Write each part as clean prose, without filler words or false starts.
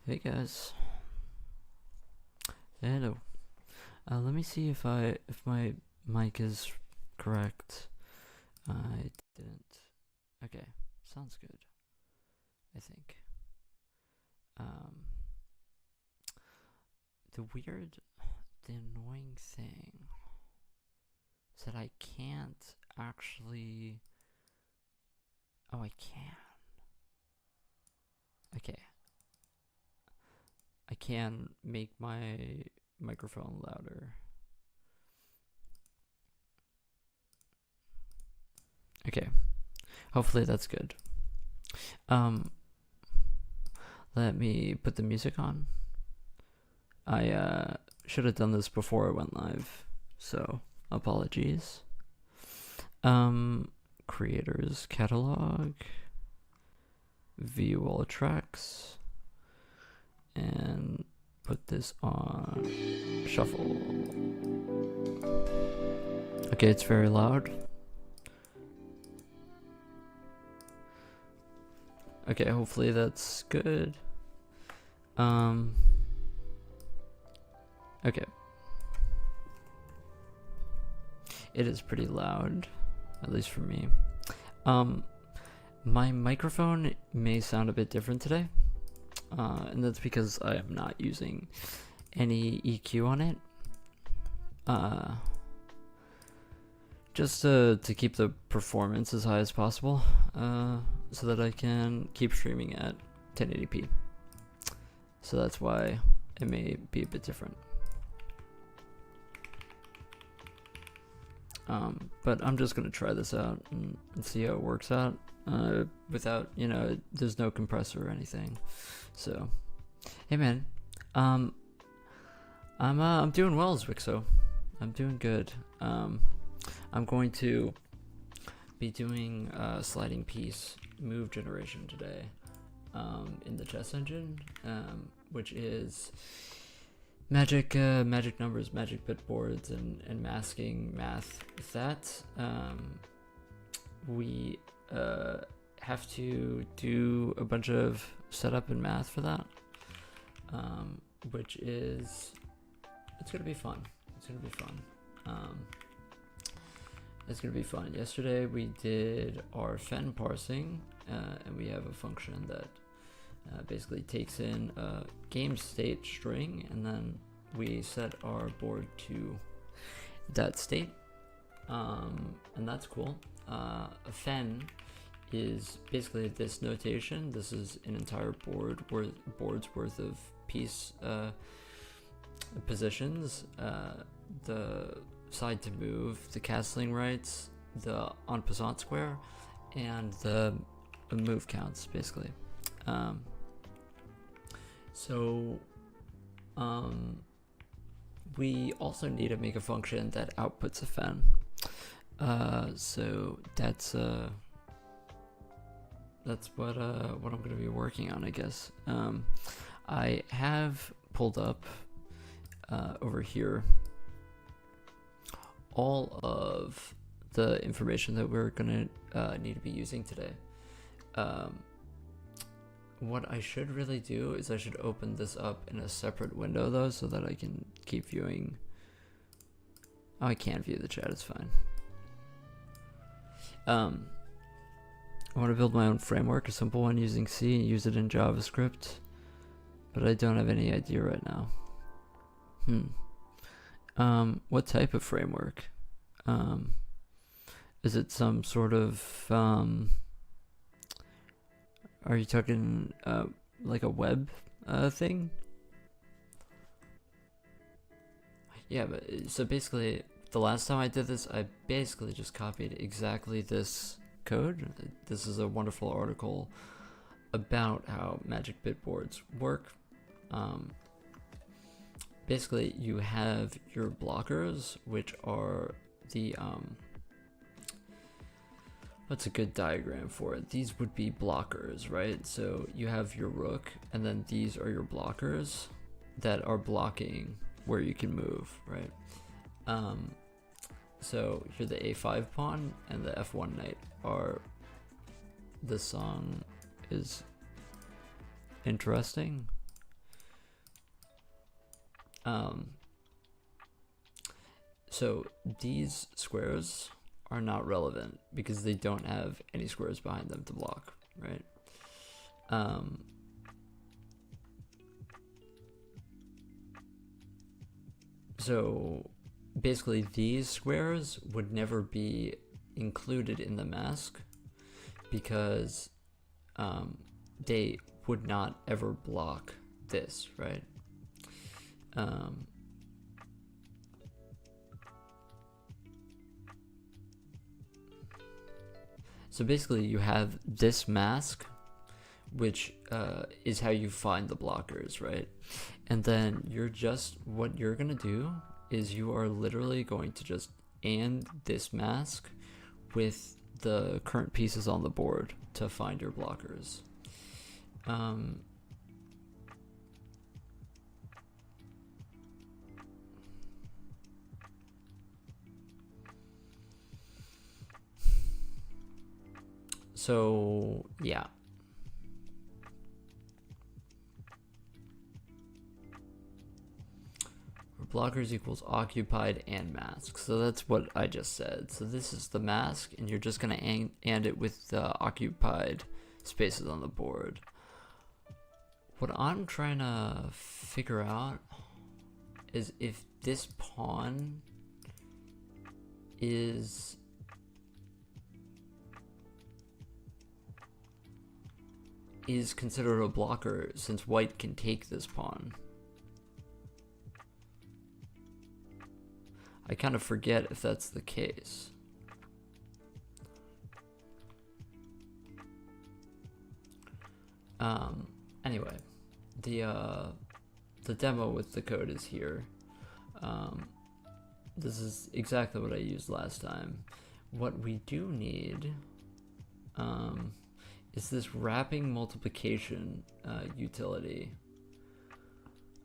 Hey guys. Hello. Let me see if my mic is correct. I didn't. Okay, sounds good. I think. Um, the annoying thing is that I can't actually. Oh, I can. Okay. I can make my microphone louder. Okay. Hopefully that's good. Um, Let me put the music on. I should have done this before I went live, so apologies. Creators catalog, view all tracks, and put this on shuffle. Okay, it's very loud. Okay, hopefully that's good. Okay. It is pretty loud, at least for me. My microphone may sound a bit different today, and that's because I am not using any EQ on it. Just to keep the performance as high as possible, so that I can keep streaming at 1080p. So that's why it may be a bit different. But I'm just gonna try this out and see how it works out. Without, there's no compressor or anything. So, hey man, I'm doing well, Zwixo. I'm doing good. I'm going to be doing sliding piece move generation today, in the chess engine, which is magic numbers, magic bit boards, and masking math. With that, we have to do a bunch of setup and math for that, which is, it's gonna be fun. It's gonna be fun. Yesterday we did our fen parsing, and we have a function that basically takes in a game state string, and then we set our board to that state, and that's cool. A fen is basically this notation. This is an entire board's worth of piece positions, the side to move, the castling rights, the en passant square, and the move counts, basically. We also need to make a function that outputs a fen. So that's what I'm going to be working on, I guess. I have pulled up over here all of the information that we're going to need to be using today. What I should really do is I should open this up in a separate window, though, so that I can keep viewing. Oh, I can't view the chat, it's fine. I want to build my own framework, a simple one using C, and use it in JavaScript, but I don't have any idea right now. What type of framework? Is it some sort of, are you talking like a web thing? Yeah, but so basically, the last time I did this, I basically just copied exactly this code. This is a wonderful article about how magic bit boards work. Basically, you have your blockers, which are the what's a good diagram for it? These would be blockers, right? So you have your rook, and then these are your blockers that are blocking where you can move, right? So here the a5 pawn and the f1 knight are, this song is interesting. So these squares are not relevant because they don't have any squares behind them to block, right? So basically these squares would never be included in the mask because they would not ever block this, right? So basically you have this mask, which is how you find the blockers, right? And then what you're gonna do is you are literally going to just AND this mask with the current pieces on the board to find your blockers. So yeah. Blockers equals occupied and mask. So that's what I just said. So this is the mask, and you're just gonna AND it with the occupied spaces on the board. What I'm trying to figure out is if this pawn is considered a blocker since white can take this pawn. I kind of forget if that's the case. Anyway, the demo with the code is here. This is exactly what I used last time. What we do need is this wrapping multiplication utility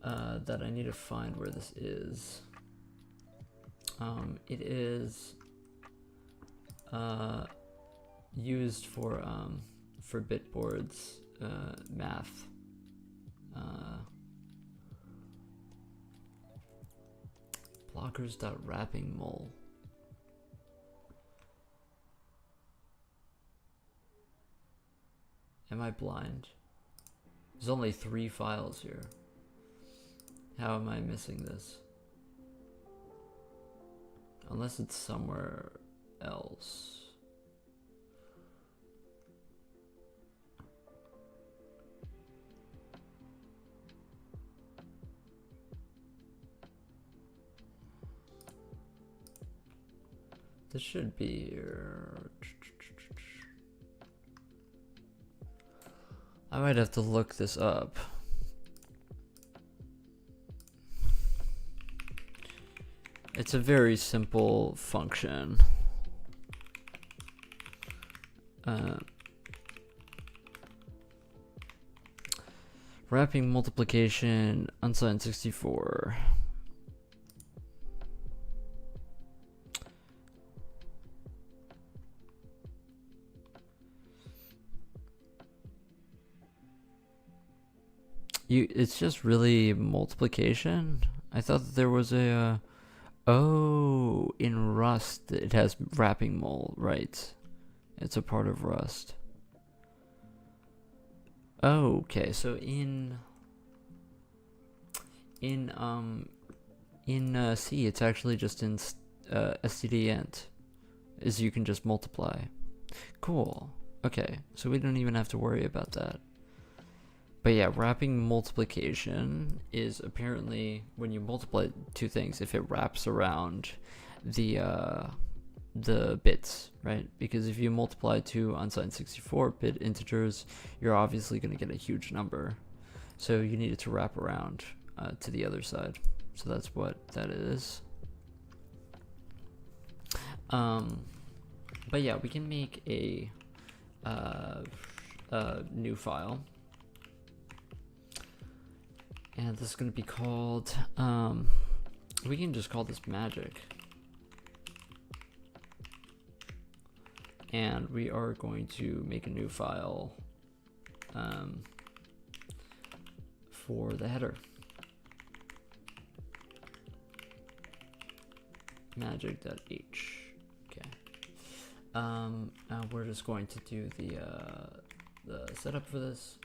that I need to find where this is. It is used for bitboards math. Blockers.wrappingmul. Am I blind? There's only 3 files here. How am I missing this? Unless it's somewhere else. This should be here. I might have to look this up. It's a very simple function. Wrapping multiplication, unsigned 64. It's just really multiplication. I thought that there was a oh, in Rust it has wrapping mul, right? It's a part of Rust. Oh, okay, so in C it's actually just in stdint, is you can just multiply. Cool. Okay, so we don't even have to worry about that. But yeah, wrapping multiplication is apparently when you multiply 2 things, if it wraps around the bits, right? Because if you multiply 2 unsigned 64-bit integers, you're obviously going to get a huge number. So you need it to wrap around to the other side. So that's what that is. But yeah, we can make a new file. And this is going to be called, we can just call this magic. And we are going to make a new file for the header. magic.h. Okay. Now we're just going to do the setup for this.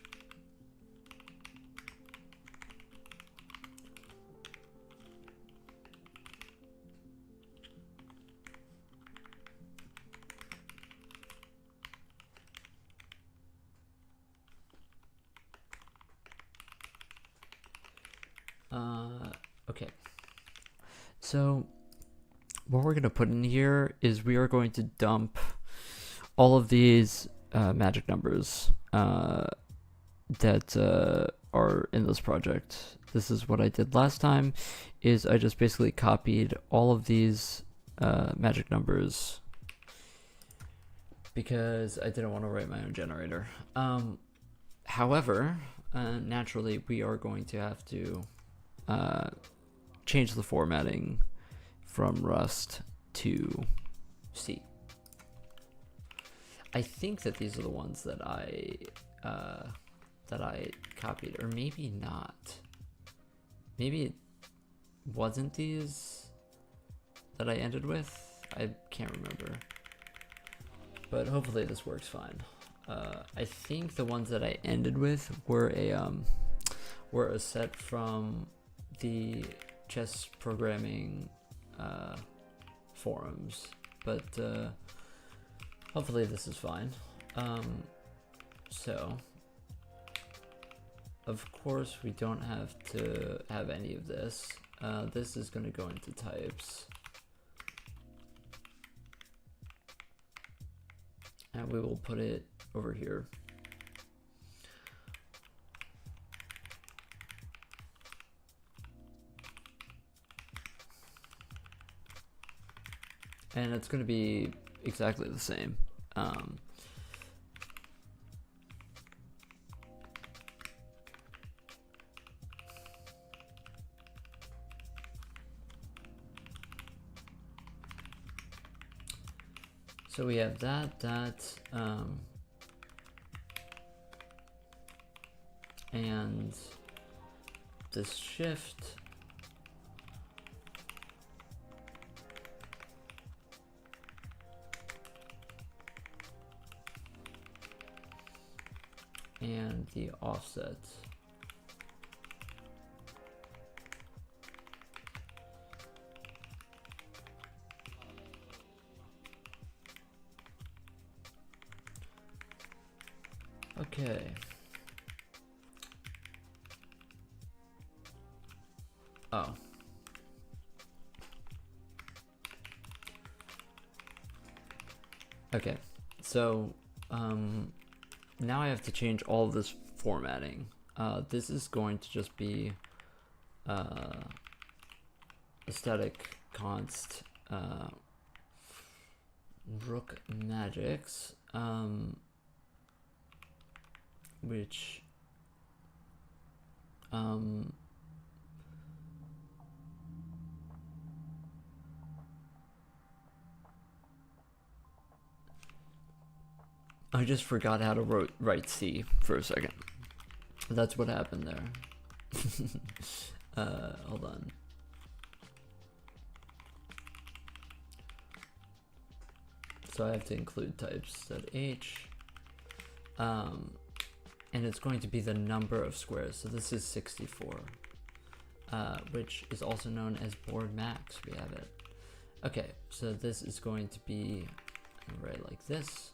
Okay. So what we're going to put in here is we are going to dump all of these magic numbers that are in this project. This is what I did last time, is I just basically copied all of these magic numbers because I didn't want to write my own generator. However, naturally we are going to have to change the formatting from Rust to C. I think that these are the ones that I copied, or maybe not. Maybe it wasn't these that I ended with. I can't remember, but hopefully this works fine. I think the ones that I ended with were a set from the chess programming forums, but hopefully this is fine. So of course we don't have to have any of this. This is going to go into types, and we will put it over here. And it's going to be exactly the same. So we have that, and this shift. And the offset. Okay. Oh. Okay. So, now I have to change all of this formatting. This is going to just be a static const rook magics, which I just forgot how to write C for a second. That's what happened there. Hold on. So I have to include types.h. And it's going to be the number of squares. So this is 64, which is also known as board max. We have it. Okay, so this is going to be right like this.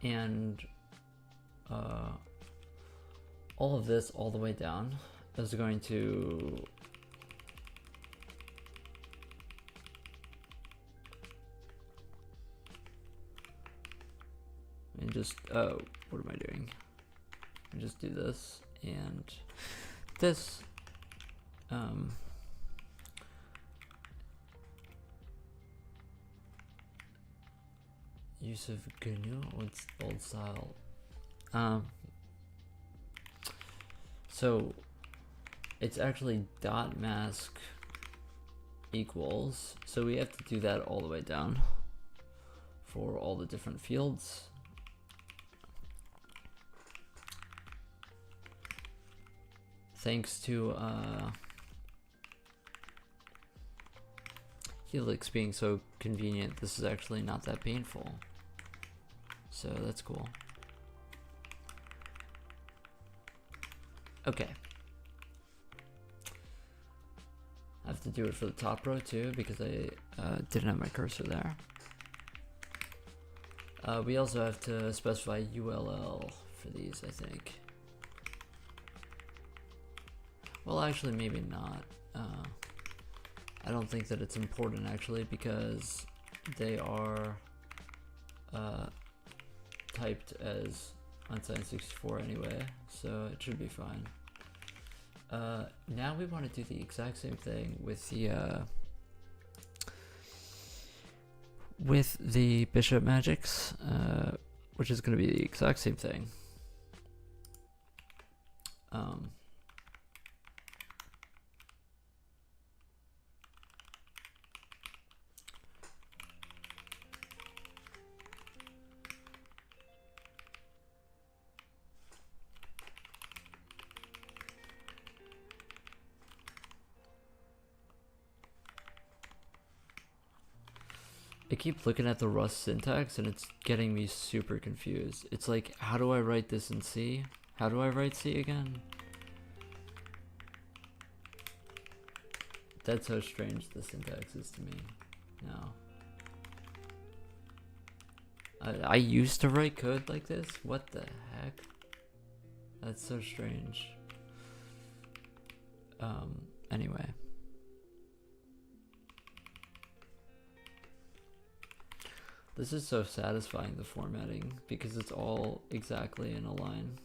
And all of this all the way down is going to and just what am I doing? I just do this and this. Use of GNU old style. So it's actually dot mask equals. So we have to do that all the way down for all the different fields. thanks to Helix being so convenient, this is actually not that painful. So that's cool. Okay. I have to do it for the top row too because I didn't have my cursor there. We also have to specify ULL for these, I think. Well, actually, maybe not. I don't think that it's important actually because they are typed as unsigned 64 anyway, so it should be fine. Now we want to do the exact same thing with the bishop magics, which is going to be the exact same thing. I keep looking at the Rust syntax and it's getting me super confused. It's like, how do I write this in C? How do I write C again? That's how strange the syntax is to me now. I used to write code like this? What the heck? That's so strange. Anyway. This is so satisfying, the formatting, because it's all exactly in a line.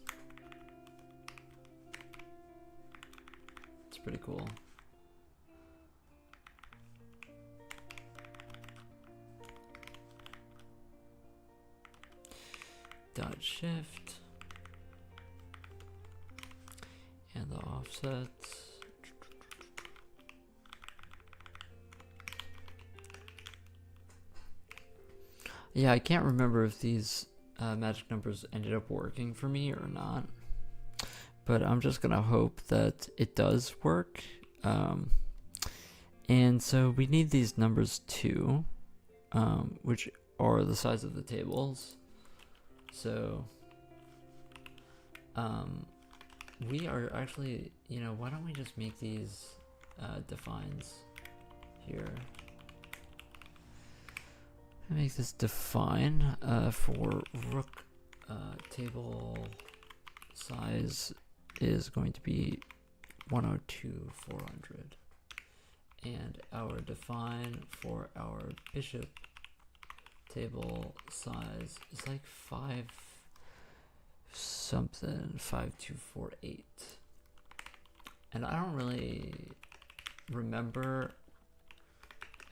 It's pretty cool. Dot shift. And the offsets. Yeah, I can't remember if these magic numbers ended up working for me or not, but I'm just gonna hope that it does work. And so we need these numbers too, which are the size of the tables. So we are actually, you know, why don't we just make these defines here? Make this define for rook table size is going to be 102,400, and our define for our bishop table size is like 5248, and I don't really remember.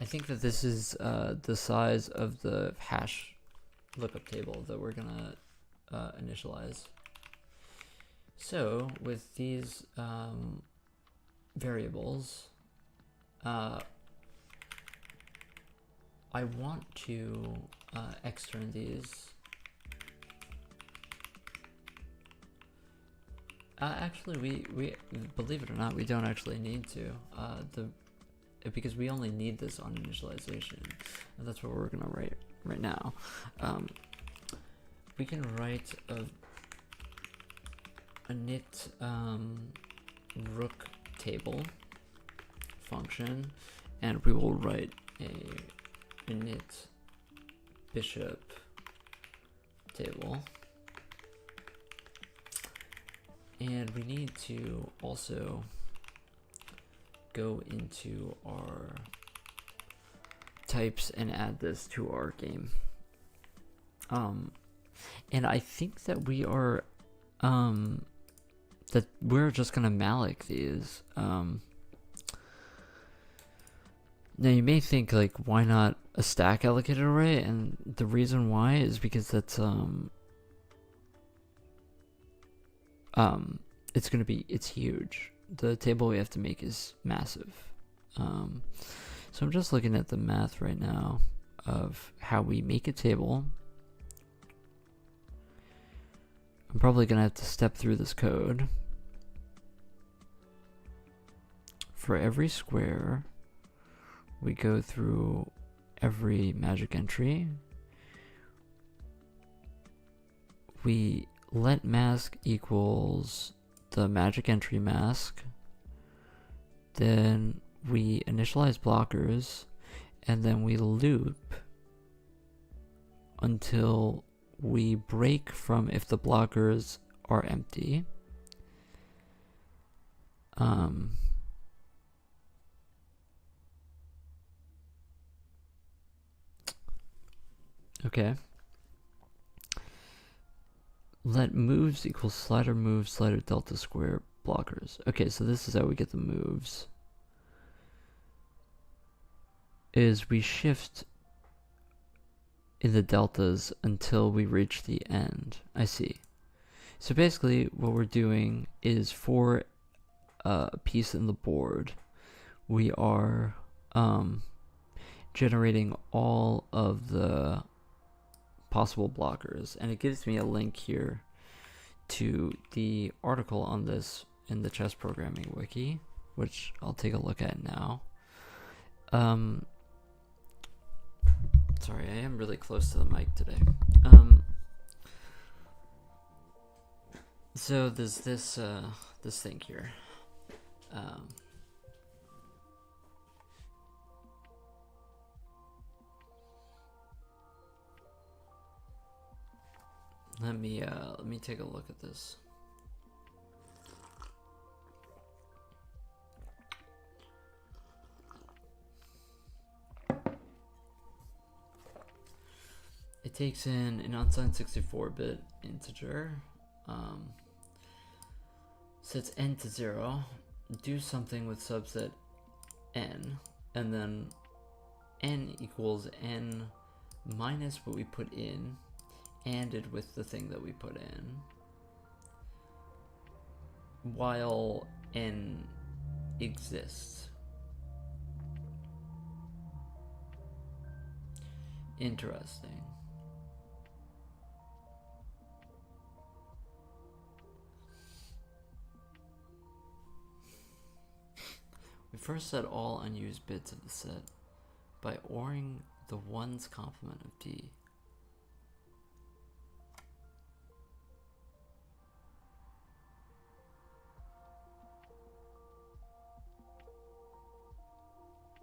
I think that this is the size of the hash lookup table that we're gonna initialize. So with these variables, I want to extern these. Actually, we believe it or not, we don't actually need to. Because we only need this on initialization, and that's what we're gonna write right now. We can write a init rook table function, and we will write a init bishop table, and we need to also go into our types and add this to our game. And I think that we are that we're just gonna malloc these. Now you may think, like, why not a stack allocated array? And the reason why is because that's it's huge. The table we have to make is massive. So I'm just looking at the math right now of how we make a table. I'm probably gonna have to step through this code. for every square, we go through every magic entry. We let mask equals the magic entry mask. Then we initialize blockers, and then we loop until we break from if the blockers are empty. Okay. Let moves equals slider move, slider delta square blockers. Okay, so this is how we get the moves. Is we shift in the deltas until we reach the end. I see. So basically what we're doing is for a piece in the board, we are generating all of the possible blockers, and it gives me a link here to the article on this in the chess programming wiki, which I'll take a look at now. Sorry, I am really close to the mic today. So there's this this thing here. Let me take a look at this. It takes in an unsigned 64-bit integer, sets n to 0, do something with subset n, and then n equals n minus what we put in, ANDed with the thing that we put in, while n exists. Interesting. We first set all unused bits of the set by ORing the ones complement of D.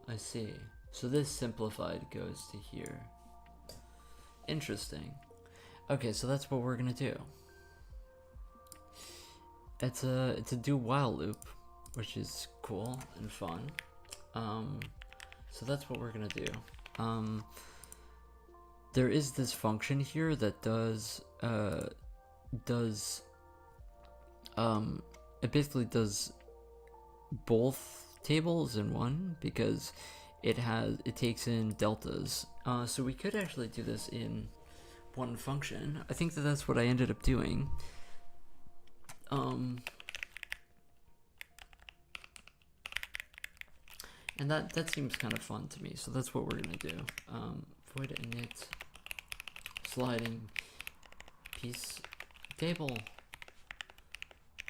I see. So this simplified goes to here. Interesting. Okay, so that's what we're gonna do. It's a do while loop, which is cool and fun. So that's what we're gonna do. There is this function here that does it basically does both tables in one, because it takes in deltas. So we could actually do this in one function. I think that's what I ended up doing. And that seems kind of fun to me, so that's what we're gonna do. Void init sliding piece table,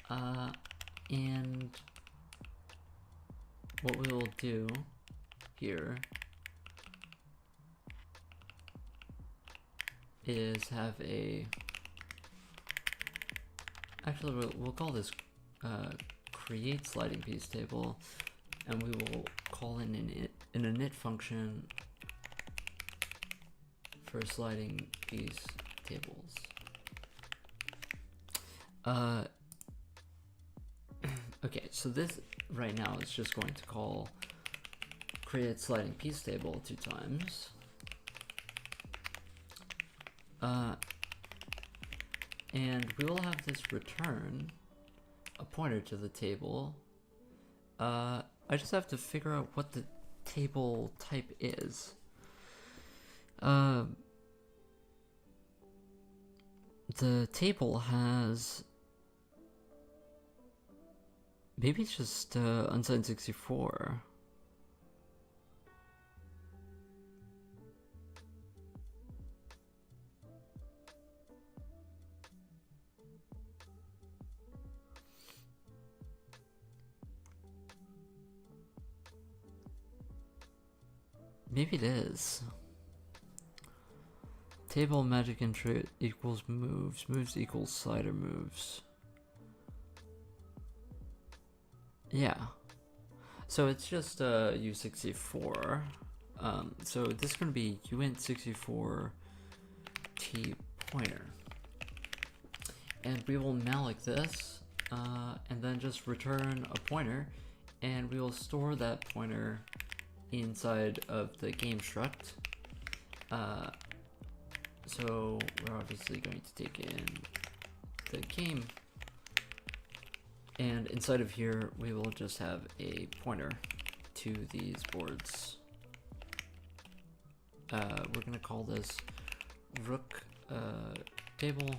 and what we will do here is have a, actually we'll call this create sliding piece table, and we will call in an init function for sliding piece tables. Okay, so this right now is just going to call create sliding piece table 2 times. And we will have this return a pointer to the table. I just have to figure out what the table type is. The table has, maybe it's just unsigned 64. Maybe it is. Table magic entry equals moves. Moves equals slider moves. Yeah. So it's just U64. So this is going to be uint64 t pointer. And we will malloc this, and then just return a pointer, and we will store that pointer inside of the game struct. So we're obviously going to take in the game, and inside of here we will just have a pointer to these boards. We're going to call this rook table,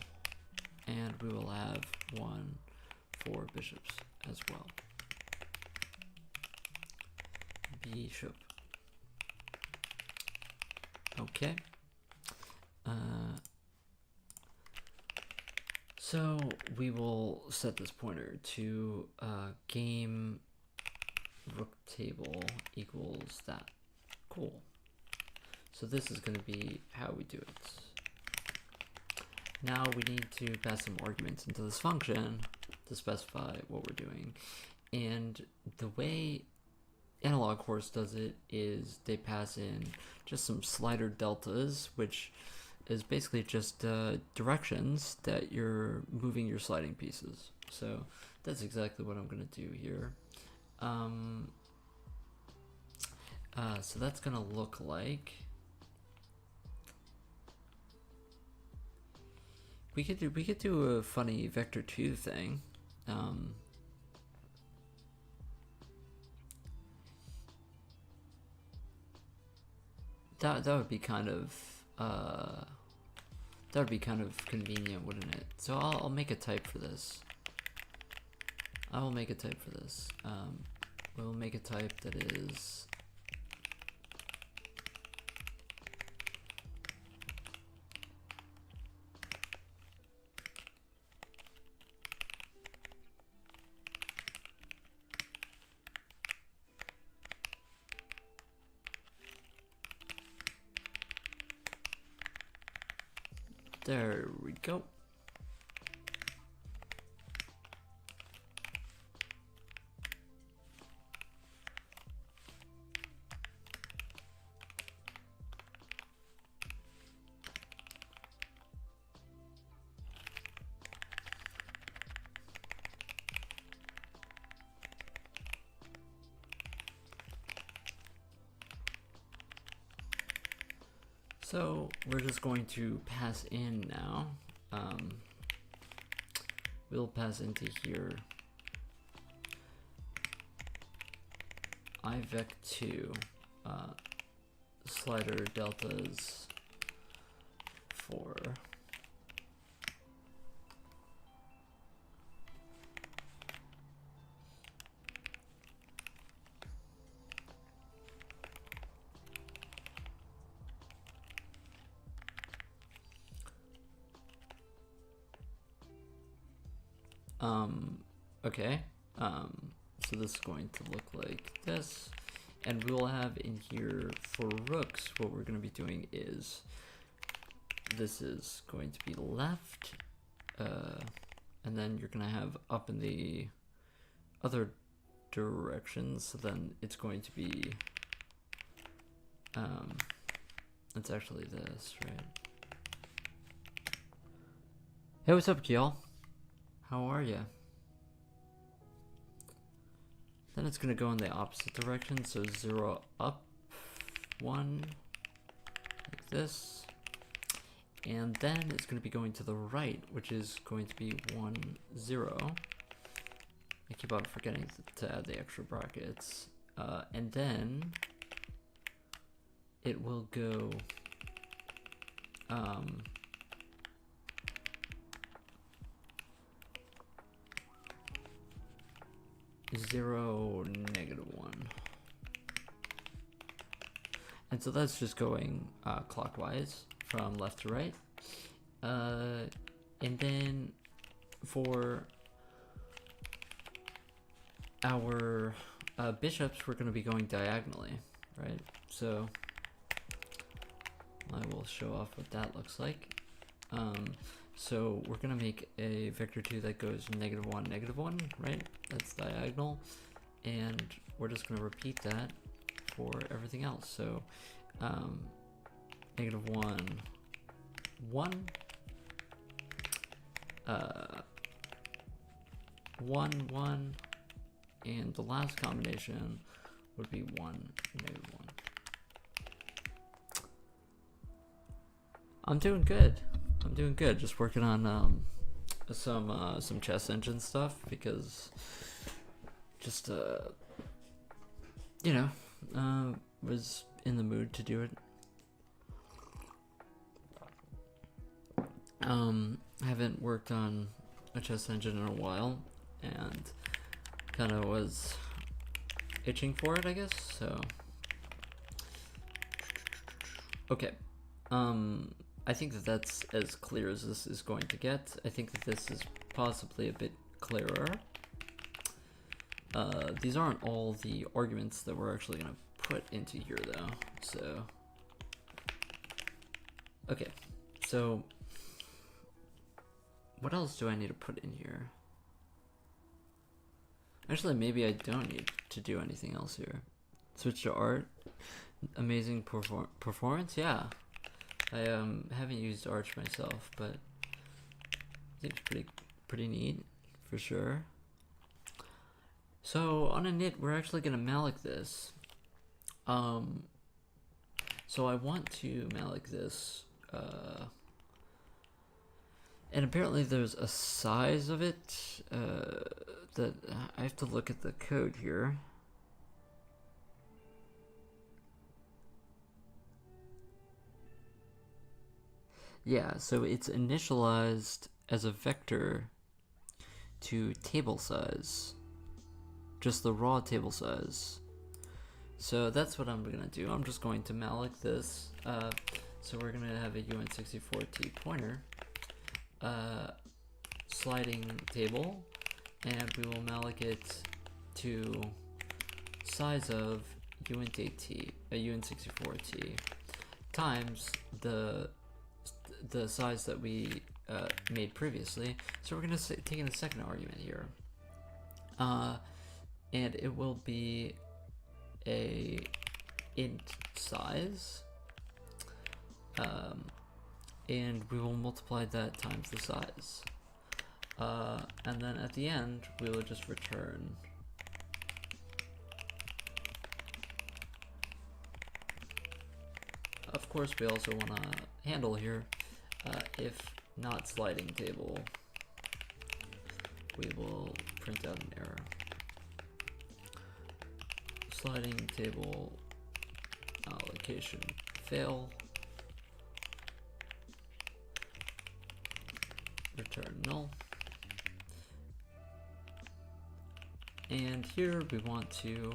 and we will have one for bishops as well. Bishop. Okay. So we will set this pointer to game rook table equals that. Cool. So this is going to be how we do it. Now we need to pass some arguments into this function to specify what we're doing. And the way Analog Horse does it is they pass in just some slider deltas, which is basically just directions that you're moving your sliding pieces. So that's exactly what I'm going to do here. So that's going to look like, we could do a funny vector 2 thing. That would be kind of convenient, wouldn't it? So I'll make a type for this. I will make a type for this. We'll make a type that is there we go. So we're just going to pass in now. We'll pass into here ivec2 slider deltas for okay, so this is going to look like this, and we will have in here for rooks, what we're going to be doing is, this is going to be left, and then you're going to have up in the other directions, so then it's going to be, it's actually this, right? Hey, what's up, Kiel? How are ya? Then it's going to go in the opposite direction, so 0 up, 1, like this. And then it's going to be going to the right, which is going to be 1, 0. I keep on forgetting to add the extra brackets. And then it will go 0, -1. And so that's just going clockwise from left to right. And then for our bishops, we're going to be going diagonally, right? So I will show off what that looks like. So we're gonna make a vector 2 that goes -1, -1, right? That's diagonal, and we're just gonna repeat that for everything else. So -1, 1, 1, 1, and the last combination would be 1, -1. I'm doing good. Just working on some chess engine stuff because just was in the mood to do it. Haven't worked on a chess engine in a while and kind of was itching for it, I guess. So okay. I think that that's as clear as this is going to get. I think that this is possibly a bit clearer. These aren't all the arguments that we're actually going to put into here, though. So, okay. So, what else do I need to put in here? Actually, maybe I don't need to do anything else here. Switch to art. Amazing performance? Yeah. I haven't used Arch myself, but I think it's pretty neat for sure. So on a knit, we're actually gonna malloc this. So I want to malloc this, and apparently there's a size of it that I have to look at the code here. Yeah, so it's initialized as a vector to table size, just the raw table size. So that's what I'm gonna do. I'm just going to malloc this. So we're gonna have a UN64T pointer, sliding table, and we will malloc it to size of UN64T times the size that we made previously. So we're going to take in the second argument here, and it will be a int size, and we will multiply that times the size, and then at the end we will just return of course we also want to handle here. If not sliding table, we will print out an error. Sliding table allocation fail. Return null. And here we want to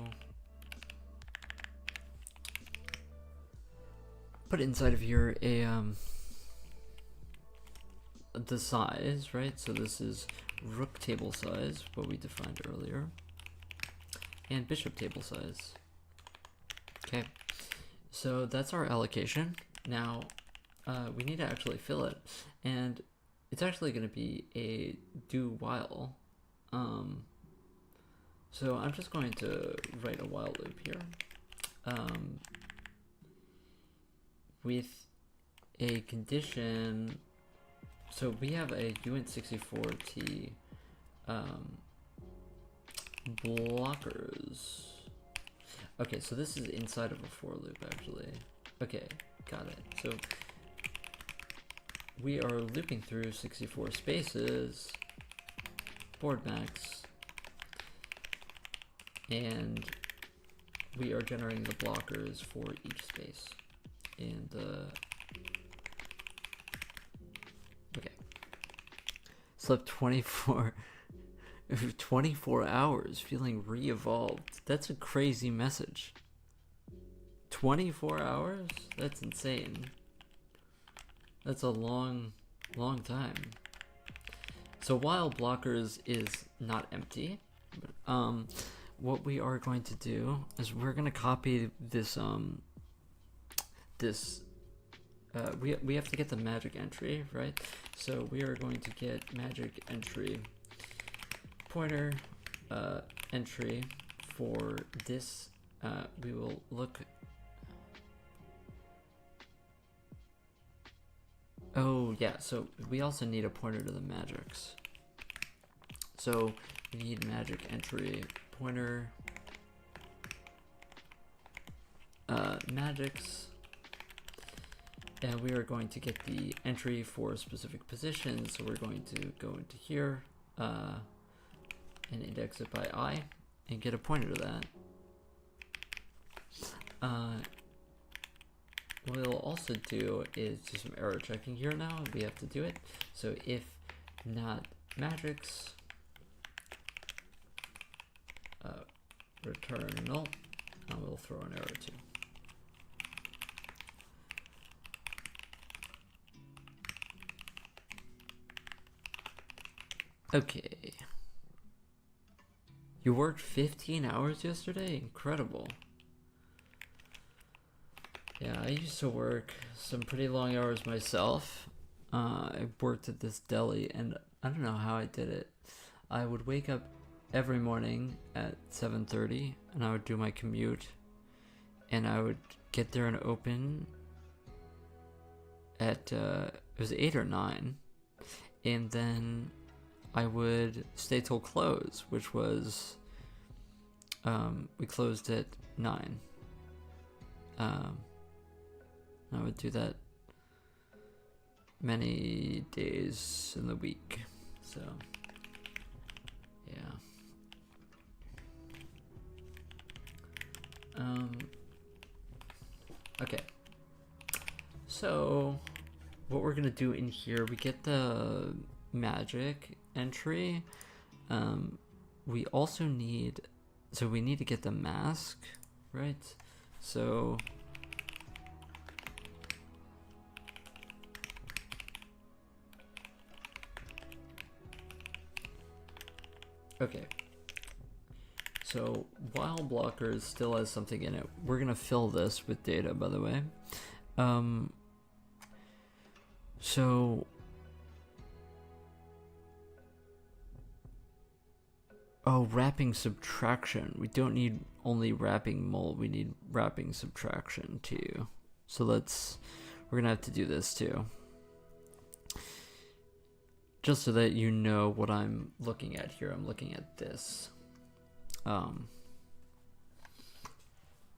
put inside of here the size, right? So this is rook table size, what we defined earlier, and bishop table size. Okay, so that's our allocation. Now we need to actually fill it, and it's actually going to be a do while. So I'm just going to write a while loop here, with a condition. So we have a UN64T blockers. Okay, so this is inside of a for loop actually. Okay, got it. So we are looping through 64 spaces, board max, and we are generating the blockers for each space. And okay, slept 24 hours, feeling re-evolved. That's a crazy message. 24 hours? That's insane. That's a long time. So while blockers is not empty, but, what we are going to do is we're going to copy this this we have to get the magic entry, right? So we are going to get magic entry pointer entry for this. We will look. Oh yeah, so we also need a pointer to the magics. So we need magic entry pointer magics, and we are going to get the entry for specific positions. So we're going to go into here and index it by I and get a pointer to that. What we'll also do is do some error checking here now. We have to do it. So if not magics, return null, and we'll throw an error too. Okay. You worked 15 hours yesterday? Incredible. Yeah, I used to work some pretty long hours myself. I worked at this deli, and I don't know how I did it. I would wake up every morning at 7:30, and I would do my commute, and I would get there and open at, it was 8 or 9, and then I would stay till close, which was, we closed at 9. I would do that many days in the week, so yeah. Okay, so what we're gonna do in here, we get the magic entry. We also need, so we need to get the mask, right? So okay, so while blockers still has something in it, we're gonna fill this with data, by the way. So wrapping subtraction. We don't need only wrapping mul, we need wrapping subtraction too. So we're gonna have to do this too. Just so that you know what I'm looking at here, I'm looking at this.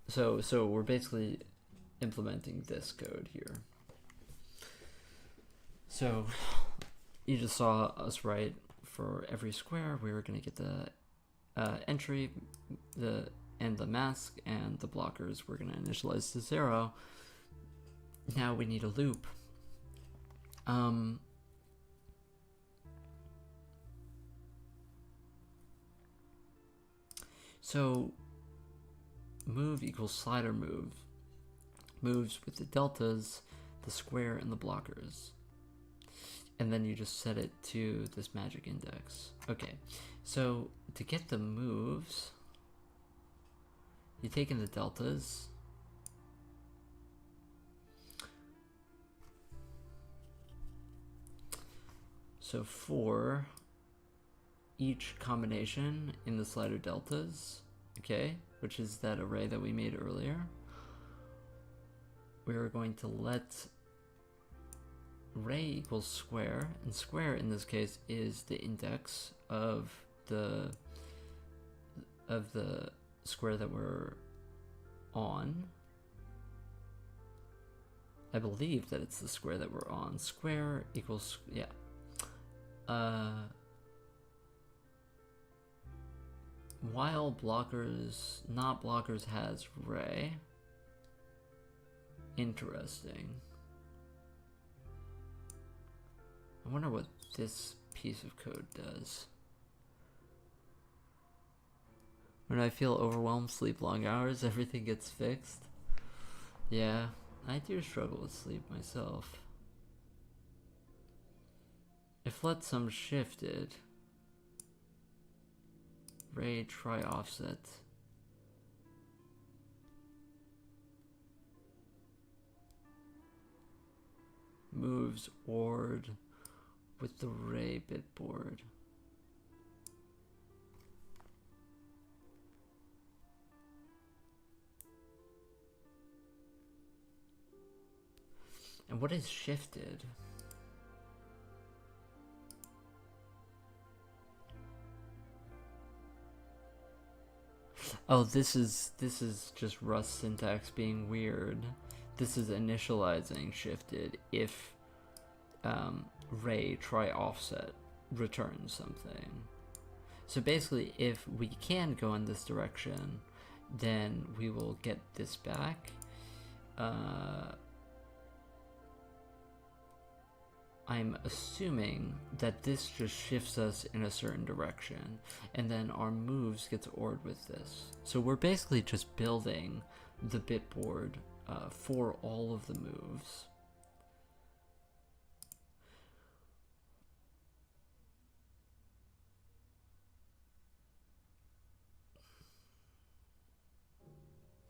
So we're basically implementing this code here. So you just saw us write for every square, we were going to get the entry, and the mask, and the blockers we're going to initialize to 0. Now we need a loop. So move equals slider move. Moves with the deltas, the square, and the blockers. And then you just set it to this magic index. Okay, so to get the moves, you take in the deltas. So for each combination in the slider deltas, okay, which is that array that we made earlier, we are going to let array equals square, and square in this case is the index of the square that we're on. I believe that it's the square that we're on. Square equals, yeah. While blockers, not blockers has ray. Interesting. I wonder what this piece of code does. When I feel overwhelmed, sleep long hours, everything gets fixed. Yeah, I do struggle with sleep myself. If let sum shifted, ray try offset. moves ORed with the ray bitboard. And what is shifted? Oh, this is just Rust syntax being weird. This is initializing shifted if ray try offset returns something. So basically, if we can go in this direction, then we will get this back. I'm assuming that this just shifts us in a certain direction, and then our moves gets ORed with this. So we're basically just building the bitboard for all of the moves.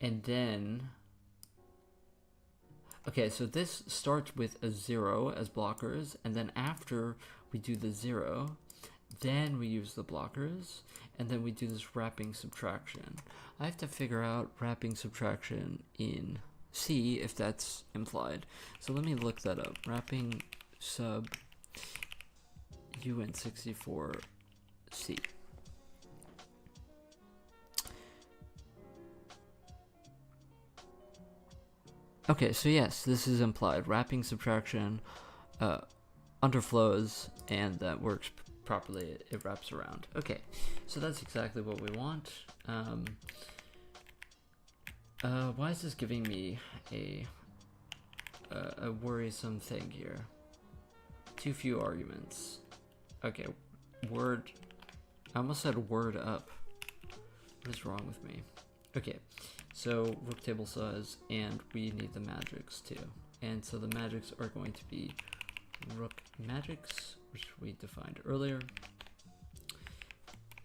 And then, okay, so this starts with a 0 as blockers, and then after we do the 0, then we use the blockers, and then we do this wrapping subtraction. I have to figure out wrapping subtraction in C if that's implied. So let me look that up. Wrapping sub UN64C. Okay, so yes, this is implied. Wrapping subtraction underflows, and that works properly. It wraps around. Okay, so that's exactly what we want. Why is this giving me a worrisome thing here? Too few arguments. Okay, word. I almost said word up. What is wrong with me? Okay. So rook table size, and we need the magics too. And so the magics are going to be rook magics, which we defined earlier.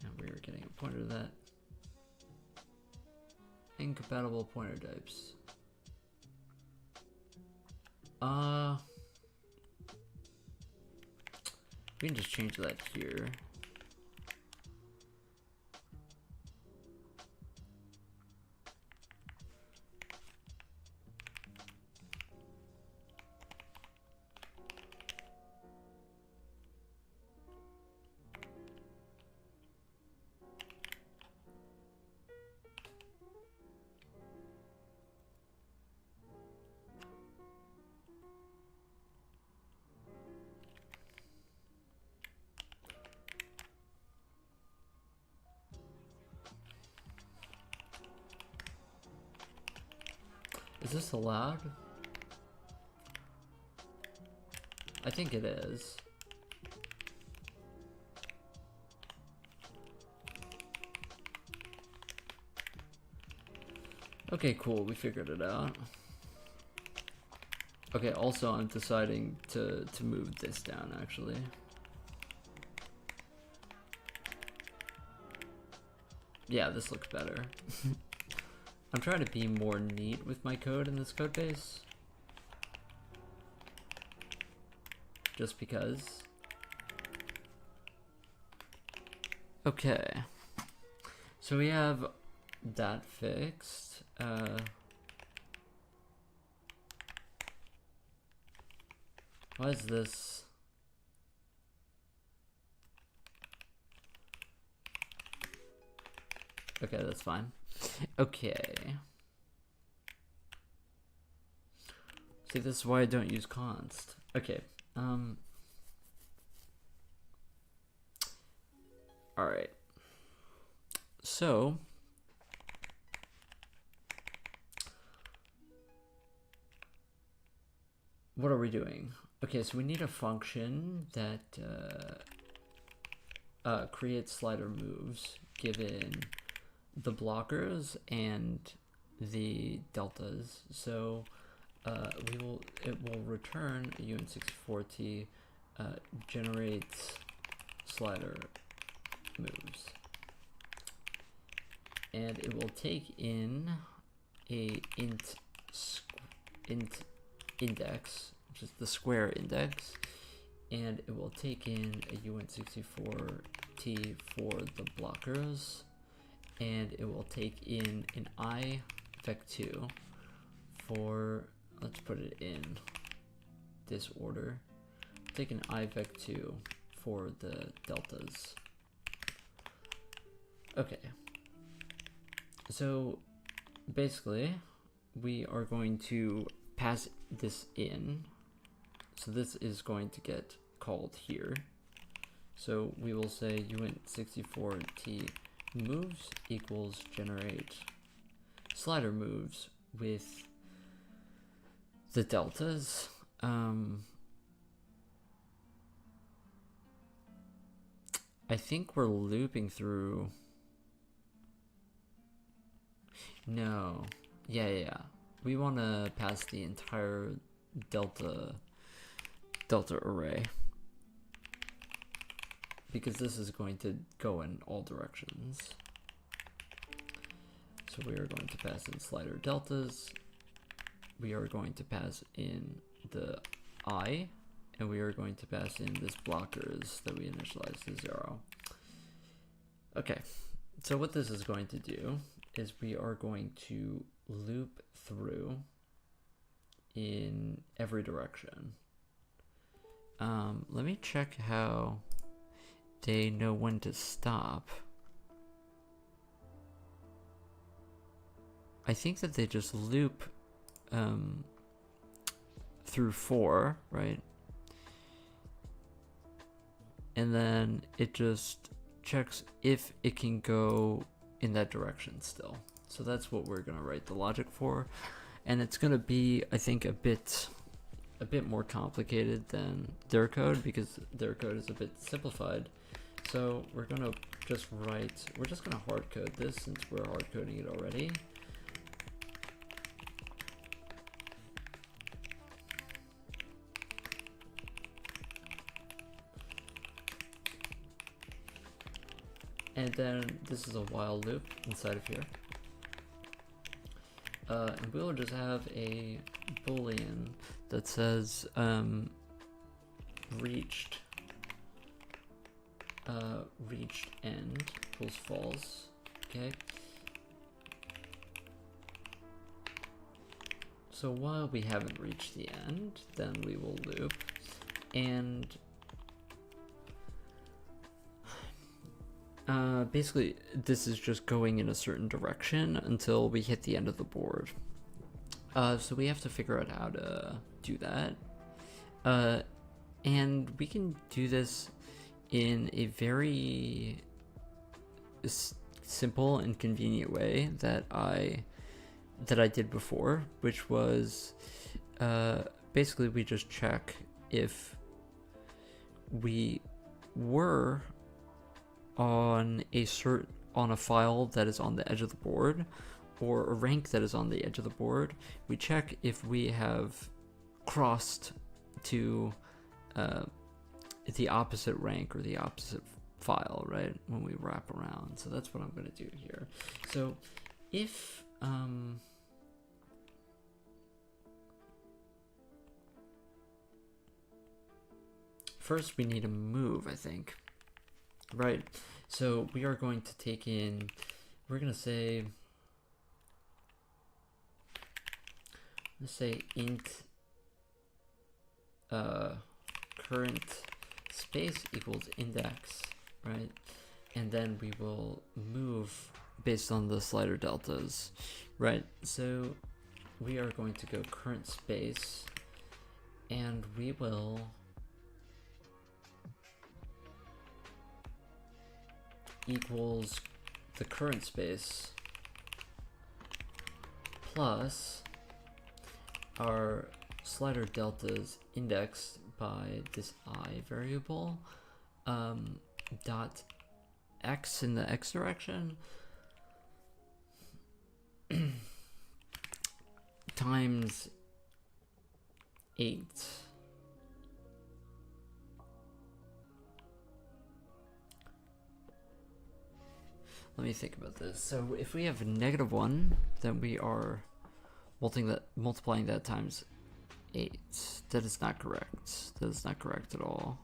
And we are getting a pointer to that. Incompatible pointer types. We can just change that here. Is this allowed? I think it is. Okay, cool, we figured it out. Okay, also I'm deciding to move this down actually. Yeah, this looks better. I'm trying to be more neat with my code in this code base. Just because. Okay. So we have that fixed. Why is this? Okay, that's fine. Okay. See, this is why I don't use const. Okay. All right. So what are we doing? Okay, so we need a function that creates slider moves given the blockers and the deltas. So it will return a UN64T generates slider moves, and it will take in a int index which is the square index, and it will take in a uint64t for the blockers, and it will take in an I vec2 for, let's put it in this order, take an I vec2 for the deltas. Okay, so basically we are going to pass this in, so this is going to get called here. So we will say uint64t moves equals generate slider moves with the deltas. I think we're looping through. No, yeah. We want to pass the entire delta array, because this is going to go in all directions. So we are going to pass in slider deltas. We are going to pass in the I, and we are going to pass in this blockers that we initialized to 0. Okay, so what this is going to do is we are going to loop through in every direction. Let me check how they know when to stop. I think that they just loop through 4, right? And then it just checks if it can go in that direction still. So that's what we're gonna write the logic for, and it's gonna be, I think, a bit more complicated than their code, because their code is a bit simplified. So we're gonna just we're just gonna hard code this, since we're hard coding it already. And then this is a while loop inside of here. And we'll just have a boolean that says reached end equals false. Okay. So while we haven't reached the end, then we will loop, and basically this is just going in a certain direction until we hit the end of the board. So we have to figure out how to do that. And we can do this in a very simple and convenient way that I did before, which was basically we just check if we were on a file that is on the edge of the board, or a rank that is on the edge of the board. We check if we have crossed to the opposite rank or the opposite file, right, when we wrap around. So that's what I'm going to do here. So if first we need a move, I think. Right, so we are going to take in, we're going to say, let's say int current space equals index, right? And then we will move based on the slider deltas, right? So we are going to go current space, and we will equals the current space plus our slider deltas indexed by this I variable, dot x in the x direction times 8. Let me think about this. So if we have a -1, then we are multiplying that times 8. That is not correct. That is not correct at all.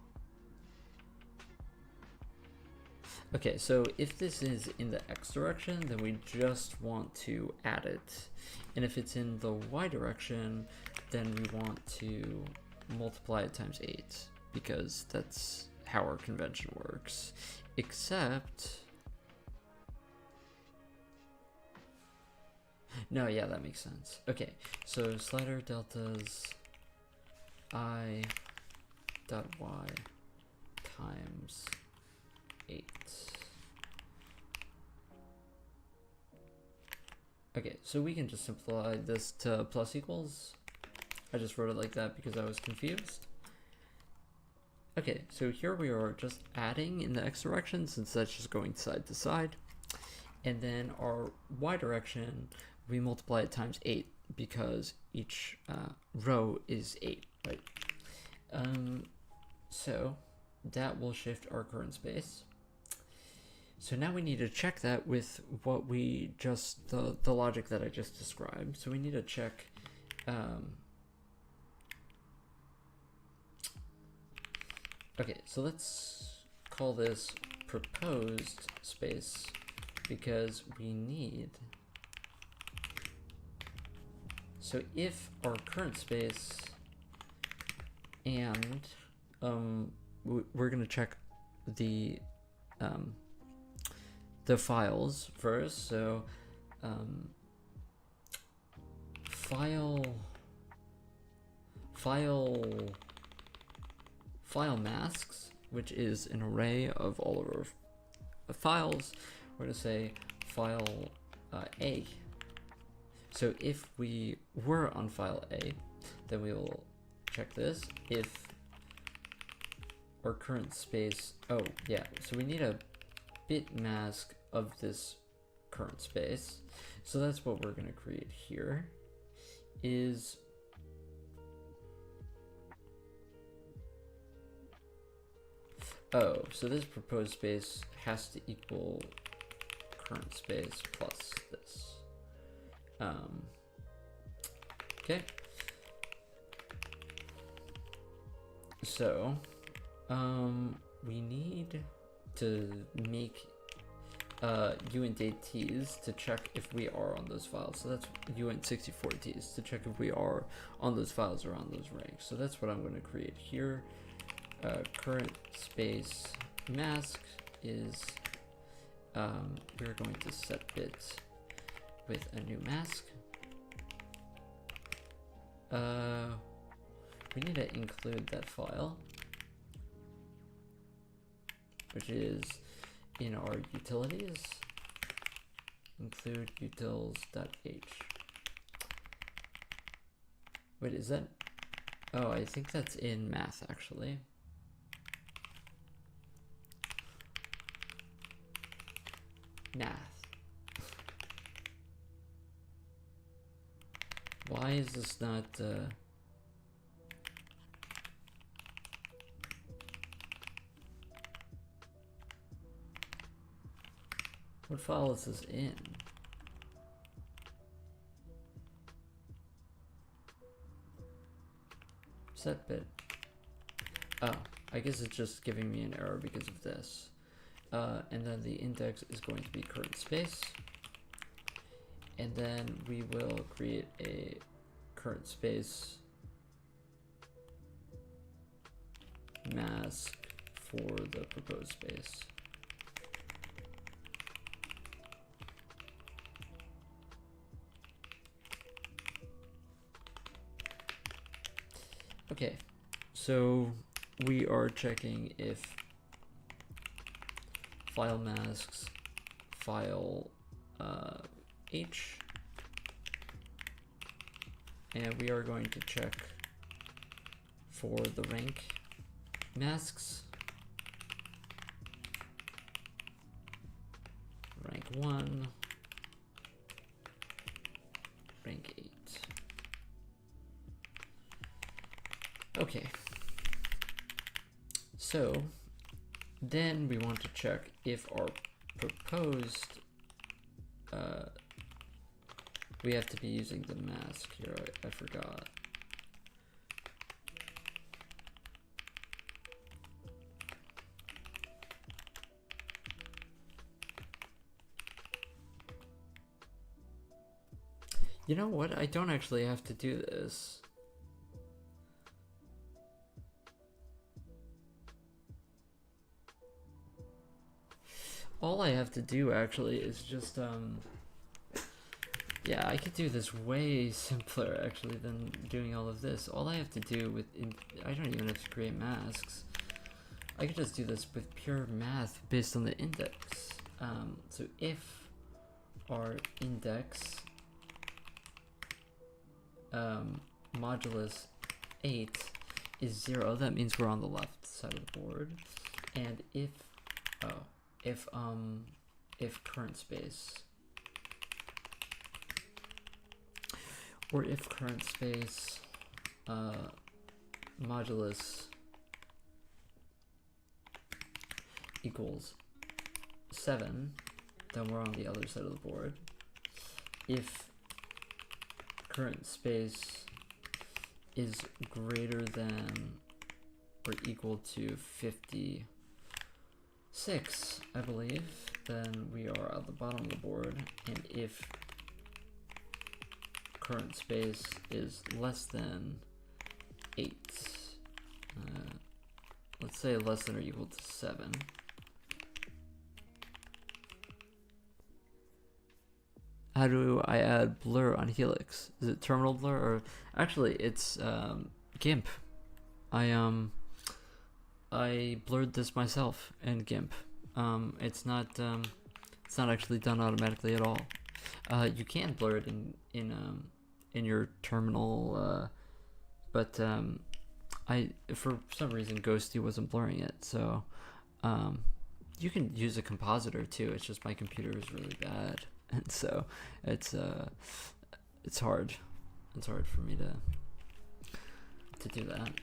Okay, so if this is in the x direction, then we just want to add it. And if it's in the y direction, then we want to multiply it times 8, because that's how our convention works. Except... no, yeah, that makes sense. Okay, so slider deltas I dot y times 8. Okay, so we can just simplify this to plus equals. I just wrote it like that because I was confused. Okay, so here we are just adding in the x direction, since that's just going side to side. And then our y direction, we multiply it times 8 because each row is 8, right? So that will shift our current space. So now we need to check that with what we just, the logic that I just described. So we need to check, okay, so let's call this proposed space, because we need, so if our current space and, we're gonna check the files first. So file masks, which is an array of all of our files. We're going to say file A. So if we were on file A, then we will check this. If our current space, oh yeah, so we need a bit mask of this current space. So that's what we're going to create here is oh, so this proposed space has to equal current space plus this. Okay. So, we need to make uint8t's to check if we are on those files. So that's uint64t's to check if we are on those files or on those ranks. So that's what I'm going to create here. Current space mask is we're going to set bit with a new mask. We need to include that file, which is in our utilities, include utils.h. Wait, is that? Oh, I think that's in math actually. Math. Why is this not? What file is this in? Set bit. Oh, I guess it's just giving me an error because of this. And then the index is going to be current space. And then we will create a current space mask for the proposed space. Okay, so we are checking if file masks file H, and we are going to check for the rank masks, rank 1, rank 8. Okay, so then we want to check if our proposed, we have to be using the mask here, I forgot. You know what? I don't actually have to do this. All I have to do actually is just yeah, I could do this way simpler actually than doing all of this. All I have to do with I don't even have to create masks. I could just do this with pure math based on the index. So if our index modulus 8 is 0, that means we're on the left side of the board. And if current space, or if current space modulus equals 7, then we're on the other side of the board. If current space is greater than or equal to 56, I believe, then we are at the bottom of the board. And if current space is less than 8, let's say less than or equal to 7, how do I add blur on Helix? Is it terminal blur, or actually it's GIMP? I blurred this myself in GIMP. It's not actually done automatically at all. You can blur it in your terminal, but for some reason Ghosty wasn't blurring it, so you can use a compositor too. It's just my computer is really bad, and so it's hard. It's hard for me to do that.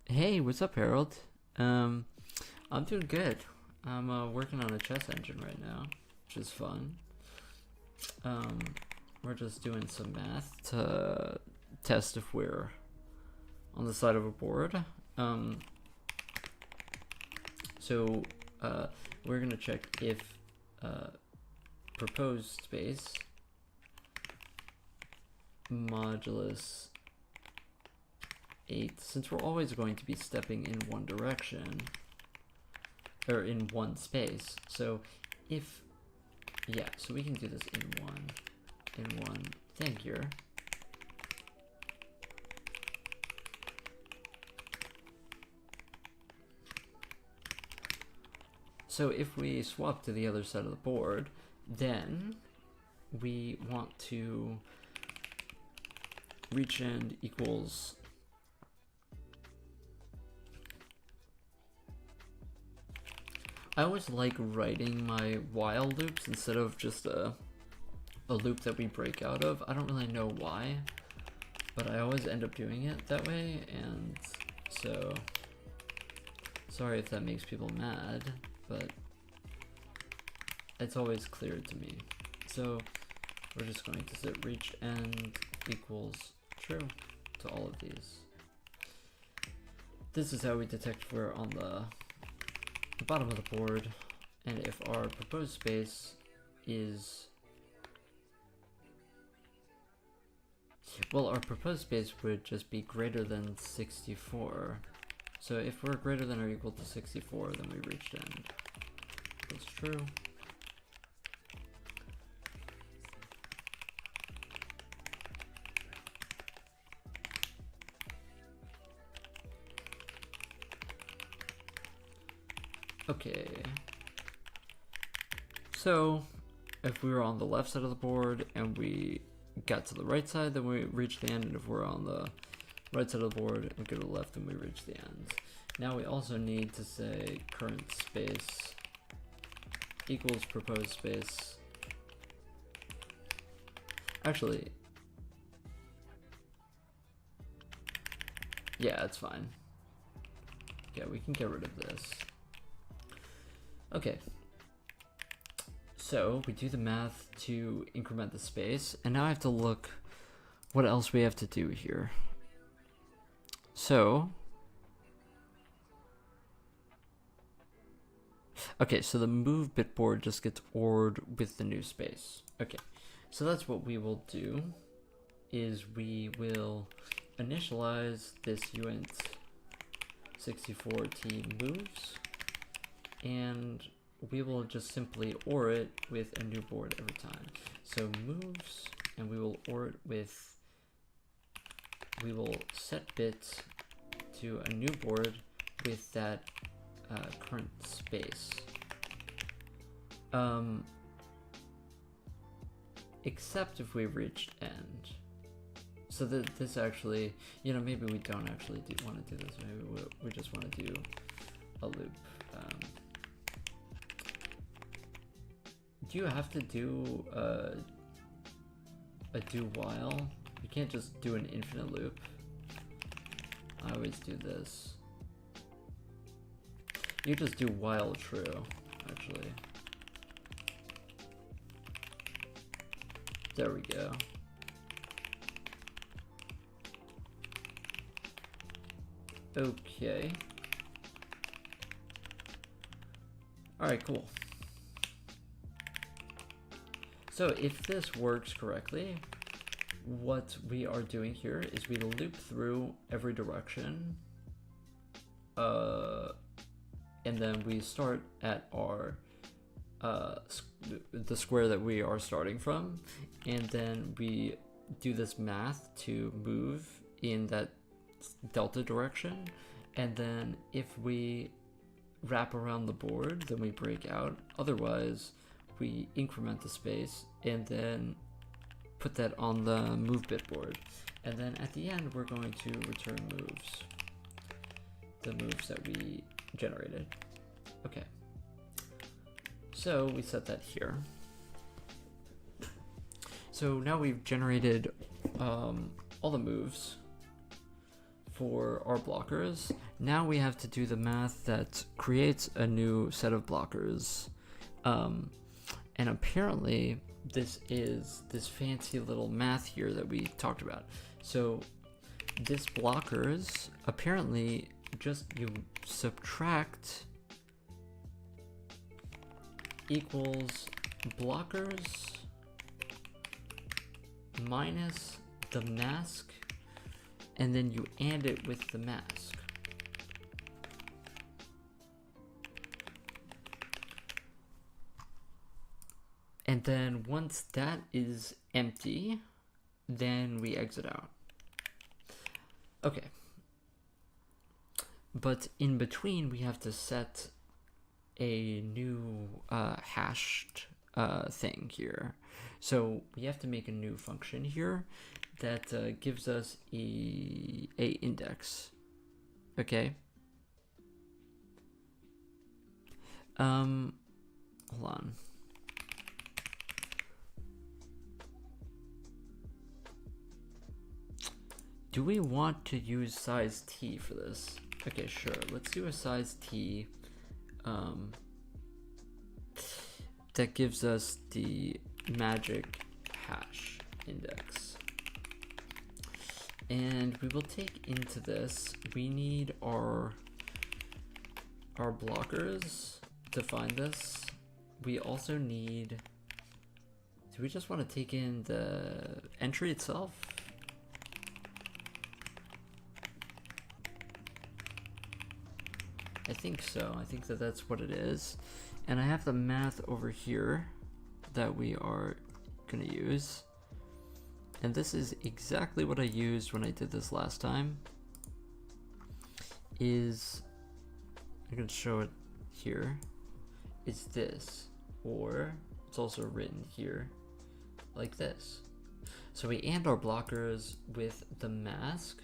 Hey, what's up, Harold? I'm doing good. I'm working on a chess engine right now, which is fun. We're just doing some math to test if we're on the side of a board. So we're gonna check if proposed space modulus 8, since we're always going to be stepping in one direction, or in one space, so if, yeah, so we can do this in one thing here. So if we swap to the other side of the board, then we want to reach end equals I always like writing my while loops instead of just a loop that we break out of. I don't really know why, but I always end up doing it that way, and so sorry if that makes people mad, but it's always clear to me. So we're just going to set reach end equals true to all of these. This is how we detect if we're on the bottom of the board, and if our proposed space is, well, our proposed space would just be greater than 64. So if we're greater than or equal to 64, then we reached end. That's true. Okay, so if we were on the left side of the board and we got to the right side, then we reach the end, and if we're on the right side of the board and we go to the left, then we reach the end. Now we also need to say current space equals proposed space. Actually, yeah, it's fine. Yeah, we can get rid of this. Okay, so we do the math to increment the space, and now I have to look what else we have to do here. So, okay, so the move bit board just gets ORed with the new space. Okay, So that's what we will do, is we will initialize this uint64t moves, and we will just simply OR it with a new board every time. So moves, and we will OR it with, we will set bits to a new board with that current space. Except if we've reached end. So this actually, you know, maybe we don't actually want to do this. Maybe we just want to do a loop. Do you have to do a do while? You can't just do an infinite loop. I always do this. You just do while true, actually. There we go. Okay. Alright, cool. So if this works correctly, what we are doing here is we loop through every direction, and then we start at our the square that we are starting from, and then we do this math to move in that delta direction, and then if we wrap around the board, then we break out. Otherwise, we increment the space and then put that on the move bit board, and then at the end we're going to return moves, the moves that we generated. Okay, so we set that here. So now we've generated all the moves for our blockers. Now we have to do the math that creates a new set of blockers, and apparently this is this fancy little math here that we talked about. So this blockers, apparently just you subtract equals blockers minus the mask, and then you AND it with the mask. And then once that is empty, then we exit out. Okay. But in between, we have to set a new hashed thing here. So we have to make a new function here that gives us a index. Okay. Hold on. Do we want to use size t for this? Okay, sure. Let's do a size t that gives us the magic hash index. And we will take into this, we need our blockers to find this. We also need, do we just want to take in the entry itself? I think so. I think that that's what it is. And I have the math over here that we are going to use. And this is exactly what I used when I did this last time. Is, I'm going to show it here. It's this, or it's also written here like this. So we AND our blockers with the mask.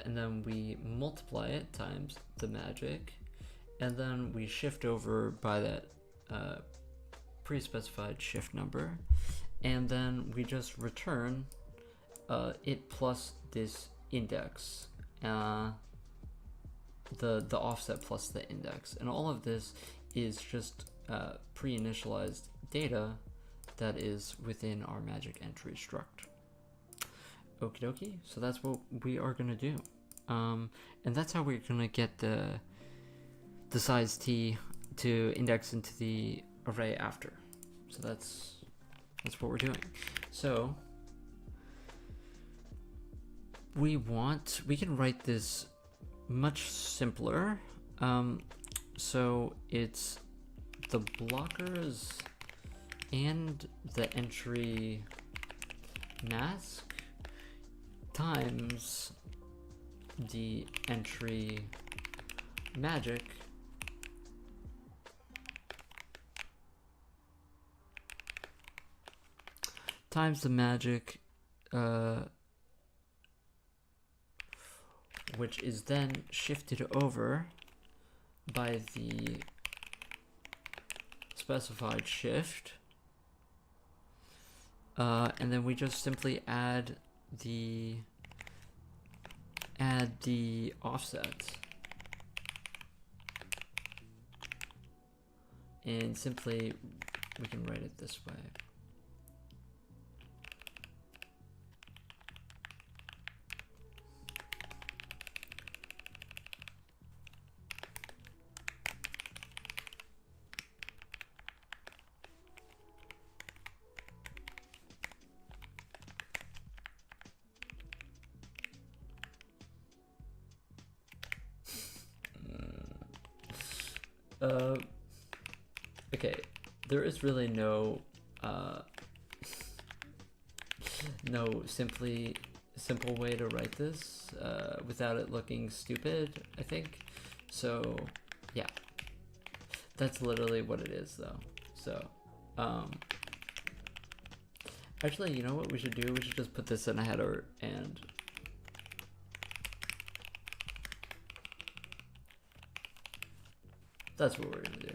And then we multiply it times the magic, and then we shift over by that pre-specified shift number, and then we just return it plus this index, the offset plus the index, and all of this is just pre-initialized data that is within our magic entry struct. Okie dokie, so that's what we are gonna do, and that's how we're gonna get the size t to index into the array after. So that's That's what we're doing. So we can write this much simpler. So it's the blockers and the entry mask times the entry magic times the magic, which is then shifted over by the specified shift, and then we just simply add the offsets, and simply we can write it this way. Okay, there is really no simple way to write this without it looking stupid, I think. So yeah, that's literally what it is though. So actually, you know what we should do? We should just put this in a header, and that's what we're gonna do.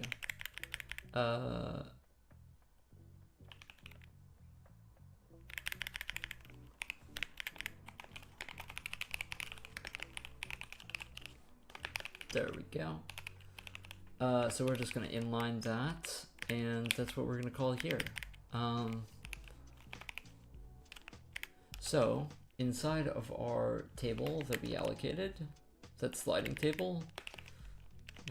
There we go. So we're just gonna inline that, and that's what we're gonna call here. So inside of our table that we allocated, that sliding table,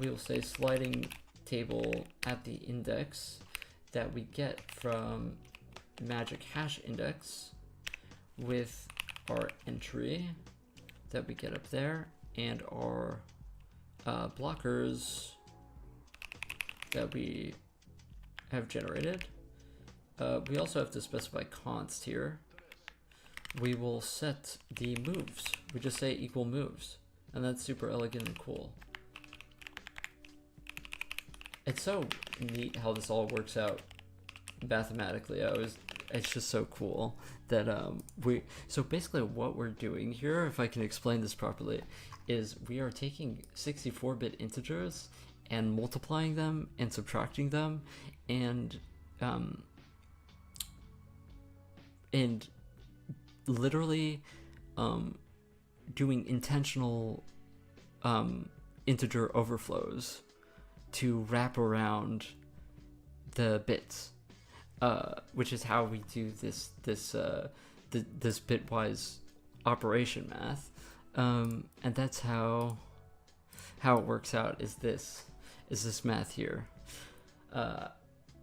we will say sliding table at the index that we get from magic hash index with our entry that we get up there and our blockers that we have generated. We also have to specify const here. We will set the moves. We just say equal moves, and that's super elegant and cool. It's so neat how this all works out mathematically. It's just so cool that so basically what we're doing here, if I can explain this properly, is we are taking 64-bit integers and multiplying them and subtracting them, and literally doing intentional integer overflows to wrap around the bits, which is how we do this bitwise operation math, and that's how it works out. Is this math here?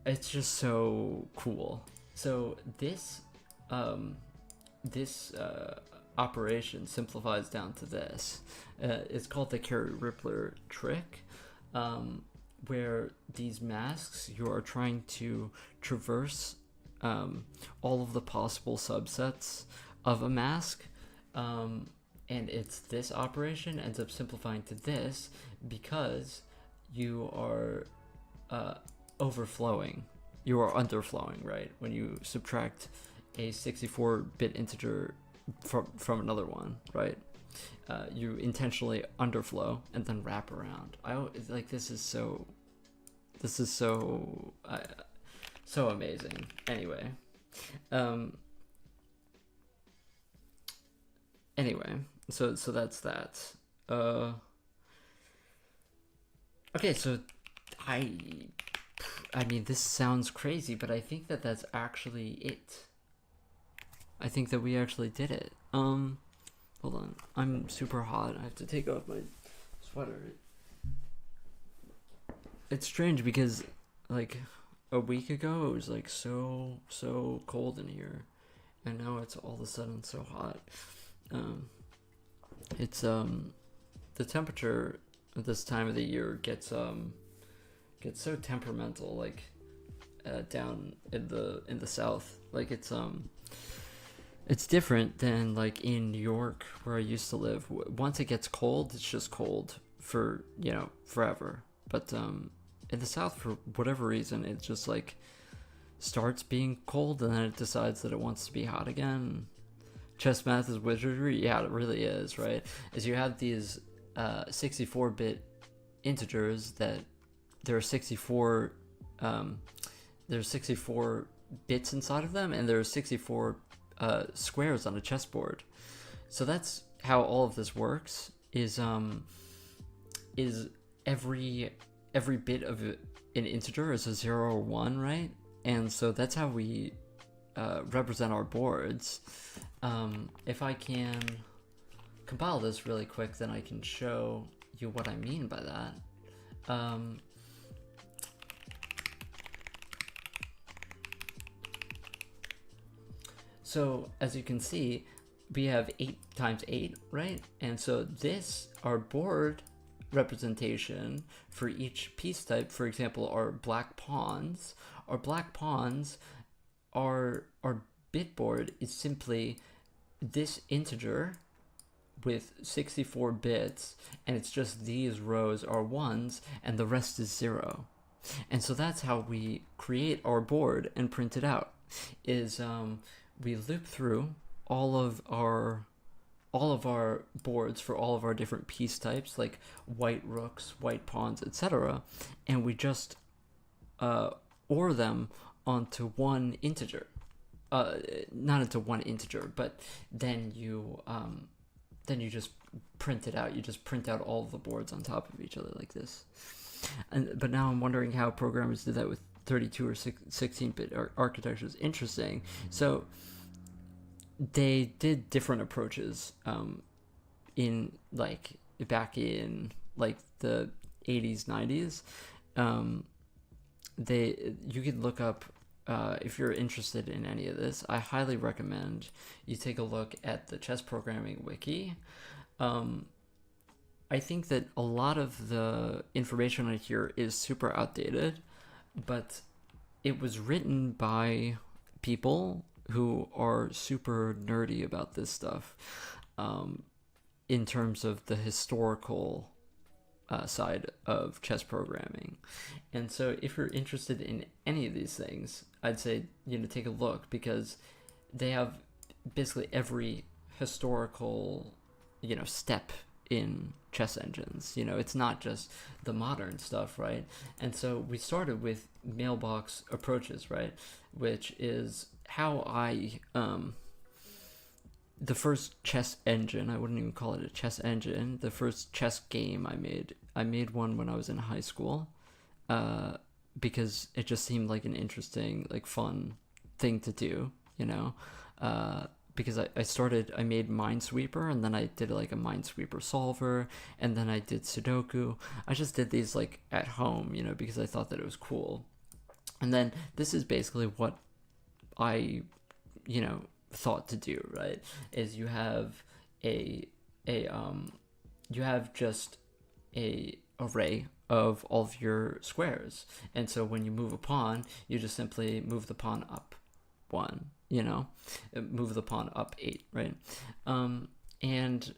It's just so cool. So this operation simplifies down to this. It's called the Carry Rippler trick, where these masks, you are trying to traverse all of the possible subsets of a mask, and it's this operation ends up simplifying to this because you are overflowing. You are underflowing, right? When you subtract a 64-bit integer from another one, right? You intentionally underflow and then wrap around. This is so amazing. Anyway, so that's that. Okay, so I mean, this sounds crazy, but I think that that's actually it. I think that we actually did it. Hold on. I'm super hot. I have to take off my sweater. It's strange because, like, a week ago it was like so cold in here, and now it's all of a sudden so hot. It's the temperature at this time of the year gets so temperamental, like down in the south. Like it's different than like in New York where I used to live. Once it gets cold, it's just cold for forever. But in the south, for whatever reason, it just like starts being cold and then it decides that it wants to be hot again. Chess math is wizardry. Yeah, it really is, right? As you have these 64-bit integers that there are 64 there's 64 bits inside of them, and there are 64 squares on a chessboard. So that's how all of this works. Is every bit of an integer is a 0 or 1, right? And so that's how we represent our boards. If I can compile this really quick, then I can show you what I mean by that. So as you can see, we have 8 times 8, right? And so this, our board representation for each piece type, for example, our black pawns. Our black pawns, our bit board is simply this integer with 64 bits, and it's just these rows are ones and the rest is 0. And so that's how we create our board and print it out. Is we loop through all of our boards for all of our different piece types, like white rooks, white pawns, etc., and we just OR them onto one integer. Not into one integer, but then you just print it out. You just print out all of the boards on top of each other like this. But now I'm wondering how programmers did that with 32 or 16-bit architectures. Interesting. So they did different approaches in like back in like the 80s, 90s. You could look up if you're interested in any of this. I highly recommend you take a look at the chess programming wiki. I think that a lot of the information on here is super outdated, but it was written by people who are super nerdy about this stuff in terms of the historical side of chess programming. And so if you're interested in any of these things, I'd say, take a look, because they have basically every historical, step in chess engines. It's not just the modern stuff, right? And so we started with mailbox approaches, right? Which is how the first chess engine, I wouldn't even call it a chess engine, the first chess game I made one when I was in high school, because it just seemed like an interesting, like fun thing to do, because I made Minesweeper, and then I did like a Minesweeper solver, and then I did Sudoku. I just did these like at home, because I thought that it was cool. And then this is basically what I, thought to do, right? Is you have you have just a array of all of your squares, and so when you move a pawn, you just simply move the pawn up 1, move the pawn up 8, right? And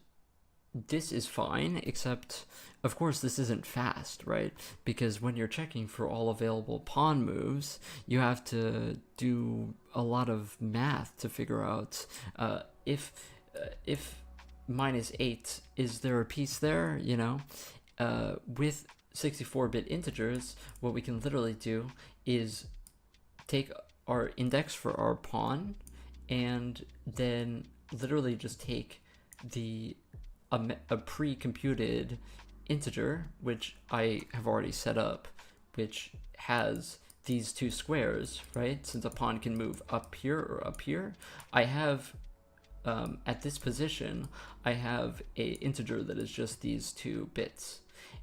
this is fine, except of course this isn't fast, right? Because when you're checking for all available pawn moves, you have to do a lot of math to figure out if -8, is there a piece there? With 64-bit integers, what we can literally do is take our index for our pawn and then literally just take a pre-computed integer, which I have already set up, which has these two squares, right? Since a pawn can move up here or up here, I have at this position, I have a integer that is just these 2 bits.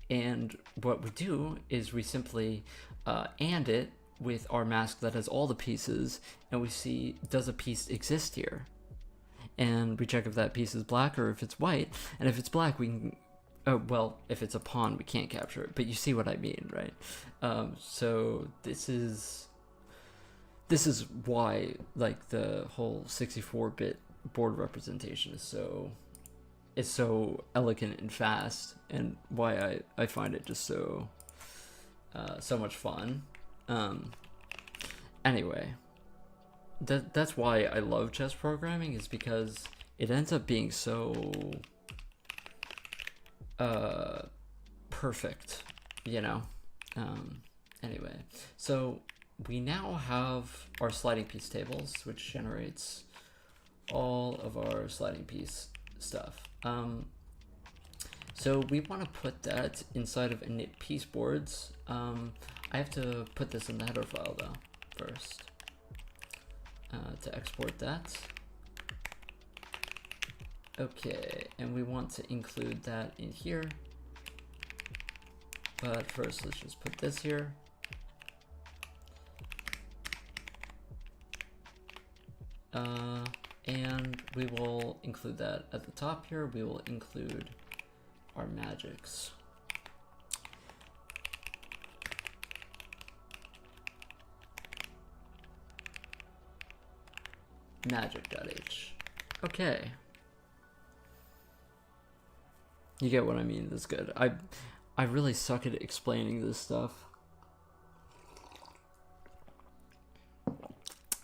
And what we do is we simply AND it with our mask that has all the pieces, and we see, does a piece exist here? And we check if that piece is black or if it's white, and if it's black, we can, well, if it's a pawn, we can't capture it, but you see what I mean, right? So this is why, like, the whole 64-bit board representation is so elegant and fast, and why I find it just so much fun. Anyway, that's why I love chess programming, is because it ends up being so perfect, you know. Anyway, so we now have our sliding piece tables, which generates all of our sliding piece stuff. So we want to put that inside of init piece boards. I have to put this in the header file though first to export that. Okay, and we want to include that in here. But first, let's just put this here. And we will include that at the top here. We will include our magics. Magic.h. Okay. You get what I mean. That's good. I really suck at explaining this stuff.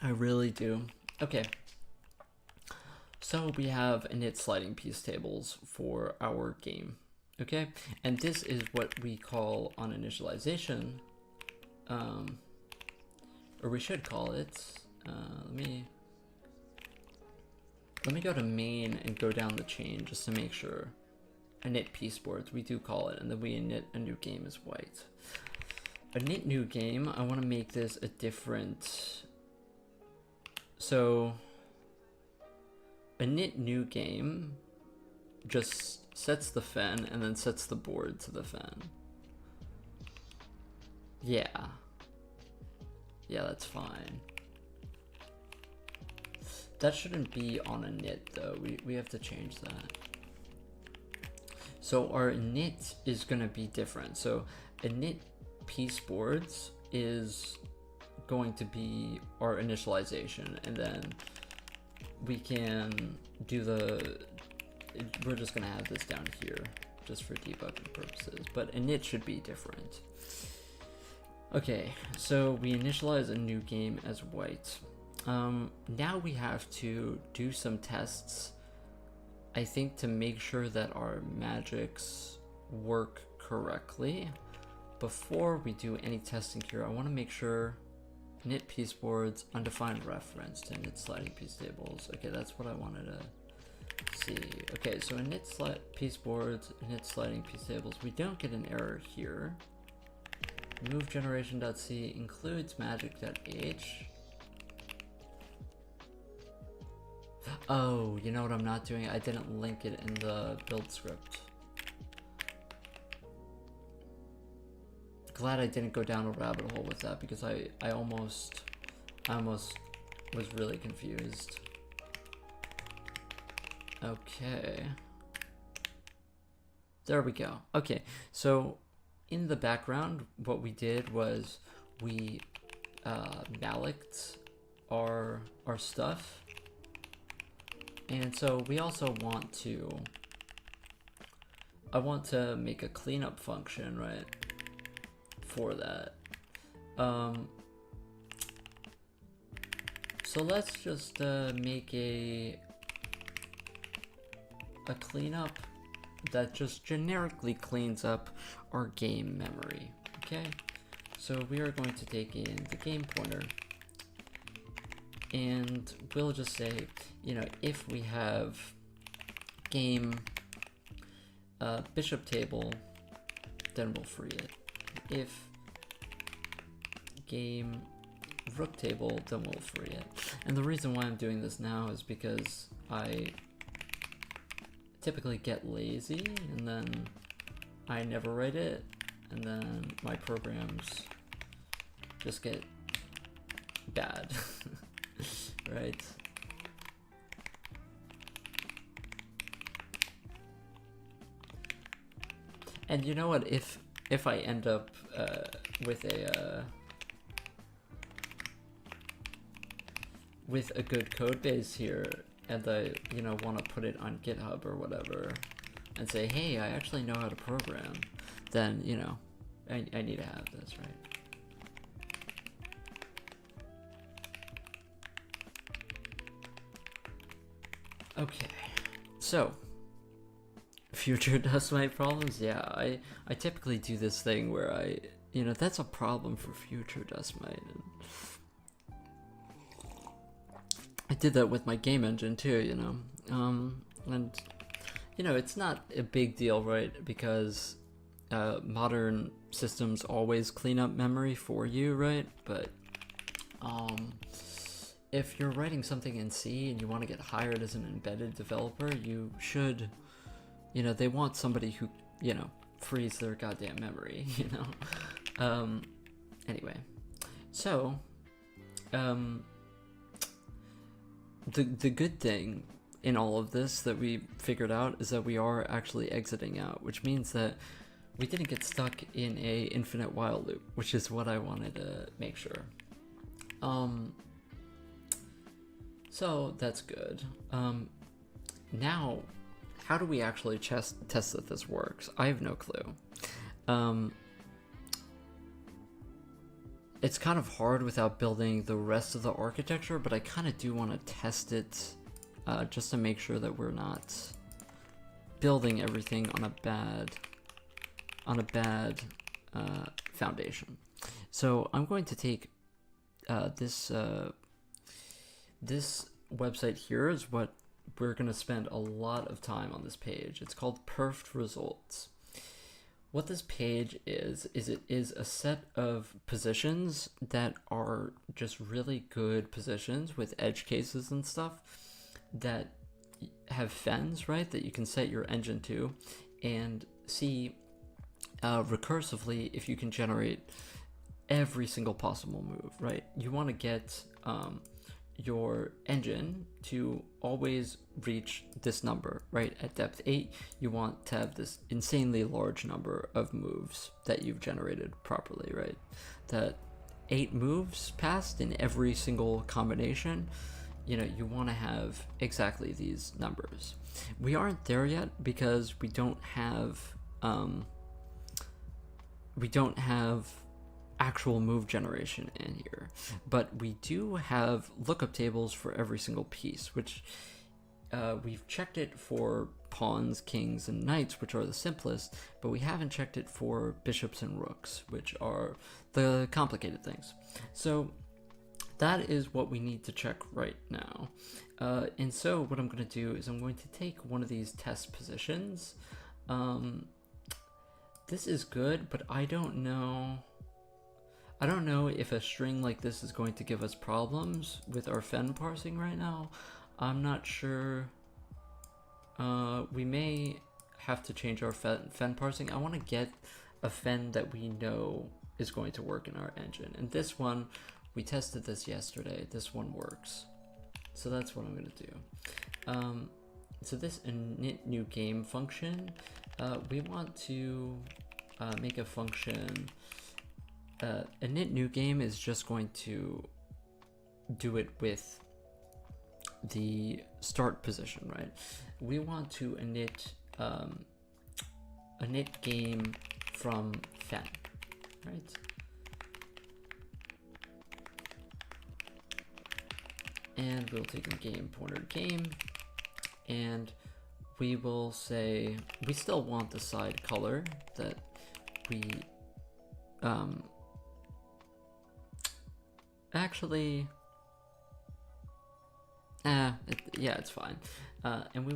I really do. Okay. So we have init sliding piece tables for our game. Okay, and this is what we call on initialization, or we should call it. Let me go to main and go down the chain just to make sure. Init piece boards, we do call it, and then we init a new game as white. Init new game, I want to make this a different. So init new game just sets the fen and then sets the board to the fen. Yeah, that's fine. That shouldn't be on init though. We have to change that. So our init is going to be different. So init piece boards is going to be our initialization, and then we can do we're just going to have this down here just for debugging purposes, but init should be different. Okay, so we initialize a new game as white. Now we have to do some tests, I think, to make sure that our magics work correctly. Before we do any testing here, I want to make sure init piece boards, undefined reference to init sliding piece tables. Okay, that's what I wanted to see. Okay, so init piece boards, init sliding piece tables. We don't get an error here. Move generation.c includes magic.h. Oh, you know what I'm not doing? I didn't link it in the build script. Glad I didn't go down a rabbit hole with that, because I almost was really confused. Okay. There we go. Okay, so in the background, what we did was we mallocked our stuff. And so we also want to, I want to make a cleanup function, right, for that. So let's just make a cleanup that just generically cleans up our game memory. Okay, so we are going to take in the game pointer, and we'll just say, you know, if we have game bishop table, then we'll free it. If game rook table, then we'll free it. And the reason why I'm doing this now is because I typically get lazy and then I never write it, and then my programs just get bad, right? And you know what? If I end up with a good code base here, and I want to put it on GitHub or whatever, and say, hey, I actually know how to program, then I need to have this, right? Okay, so future dust mite problems. Yeah, I typically do this thing where that's a problem for future dust mite. And I did that with my game engine too, and it's not a big deal, right? Because modern systems always clean up memory for you, right? But if you're writing something in C and you want to get hired as an embedded developer, you should, they want somebody who, frees their goddamn memory, Anyway, so, the good thing in all of this that we figured out is that we are actually exiting out, which means that we didn't get stuck in a infinite while loop, which is what I wanted to make sure. So that's good. Now, how do we actually test that this works? I have no clue. It's kind of hard without building the rest of the architecture, but I kind of do want to test it just to make sure that we're not building everything on a bad foundation. So I'm going to take this website here is what we're going to spend a lot of time on. This page. It's called Perf Results. What this page is it is a set of positions that are just really good positions with edge cases and stuff that have fens, right, that you can set your engine to and see recursively if you can generate every single possible move, right? You want to get your engine to always reach this number, right? At depth 8, you want to have this insanely large number of moves that you've generated properly, right? That 8 moves passed in every single combination, you want to have exactly these numbers. We aren't there yet because we don't have actual move generation in here, but we do have lookup tables for every single piece, which we've checked it for pawns, kings, and knights, which are the simplest, but we haven't checked it for bishops and rooks, which are the complicated things. So that is what we need to check right now. And so what I'm going to do is I'm going to take one of these test positions. This is good, but I don't know if a string like this is going to give us problems with our fen parsing right now. I'm not sure. We may have to change our fen parsing. I want to get a fen that we know is going to work in our engine. And this one, we tested this yesterday. This one works. So that's what I'm going to do. So this init new game function, we want to make a function. Init new game is just going to do it with the start position, right? We want to init game from fen, right? And we'll take a game pointer game, and we will say we still want the side color that we actually yeah, it's fine. And we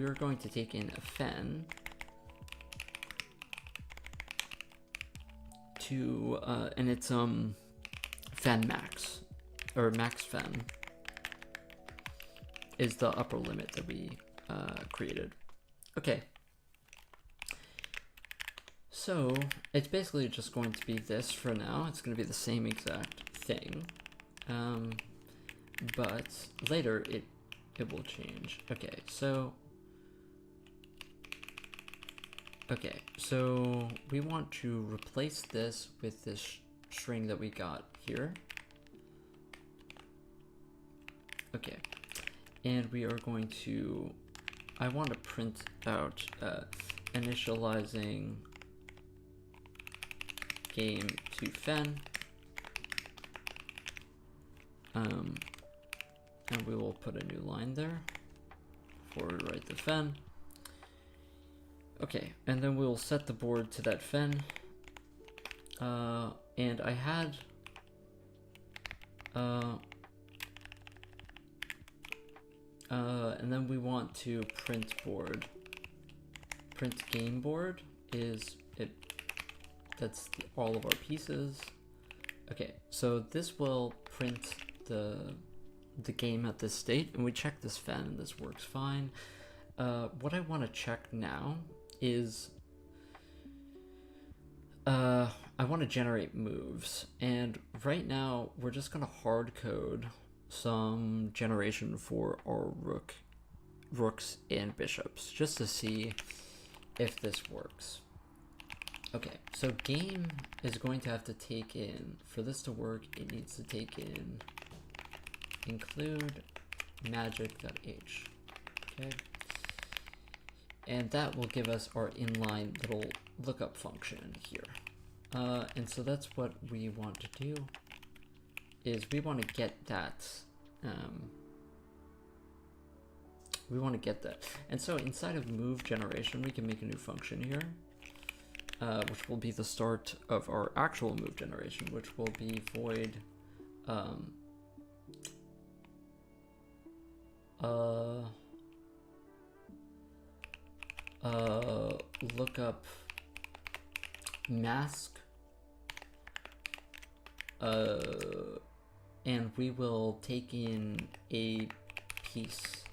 are going to take in a fen to and it's fen max, or max fen is the upper limit that we created. Okay, so it's basically just going to be this for now. It's going to be the same exact thing. but later it will change. Okay, so we want to replace this with this string that we got here. Okay, and we are going to, I want to print out initializing game to fen, and we will put a new line there for write the fen. Okay, and then we'll set the board to that fen, and I had and then we want to print board. Print game board is it. That's all of our pieces. Okay, so this will print the game at this state, and we check this fen, and this works fine. What I want to check now is I want to generate moves, and right now we're just gonna hard code some generation for our rooks and bishops just to see if this works. Okay, so game is going to have to take in, for this to work, it needs to take in include magic.h. Okay, and that will give us our inline little lookup function here. And so that's what we want to do, is we want to get that. And so inside of move generation, we can make a new function here, which will be the start of our actual move generation, which will be void lookup mask, and we will take in a piece,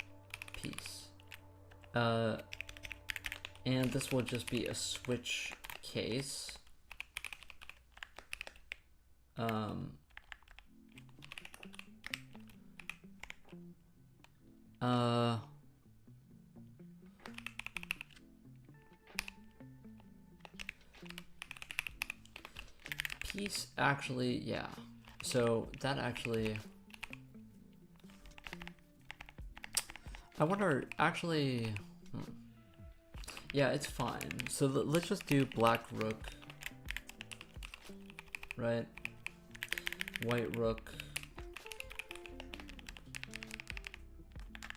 and this will just be a switch case. Piece actually, yeah. So that actually, I wonder, actually, yeah, it's fine. So let's just do black rook, right? White rook,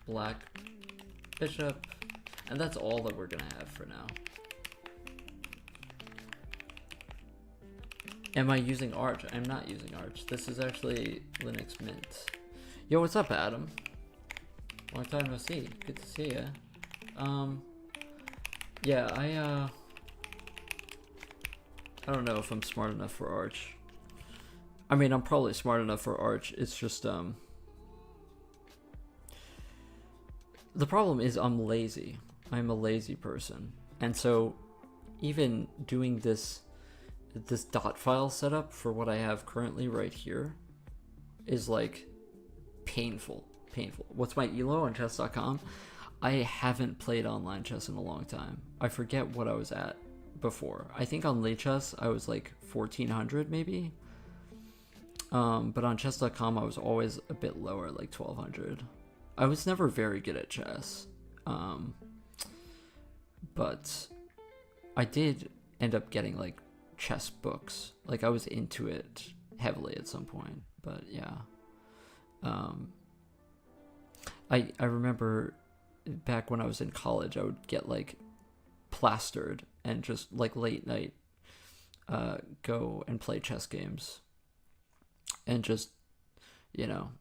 black bishop, and that's all that we're gonna have for now. Am I using Arch? I'm not using Arch. This is actually Linux Mint. Yo, what's up, Adam? Long time no see. Good to see ya. Yeah, I don't know if I'm smart enough for Arch. I mean, I'm probably smart enough for Arch. It's just, the problem is I'm lazy. I'm a lazy person. And so even doing this dot file setup for what I have currently right here is like painful. What's my elo on chess.com? I haven't played online chess in a long time. I forget what I was at before. I think on late chess I was like 1400 maybe, but on chess.com I was always a bit lower, like 1200. I was never very good at chess, but I did end up getting like chess books. Like I was into it heavily at some point, but yeah. I remember back when I was in college, I would get like plastered and just like late night go and play chess games and just, you know,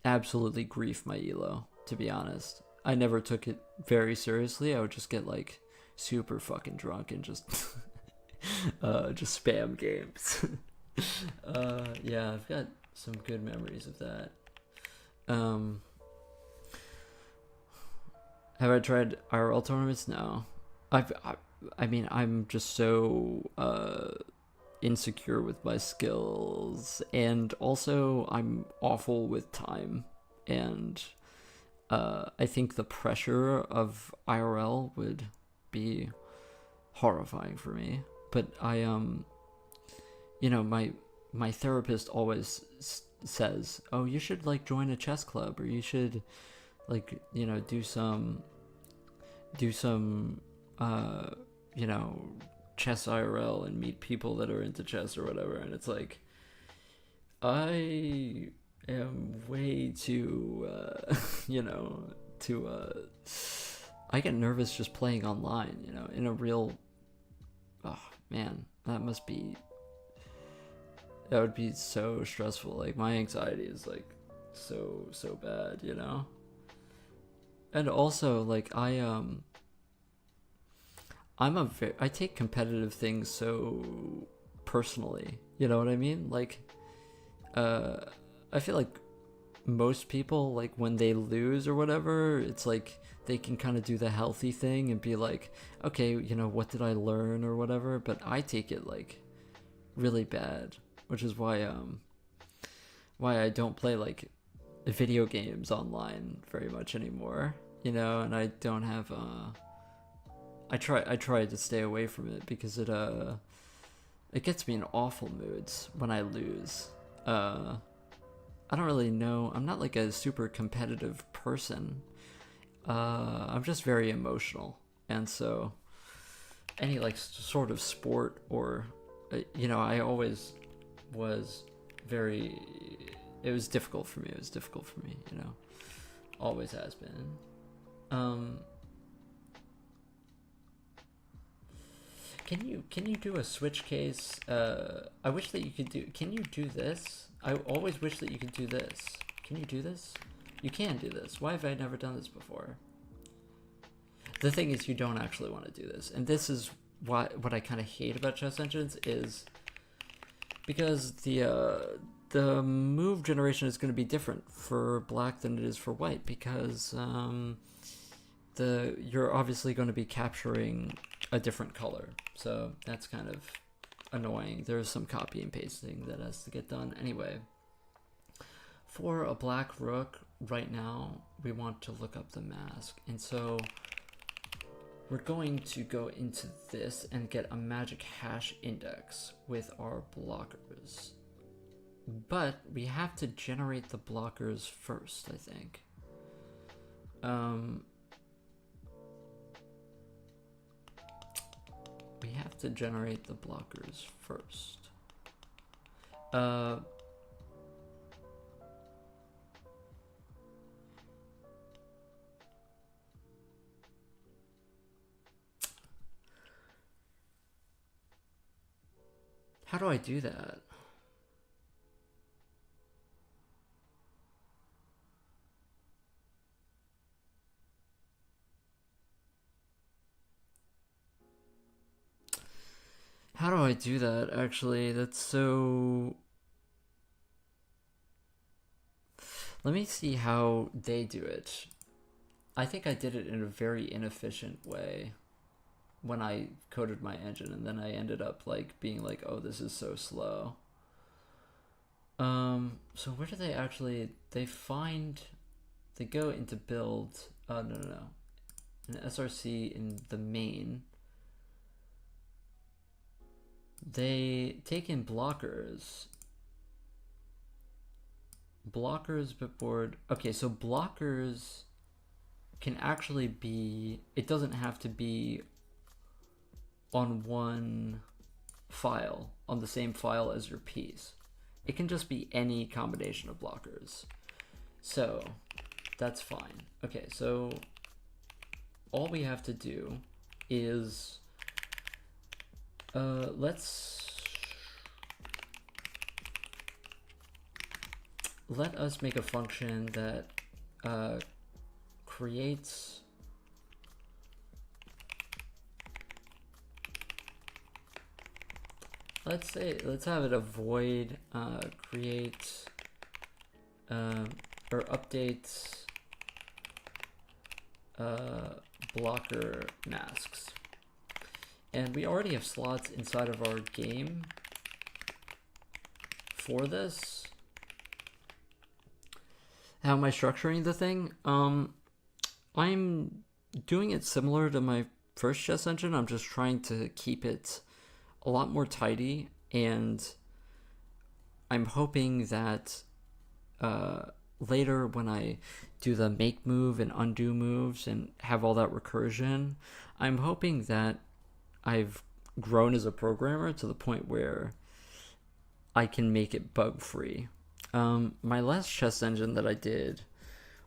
absolutely grief my elo, to be honest. I never took it very seriously. I would just get like super fucking drunk and just spam games. Yeah, I've got some good memories of that. Have I tried IRL tournaments? No. I mean, I'm just so insecure with my skills, and also I'm awful with time, and I think the pressure of IRL would be horrifying for me. But I you know, my therapist always says, "Oh, you should like join a chess club, or you should like, you know, do some you know, chess IRL and meet people that are into chess or whatever." And it's like, I am way too you know, too I get nervous just playing online, you know, in a real, oh man, that would be so stressful. Like, my anxiety is like so bad, you know. And also, like, I take competitive things so personally, you know what I mean? Like, I feel like most people, like, when they lose or whatever, it's like they can kind of do the healthy thing and be like, okay, you know, what did I learn or whatever. But I take it like really bad, which is why I don't play like video games online very much anymore, you know. And I don't have I try to stay away from it because it gets me in awful moods when I lose. I don't really know. I'm not like a super competitive person. I'm just very emotional, and so any like sort of sport or you know, I always was very. It was difficult for me. You know, always has been. Can you do a switch case? I wish that you could do. Can you do this? I always wish that you could do this. Can you do this? You can do this. Why have I never done this before? The thing is, you don't actually want to do this, and this is what I kind of hate about chess engines is because the move generation is going to be different for black than it is for white, because you're obviously going to be capturing a different color, so that's kind of annoying. There's some copy and pasting that has to get done anyway. For a black rook right now, we want to look up the mask, and so we're going to go into this and get a magic hash index with our blockers, but we have to generate the blockers first, I think. We have to generate the blockers first. How do I do that? How do I do that, actually? That's so... Let me see how they do it. I think I did it in a very inefficient way when I coded my engine, and then I ended up like being like, oh, this is so slow. So where do they actually... They go into build... Oh, no. An SRC in the main. They take in blockers. Blockers bitboard. Okay, so blockers can actually be... It doesn't have to be on one file, on the same file as your piece. It can just be any combination of blockers. So that's fine. Okay, so all we have to do is let us make a function that creates let's have it a void create or update blocker masks. And we already have slots inside of our game for this, how am I structuring the thing? I'm doing it similar to my first chess engine. I'm just trying to keep it a lot more tidy, and I'm hoping that later when I do the make move and undo moves and have all that recursion, I'm hoping that I've grown as a programmer to the point where I can make it bug free. My last chess engine that I did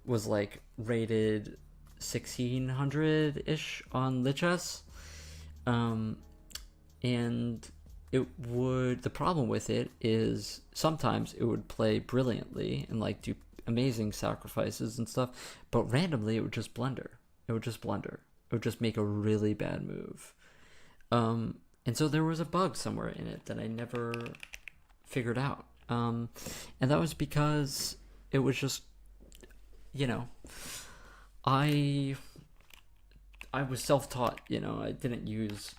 was like rated 1600-ish on Lichess. And the problem with it is sometimes it would play brilliantly and like do amazing sacrifices and stuff, but randomly it would just blunder. It would just make a really bad move. And so there was a bug somewhere in it that I never figured out. And that was because it was just, I was self-taught, I didn't use,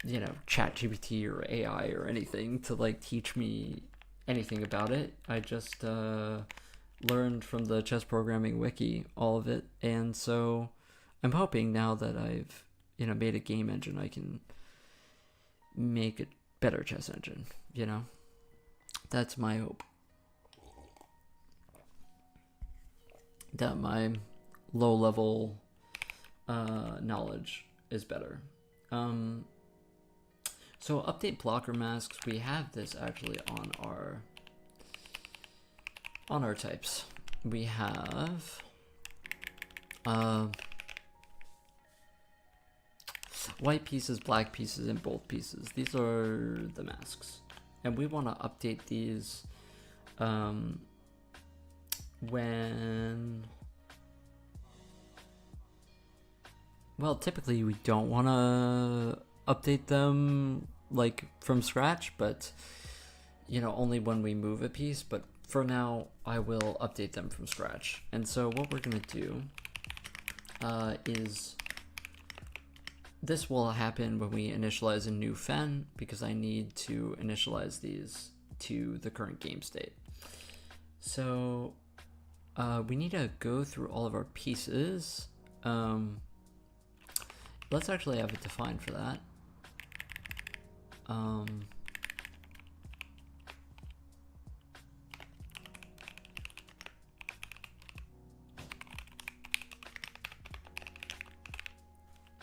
ChatGPT or AI or anything to like teach me anything about it. I just learned from the chess programming wiki, all of it. And so I'm hoping now that I've, made a game engine, I can make a better chess engine, That's my hope. That my low-level knowledge is better. So update blocker masks. We have this actually on our types. We have white pieces, black pieces, and both pieces. These are the masks, and we want to update these when. Well, typically we don't want to update them like from scratch, but only when we move a piece. But for now, I will update them from scratch. And so what we're gonna do is this will happen when we initialize a new fen, because I need to initialize these to the current game state. So we need to go through all of our pieces. Let's actually have it defined for that.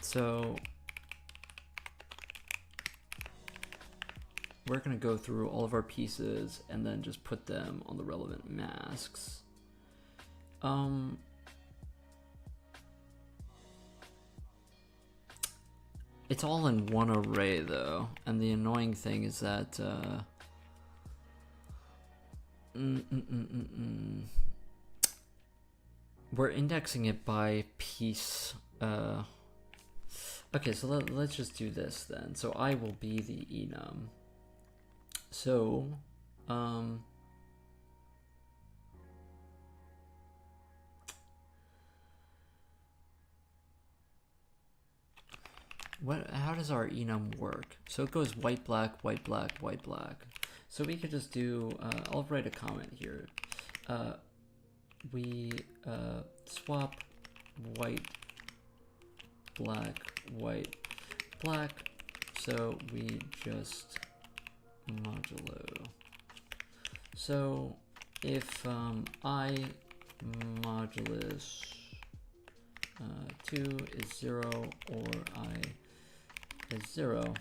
So we're going to go through all of our pieces and then just put them on the relevant masks. It's all in one array though, and the annoying thing is that we're indexing it by piece. Okay, so let's just do this then. So I will be the enum. So how does our enum work? So it goes white, black, white, black, white, black. So we could just do, I'll write a comment here. We swap white, black, white, black. So we just modulo. So if I modulus 2 is 0 or I is 0,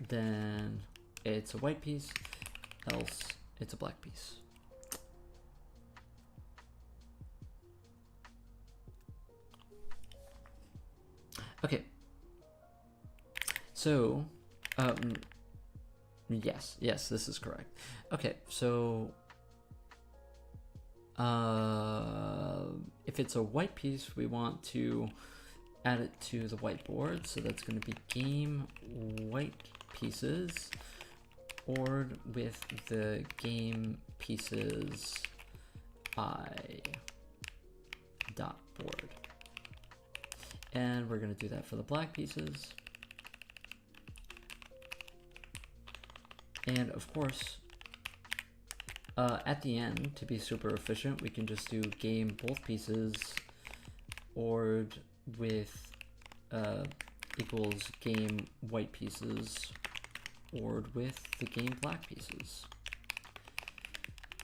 then it's a white piece, else it's a black piece. Okay, so yes, this is correct. Okay, so if it's a white piece, we want to add it to the whiteboard. So that's going to be game white pieces, or with the game pieces I dot board. And we're going to do that for the black pieces. And of course, At the end, to be super efficient, we can just do game both pieces ORed with equals game white pieces ORed with the game black pieces.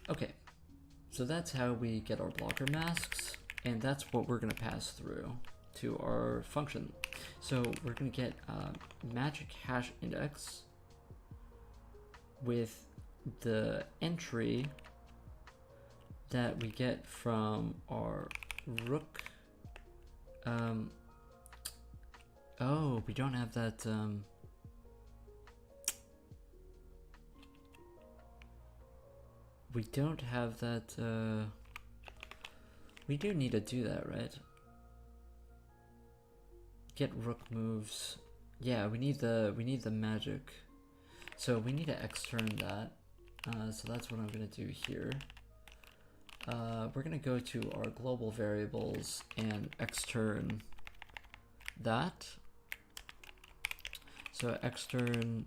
Okay, so that's how we get our blocker masks, and that's what we're going to pass through to our function. So we're going to get magic hash index with the entry that we get from our rook. Oh, we don't have that. We don't have that. We do need to do that, right? Get rook moves. Yeah, we need the magic. So we need to extern that. So that's what I'm gonna do here. We're gonna go to our global variables and extern that. So extern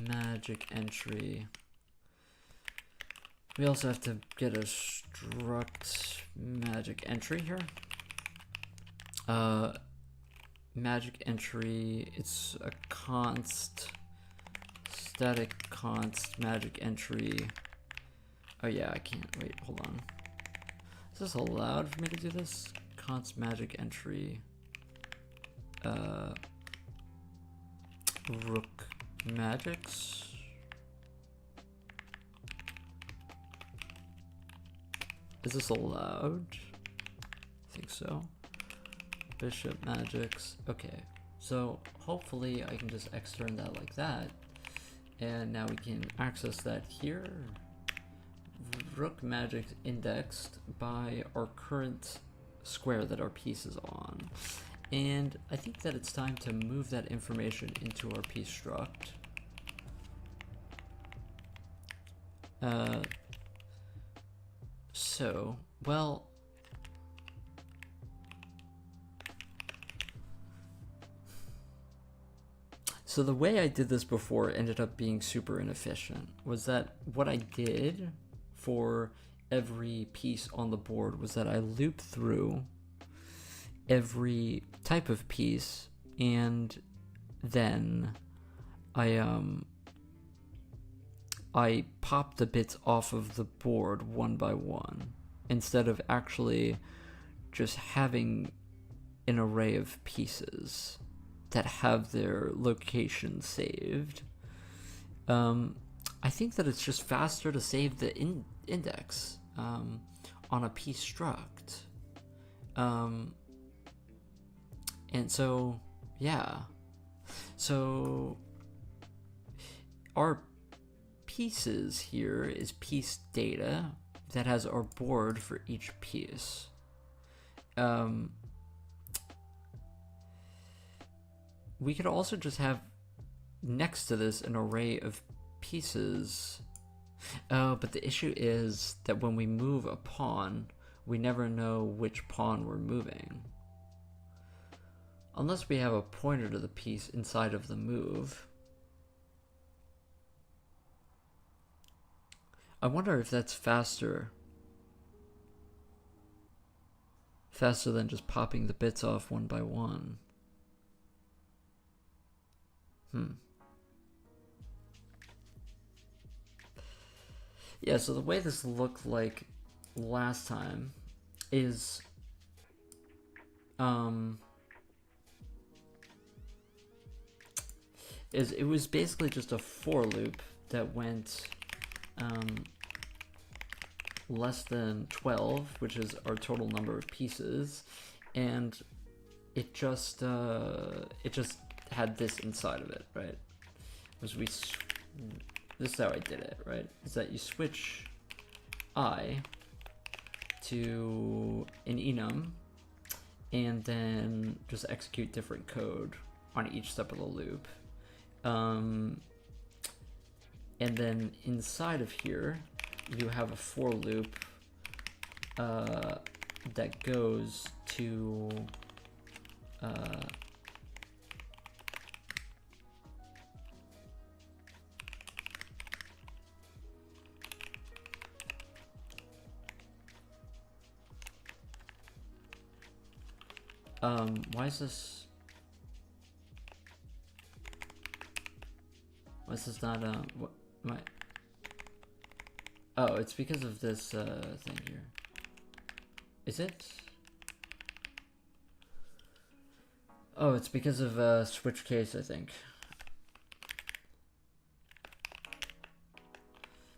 magic entry. We also have to get a struct magic entry here. Magic entry, it's a const, static const magic entry. Oh yeah, I can't, wait, hold on. Is this allowed for me to do this? Const magic entry, rook magics. Is this allowed? I think so. Bishop magics. Okay, so hopefully I can just extern that like that, and now we can access that here. Rook magic indexed by our current square that our piece is on, and I think that it's time to move that information into our piece struct. So, well, so the way I did this before ended up being super inefficient. Was that what I did for every piece on the board was that I looped through every type of piece, and then I popped the bits off of the board one by one, instead of actually just having an array of pieces that have their location saved. I think that it's just faster to save the index on a piece struct. And so, yeah. So our pieces here is piece data that has our board for each piece. We could also just have next to this an array of pieces. Oh, but the issue is that when we move a pawn, we never know which pawn we're moving. Unless we have a pointer to the piece inside of the move. I wonder if that's faster. Faster than just popping the bits off one by one. Yeah, so the way this looked like last time is it was basically just a for loop that went less than 12, which is our total number of pieces, and it just had this inside of it, right? Was this is how I did it, right? Is that you switch I to an enum and then just execute different code on each step of the loop. And then inside of here, you have a for loop that goes to Why is this? Why is this not, what, am I? Oh, it's because of this, thing here. Is it? Oh, it's because of, switch case, I think.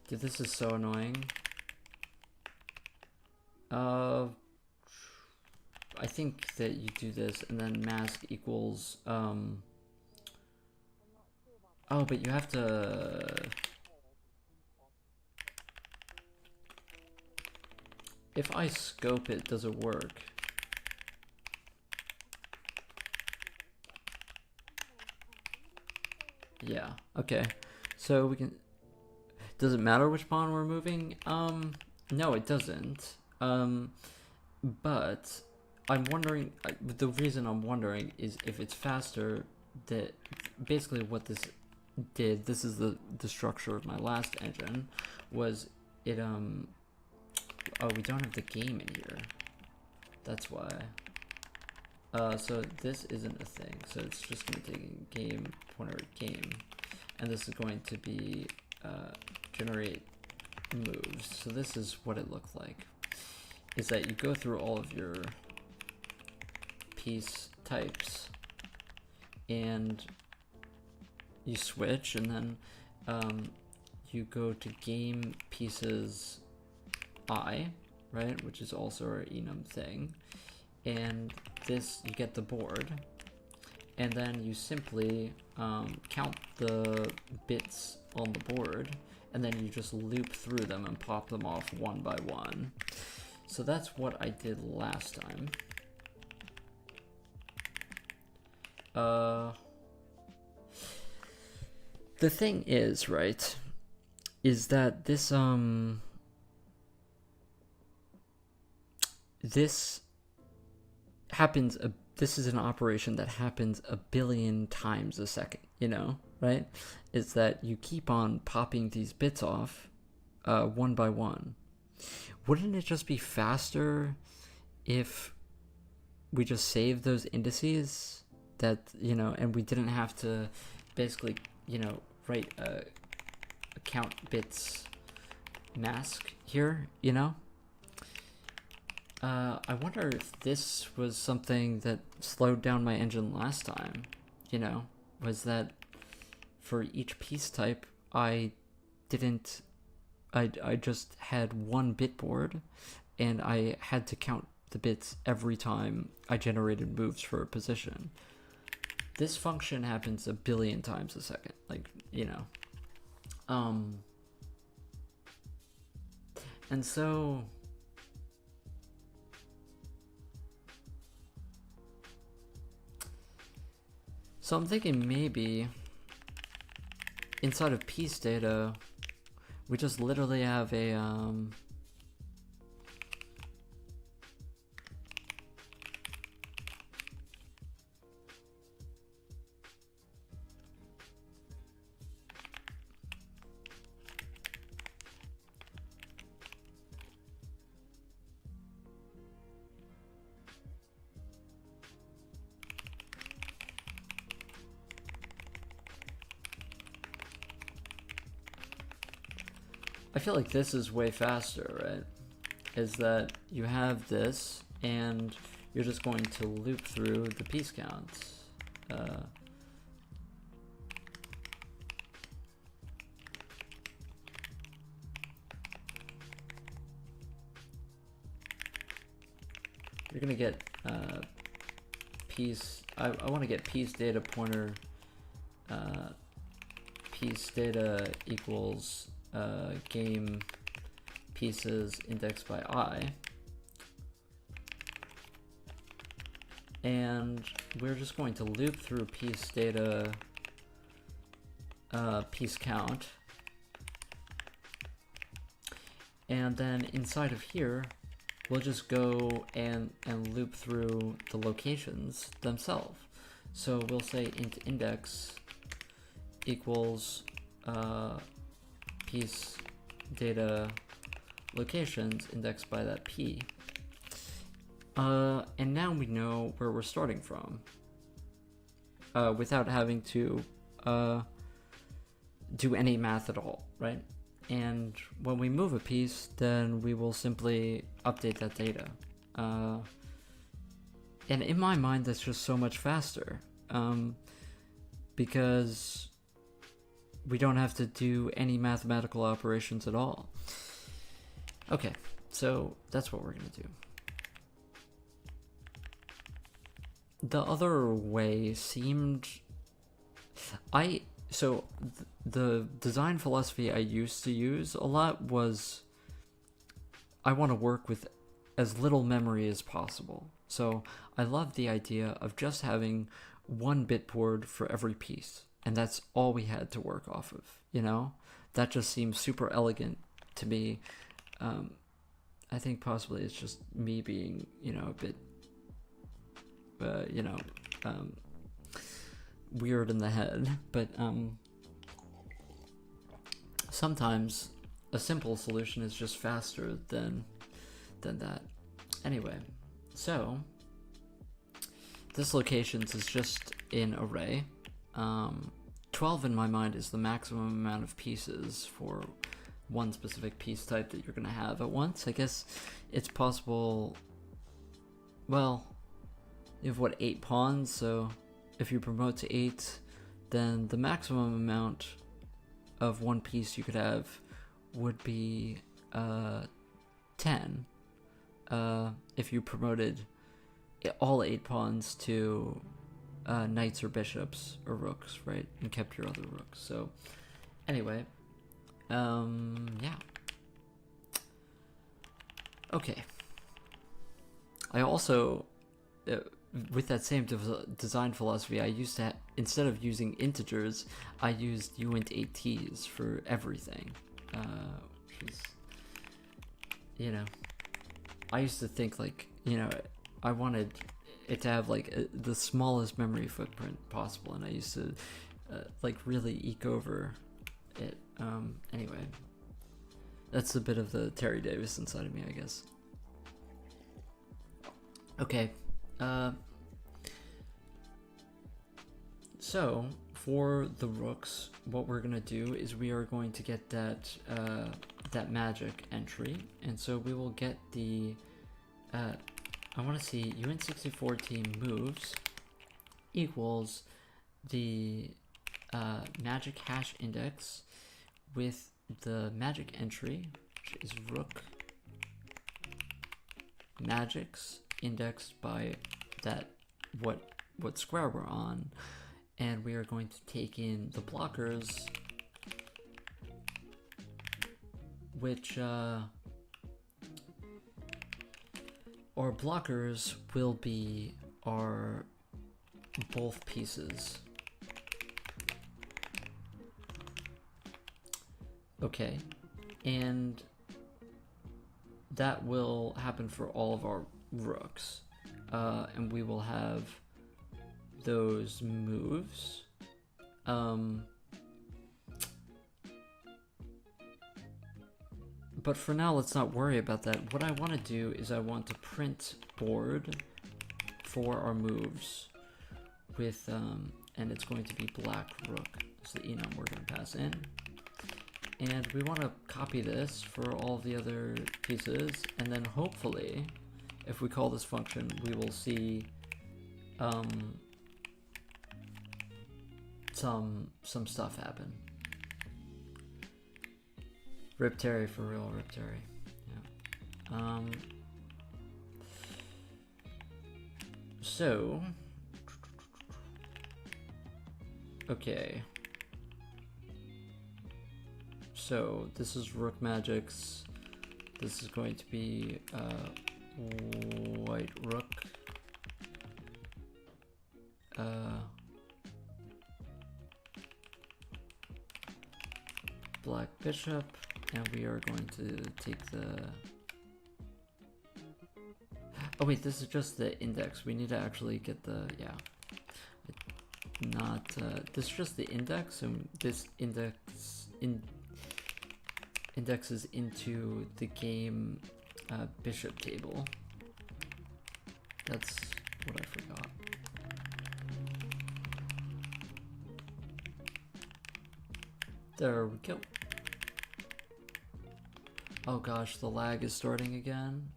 Dude, this is so annoying. I think that you do this and then mask equals, oh, but you have to, if I scope it, does it work? Yeah, okay. So we can, does it matter which pawn we're moving? No, it doesn't. But I'm wondering, the reason I'm wondering is if it's faster, that basically what this did, this is the structure of my last engine, was it, oh, we don't have the game in here. That's why. So this isn't a thing, so it's just going to take game pointer game, and this is going to be generate moves. So this is what it looked like, is that you go through all of your piece types and you switch, and then you go to game pieces I, right, which is also our enum thing, and this, you get the board, and then you simply count the bits on the board, and then you just loop through them and pop them off one by one. So that's what I did last time. The thing is, right, is that this this happens, this is an operation that happens a billion times a second, you know, right? Is that you keep on popping these bits off one by one. Wouldn't it just be faster if we just saved those indices that, you know, and we didn't have to basically, you know, write a count bits mask here, you know? I wonder if this was something that slowed down my engine last time, you know, was that for each piece type, I just had one bit board, and I had to count the bits every time I generated moves for a position. This function happens a billion times a second, like, you know. And so I'm thinking maybe inside of piece data, we just literally have a I feel like this is way faster, right? Is that you have this, and you're just going to loop through the piece counts. You're gonna get piece. I want to get piece data pointer. Piece data equals game pieces indexed by I, and we're just going to loop through piece data piece count, and then inside of here we'll just go and loop through the locations themselves. So we'll say int index equals piece data locations indexed by that p, And now we know where we're starting from. Without having to do any math at all, right? And when we move a piece, then we will simply update that data. And in my mind, that's just so much faster. Because we don't have to do any mathematical operations at all. Okay, so that's what we're going to do. The other way seemed... the design philosophy I used to use a lot was I want to work with as little memory as possible. So I love the idea of just having one bitboard for every piece, and that's all we had to work off of, you know? That just seems super elegant to me. I think possibly it's just me being, you know, a bit, weird in the head, but sometimes a simple solution is just faster than that. Anyway, so this locations is just an array. 12 in my mind is the maximum amount of pieces for one specific piece type that you're going to have at once. I guess it's possible, well, you have what, 8 pawns, so if you promote to 8, then the maximum amount of one piece you could have would be 10. If you promoted all 8 pawns to knights or bishops or rooks, right, and kept your other rooks. So anyway, yeah. Okay. I also, with that same design philosophy, I used to, instead of using integers, I used uint8t's for everything, which is, you know, I used to think, like, you know, I wanted it to have like the smallest memory footprint possible, and I used to like really eke over it. Anyway, that's a bit of the Terry Davis inside of me, I guess. Okay, so for the rooks, what we're gonna do is we are going to get that that magic entry, and so we will get the I want to see uint64 team moves equals the magic hash index with the magic entry, which is rook magics indexed by that what square we're on, and we are going to take in the blockers, which our blockers will be our both pieces. Okay, and that will happen for all of our rooks, and we will have those moves. But for now, let's not worry about that. What I want to do is I want to print board for our moves with, and it's going to be black rook. That's the enum we're going to pass in. And we want to copy this for all the other pieces, and then hopefully, if we call this function, we will see some stuff happen. Rip Terry for real, Rip Terry. Yeah. So, okay. So this is rook magics. This is going to be white rook. Black bishop. And we are going to take the... Oh wait, this is just the index. We need to actually get the... Yeah. Not... this is just the index, and this indexes into the game bishop table. That's what I forgot. There we go. Oh gosh, the lag is starting again.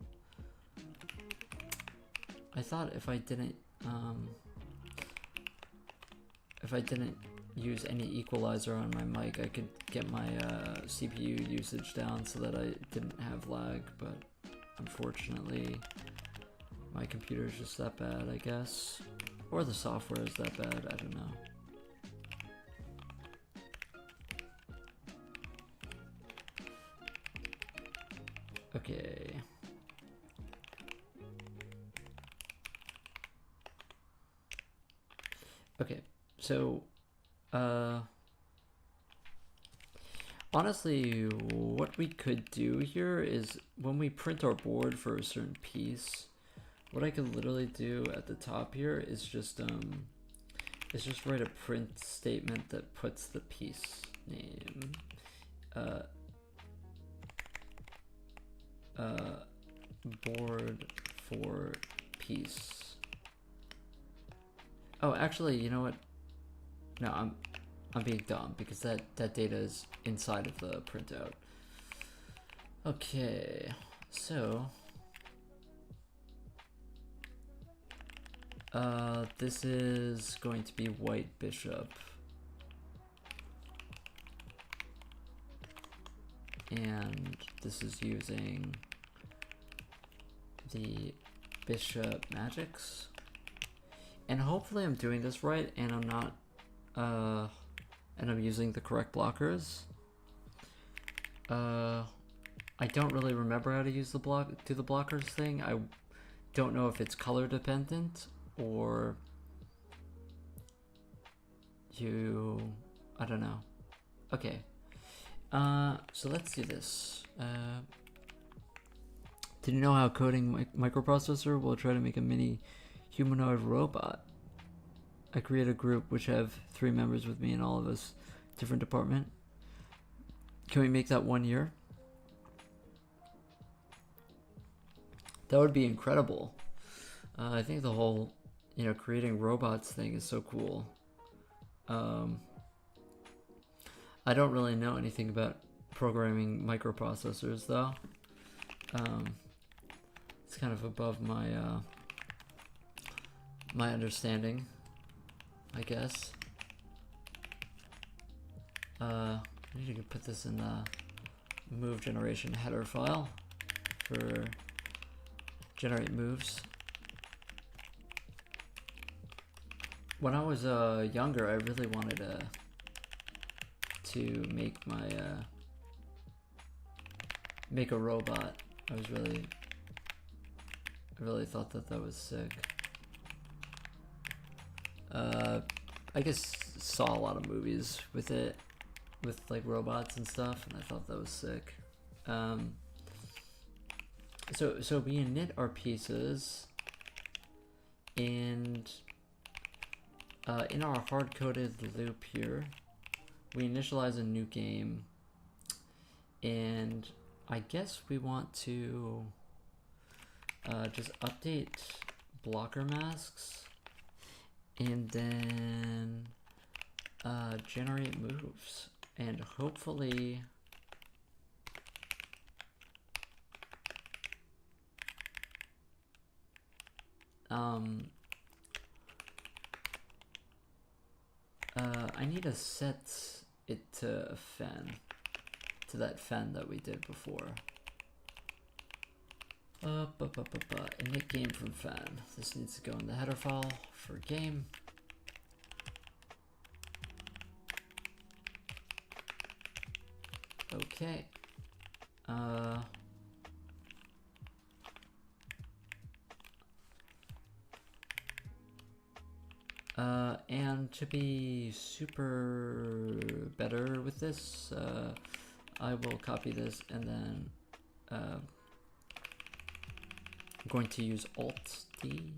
I thought if I didn't use any equalizer on my mic, I could get my CPU usage down so that I didn't have lag, but unfortunately my computer is just that bad, I guess. Or the software is that bad, I don't know. Okay. Okay, so honestly, what we could do here is when we print our board for a certain piece, what I could literally do at the top here is just write a print statement that puts the piece name board for piece. Oh, actually, you know what? No, I'm being dumb because that data is inside of the printout. Okay, so this is going to be white bishop. And this is using the bishop magics. And hopefully I'm doing this right and I'm not and I'm using the correct blockers. I don't really remember how to use the blockers thing. I don't know if it's color dependent or I don't know. Okay. So let's do this. Did you know how coding microprocessor will try to make a mini humanoid robot? I create a group which have 3 members with me and all of us different department. Can we make that 1 year? That would be incredible. I think the whole, creating robots thing is so cool. I don't really know anything about programming microprocessors though. It's kind of above my my understanding, I guess. I need to put this in the move generation header file for generate moves. When I was younger, I really wanted to make my make a robot. I really thought that was sick. I guess saw a lot of movies with it, with like robots and stuff, and I thought that was sick. So we init our pieces, and in our hard-coded loop here, we initialize a new game, and I guess we want to just update blocker masks and then generate moves, and hopefully I need to set it to a fen, to that fen that we did before. Init game from fen. This needs to go in the header file for game. Okay. And to be super better with this, I will copy this and then I'm going to use Alt D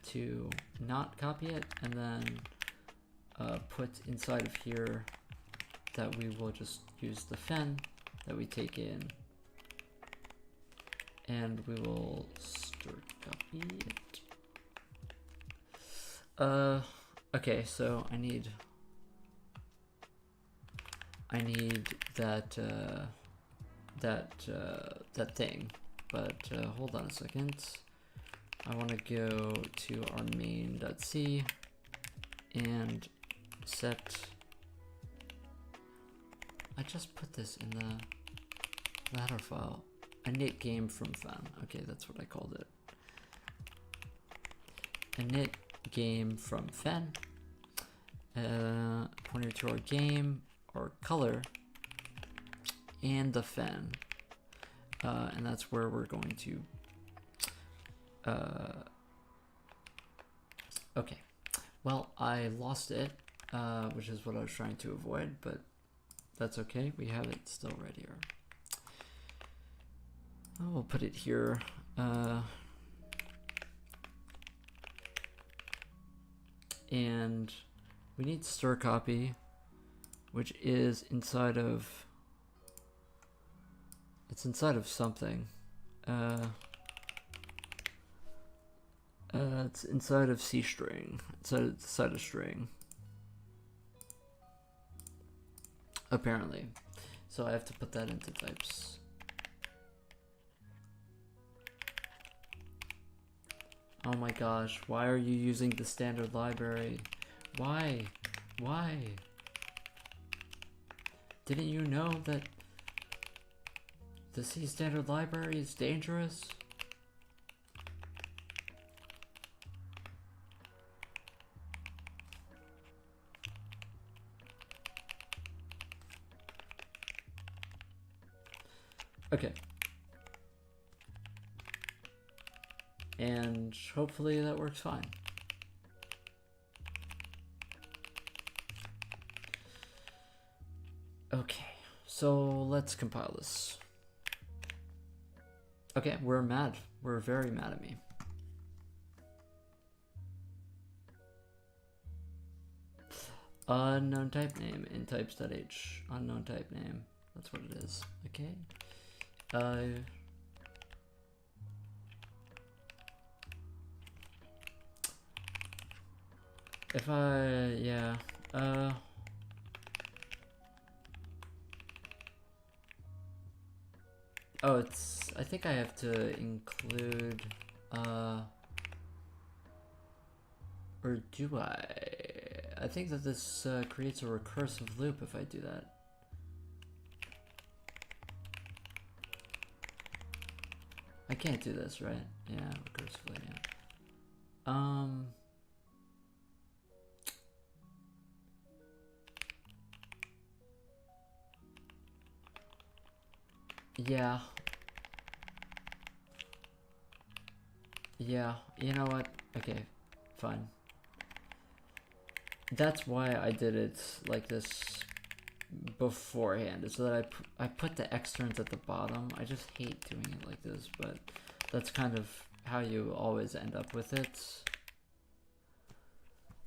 to not copy it, and then put inside of here that we will just use the fen that we take in, and we will start copy it. Okay, so I need that that thing, but hold on a second. I want to go to our main.c and set. I just put this in the header file. Init game from fan. Okay, that's what I called it. Init game from fan. Pointer to our game, our color, and the fan. And that's where we're going to. Okay. Well, I lost it, which is what I was trying to avoid, but that's okay. We have it still right here. We'll put it here. And we need stir copy, which is inside of. It's inside of something. It's inside of C string. It's inside of string. Apparently. So I have to put that into types. Oh my gosh, why are you using the standard library? Why? Why? Didn't you know that the C standard library is dangerous? Okay. And hopefully that works fine. Okay, so let's compile this. Okay, we're mad. We're very mad at me. Unknown type name in types.h. Unknown type name. That's what it is. Okay. If I, yeah, oh, I think I have to include, or do I? I think that this creates a recursive loop if I do that. I can't do this, right? Yeah, recursively, yeah. Yeah. Yeah, you know what? Okay, fine. That's why I did it like this beforehand, so that I put the externs at the bottom. I just hate doing it like this, but that's kind of how you always end up with it.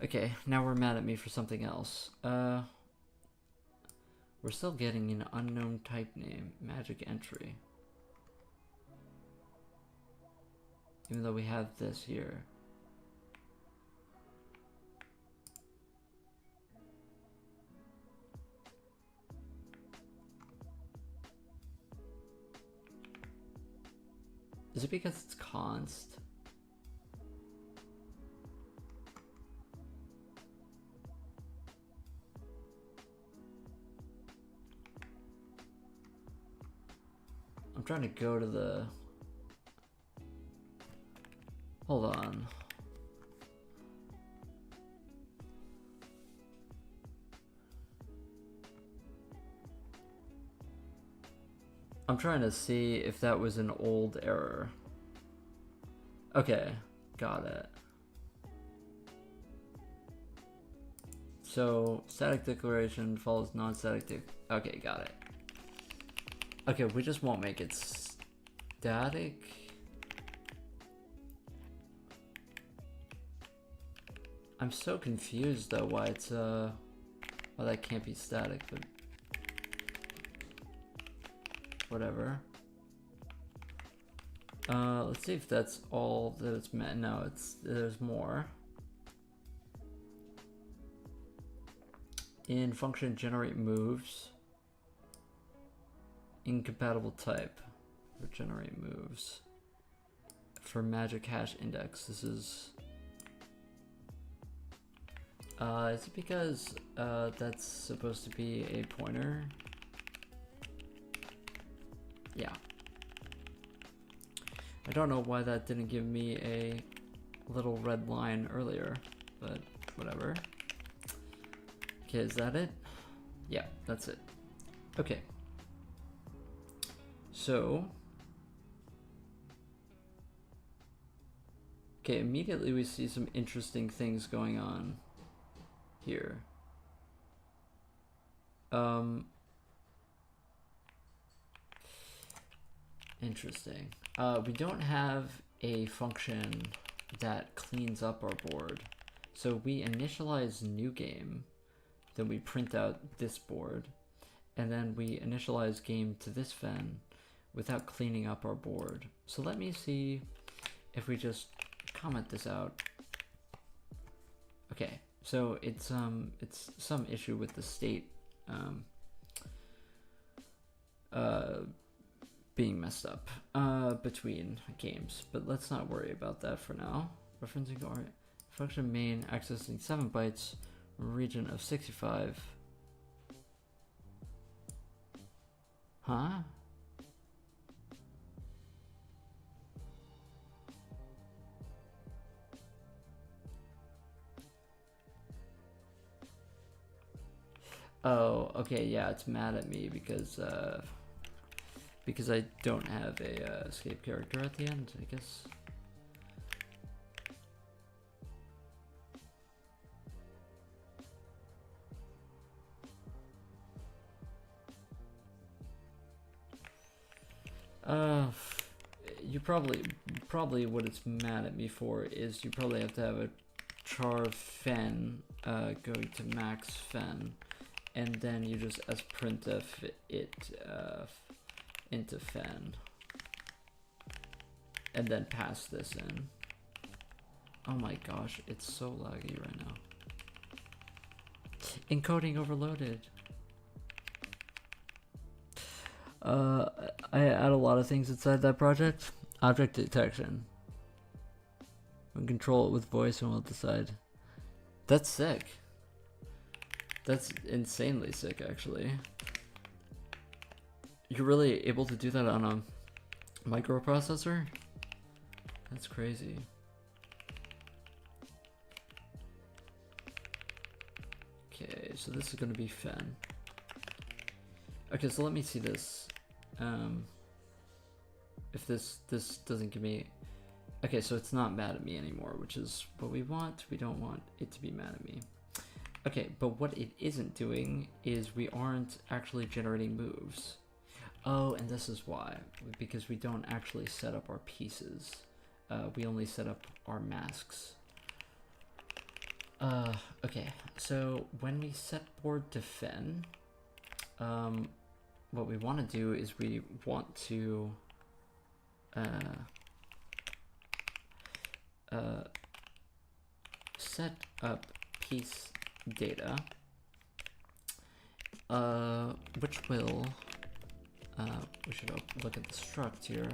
Okay, now we're mad at me for something else. We're still getting an unknown type name, magic entry. Even though we have this here. Is it because it's const? I'm trying to go to the... Hold on. I'm trying to see if that was an old error. Okay, got it. So, static declaration follows non-static okay, got it. Okay, we just won't make it static. I'm so confused though why it's why that can't be static, but whatever. Let's see if that's all that it's meant. No, there's more. In function generate moves, incompatible type for generate moves. For magic hash index, this is it because that's supposed to be a pointer? Yeah. I don't know why that didn't give me a little red line earlier, but whatever. Okay, is that it? Yeah, that's it. Okay. So, okay, immediately we see some interesting things going on here. Interesting. We don't have a function that cleans up our board. So we initialize new game, then we print out this board, and then we initialize game to this fen without cleaning up our board. So let me see if we just comment this out. Okay, so it's some issue with the state being messed up between games, but let's not worry about that for now. Referencing our function main accessing 7 bytes, region of 65. Huh? Oh, okay, yeah, it's mad at me because I don't have a escape character at the end, I guess. You probably what it's mad at me for is you probably have to have a char fen going to max fen, and then you just as printf it into fen, and then pass this in. Oh my gosh, it's so laggy right now. Encoding overloaded. I add a lot of things inside that project. Object detection. We control it with voice and we'll decide. That's sick. That's insanely sick, actually. You're really able to do that on a microprocessor? That's crazy. Okay, so this is gonna be fen. Okay, so let me see this. If this doesn't give me... Okay, so it's not mad at me anymore, which is what we want. We don't want it to be mad at me. Okay, but what it isn't doing is we aren't actually generating moves. Oh, and this is why. Because we don't actually set up our pieces. We only set up our masks. Okay, so when we set board to fen, what we want to do is we want to set up piece data, which will we should look at the struct here.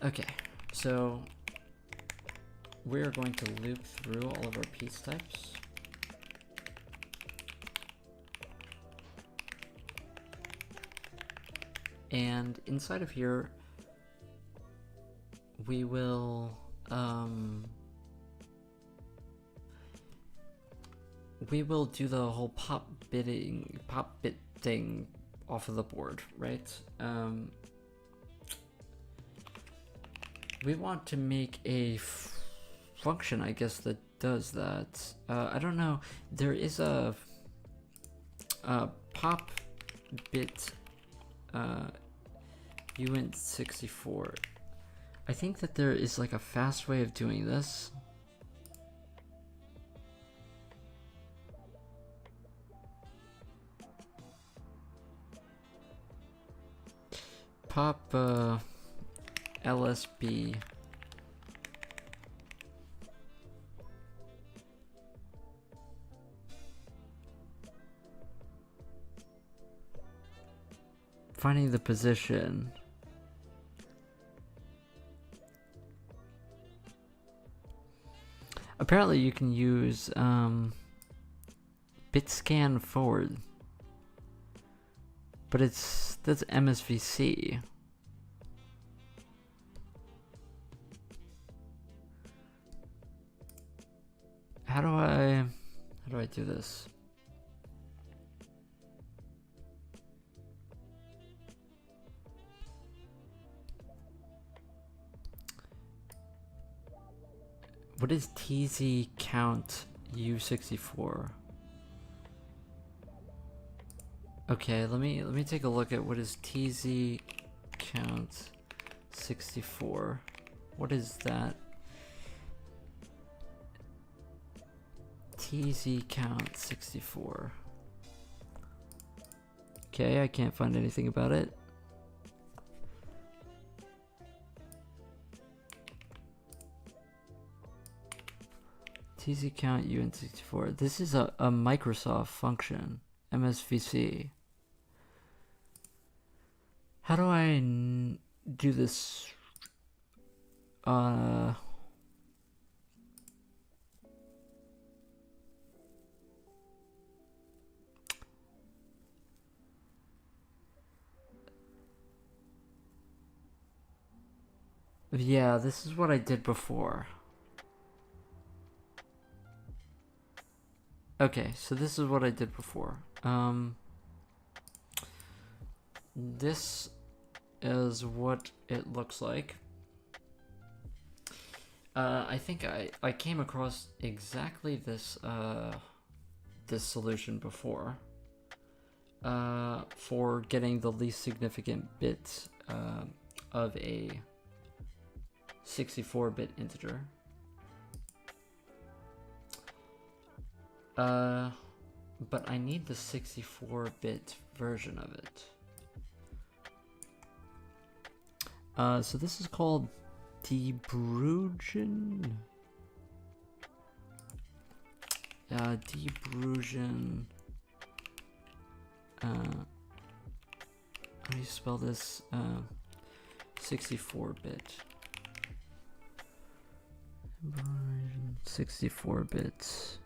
Okay, so we're going to loop through all of our piece types. And inside of here, we will do the whole pop bit thing off of the board, right? We want to make a function, I guess, that does that. I don't know. There is a pop bit uint64. I think that there is like a fast way of doing this. pop LSB. Finding the position. Apparently you can use bit scan forward, but that's MSVC. How do I do this? What is TZ count U64? Okay, let me take a look at what is TZ count 64. What is that? TZ count 64. Okay, I can't find anything about it. TZ count UN64. This is a Microsoft function, MSVC. How do I do this? Yeah, this is what I did before. Okay, so this is what I did before. This is what it looks like. I think I came across exactly this this solution before for getting the least significant bit of a 64-bit integer. But I need the 64-bit version of it. So this is called Debrugen. Debrugen. How do you spell this? 64-bit. 64 bits.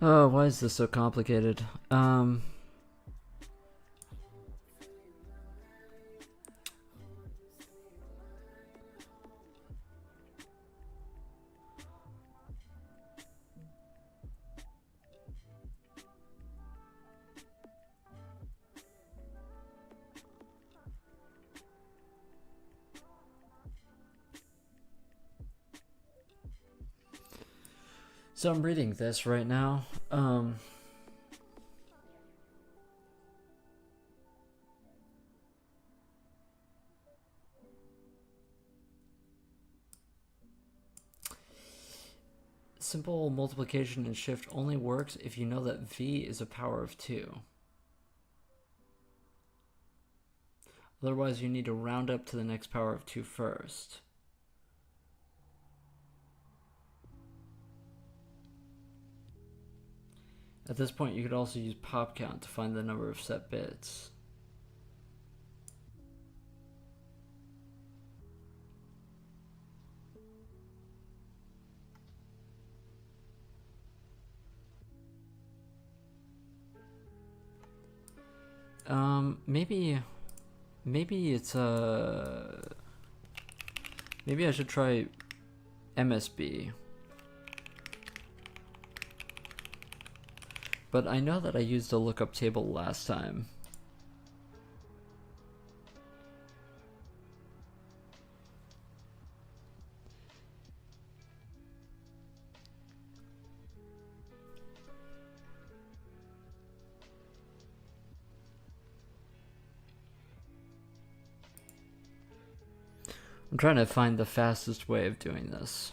Oh, why is this so complicated? So I'm reading this right now. Simple multiplication and shift only works if you know that v is a power of 2. Otherwise, you need to round up to the next power of 2 first. At this point, you could also use pop count to find the number of set bits. Maybe it's maybe I should try MSB. but I know that I used a lookup table last time. I'm trying to find the fastest way of doing this.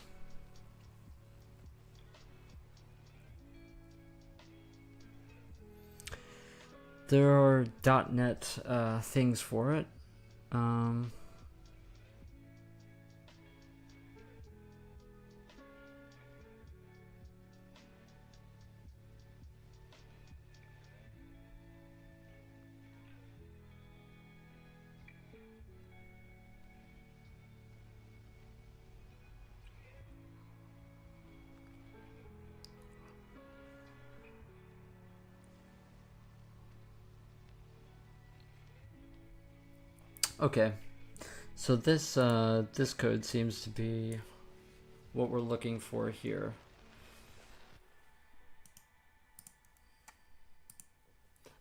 There are .NET things for it. Okay, so this this code seems to be what we're looking for here.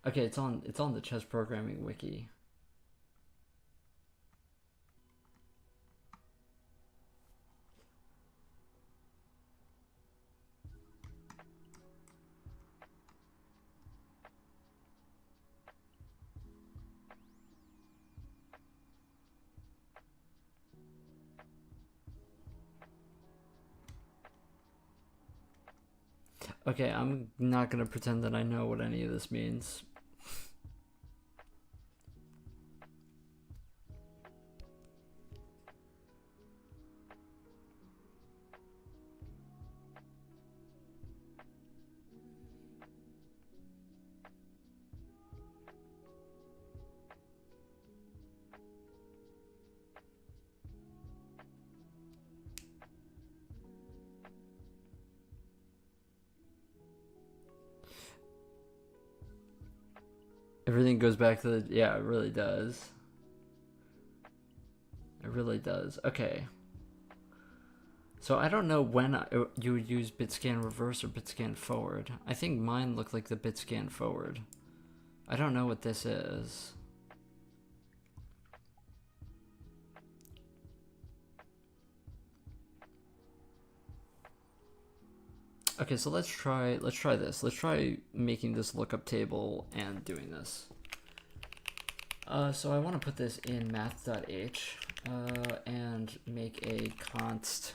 Okay, it's on the chess programming wiki. Okay, I'm not gonna pretend that I know what any of this means. Everything goes back to the, yeah, it really does. It really does. Okay. So I don't know when you would use bitscan reverse or bitscan forward. I think mine looked like the bitscan forward. I don't know what this is. Okay, so let's try this. Let's try making this lookup table and doing this. So I want to put this in math.h and make a const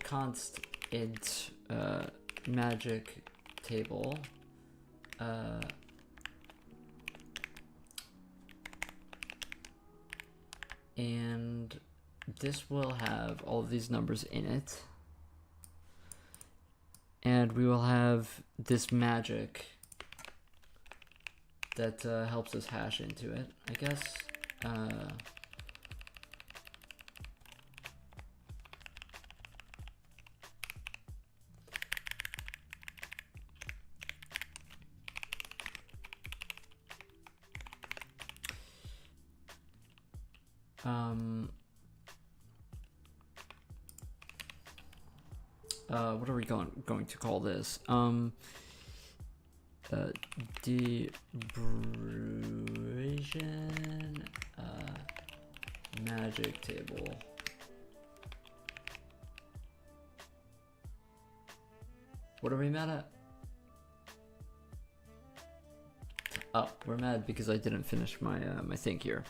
const int magic table and this will have all of these numbers in it, and we will have this magic that helps us hash into it, I guess. What are we going to call this? Debrusion magic table. What are we mad at? Oh, we're mad because I didn't finish my my thing here.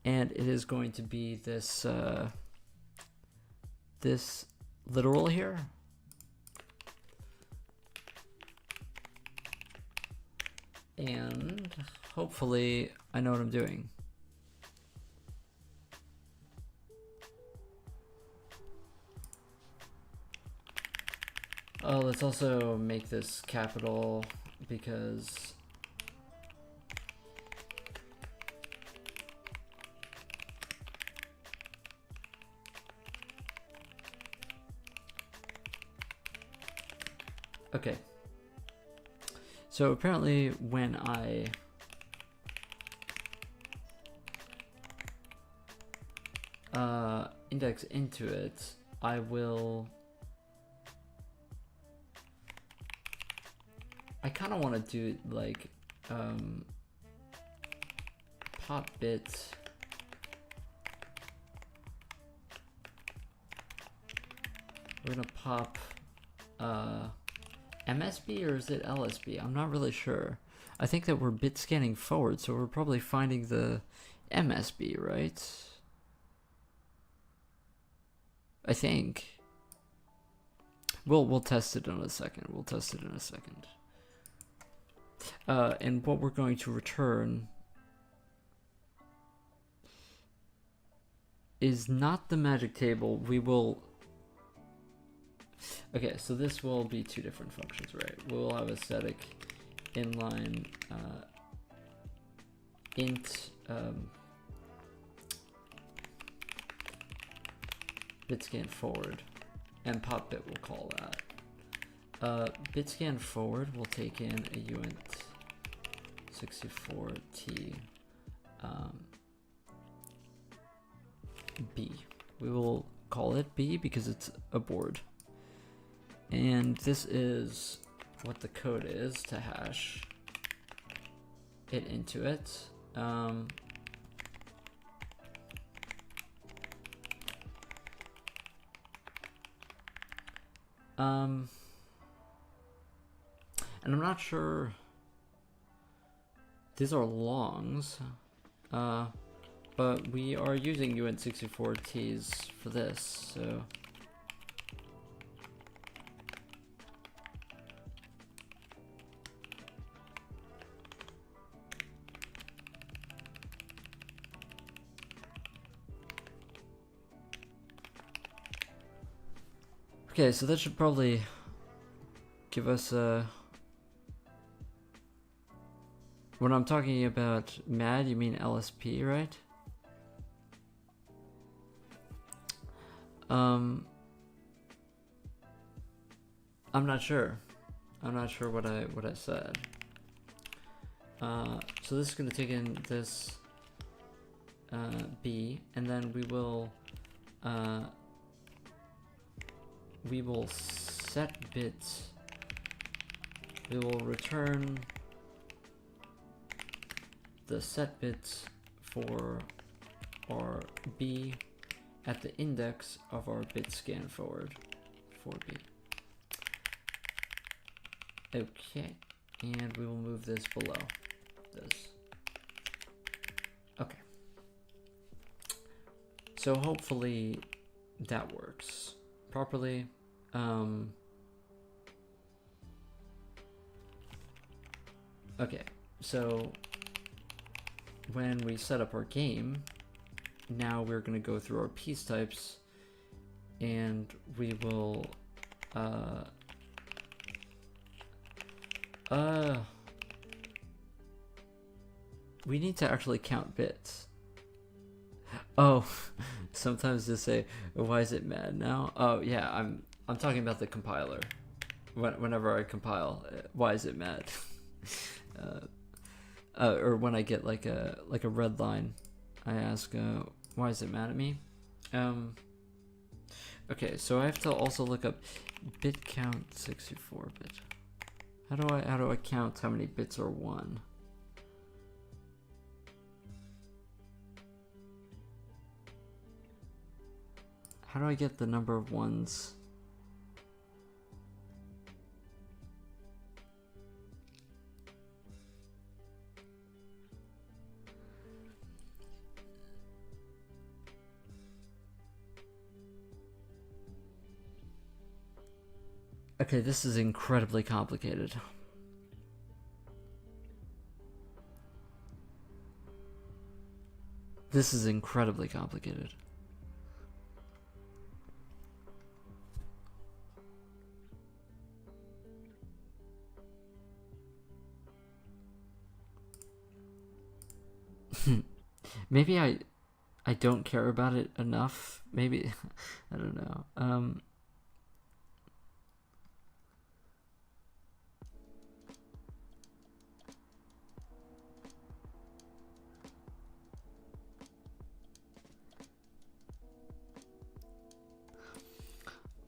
And it is going to be this this literal here. And hopefully I know what I'm doing. Oh, let's also make this capital because okay. So apparently when I index into it, I kind of want to do like pop bit we're gonna pop MSB, or is it LSB? I'm not really sure. I think that we're bit scanning forward, so we're probably finding the MSB, right? I think. We'll test it in a second. And what we're going to return is not the magic table. We will. Okay, so this will be two different functions, right? We'll have a static inline int bit scan forward, and pop bit we'll call that. Bit scan forward will take in a uint 64t b. We will call it b because it's a board. And this is what the code is to hash it into it. And I'm not sure, these are longs, but we are using uint64t's for this, so. Okay, so that should probably give us a... When I'm talking about MAD, you mean LSP, right? I'm not sure. I'm not sure what I said. So this is going to take in this B, and then we will set bits. We will return the set bits for our B at the index of our bit scan forward for B. Okay, and we will move this below this. Okay. So hopefully that works properly. Okay, so when we set up our game, now we're going to go through our piece types, and we will we need to actually count bits. Oh, sometimes they say, why is it mad now? Oh yeah, I'm talking about the compiler. Whenever I compile, why is it mad? Or when I get like a red line, I ask, why is it mad at me? Okay, so I have to also look up bit count 64 bit. How do I count how many bits are 1? How do I get the number of ones? Okay, this is incredibly complicated. This is incredibly complicated. Maybe I don't care about it enough. Maybe I don't know.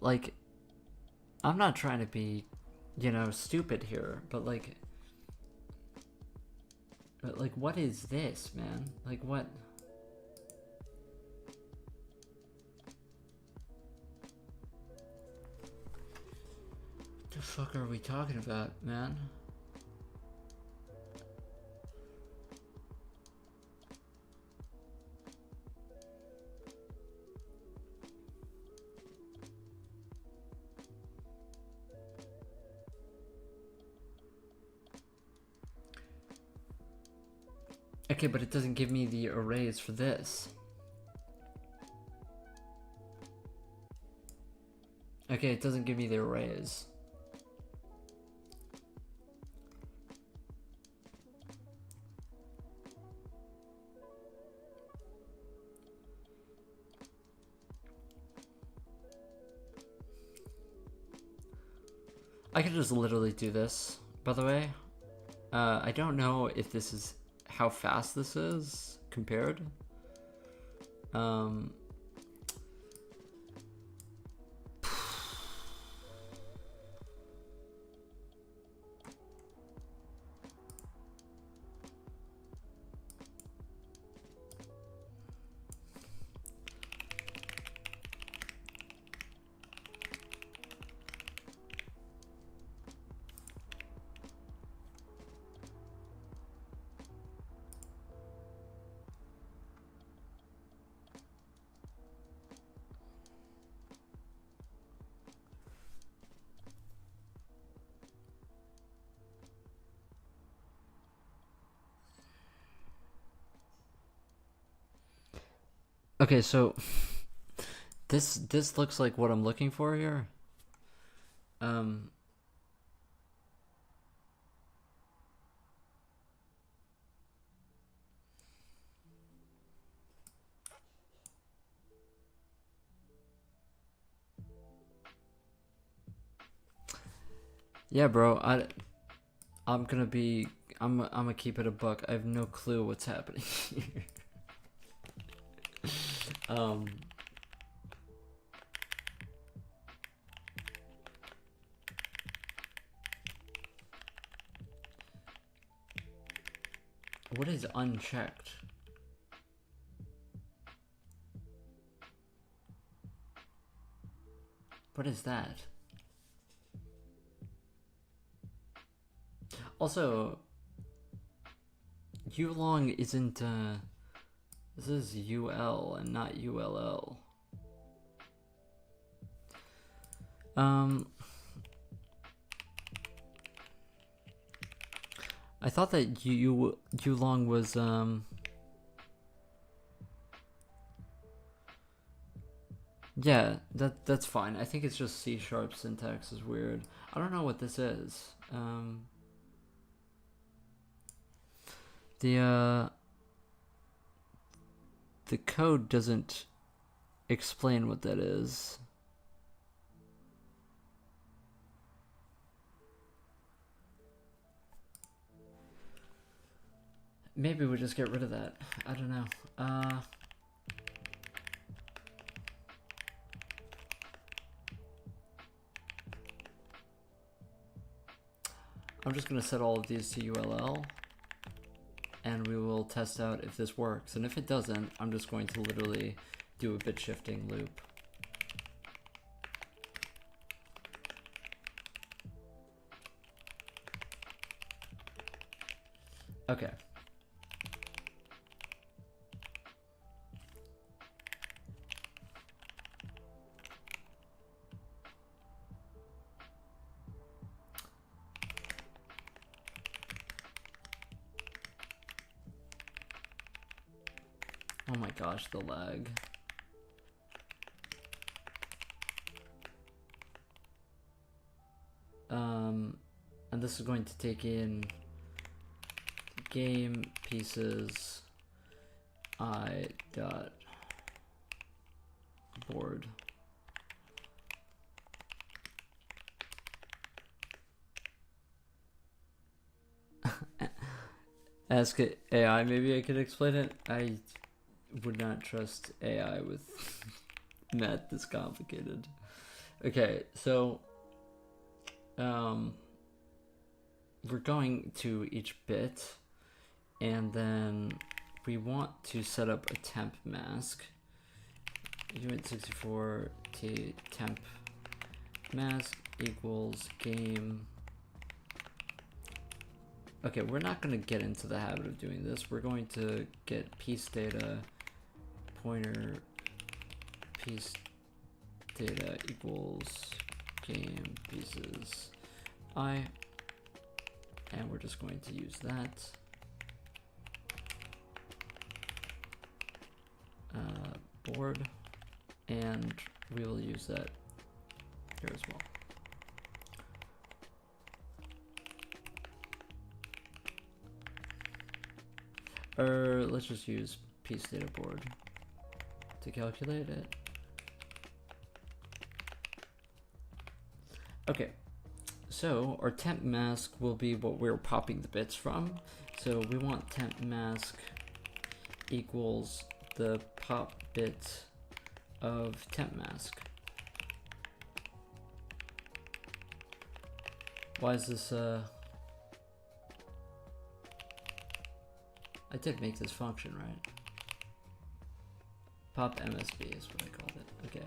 like, I'm not trying to be, you know, stupid here, but like, what is this, man? Like, what? The fuck are we talking about, man? Okay, but it doesn't give me the arrays for this. Okay, it doesn't give me the arrays. I could just literally do this, by the way. I don't know if this is how fast this is compared. Okay, so this looks like what I'm looking for here. Yeah, bro. I'm gonna keep it a buck. I have no clue what's happening here. What is unchecked? What is that? Also, U-long isn't, this is UL and not ULL. I thought that U-long was, yeah, that's fine. I think it's just C# syntax is weird. I don't know what this is. The code doesn't explain what that is. Maybe we just get rid of that. I don't know. I'm just gonna set all of these to ULL, and we will test out if this works. And if it doesn't, I'm just going to literally do a bit shifting loop. Okay. Oh my gosh, the lag. And this is going to take in game pieces I dot board. Ask AI, maybe I could explain it. I would not trust AI with math this complicated. Okay, so we're going to each bit, and then we want to set up a temp mask. Uint64 t temp mask equals game. Okay, we're not going to get into the habit of doing this. We're going to get piece data pointer piece data equals game pieces I, and we're just going to use that. Board, and we will use that here as well. Or let's just use piece data board to calculate it. Okay, so our temp mask will be what we're popping the bits from. So we want temp mask equals the pop bit of temp mask. Why is this I did make this function, right? Pop MSB is what I called it. Okay.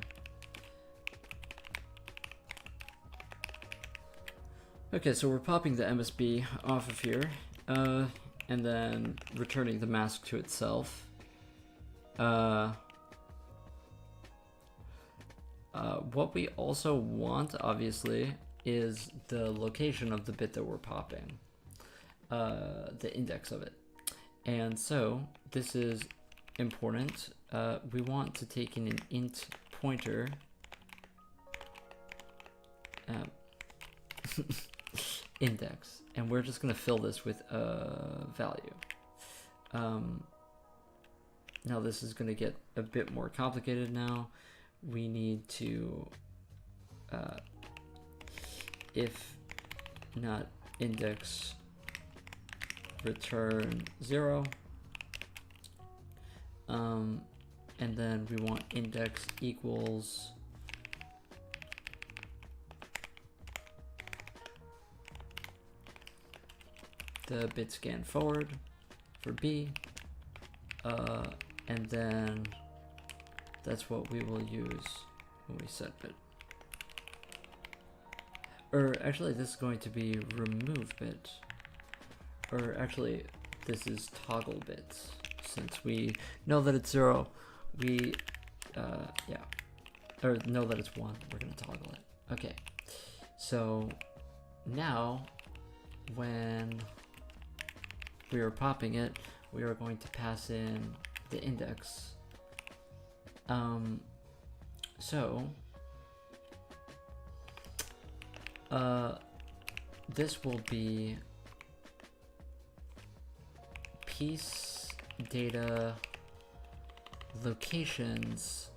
Okay, so we're popping the MSB off of here, and then returning the mask to itself. What we also want, obviously, is the location of the bit that we're popping, the index of it. And so this is important. We want to take in an int pointer. Index, and we're just going to fill this with a value. Now this is going to get a bit more complicated now. We need to if not index return 0, and then we want index equals the bit scan forward for B, and then that's what we will use when we set bit. Or actually, this is going to be remove bit. Or actually, this is toggle bits. Since we know that it's 0, we, yeah. Or know that it's 1, we're gonna toggle it. Okay, so now when we are popping it, we are going to pass in the index. This will be piece data locations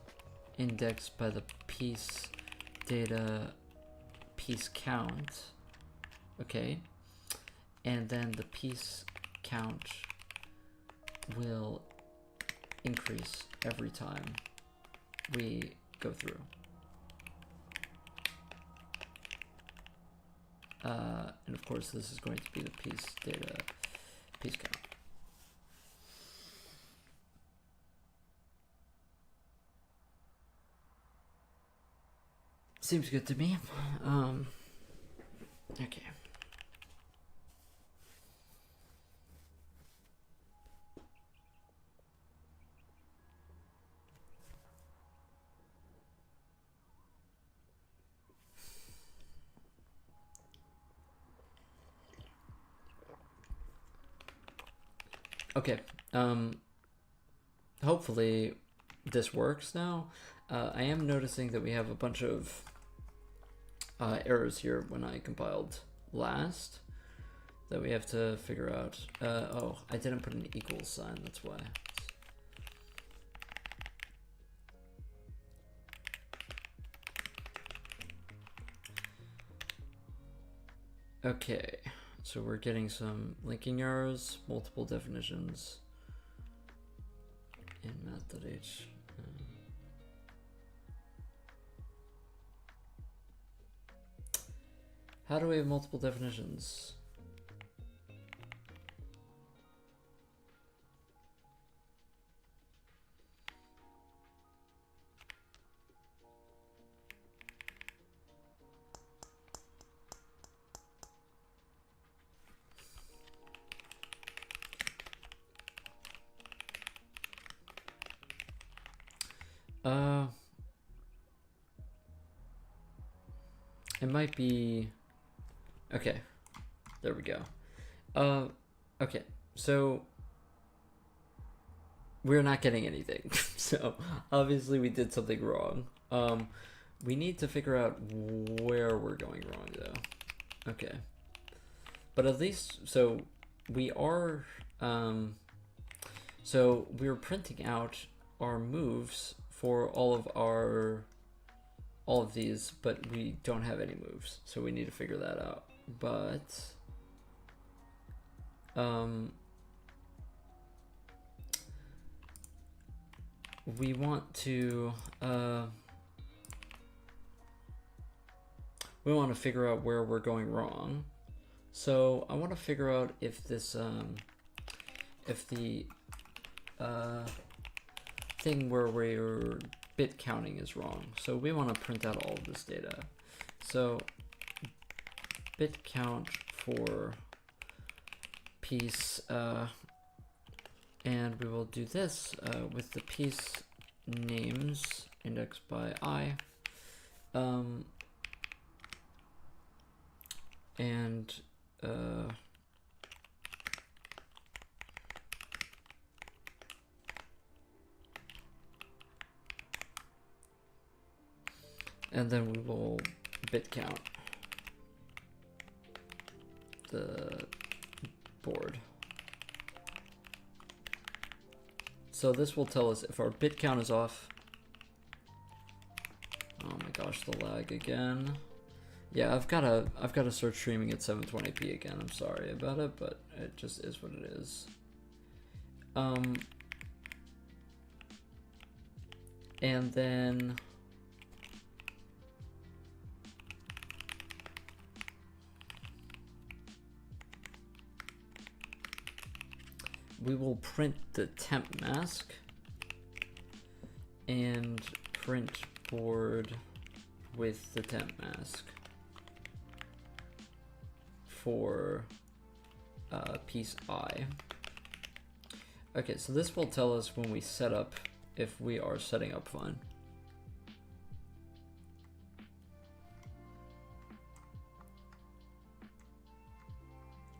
indexed by the piece data piece count. Okay, and then the piece count will increase every time we go through. And of course, this is going to be the piece data piece count. Seems good to me. Okay. Okay, hopefully this works now. I am noticing that we have a bunch of errors here when I compiled last that we have to figure out. Oh, I didn't put an equals sign, that's why. Okay. So we're getting some linking errors, multiple definitions in math.h. How do we have multiple definitions? It might be, okay, there we go. Okay, so we're not getting anything. So obviously we did something wrong. We need to figure out where we're going wrong though. Okay, but at least, so we are, so we're printing out our moves for all of these, but we don't have any moves, so we need to figure that out. But we want to figure out where we're going wrong. So I want to figure out if this if the thing where we're bit counting is wrong. So we want to print out all of this data. So bit count for piece, and we will do this with the piece names indexed by I, and then we will bit count the board. So this will tell us if our bit count is off. Oh my gosh, the lag again. Yeah, I've gotta start streaming at 720p again. I'm sorry about it, but it just is what it is. And then we will print the temp mask and print board with the temp mask for piece I. Okay, so this will tell us when we set up, if we are setting up fine.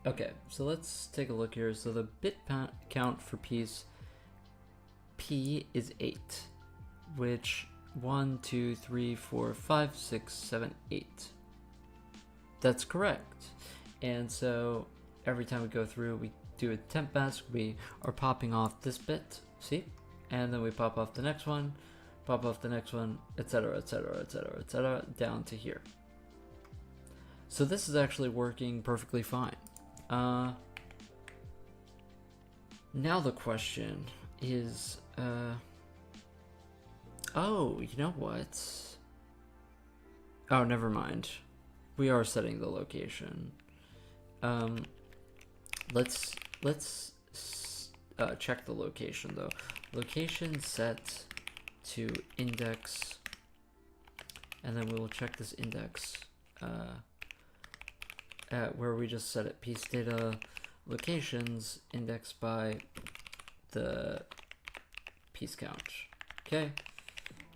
Okay, so let's take a look here. So the bit count for piece P is 8, which 1, 2, 3, 4, 5, 6, 7, 8. That's correct. And so every time we go through, we do a temp mask, we are popping off this bit, see? And then we pop off the next one, pop off the next one, etc., etc., etc., etc., down to here. So this is actually working perfectly fine. Now the question is, oh, you know what? Oh, never mind. We are setting the location. Let's check the location though. Location set to index, and then we will check this index at where we just set it, piece data locations indexed by the piece count. Okay,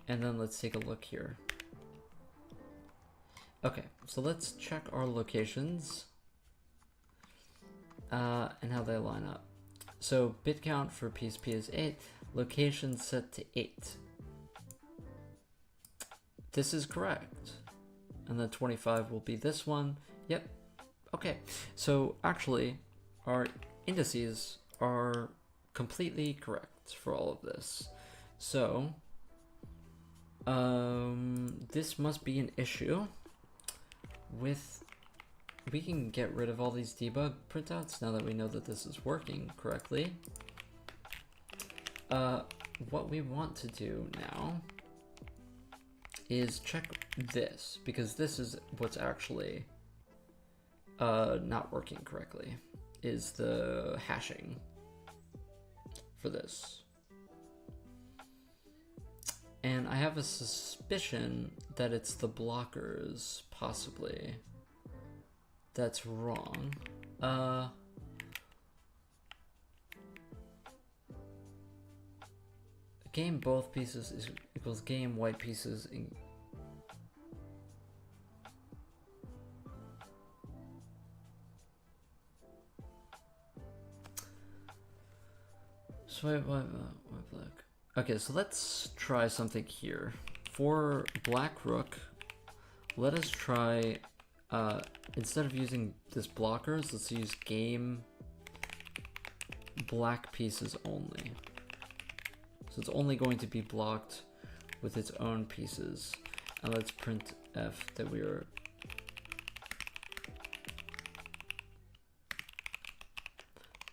and then let's take a look here. Okay, so let's check our locations and how they line up. So bit count for piece P is 8, location set to 8. This is correct. And then 25 will be this one. Yep. Okay, so actually our indices are completely correct for all of this. So this must be an issue with, we can get rid of all these debug printouts now that we know that this is working correctly. What we want to do now is check this, because this is what's actually not working correctly is the hashing for this. And I have a suspicion that it's the blockers, possibly. That's wrong. Game both pieces is equals game white pieces in. So white black. Okay, so let's try something here. For black rook, let us try, instead of using this blockers, let's use game black pieces only. So it's only going to be blocked with its own pieces. And let's print F that we are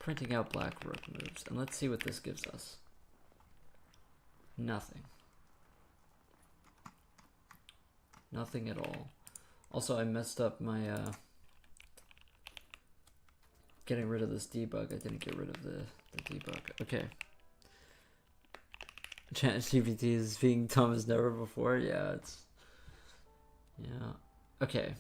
printing out black rook moves. And let's see what this gives us. Nothing. Nothing at all. Also, I messed up my getting rid of this debug. I didn't get rid of the debug. Okay. ChatGPT is being dumb as never before. Yeah, it's... Yeah. Okay.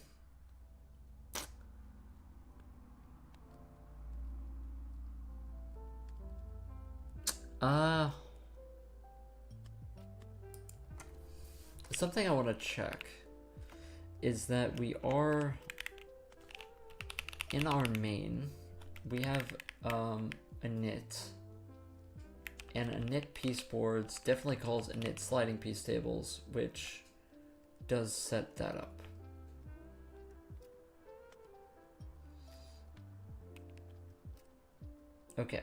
Something I want to check is that we are in our main, we have a init, and init piece boards definitely calls init sliding piece tables, which does set that up. Okay,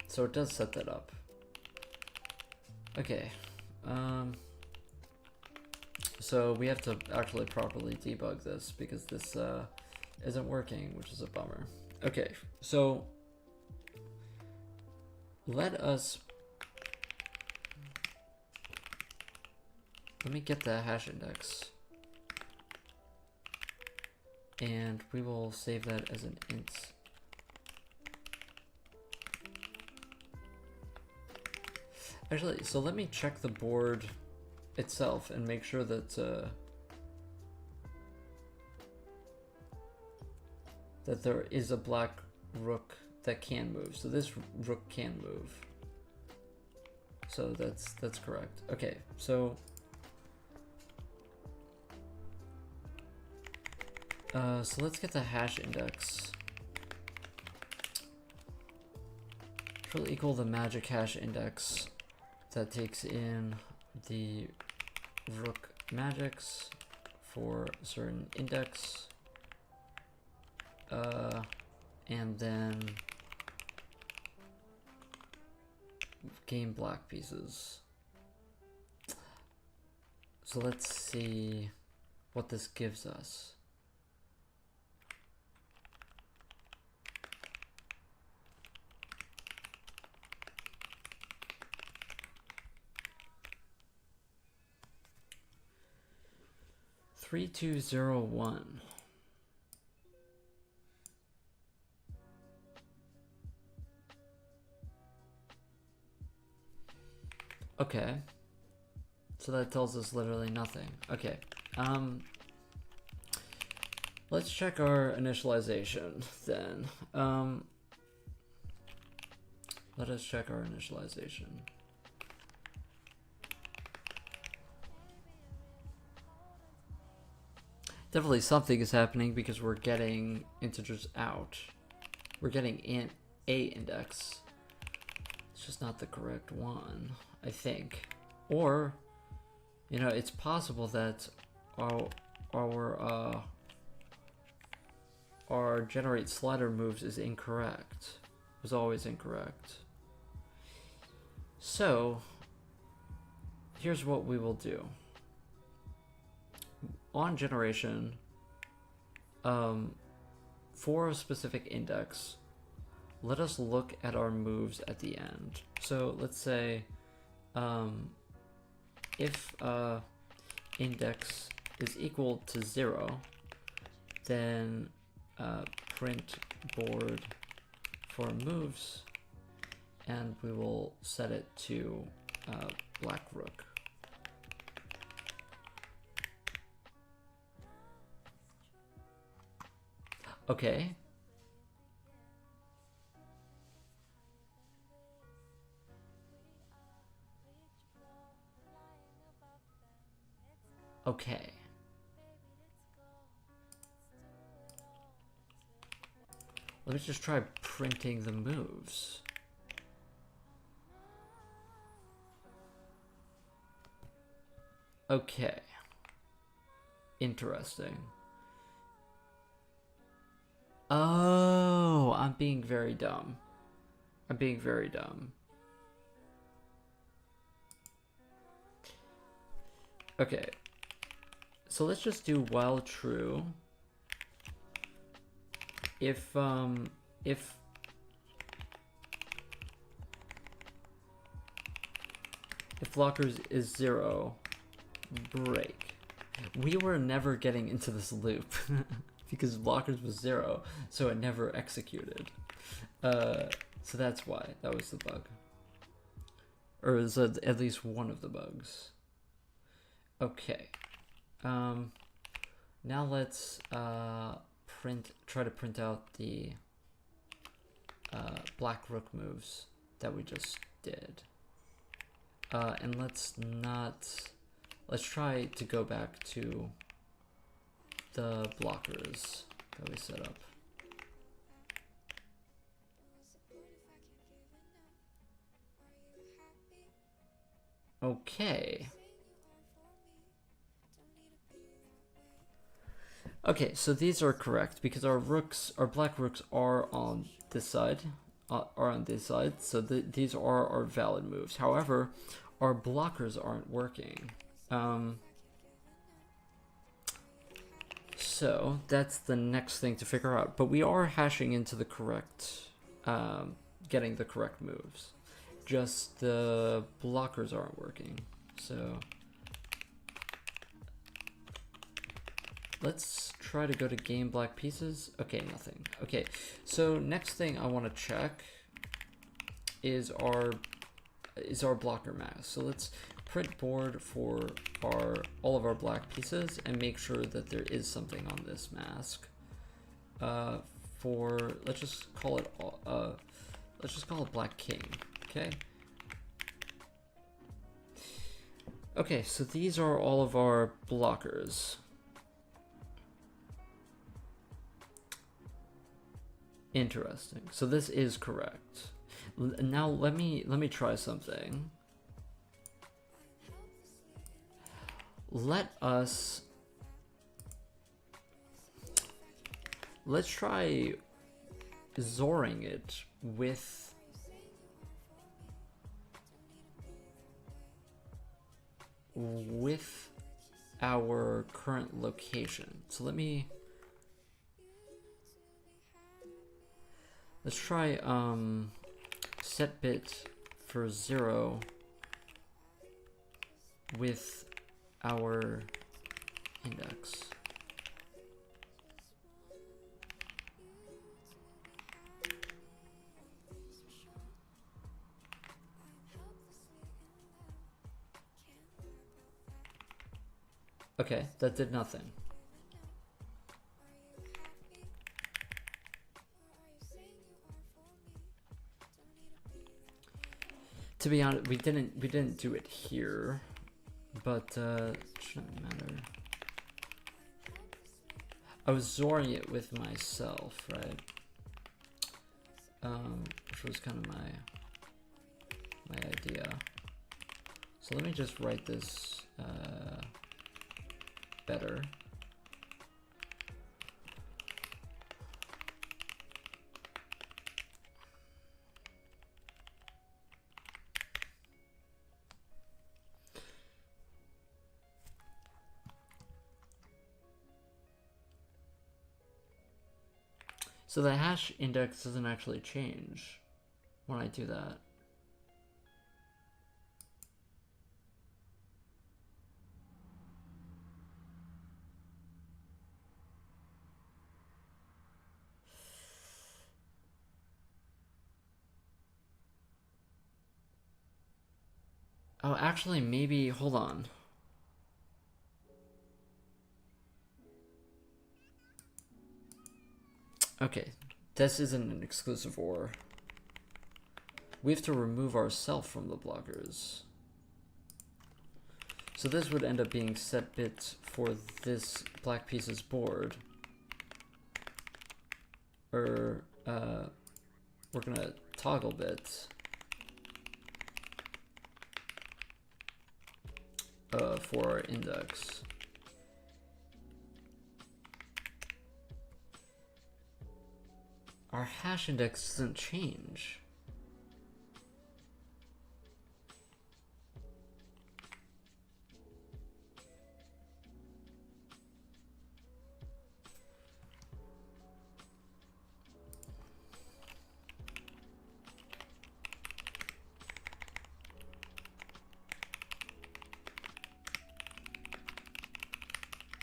so it does set that up. Okay, so we have to actually properly debug this because this isn't working, which is a bummer. Okay, so let me get the hash index, and we will save that as an int. Actually, so let me check the board itself and make sure that that there is a black rook that can move. So this rook can move. So that's correct. Okay, so so let's get the hash index. Which will equal the magic hash index that takes in the rook magics for a certain index, and then game black pieces. So let's see what this gives us. Three, 2, 0, 1. Okay. So that tells us literally nothing. Okay. Let's check our initialization then. Let us check our initialization. Definitely something is happening because we're getting integers out. We're getting in a index. It's just not the correct one, I think. Or, you know, it's possible that our generate slider moves is incorrect. It was always incorrect. So, here's what we will do. On generation, for a specific index, let us look at our moves at the end. So let's say if index is equal to 0, then print board for moves, and we will set it to black rook. Okay. Okay. Let me just try printing the moves. Okay. Interesting. Oh, I'm being very dumb. I'm being very dumb. Okay. So let's just do while true. If blockers is 0, break. We were never getting into this loop because blockers was 0, so it never executed. So that's why that was the bug, or is at least one of the bugs. Okay. Now let's try to print out the black rook moves that we just did. And let's try to go back to the blockers that we set up. Okay. Okay, so these are correct because our black rooks are on this side, so these are our valid moves. However, our blockers aren't working. So that's the next thing to figure out. But we are hashing into the correct, getting the correct moves. Just the blockers aren't working. So let's try to go to game black pieces. Okay, nothing. Okay, so next thing I want to check is our blocker mask. So let's print board for all of our black pieces and make sure that there is something on this mask. Let's just call it black king. Okay. Okay, so these are all of our blockers. Interesting. So this is correct. Now let me try something. Let's try zoring it with our current location. So let's try set bit for 0 with our index. Okay, that did nothing. To be honest, we didn't do it here, but it shouldn't matter. I was zoring it with myself, right? Which was kind of my idea. So let me just write this better. So the hash index doesn't actually change when I do that. Oh, actually, maybe, hold on. Okay, this isn't an exclusive OR. We have to remove ourselves from the blockers. So this would end up being set bits for this black piece's board. Or, we're gonna toggle bits. For our index. Our hash index doesn't change.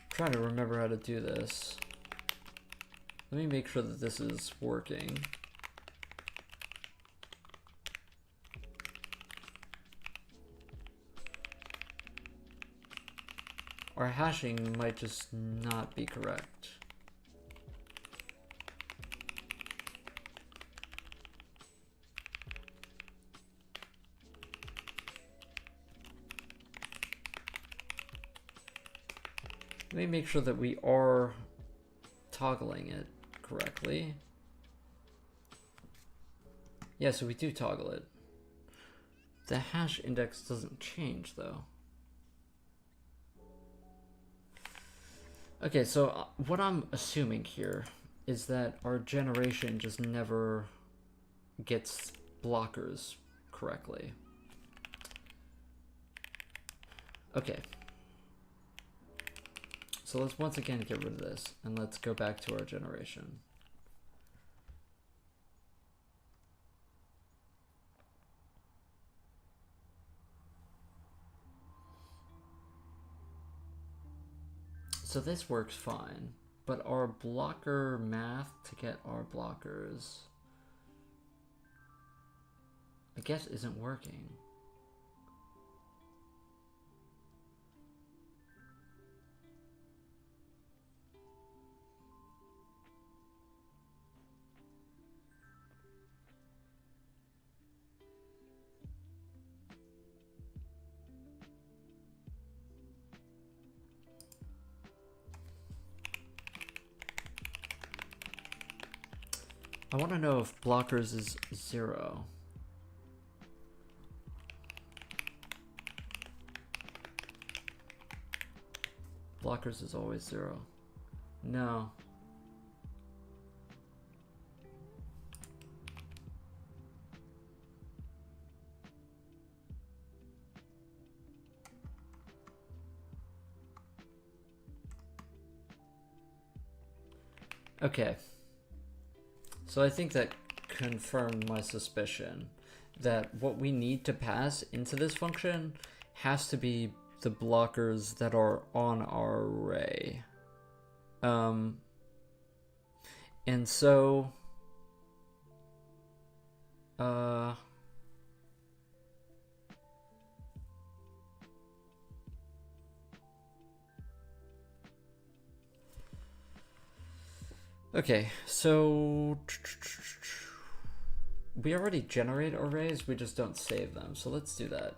Trying to remember how to do this. Let me make sure that this is working. Our hashing might just not be correct. Let me make sure that we are toggling it correctly. Yeah, so we do toggle it. The hash index doesn't change though. Okay, so what I'm assuming here is that our generation just never gets blockers correctly. Okay. So let's once again get rid of this, and let's go back to our generation. So this works fine, but our blocker math to get our blockers, I guess, isn't working. I want to know if blockers is 0. Blockers is always 0. No. Okay. So I think that confirmed my suspicion that what we need to pass into this function has to be the blockers that are on our array. And so okay, so we already generate arrays, we just don't save them. So let's do that.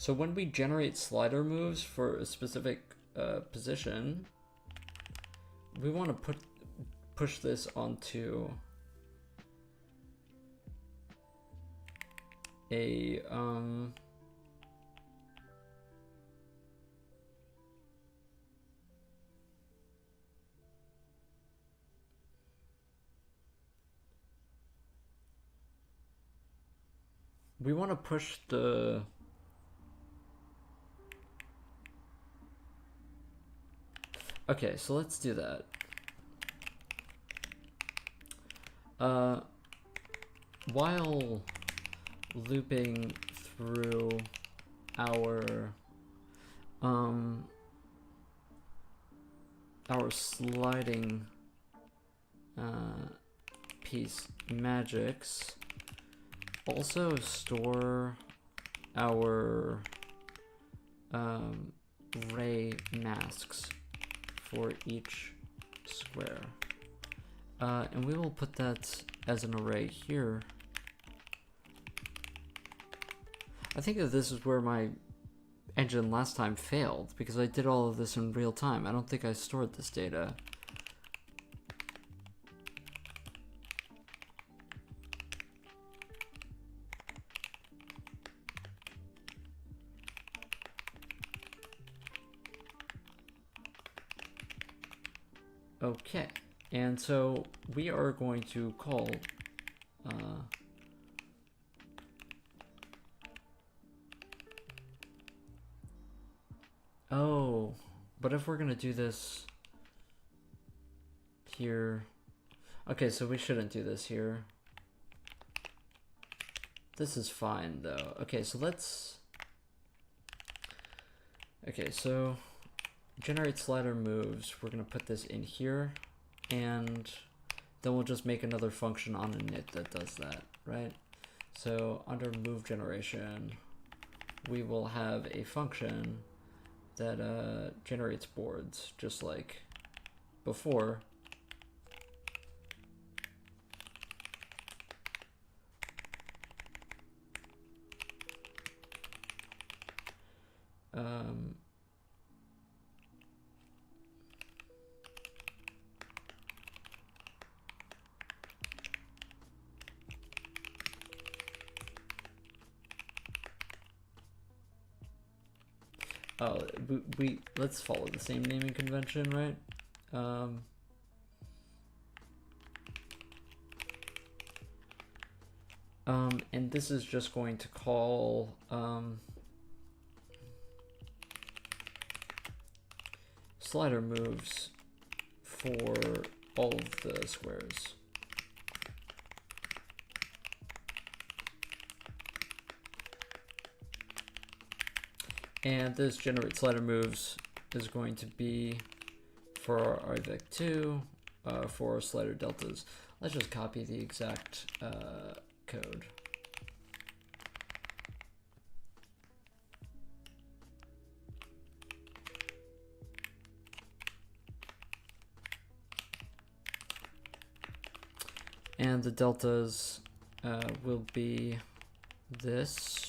So when we generate slider moves for a specific position, we want to push this onto a we want to push the okay, so let's do that. While looping through our sliding piece magics, also store our ray masks for each square. And we will put that as an array here. I think that this is where my engine last time failed, because I did all of this in real time. I don't think I stored this data. Okay, and so we are going to call oh, but if we're gonna do this here, okay, so we shouldn't do this here. This is fine though. Okay, so let's, okay, so generate slider moves, we're gonna put this in here, and then we'll just make another function on init that does that, right? So under move generation, we will have a function that generates boards, just like before. Oh, we let's follow the same naming convention, right? And this is just going to call slider moves for all of the squares. And this generate slider moves is going to be for our vec2 for slider deltas. Let's just copy the exact code. And the deltas will be this.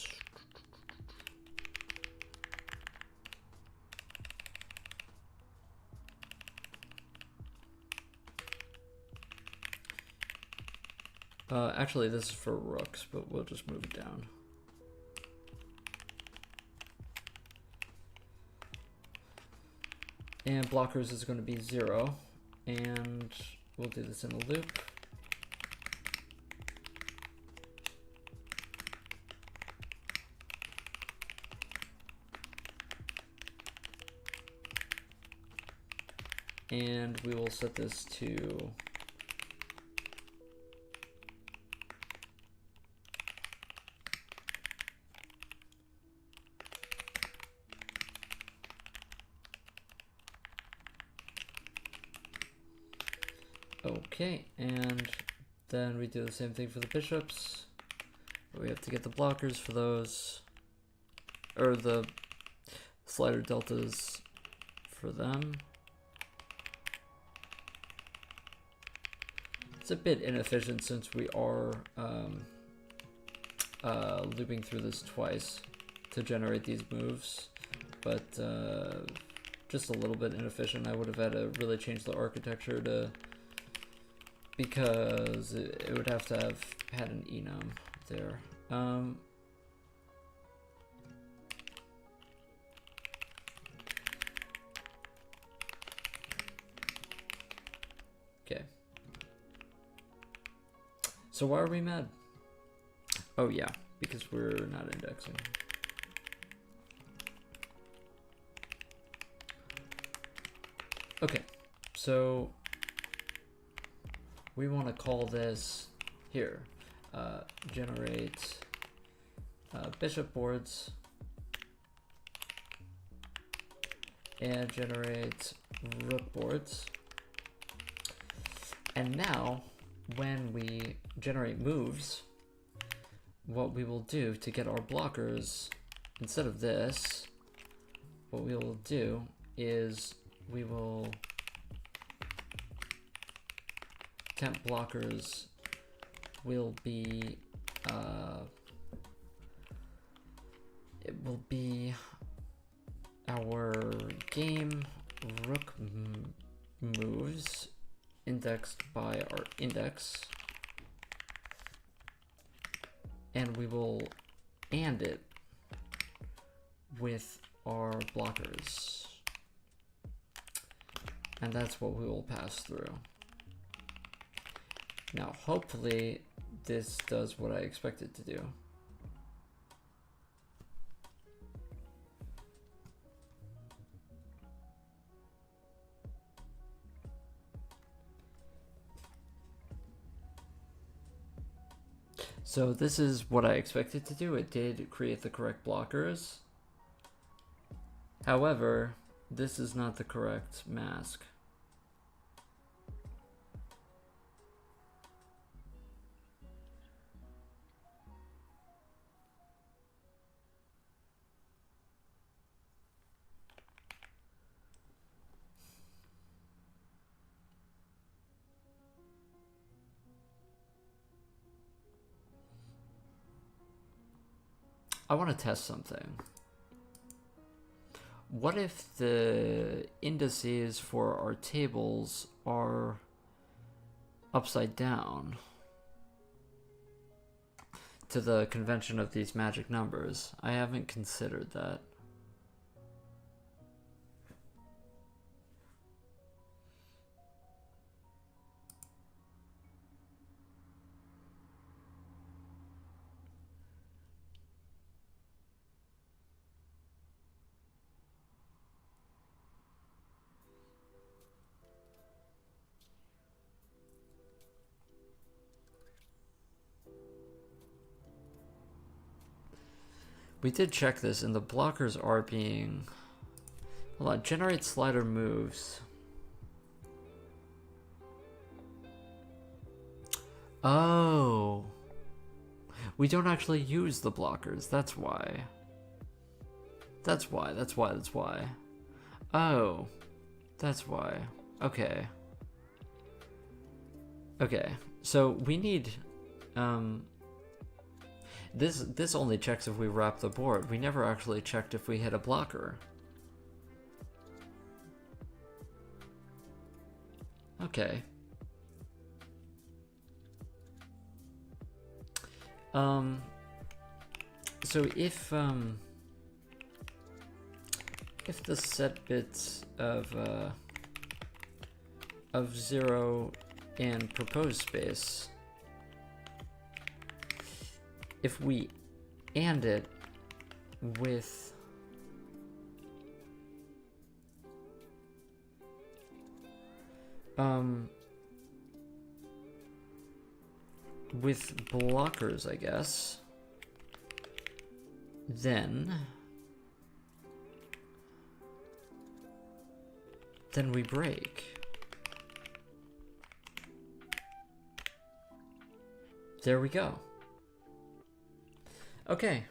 Actually, this is for rooks, but we'll just move it down. And blockers is going to be 0, and we'll do this in a loop. And we will set this to okay, and then we do the same thing for the bishops. We have to get the blockers for those, or the slider deltas for them. It's a bit inefficient since we are looping through this twice to generate these moves, but just a little bit inefficient. I would have had to really change the architecture to, because it would have to have had an enum there. Okay. So why are we mad? Oh yeah, because we're not indexing. Okay, so we want to call this here, generate bishop boards and generate rook boards. And now when we generate moves, what we will do to get our blockers, instead of this, what we will do is we will temp blockers will be it will be our game rook moves indexed by our index, and we will AND it with our blockers, and that's what we will pass through. Now hopefully this does what I expect it to do. So this is what I expected to do. It did create the correct blockers. However, this is not the correct mask. I want to test something. What if the indices for our tables are upside down to the convention of these magic numbers? I haven't considered that. We did check this, and the blockers are being... Hold on, generate slider moves. Oh. We don't actually use the blockers, that's why. That's why. Oh. That's why. Okay. Okay, so we need... This only checks if we wrap the board. We never actually checked if we hit a blocker. Okay. So if the set bits of 0 and proposed space, if we AND it with blockers, I guess, then we break. There we go. Okay.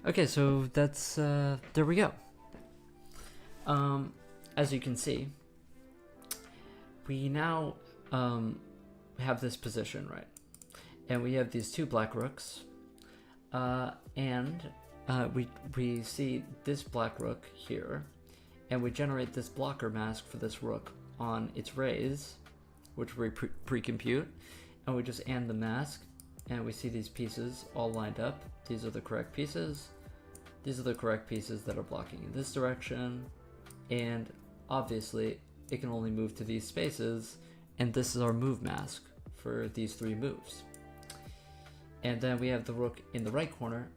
Okay, so that's, there we go. As you can see, we now, have this position, right? And we have these two black rooks, and we see this black rook here, and we generate this blocker mask for this rook on its raise, which we pre-compute, and we just AND the mask, and we see these pieces all lined up. These are the correct pieces. These are the correct pieces that are blocking in this direction, and obviously it can only move to these spaces, and this is our move mask for these three moves. And then we have the rook in the right corner,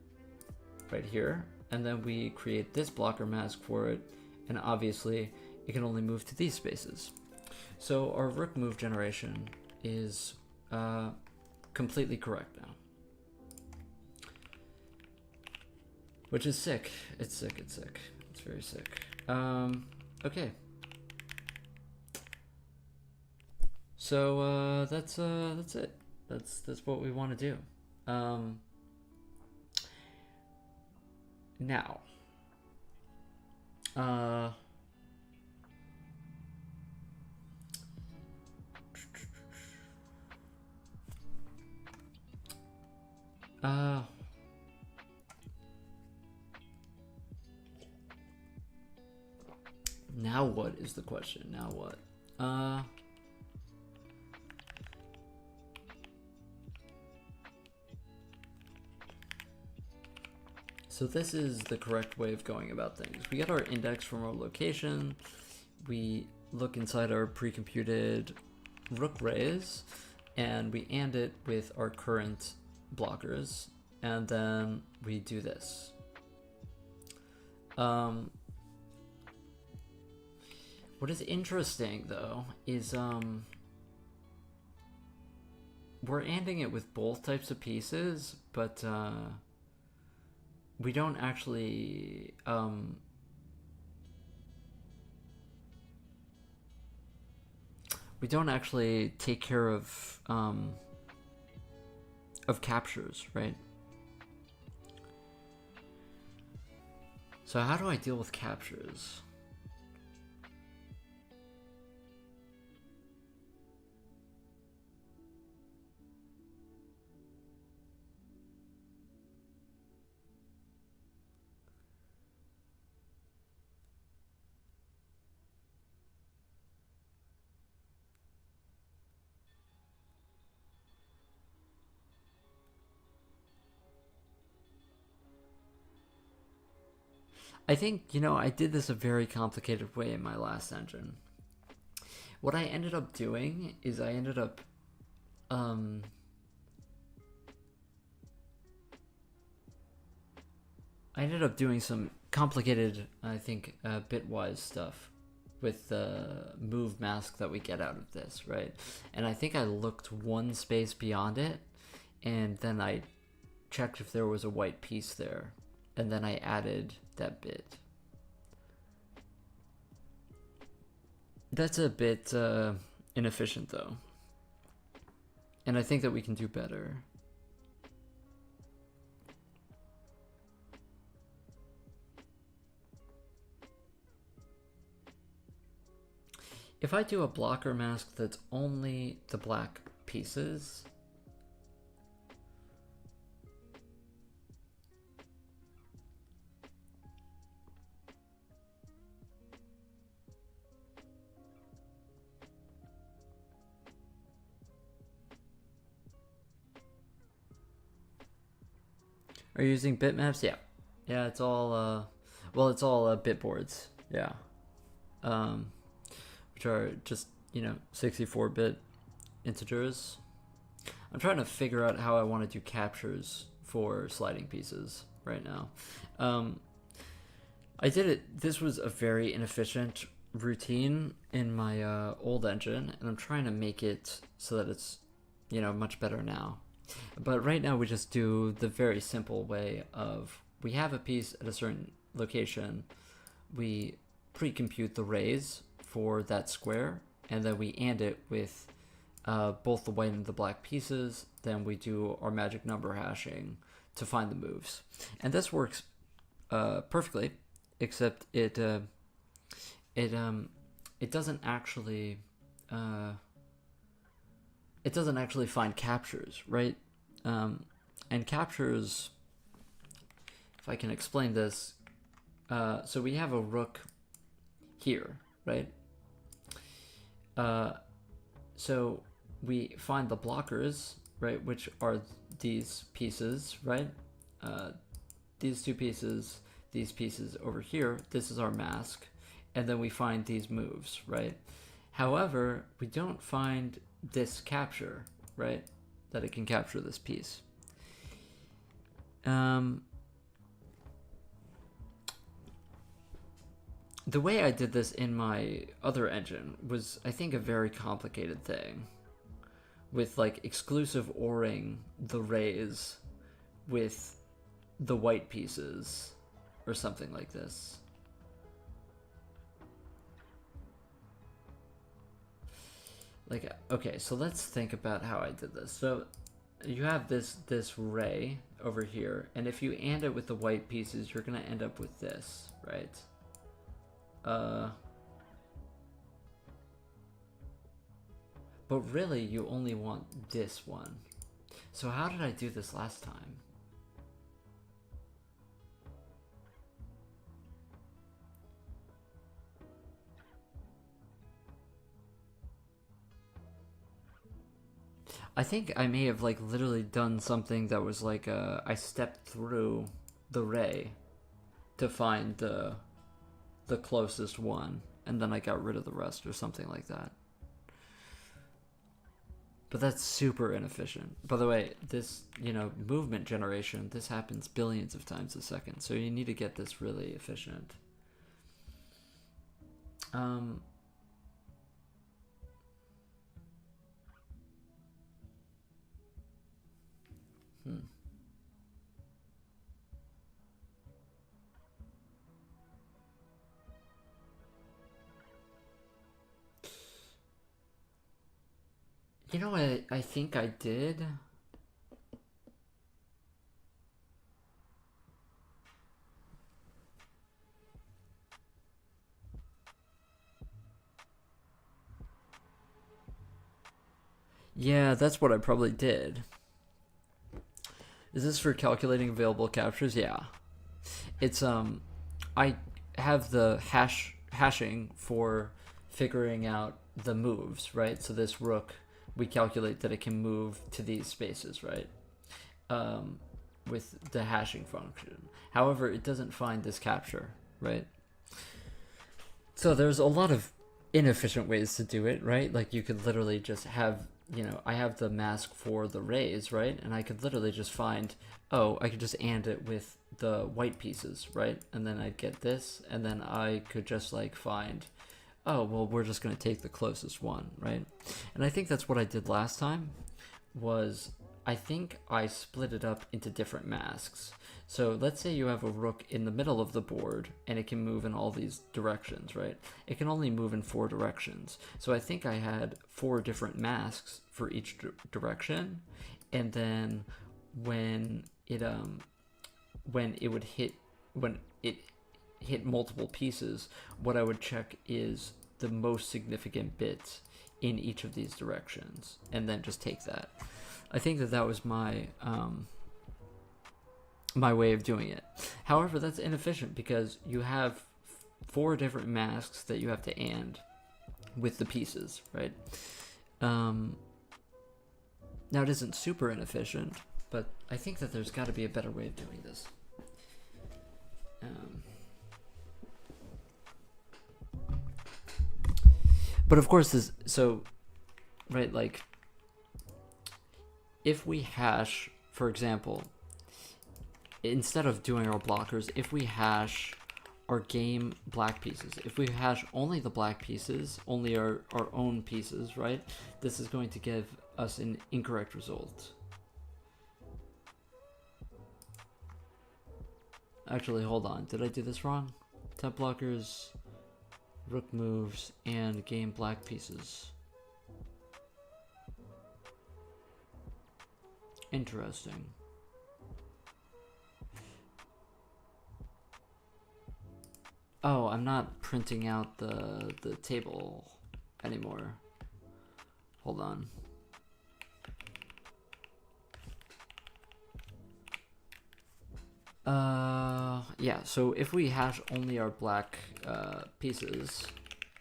right here, and then we create this blocker mask for it, and obviously it can only move to these spaces. So our rook move generation is completely correct now. Which is sick. It's sick, it's sick. It's very sick. Okay. So that's it. That's what we want to do. Now, now what is the question? Now what? So this is the correct way of going about things. We get our index from our location. We look inside our pre-computed rook raise, and we AND it with our current blockers, and then we do this. What is interesting though is we're ANDing it with both types of pieces, but we don't actually take care of captures, right? So how do I deal with captures? I think, I did this a very complicated way in my last engine. What I ended up doing is I ended up doing some complicated, I think, bitwise stuff with the move mask that we get out of this, right? And I think I looked one space beyond it, and then I checked if there was a white piece there, and then I added that bit. That's a bit inefficient though, and I think that we can do better. If I do a blocker mask that's only the black pieces, are you using bitmaps? Yeah. Yeah, it's all, it's all bitboards. Yeah. Which are just, 64-bit integers. I'm trying to figure out how I want to do captures for sliding pieces right now. I did it. This was a very inefficient routine in my old engine, and I'm trying to make it so that it's, much better now. But right now we just do the very simple way of, we have a piece at a certain location, we pre-compute the raise for that square, and then we AND it with both the white and the black pieces. Then we do our magic number hashing to find the moves. And this works perfectly, except it doesn't actually find captures, right? And captures, if I can explain this, so we have a rook here, right? So we find the blockers, right, which are these pieces, right? These two pieces, these pieces over here, this is our mask, and then we find these moves, right? However, we don't find this capture, right? That it can capture this piece. The way I did this in my other engine was, I think, a very complicated thing, with like exclusive ORing the rays with the white pieces or something like this. Like, okay, so let's think about how I did this. So you have this ray over here, and if you and it with the white pieces, you're gonna end up with this, right? But really, you only want this one. So how did I do this last time? I think I may have like literally done something that was like I stepped through the ray to find the closest one, and then I got rid of the rest or something like that. But that's super inefficient. By the way, this, movement generation, this happens billions of times a second, so you need to get this really efficient. Hmm. You know what I think I did? Yeah, that's what I probably did. Is this for calculating available captures? Yeah. It's I have the hashing for figuring out the moves, right? So this rook, we calculate that it can move to these spaces, right? With the hashing function. However, it doesn't find this capture, right? So there's a lot of inefficient ways to do it, right? Like you could literally just have, I have the mask for the rays, right? And I could literally just find, oh, I could just and it with the white pieces, right? And then I'd get this, and then I could just like find, oh, well, we're just going to take the closest one, right? And I think that's what I did last time, was I think I split it up into different masks. So let's say you have a rook in the middle of the board, and it can move in all these directions, right? It can only move in 4 directions. So I think I had 4 different masks for each direction, and then when it hit multiple pieces, what I would check is the most significant bits in each of these directions, and then just take that. I think that was my my way of doing it. However, that's inefficient because you have 4 different masks that you have to and with the pieces, right? Now it isn't super inefficient, but I think that there's got to be a better way of doing this. But of course, right, like, if we hash, for example, instead of doing our blockers, if we hash our game black pieces, if we hash only the black pieces, only our own pieces, right, this is going to give us an incorrect result. Actually, hold on. Did I do this wrong? Tab blockers, rook moves, and game black pieces. Interesting. Oh, I'm not printing out the table anymore. Hold on. Yeah, so if we hash only our black pieces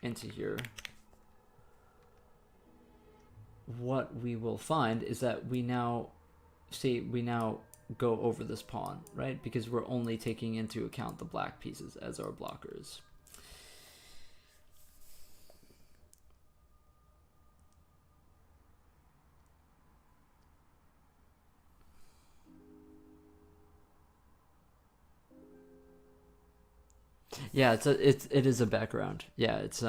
into here, what we will find is that we now go over this pawn, right? Because we're only taking into account the black pieces as our blockers. Yeah, it is a background. Yeah, it's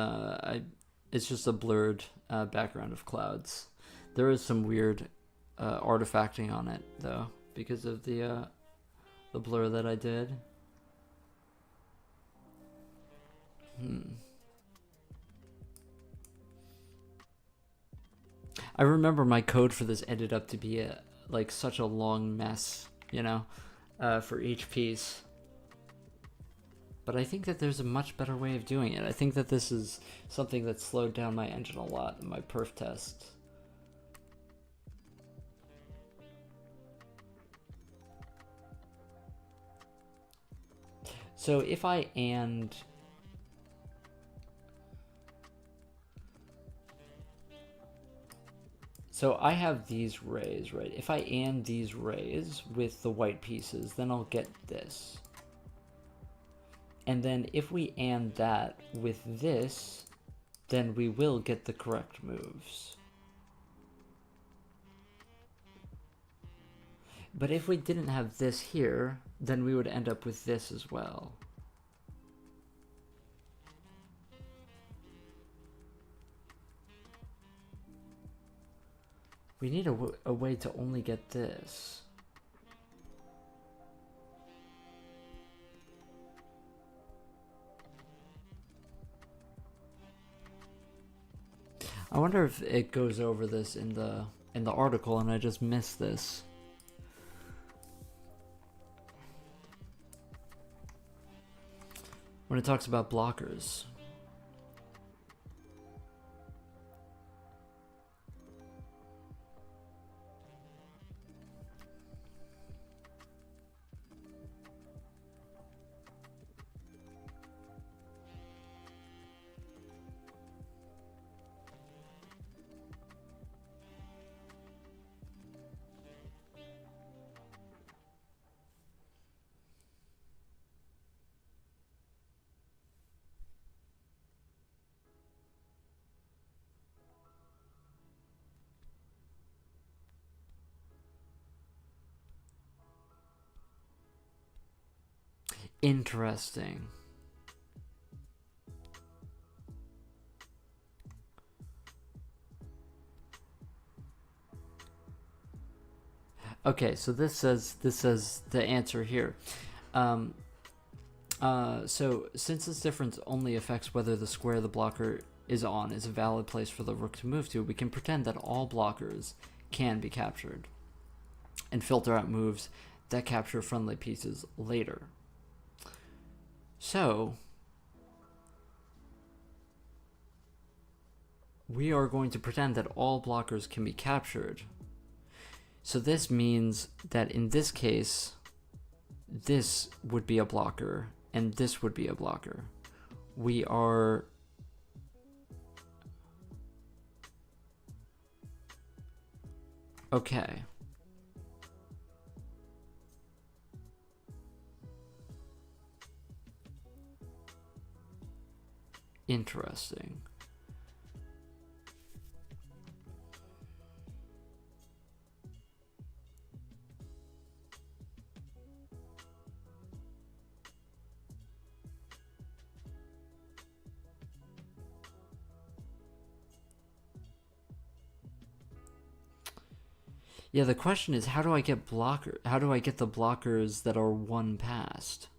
just a blurred background of clouds. There is some weird artifacting on it though, because of the blur that I did. I remember my code for this ended up to be like such a long mess, you know, for each piece. But I think that there's a much better way of doing it. I think that this is something that slowed down my engine a lot in my perf test. So if I and... So I have these rays, right? If I and these rays with the white pieces, then I'll get this. And then if we and that with this, then we will get the correct moves. But if we didn't have this here, then we would end up with this as well. We need a way to only get this. I wonder if it goes over this in the article and I just missed this. When it talks about blockers. Interesting. Okay, so this says the answer here. So since this difference only affects whether the square the blocker is on is a valid place for the rook to move to, we can pretend that all blockers can be captured and filter out moves that capture friendly pieces later. So we are going to pretend that all blockers can be captured. So this means that in this case, this would be a blocker and this would be a blocker. We are okay. Interesting. Yeah, the question is, how do I get the blockers that are one past?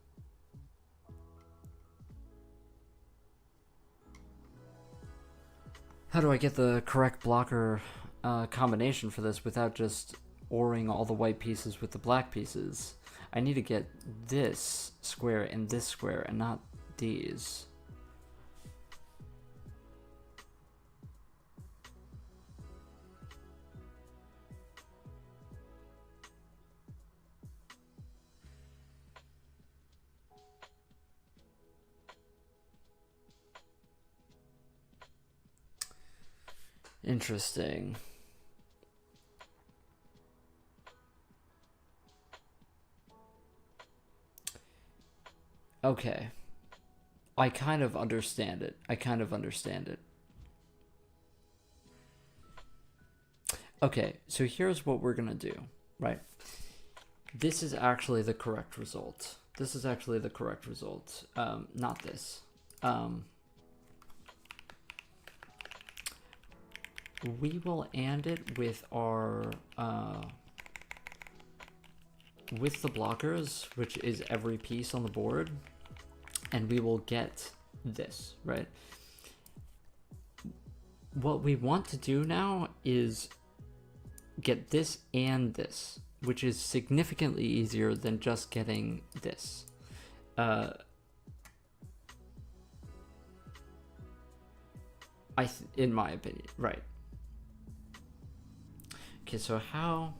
How do I get the correct blocker combination for this without just ORing all the white pieces with the black pieces? I need to get this square and this square and not these. Interesting. Okay. I kind of understand it. Okay, so here's what we're gonna do, right? This is actually the correct result. Not this. We will AND it with our with the blockers, which is every piece on the board, and we will get this, right? What we want to do now is get this and this, which is significantly easier than just getting this. In my opinion, right? Okay, so how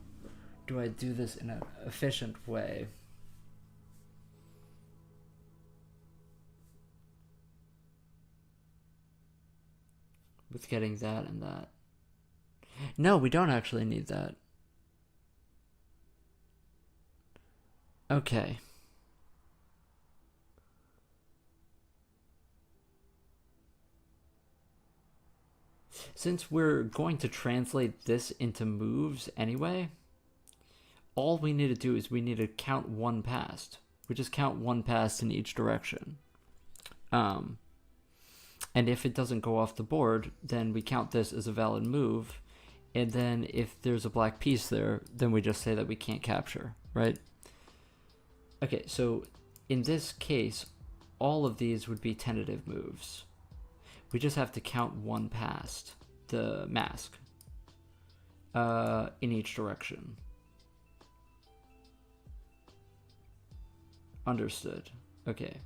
do I do this in an efficient way? With getting that and that. No, we don't actually need that. Okay. Since we're going to translate this into moves anyway, all we need to do is we need to count one passed. We just count one passed in each direction. And if it doesn't go off the board, then we count this as a valid move. And then if there's a black piece there, then we just say that we can't capture, right? Okay, so in this case, all of these would be tentative moves. We just have to count one past the mask in each direction. Understood. Okay.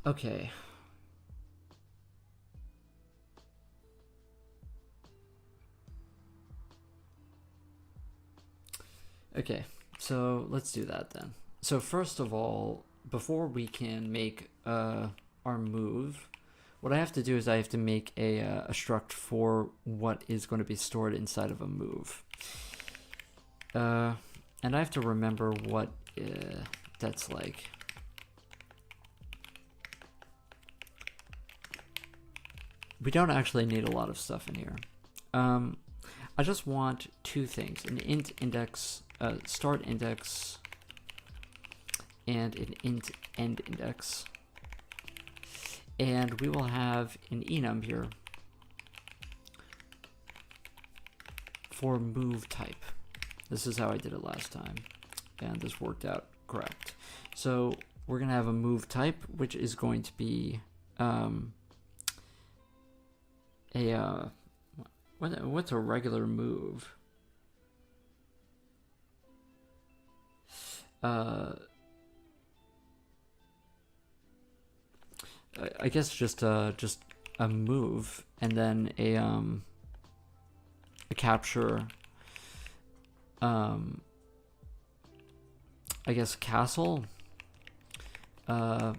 Okay. Okay, so let's do that then. So first of all, before we can make our move, what I have to do is I have to make a struct for what is going to be stored inside of a move. And I have to remember what that's like. We don't actually need a lot of stuff in here. I just want two things: an int index, start index, and an int end index. And we will have an enum here for move type. This is how I did it last time, and this worked out correct. So we're gonna have a move type, which is going to be what's a regular move? I guess just a move, and then a capture. I guess castle. On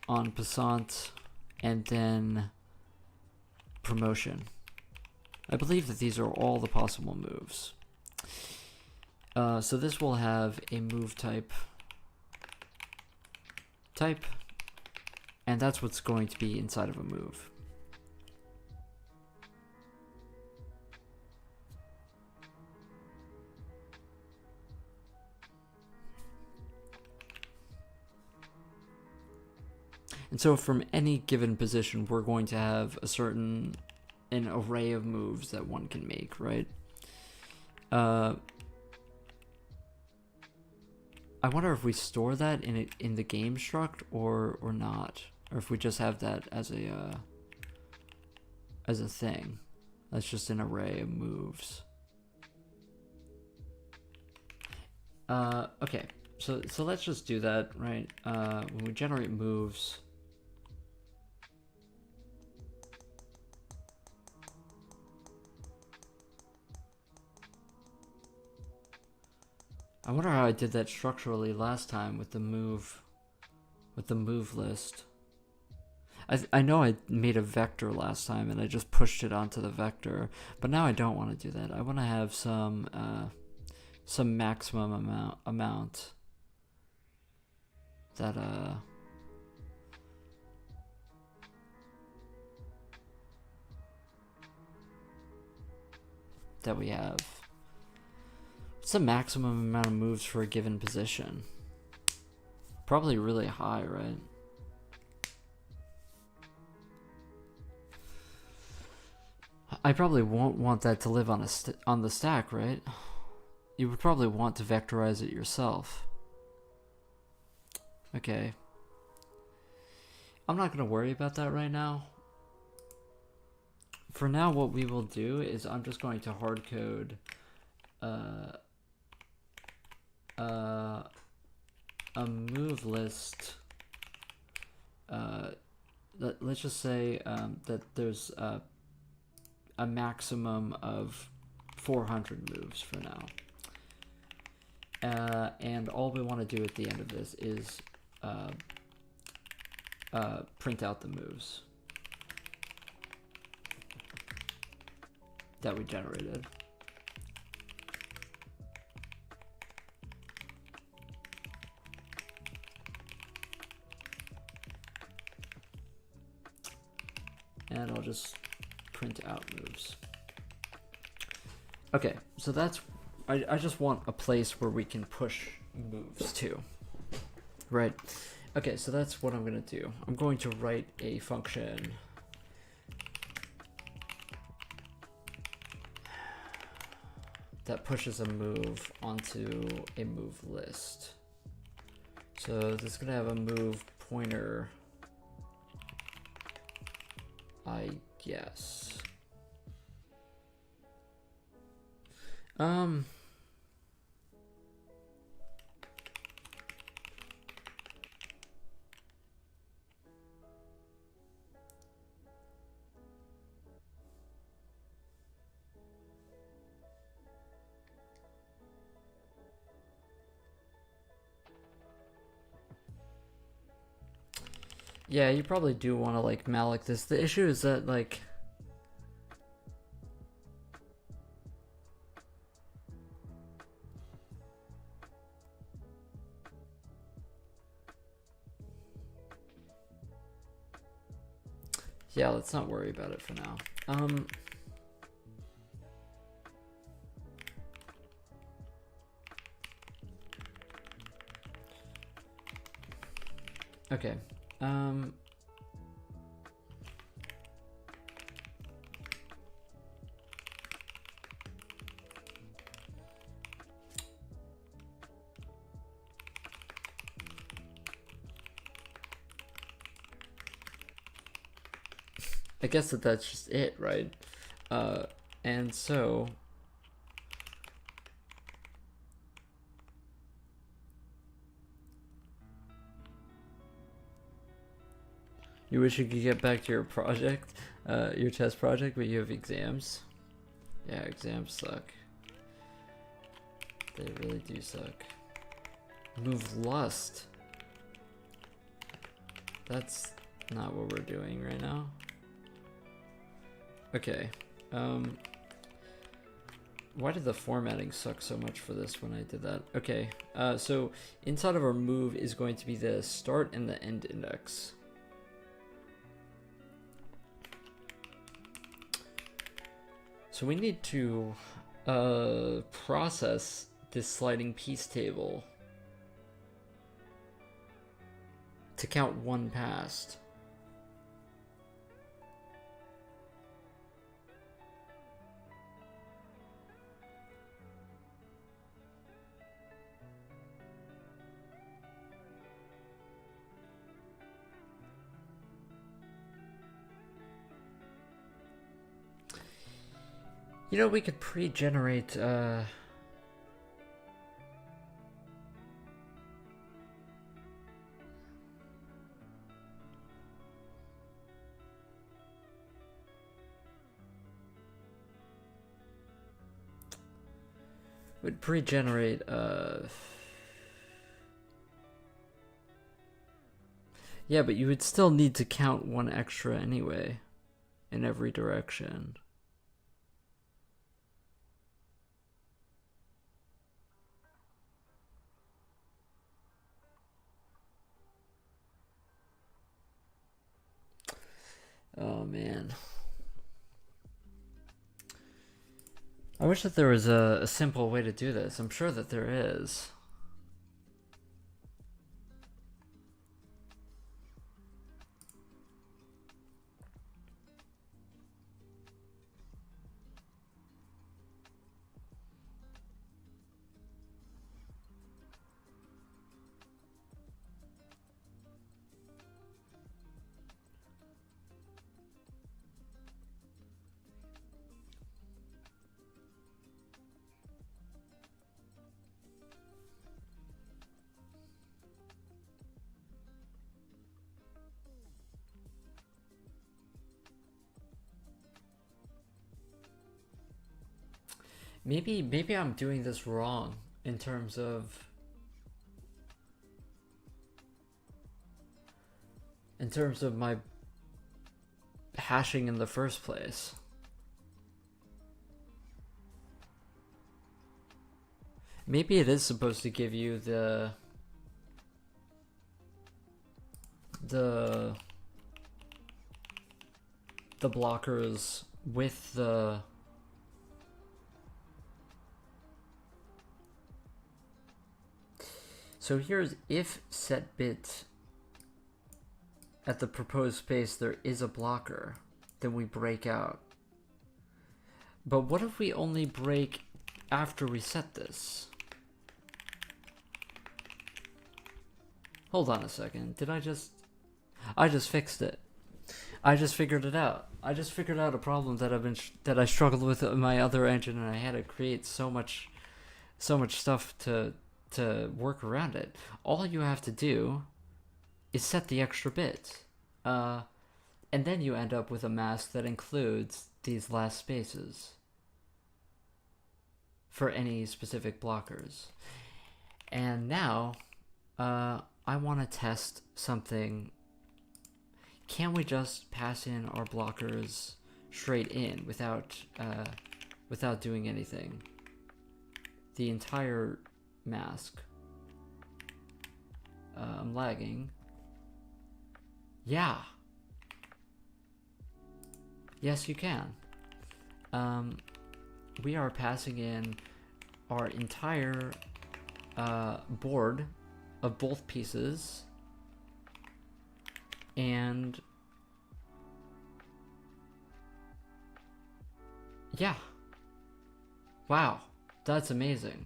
passant, and then promotion. I believe that these are all the possible moves. So this will have a move type, and that's what's going to be inside of a move. And so from any given position, we're going to have an array of moves that one can make, right? I wonder if we store that in the game struct or not, or if we just have that as a thing. That's just an array of moves. Okay, so let's just do that, right? When we generate moves. I wonder how I did that structurally last time with the move list. I know I made a vector last time and I just pushed it onto the vector, but now I don't want to do that. I want to have some maximum amount that we have. What's the maximum amount of moves for a given position? Probably really high, right? I probably won't want that to live on the stack, right? You would probably want to vectorize it yourself. Okay. I'm not going to worry about that right now. For now, what we will do is I'm just going to hard code a move list. Let's just say that there's a maximum of 400 moves for now. And all we want to do at the end of this is print out the moves that we generated. And I'll just print out moves. Okay, so that's, I just want a place where we can push moves to, right? Okay, so that's what I'm gonna do. I'm going to write a function that pushes a move onto a move list. So this is gonna have a move pointer, I guess. Yeah, you probably do want to like malloc this. The issue is that like yeah, let's not worry about it for now. Okay. I guess that's just it, right? And so you wish you could get back to your project, your test project, but you have exams. Yeah, exams suck. They really do suck. Move lust. That's not what we're doing right now. Okay. Why did the formatting suck so much for this when I did that? Okay. So inside of our move is going to be the start and the end index. So we need to process this sliding piece table to count one past. You know, we could pre-generate would pre-generate yeah, but you would still need to count one extra anyway in every direction. Oh man. I wish that there was a simple way to do this. I'm sure that there is. Maybe I'm doing this wrong in terms of my hashing in the first place. Maybe it is supposed to give you the blockers with the so here's if set bit at the proposed space there is a blocker, then we break out. But what if we only break after we set this? Hold on a second. I just fixed it. I just figured it out. I just figured out a problem that I struggled with in my other engine, and I had to create so much stuff to work around it. All you have to do is set the extra bit, and then you end up with a mask that includes these last spaces for any specific blockers. And now, I want to test something. Can we just pass in our blockers straight in without doing anything? The entire mask. I'm lagging. Yeah. Yes, you can. We are passing in our entire board of both pieces, and yeah, wow, that's amazing.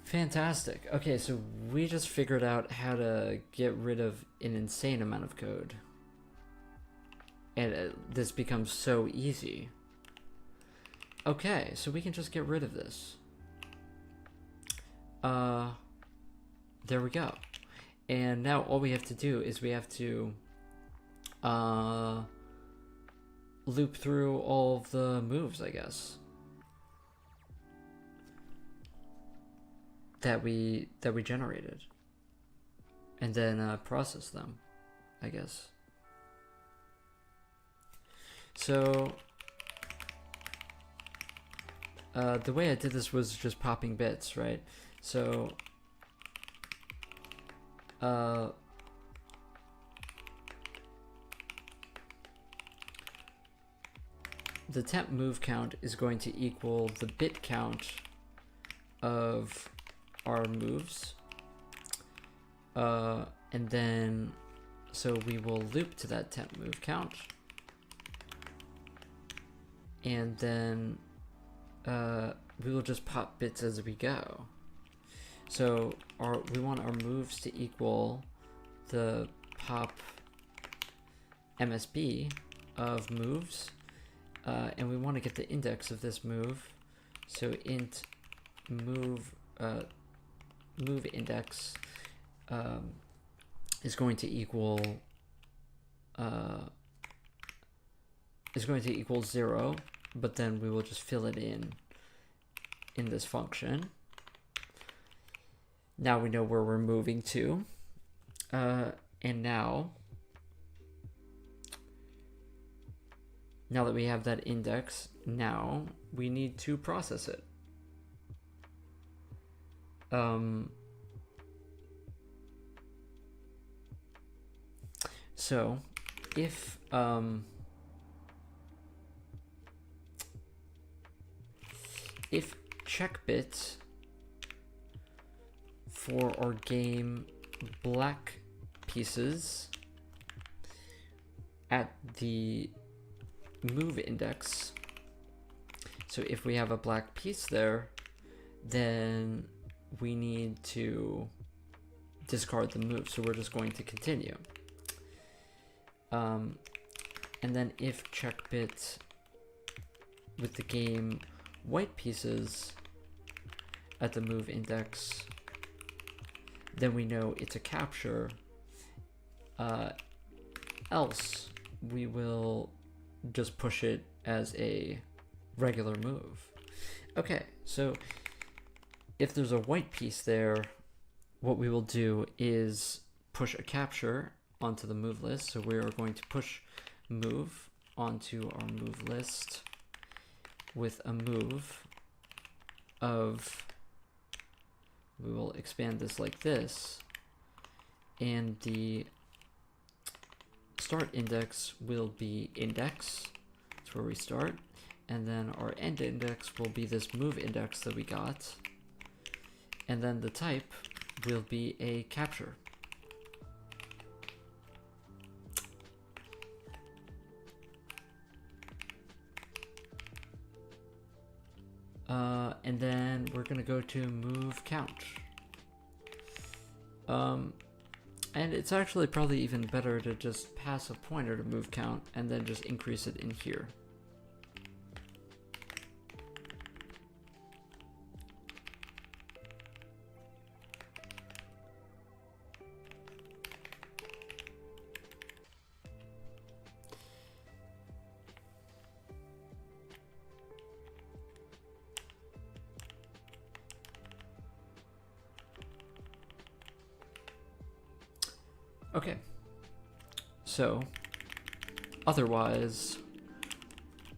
Fantastic. Okay, so we just figured out how to get rid of an insane amount of code, and this becomes so easy. Okay, so we can just get rid of this. There we go. And now all we have to do is we have to loop through all of the moves, I guess, that we generated, and then process them, I guess. So the way I did this was just popping bits, right? So the temp move count is going to equal the bit count of our moves, and then so we will loop to that temp move count, and then we will just pop bits as we go. So we want our moves to equal the pop MSB of moves, and we want to get the index of this move. So int move index is going to equal 0, but then we will just fill it in this function. Now we know where we're moving to, and now that we have that index, now we need to process it. So if check bit for our game black pieces at the move index, so if we have a black piece there, then we need to discard the move, so we're just going to continue. And then if check bit with the game white pieces at the move index, then we know it's a capture, else we will just push it as a regular move. Okay, so if there's a white piece there, what we will do is push a capture onto the move list. So we are going to push move onto our move list with a move of, we will expand this like this, and the start index will be index, that's where we start, and then our end index will be this move index that we got, and then the type will be a capture. And then we're gonna go to move count. And it's actually probably even better to just pass a pointer to move count and then just increase it in here. Okay, so otherwise,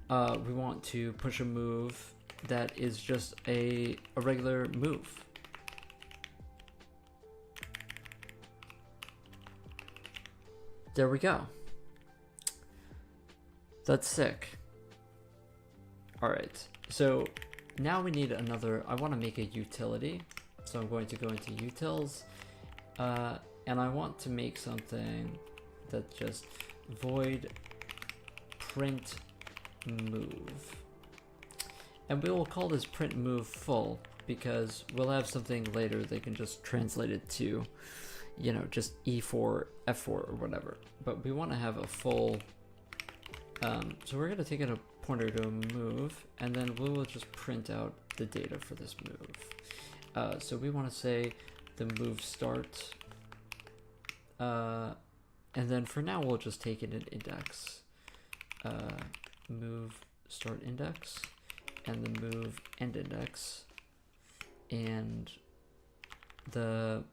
we want to push a move that is just a regular move. There we go. That's sick. All right, so now we need another, I want to make a utility. So I'm going to go into utils, and I want to make something that just void print move. And we will call this print move full because we'll have something later they can just translate it to, you know, just E4, F4 or whatever. But we want to have a full, so we're going to take in a pointer to a move, and then we will just print out the data for this move. So we want to say the move start, and then for now we'll just take it in index, move start index, and the move end index, and the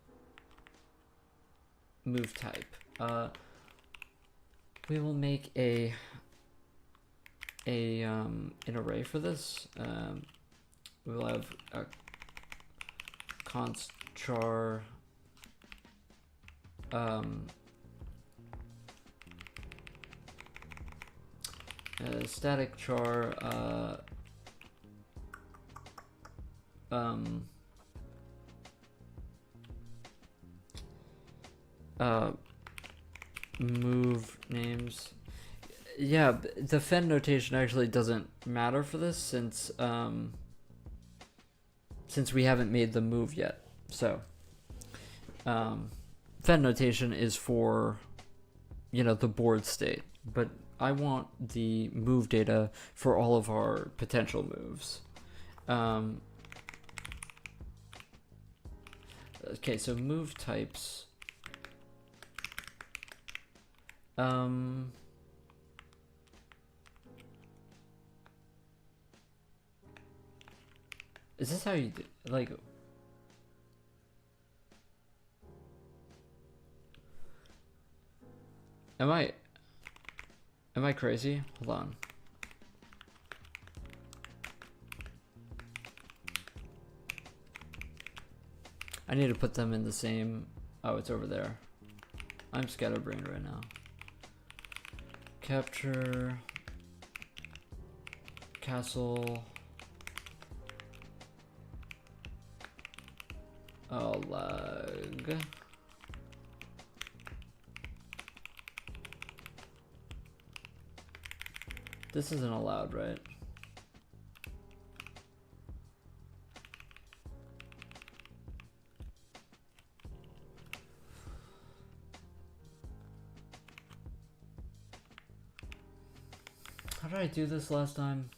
move type. We will make an array for this. We will have a const char static char move names. Yeah, the fen notation actually doesn't matter for this since we haven't made the move yet. So fen notation is for, you know, the board state, but I want the move data for all of our potential moves. Okay, so move types. Is this how you do, like? Am I crazy? Hold on. I need to put them in the same. Oh, it's over there. I'm scatterbrained right now. Capture. Castle. Oh, lag. This isn't allowed, right? How did I do this last time?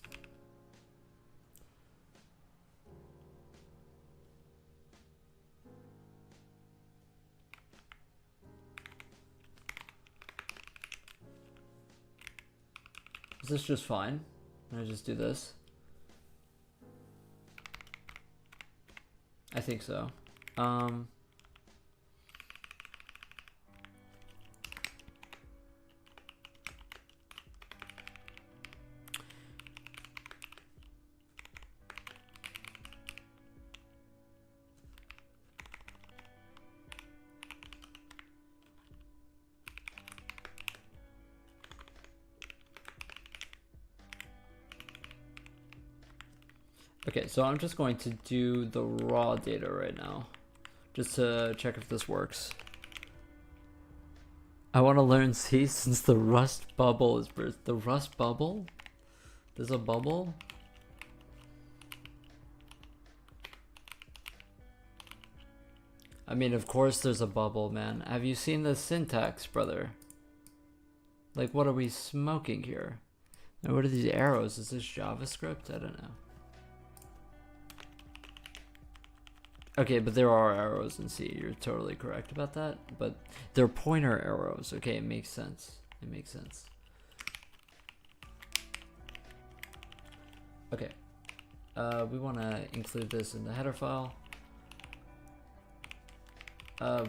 Is this just fine? Can I just do this? I think so. Okay, so I'm just going to do the raw data right now, just to check if this works. I want to learn C since the rust bubble is burst. The rust bubble? There's a bubble? I mean, of course there's a bubble, man. Have you seen the syntax, brother? Like, what are we smoking here? And what are these arrows? Is this JavaScript? I don't know. Okay, but there are arrows in C. You're totally correct about that. But they're pointer arrows. Okay, it makes sense. It makes sense. Okay. We want to include this in the header file.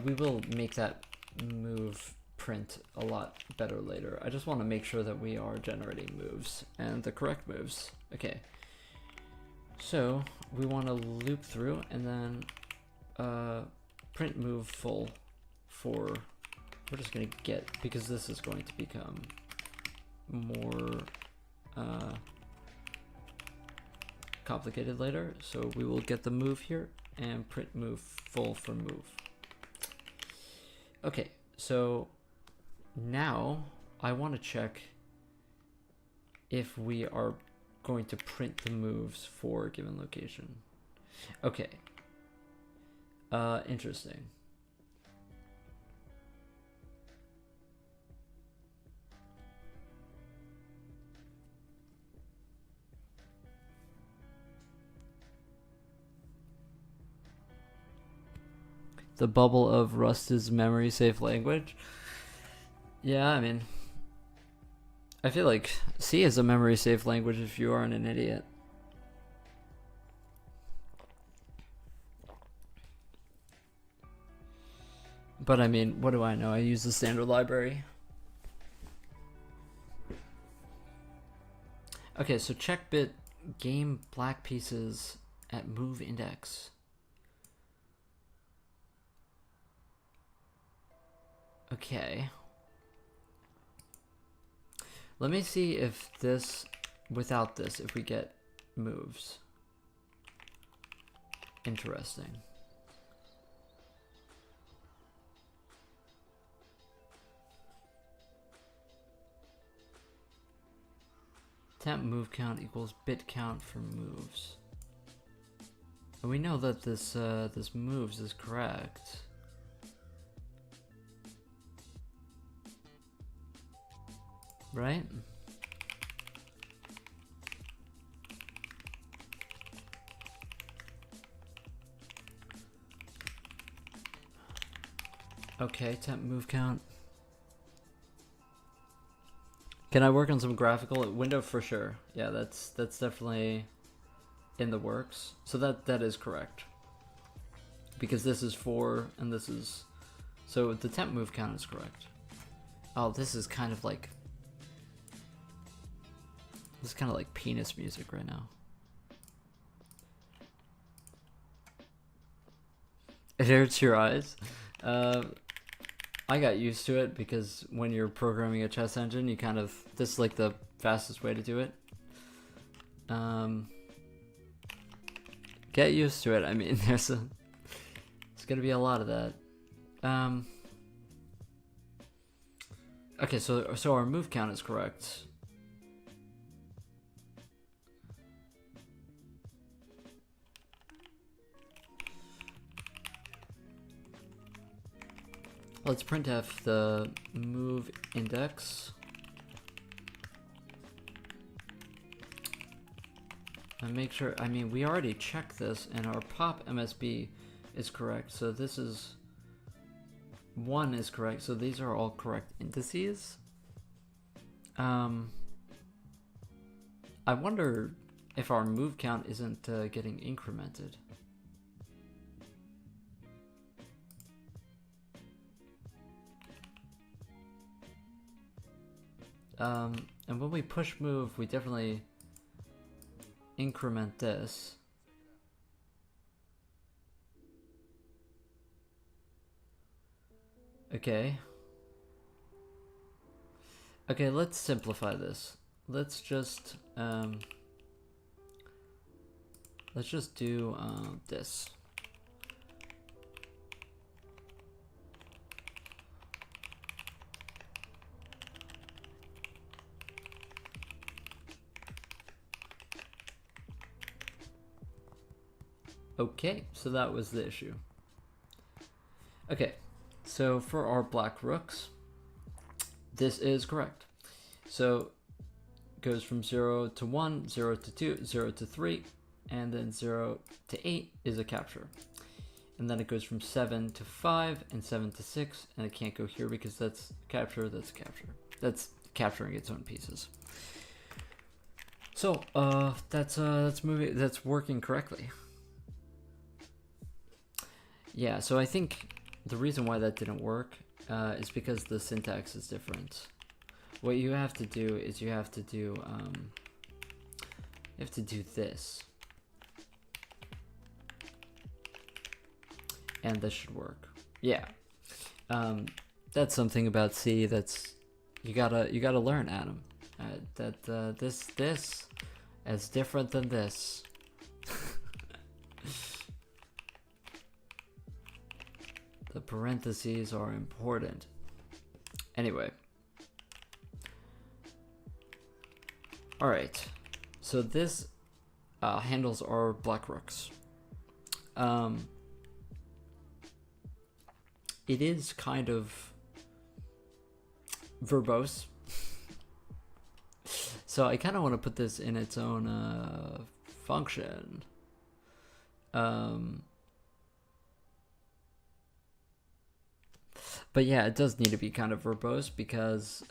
We will make that move print a lot better later. I just want to make sure that we are generating moves and the correct moves. Okay. So we want to loop through and then print move full for, we're just going to get, because this is going to become more complicated later. So we will get the move here and print move full for move. Okay, so now I want to check if we are going to print the moves for a given location. Okay. Interesting. The bubble of Rust is memory safe language. Yeah, I mean, I feel like C is a memory safe language if you aren't an idiot. But I mean, what do I know? I use the standard library. Okay, so check bit game black pieces at move index. Okay. Let me see if this, without this, if we get moves. Interesting. Temp move count equals bit count for moves. And we know that this this moves is correct. Right? Okay, temp move count. Can I work on some graphical window for sure? Yeah, that's definitely in the works. So that is correct. Because this is 4 and this is, so the temp move count is correct. Oh, this is kind of like, this is kind of like penis music right now. It hurts your eyes. I got used to it because when you're programming a chess engine, you kind of, this is like the fastest way to do it. Get used to it. I mean, there's gonna be a lot of that. Okay, so our move count is correct. Let's printf the move index. And make sure, I mean, we already checked this and our pop MSB is correct. So this is, 1 is correct. So these are all correct indices. I wonder if our move count isn't getting incremented. And when we push move, we definitely increment this. Okay. Okay, let's simplify this. Let's just do this. Okay, so that was the issue. Okay, so for our black rooks, this is correct. So it goes from 0 to 1, 0 to 2, 0 to 3, and then 0 to 8 is a capture. And then it goes from 7 to 5 and 7 to 6, and it can't go here because that's capture, that's capture. That's capturing its own pieces. So that's working correctly. Yeah, so I think the reason why that didn't work is because the syntax is different. What you have to do is you have to do this, and this should work. Yeah, that's something about C that's you gotta learn, Adam. This is different than this. The parentheses are important. Anyway. Alright. So this handles our black rooks. It is kind of verbose. So I kind of want to put this in its own function. But yeah, it does need to be kind of verbose because,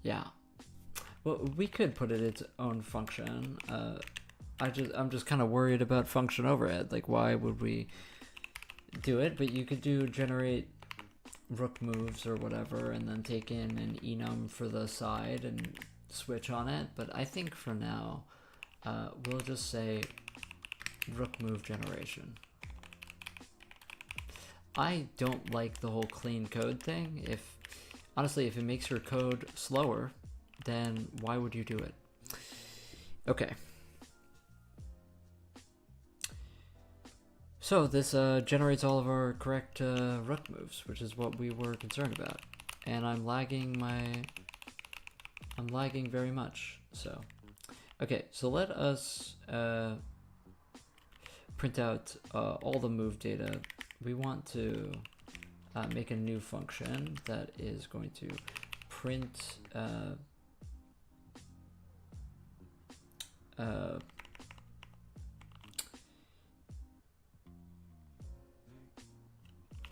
yeah. Well, we could put it its own function. I'm just kind of worried about function overhead. Like, why would we do it? But you could do generate rook moves or whatever, and then take in an enum for the side and switch on it. But I think for now, we'll just say rook move generation. I don't like the whole clean code thing. Honestly, if it makes your code slower, then why would you do it? Okay. So this generates all of our correct rook moves, which is what we were concerned about. And I'm lagging very much. So, okay, so let us print out all the move data. We want to make a new function that is going to print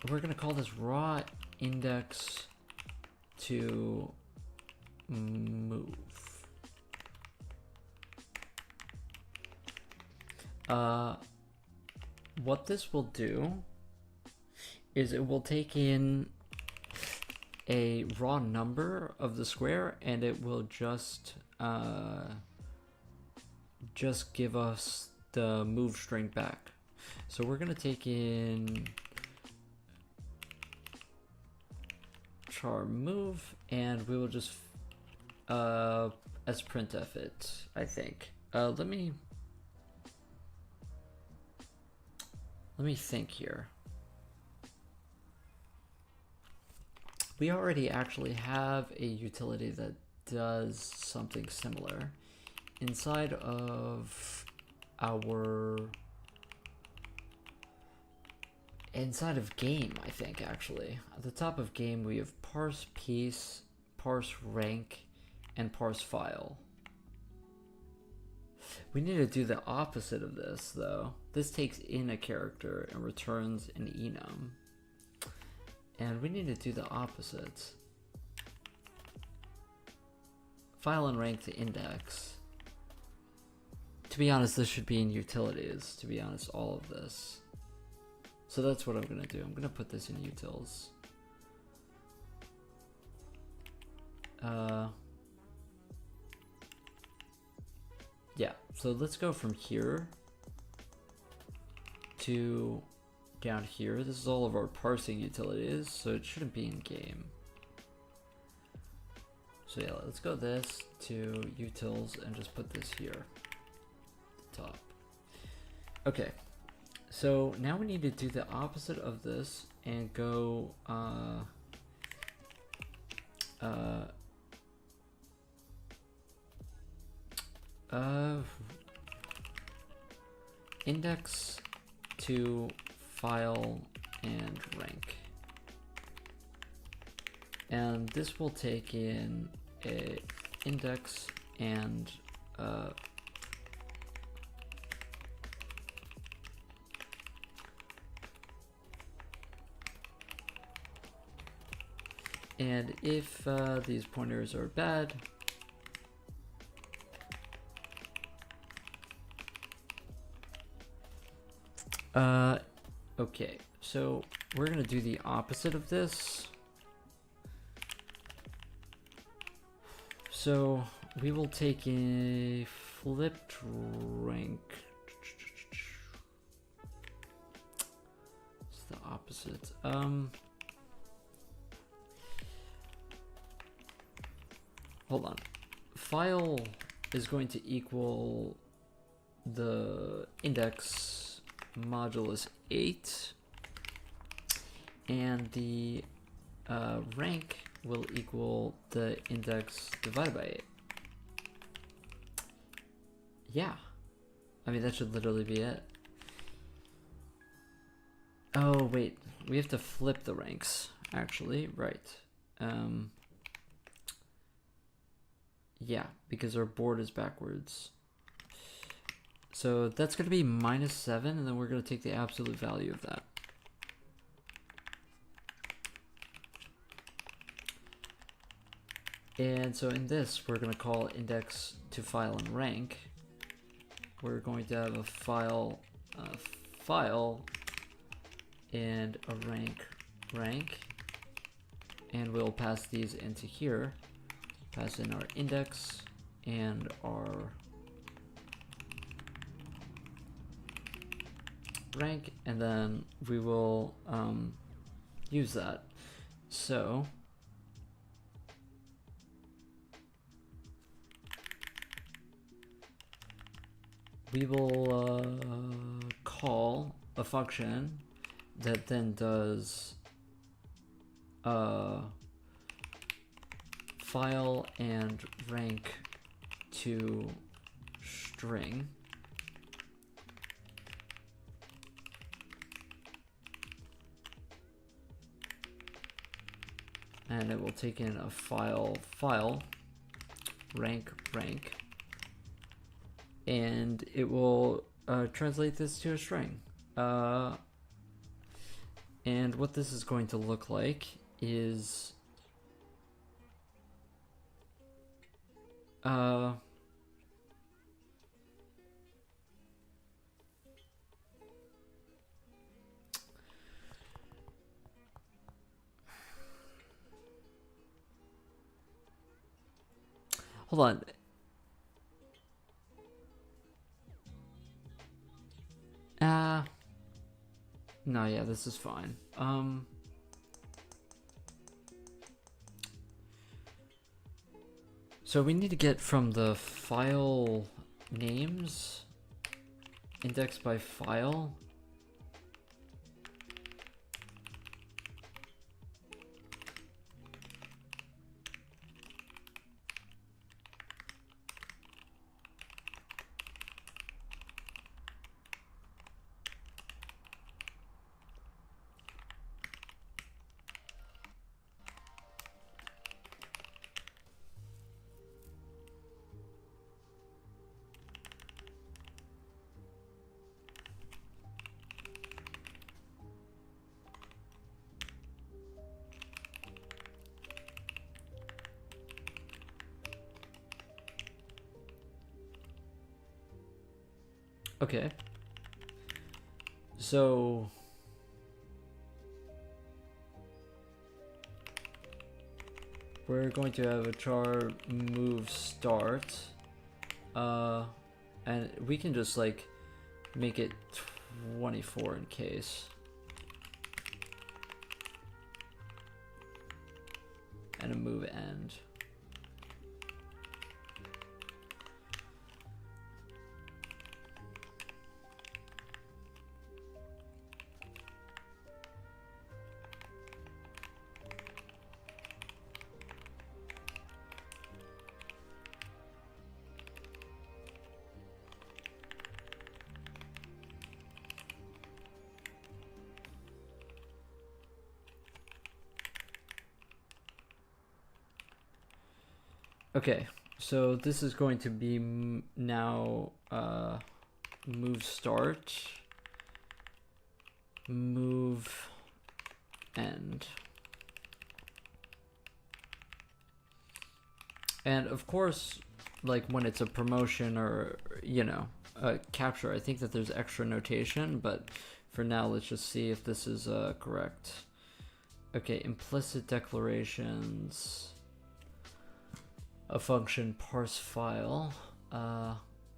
we're going to call this raw index to move. What this will do is it will take in a raw number of the square, and it will just give us the move string back. So we're gonna take in char move, and we will just as printf it, I think. Let me think here. We already actually have a utility that does something similar inside of game, I think, actually. At the top of game, we have parse piece, parse rank, and parse file. We need to do the opposite of this, though. This takes in a character and returns an enum. And we need to do the opposite. File and rank to index. To be honest, this should be in utilities, to be honest, all of this. So that's what I'm going to do. I'm going to put this in utils. Yeah, so let's go from here to down here. This is all of our parsing utilities, so it shouldn't be in game. So yeah, let's go this to utils and just put this here, at the top. Okay, so now we need to do the opposite of this and go index to file and rank, and this will take in a index and if these pointers are bad, okay, so we're gonna do the opposite of this. So we will take a flipped rank. It's the opposite. Hold on. File is going to equal the index modulus 8, and the rank will equal the index divided by 8. Yeah, I mean that should literally be it. Oh wait, we have to flip the ranks actually, right? Yeah, because our board is backwards. So that's going to be -7, and then we're going to take the absolute value of that. And so in this, we're going to call index to file and rank. We're going to have a file and a rank, and we'll pass these into here. Pass in our index and our rank, and then we will use that. So we will call a function that then does file and rank to string, and it will take in a file rank, and it will translate this to a string. And what this is going to look like is hold on. No, yeah, this is fine. So we need to get from the file names, index by file. Okay. So we're going to have a char move start, and we can just like make it 24 in case. And a move end. Okay, so this is going to be now move start, move end. And of course, like when it's a promotion or, you know, a capture, I think that there's extra notation, but for now, let's just see if this is correct. Okay, implicit declarations. A function parse file,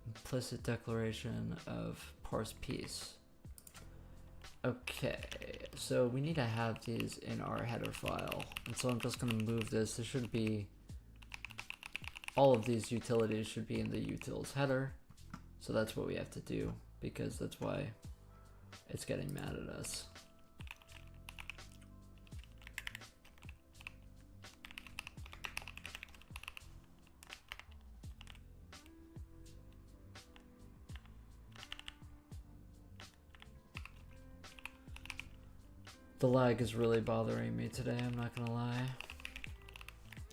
implicit declaration of parse piece. Okay, so we need to have these in our header file. And so I'm just gonna move this. There should be, all of these utilities should be in the utils header. So that's what we have to do, because that's why it's getting mad at us. The lag is really bothering me today, I'm not gonna lie.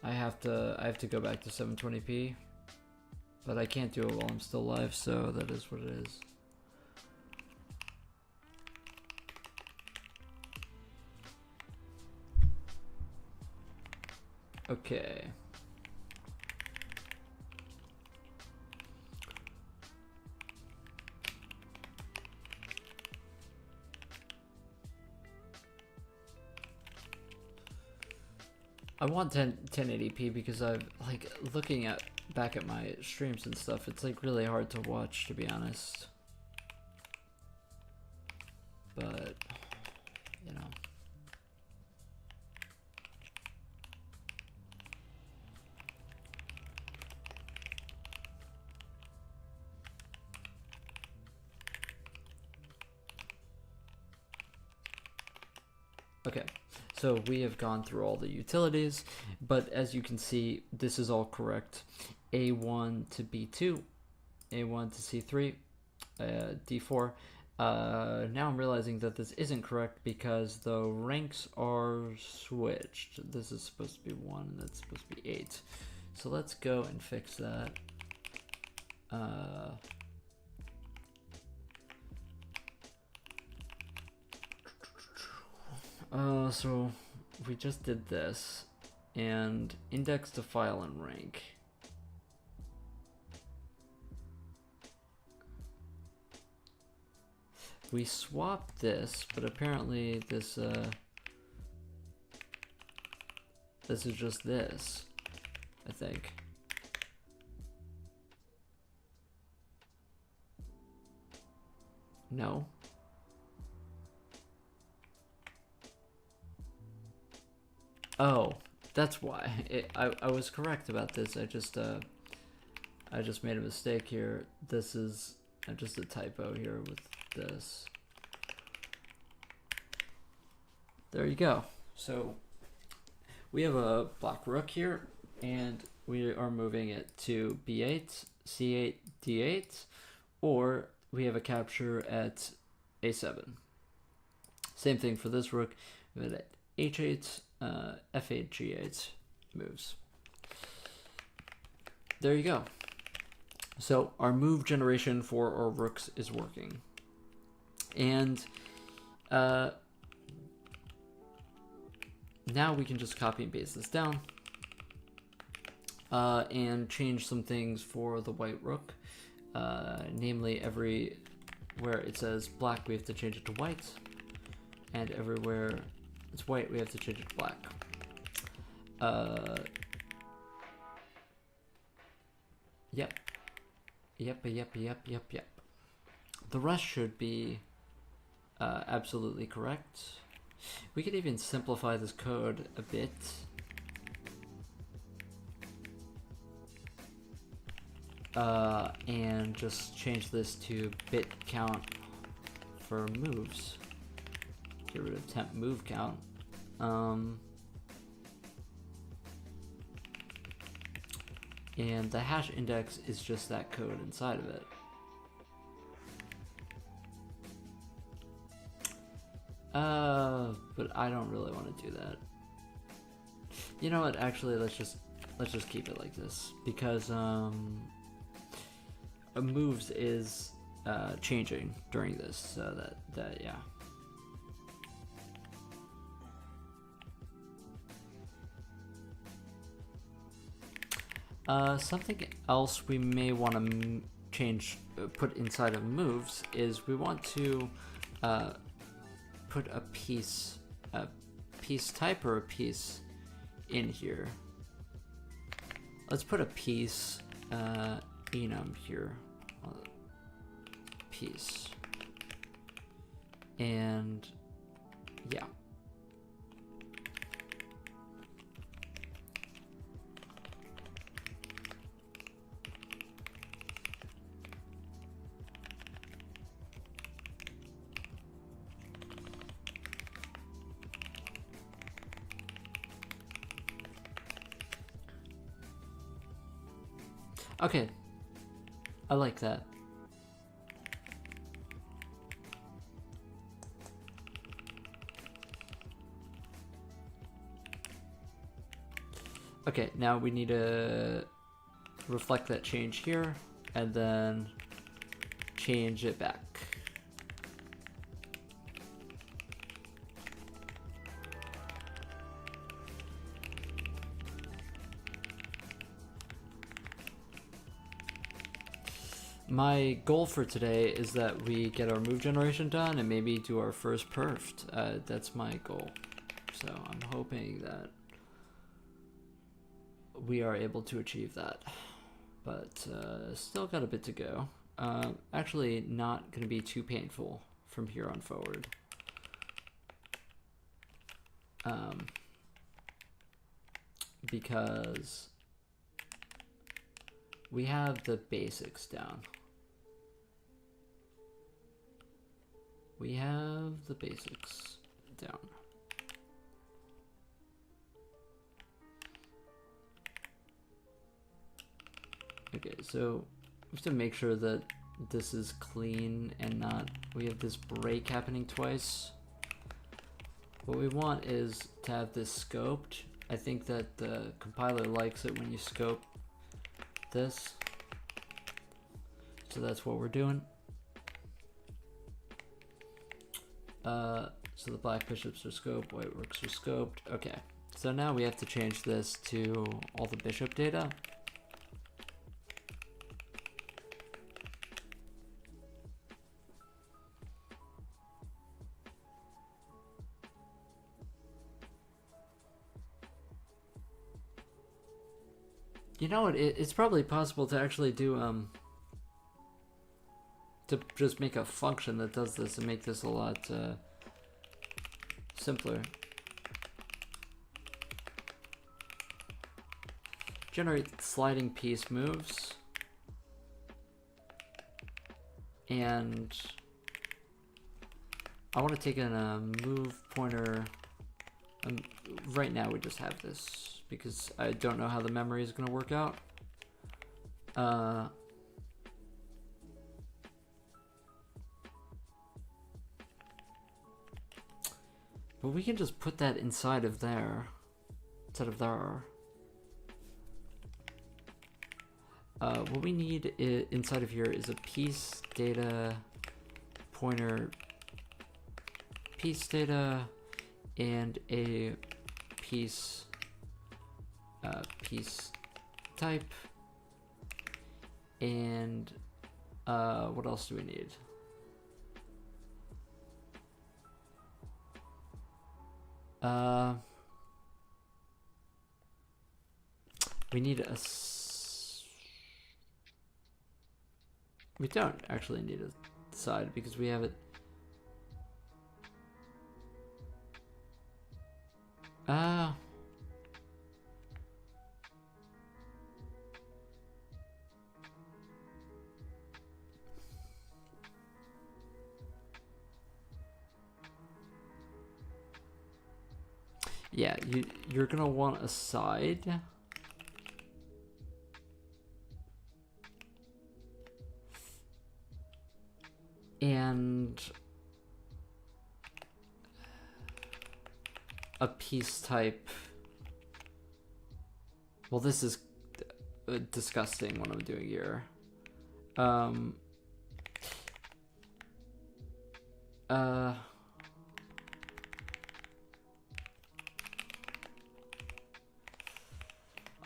I have to go back to 720p, but I can't do it while I'm still live, so that is what it is. Okay. I want 1080p because I've like looking at back at my streams and stuff, it's like really hard to watch, to be honest. But you know. Okay. So we have gone through all the utilities, but as you can see, this is all correct. A1 to B2, A1 to C3, D4. Now I'm realizing that this isn't correct because the ranks are switched. This is supposed to be 1 and that's supposed to be 8. So let's go and fix that. So we just did this and index the file and rank. We swapped this, but apparently this this is just this, I think. No. Oh, that's why. I was correct about this. I just made a mistake here. This is just a typo here with this. There you go. So we have a black rook here, and we are moving it to B8, C8, D8, or we have a capture at A7. Same thing for this rook. We have it at H8, F8, G8 moves. There you go. So our move generation for our rooks is working. And now we can just copy and paste this down and change some things for the white rook. Namely, everywhere it says black, we have to change it to white. And everywhere it's white, we have to change it to black. Yep. Yep. The rest should be absolutely correct. We could even simplify this code a bit. And just change this to bit count for moves. Get rid of temp move count. And the hash index is just that code inside of it. But I don't really want to do that. You know what? Actually, let's just keep it like this because moves is changing during this, so that yeah. Something else we may want to change, put inside of moves is we want to put a piece type or a piece in here. Let's put a piece enum here, piece, and yeah. Okay, I like that. Okay, now we need to reflect that change here and then change it back. My goal for today is that we get our move generation done and maybe do our first perfed. That's my goal. So I'm hoping that we are able to achieve that. But still got a bit to go. Actually not going to be too painful from here on forward. Because we have the basics down. We have the basics down. Okay, so we have to make sure that this is clean and not, we have this break happening twice. What we want is to have this scoped. I think that the compiler likes it when you scope this. So that's what we're doing. So the black bishops are scoped, white rooks are scoped. Okay, so now we have to change this to all the bishop data. You know what, it's probably possible to actually do, to just make a function that does this and make this a lot simpler. Generate sliding piece moves. And I want to take in a move pointer. Right now we just have this because I don't know how the memory is going to work out. But we can just put that inside of there, instead of there. What we need inside of here is a piece data pointer, piece data, and a piece piece type, and what else do we need? We need a We don't actually need a side because we have it. Yeah, you're gonna want a side. And a piece type. Well, this is disgusting what I'm doing here.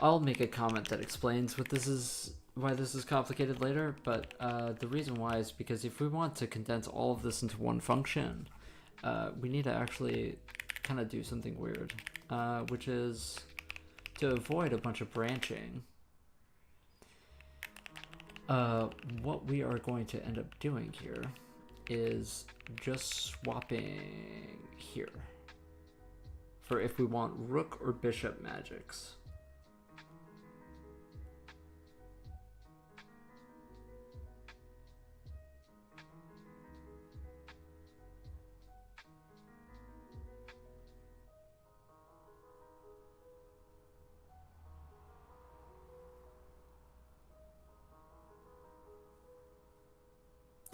I'll make a comment that explains what this is, why this is complicated later, but the reason why is because if we want to condense all of this into one function, we need to actually kind of do something weird, which is to avoid a bunch of branching. What we are going to end up doing here is just swapping here for if we want rook or bishop magics.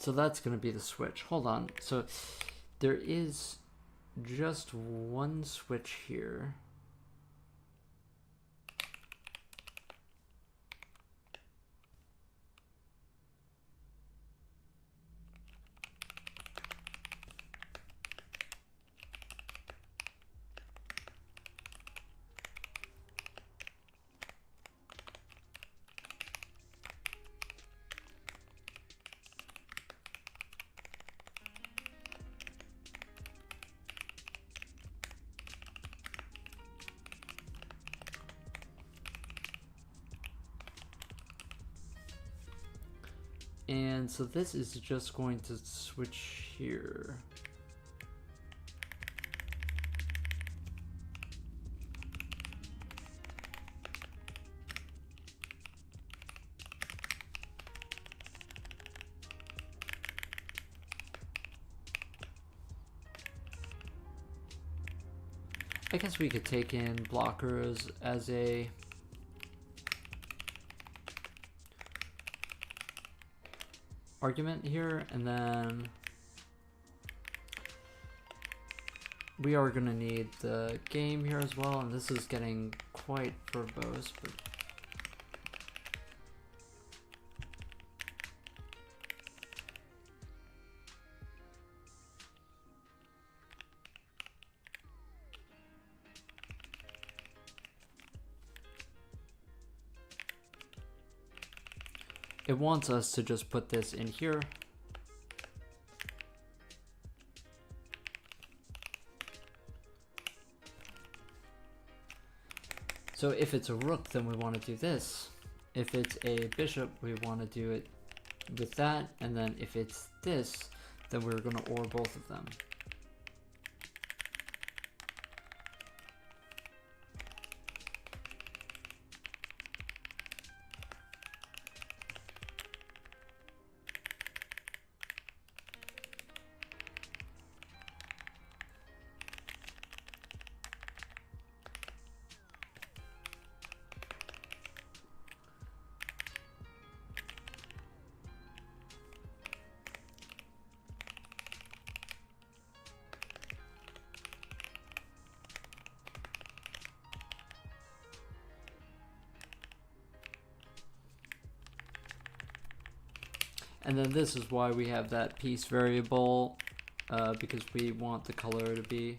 So that's going to be the switch. Hold on. So there is just one switch here. And so this is just going to switch here. I guess we could take in blockers as a argument here, and then we are going to need the game here as well, and this is getting quite verbose, but it wants us to just put this in here. So if it's a rook, then we want to do this. If it's a bishop, we want to do it with that. And then if it's this, then we're going to OR both of them. And then this is why we have that piece variable, because we want the color to be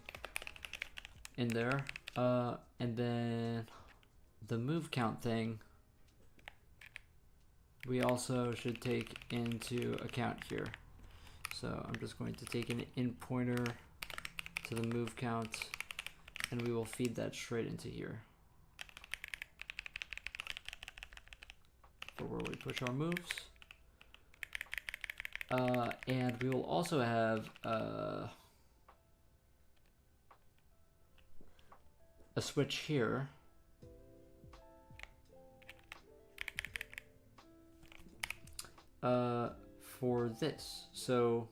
in there. And then the move count thing, we also should take into account here. So I'm just going to take an in pointer to the move count, and we will feed that straight into here for where we push our moves. And we will also have a switch here. For this. So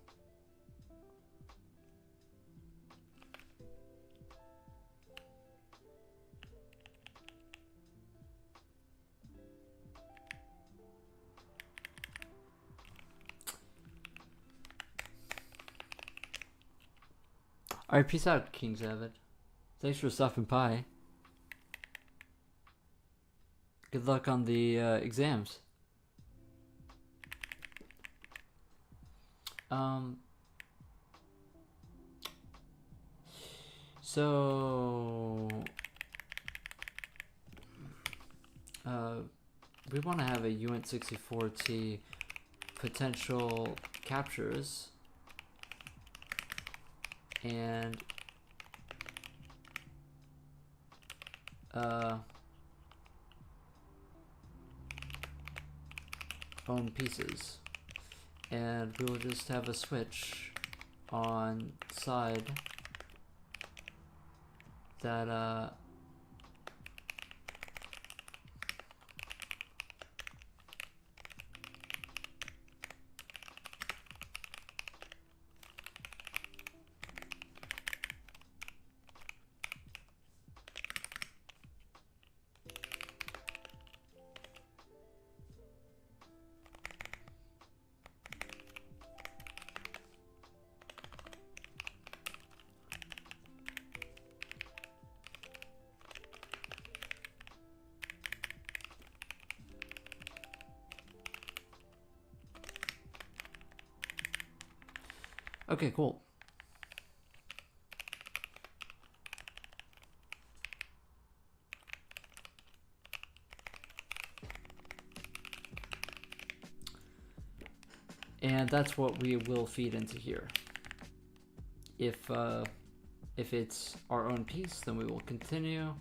alright, peace out, King Zavid. Thanks for stopping by. Good luck on the exams. So we want to have a UNT64T potential captures and own pieces, and we will just have a switch on side that okay, cool. And that's what we will feed into here. If it's our own piece, then we will continue.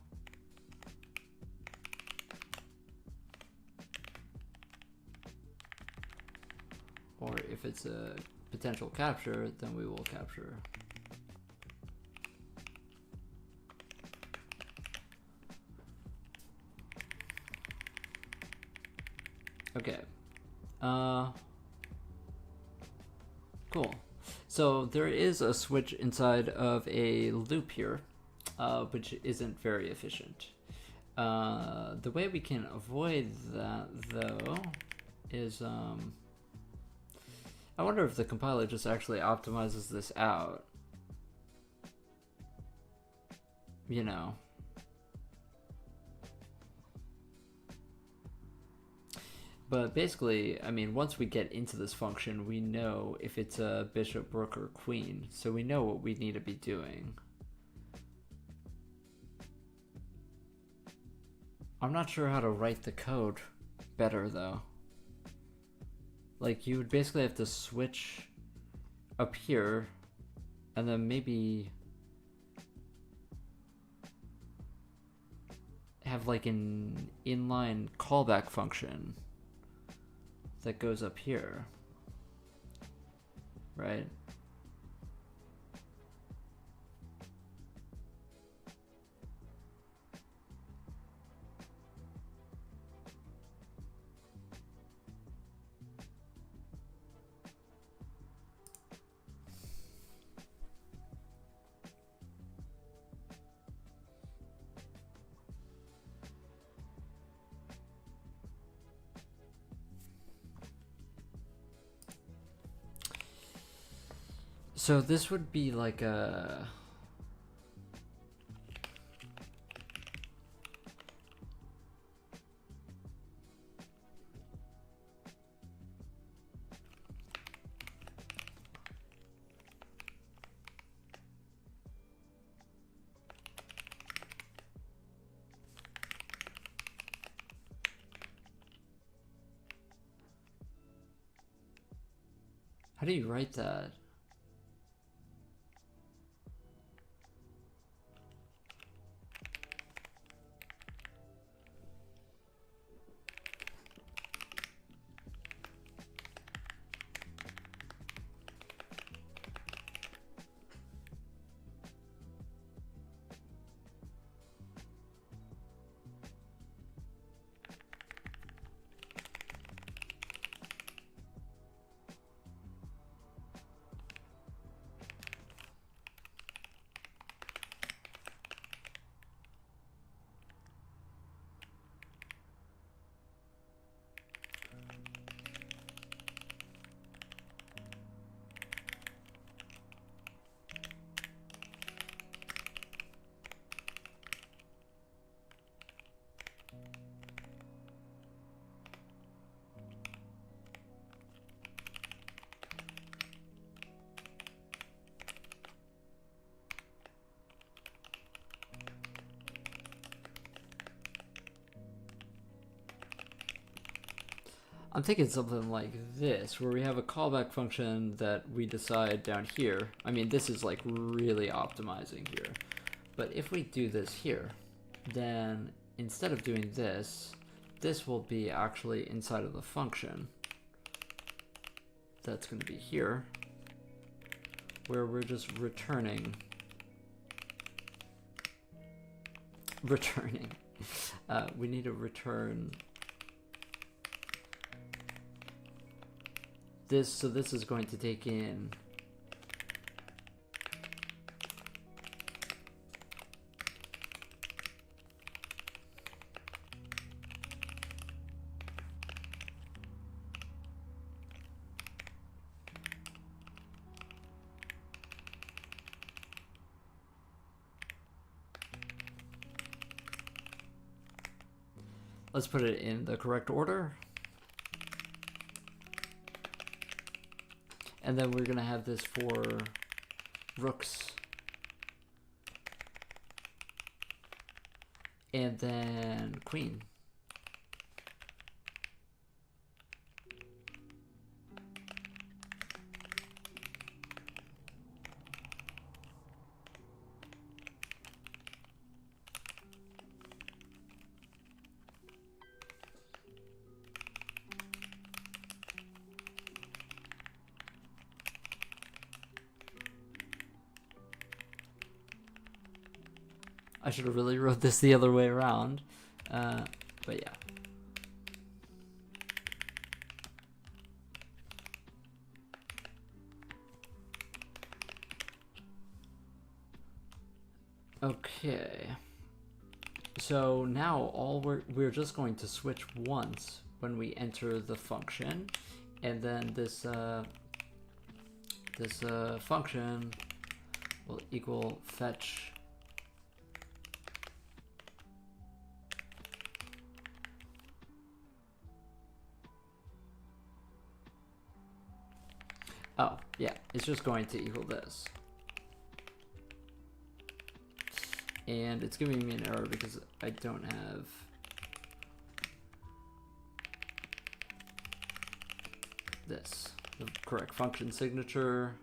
Or if it's a potential capture, then we will capture. Okay. Cool. So there is a switch inside of a loop here, which isn't very efficient. The way we can avoid that, though, is I wonder if the compiler just actually optimizes this out. You know. But basically, I mean, once we get into this function, we know if it's a bishop, rook, or queen, so we know what we need to be doing. I'm not sure how to write the code better, though. Like, you would basically have to switch up here, and then maybe have like an inline callback function that goes up here, right? So this would be like a... How do you write that? I'm thinking something like this, where we have a callback function that we decide down here. I mean, this is like really optimizing here. But if we do this here, then instead of doing this, this will be actually inside of the function. That's going to be here, where we're just returning. We need to return this, so this is going to take in let's put it in the correct order. And then we're going to have this for rooks. And then queen. I should have really wrote this the other way around, but yeah. Okay. So now we're just going to switch once when we enter the function, and then this function will equal fetch . Oh, yeah, it's just going to equal this. And it's giving me an error because I don't have this, the correct function signature.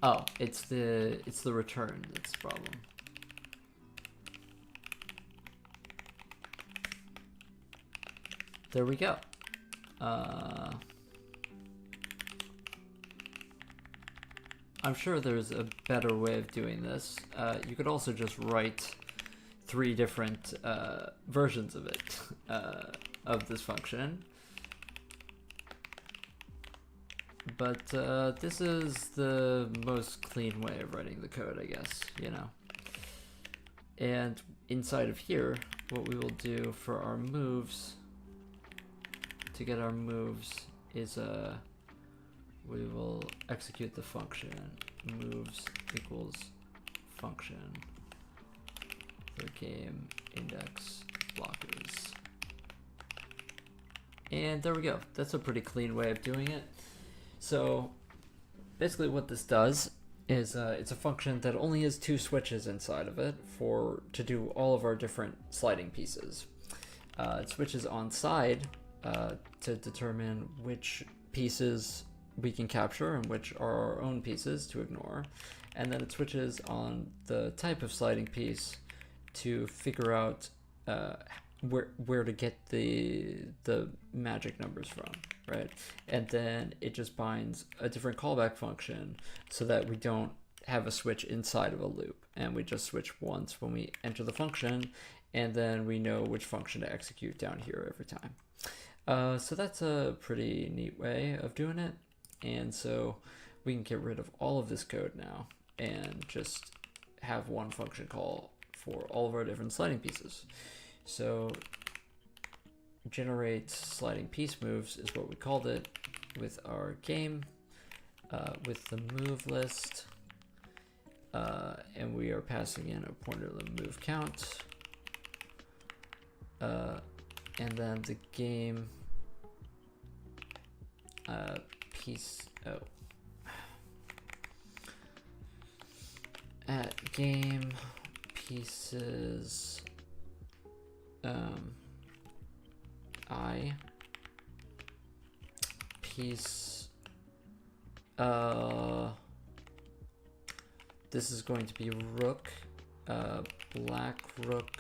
Oh, it's the return that's the problem. There we go. I'm sure there's a better way of doing this. You could also just write 3 different versions of it, of this function. But this is the most clean way of writing the code, I guess, you know. And inside of here, what we will do for our moves, to get our moves, is we will execute the function moves equals function for game index blockers. And there we go. That's a pretty clean way of doing it. So basically what this does is it's a function that only has 2 switches inside of it to do all of our different sliding pieces. It switches on side to determine which pieces we can capture and which are our own pieces to ignore. And then it switches on the type of sliding piece to figure out where to get the magic numbers from, right? And then it just binds a different callback function so that we don't have a switch inside of a loop, and we just switch once when we enter the function, and then we know which function to execute down here every time. So that's a pretty neat way of doing it, and so we can get rid of all of this code now and just have one function call for all of our different sliding pieces. So generate sliding piece moves is what we called it with our game. with the move list, and we are passing in a pointer to the move count, and then the game piece. At game pieces I piece this is going to be rook, black rook.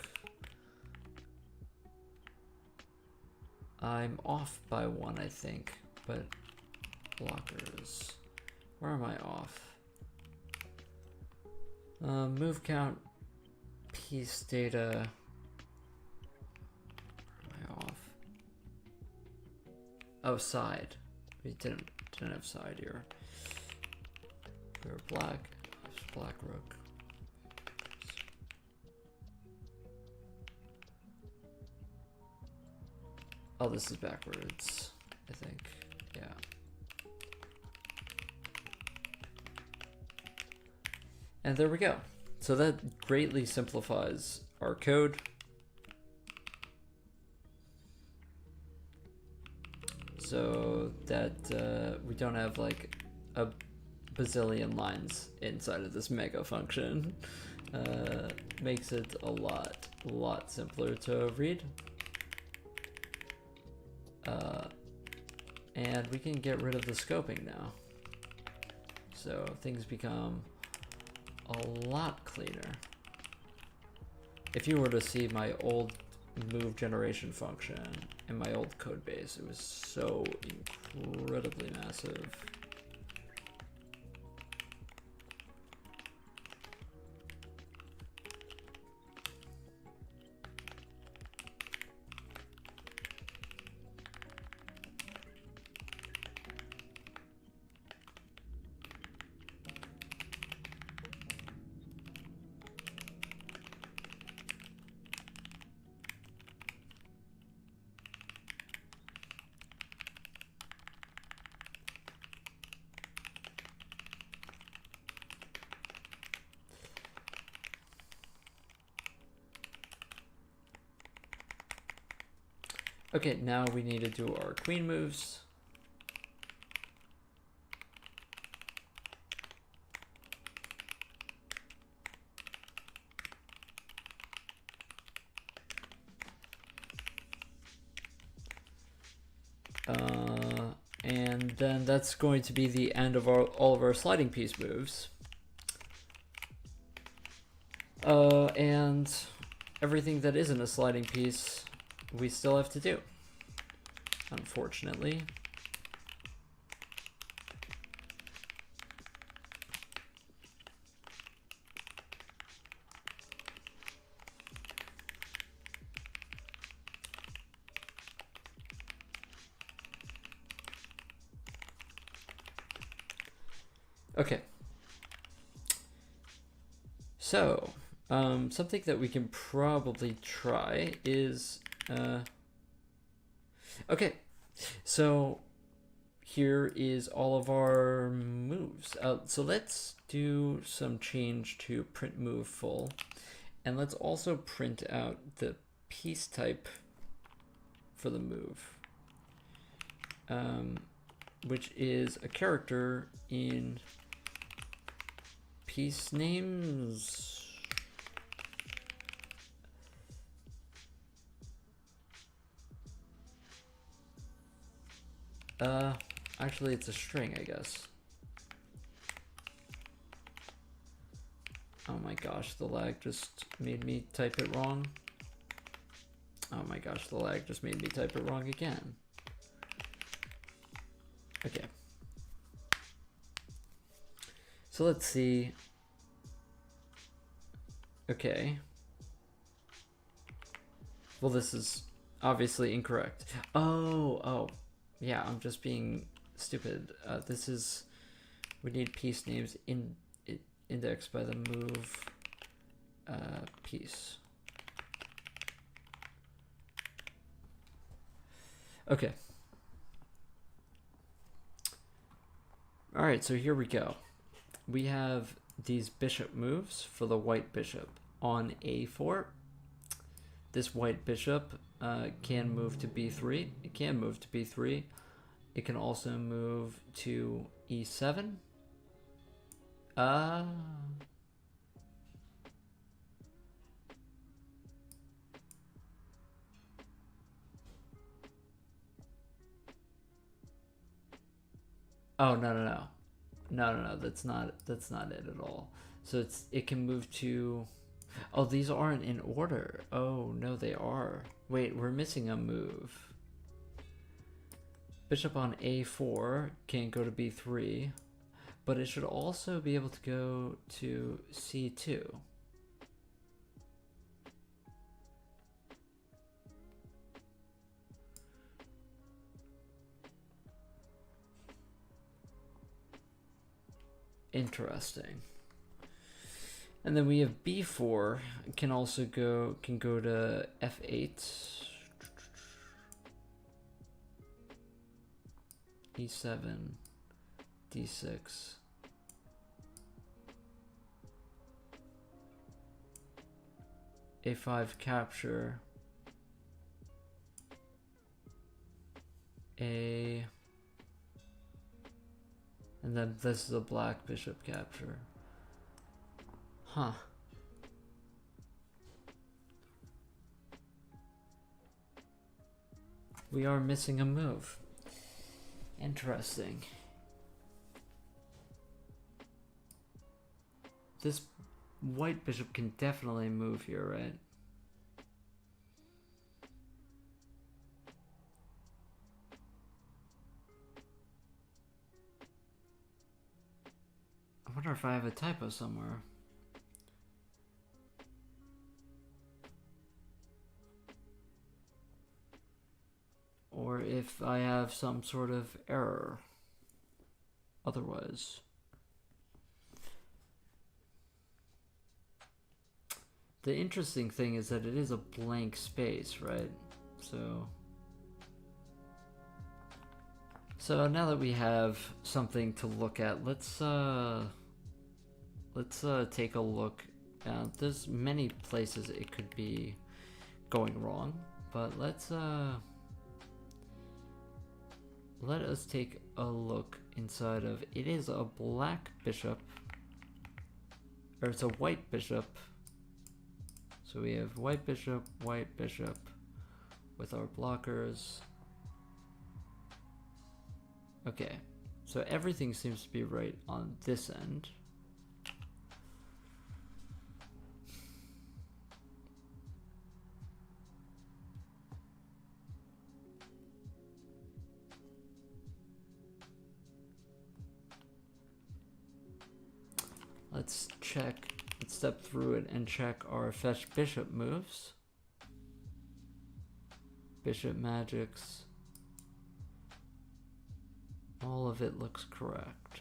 I'm off by one, I think, but blockers, where am I off? Move count, piece data. Where am I off? Oh, side. We didn't have side here. We were black. Black rook. Oh, this is backwards, I think. Yeah. And there we go. So that greatly simplifies our code. So that we don't have like a bazillion lines inside of this mega function. Makes it a lot simpler to read. And we can get rid of the scoping now. So things become a lot cleaner. If you were to see my old move generation function in my old code base, it was so incredibly massive. Okay, now we need to do our queen moves. And then that's going to be the end of all of our sliding piece moves. And everything that isn't a sliding piece, we still have to do, unfortunately. Okay. So, something that we can probably try is okay, so here is all of our moves. So let's do some change to print move full, and let's also print out the piece type for the move, which is a character in piece names. Actually it's a string, I guess. Oh my gosh, the lag just made me type it wrong. Oh my gosh, the lag just made me type it wrong again. Okay. So let's see. Okay. Well, this is obviously incorrect. Oh. Yeah, I'm just being stupid. This is, we need piece names indexed by the move piece. Okay. All right, so here we go. We have these bishop moves for the white bishop. On a4, this white bishop can move to b3. It can move to b3. It can also move to e7. Oh, no, that's not it at all. So it can move to, oh, these aren't in order. Oh no, they are. Wait, we're missing a move. Bishop on a4 can't go to b3, but it should also be able to go to c2. Interesting. And then we have b4 can also go to f8, e7, d6, a5 capture, and then this is a black bishop capture. Huh. We are missing a move. Interesting. This white bishop can definitely move here, right? I wonder if I have a typo somewhere. Or if I have some sort of error. Otherwise. The interesting thing is that it is a blank space, right? So now that we have something to look at, let's take a look. There's many places it could be going wrong, but let us take a look inside of, it is a black bishop, or it's a white bishop. So we have white bishop with our blockers. Okay, so everything seems to be right on this end. Let's step through it and check our fetch bishop moves. Bishop magics. All of it looks correct.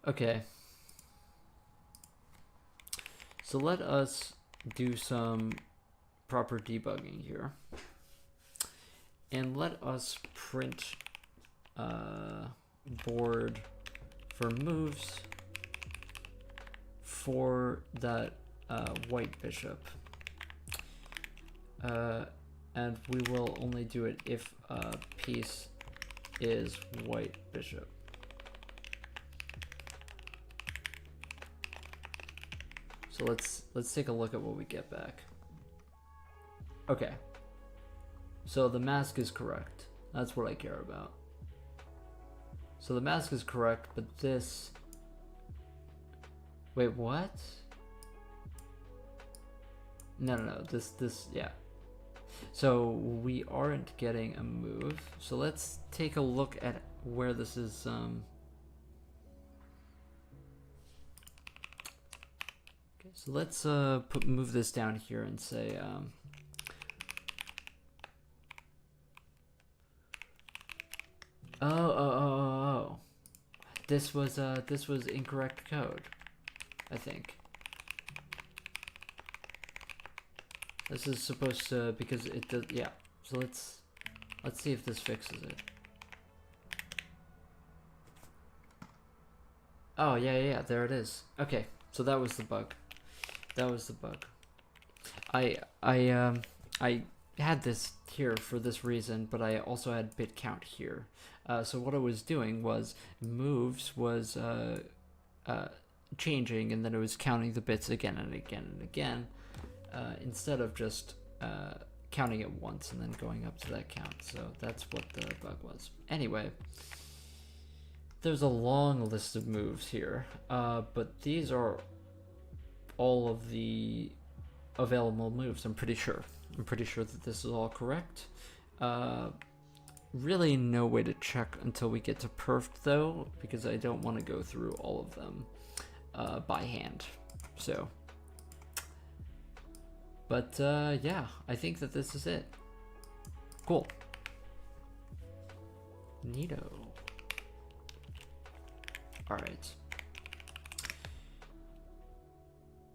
Okay. So let us do some proper debugging here. And let us print board for moves for that white bishop. And we will only do it if a piece is white bishop. So let's take a look at what we get back. Okay. So the mask is correct. That's what I care about. So the mask is correct, but this Wait, what? No, yeah. So we aren't getting a move. So let's take a look at where this is, okay, so let's move this down here and say, oh. This was incorrect code, I think. This is supposed to, because it does, yeah. So let's see if this fixes it. Oh, yeah, there it is. Okay, so that was the bug. I had this here for this reason, but I also had bit count here. So what I was doing was moves was changing, and then it was counting the bits again and again and again, instead of just counting it once and then going up to that count. So that's what the bug was. Anyway, there's a long list of moves here, but these are all of the available moves. I'm pretty sure that this is all correct. Really no way to check until we get to perf though, because I don't want to go through all of them by hand. So, but yeah, I think that this is it. Cool. Neato. All right.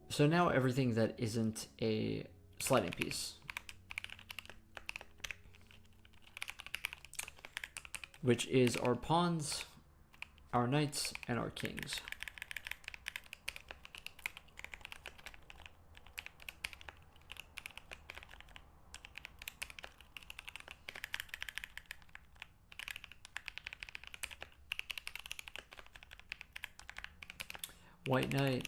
So now everything that isn't a sliding piece, which is our pawns, our knights, and our kings. White knight.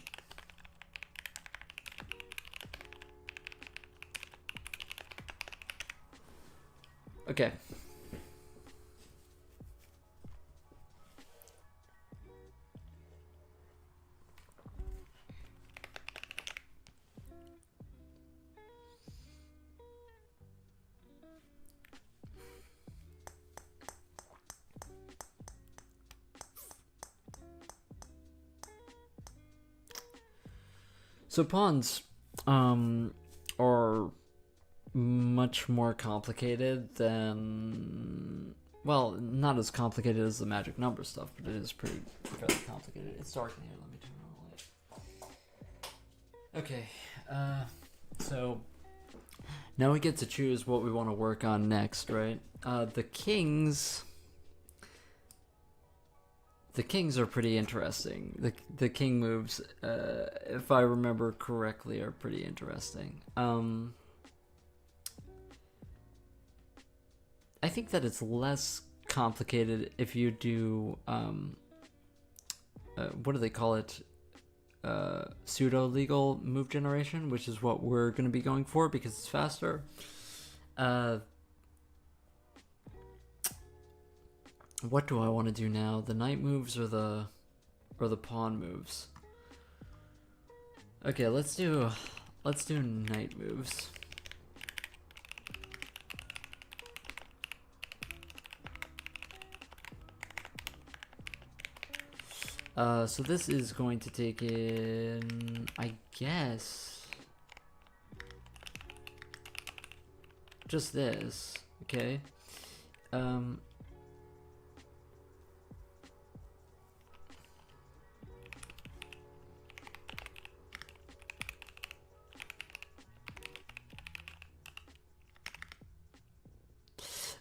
Okay. So pawns are much more complicated than, well, not as complicated as the magic number stuff, but it is pretty fairly complicated. It's dark in here. Let me turn on the light. Okay, so now we get to choose what we want to work on next, right? The kings are pretty interesting. The king moves, if I remember correctly, are pretty interesting. I think that it's less complicated if you do, what do they call it? Pseudo-legal move generation, which is what we're going to be going for because it's faster. What do I want to do now? The knight moves or the pawn moves? Okay, let's do knight moves. So this is going to take in, I guess, just this, okay?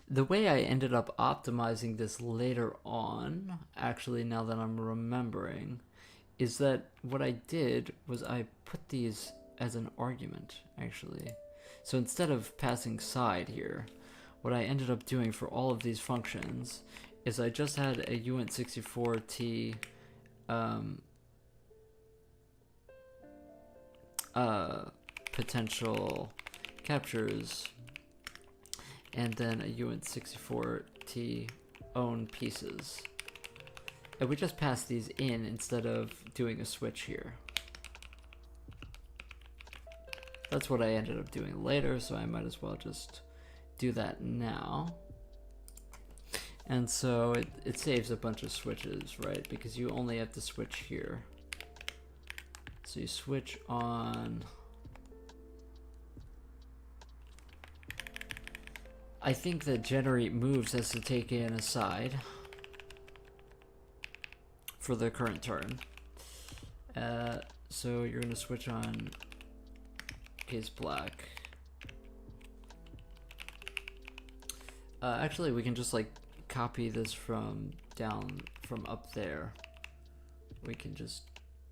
The way I ended up optimizing this later on, actually now that I'm remembering, is that what I did was I put these as an argument, actually. So instead of passing side here, what I ended up doing for all of these functions is I just had a uint64t potential captures, and then a uint64t own pieces. And we just pass these in instead of doing a switch here. That's what I ended up doing later, so I might as well just do that now. And so it saves a bunch of switches, right? Because you only have to switch here. So you switch on... I think that generate moves has to take in a side for the current turn. So you're going to switch on case black. Actually, we can just like copy this from up there. We can just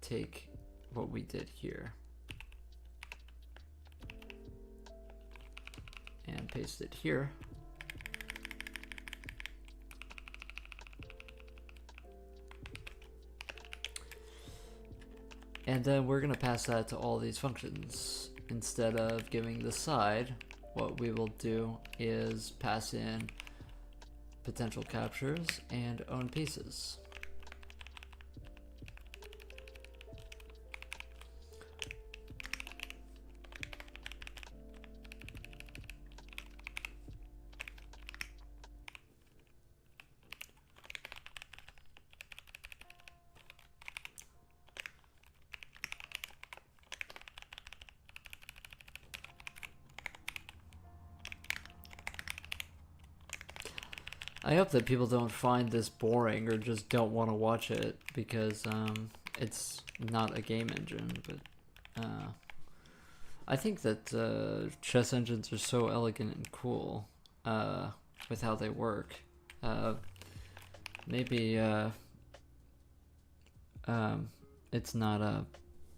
take what we did here and paste it here. And then we're gonna pass that to all these functions. Instead of giving the side, what we will do is pass in potential captures and own pieces. I hope that people don't find this boring or just don't want to watch it, because it's not a game engine, but I think that chess engines are so elegant and cool with how they work. Maybe it's not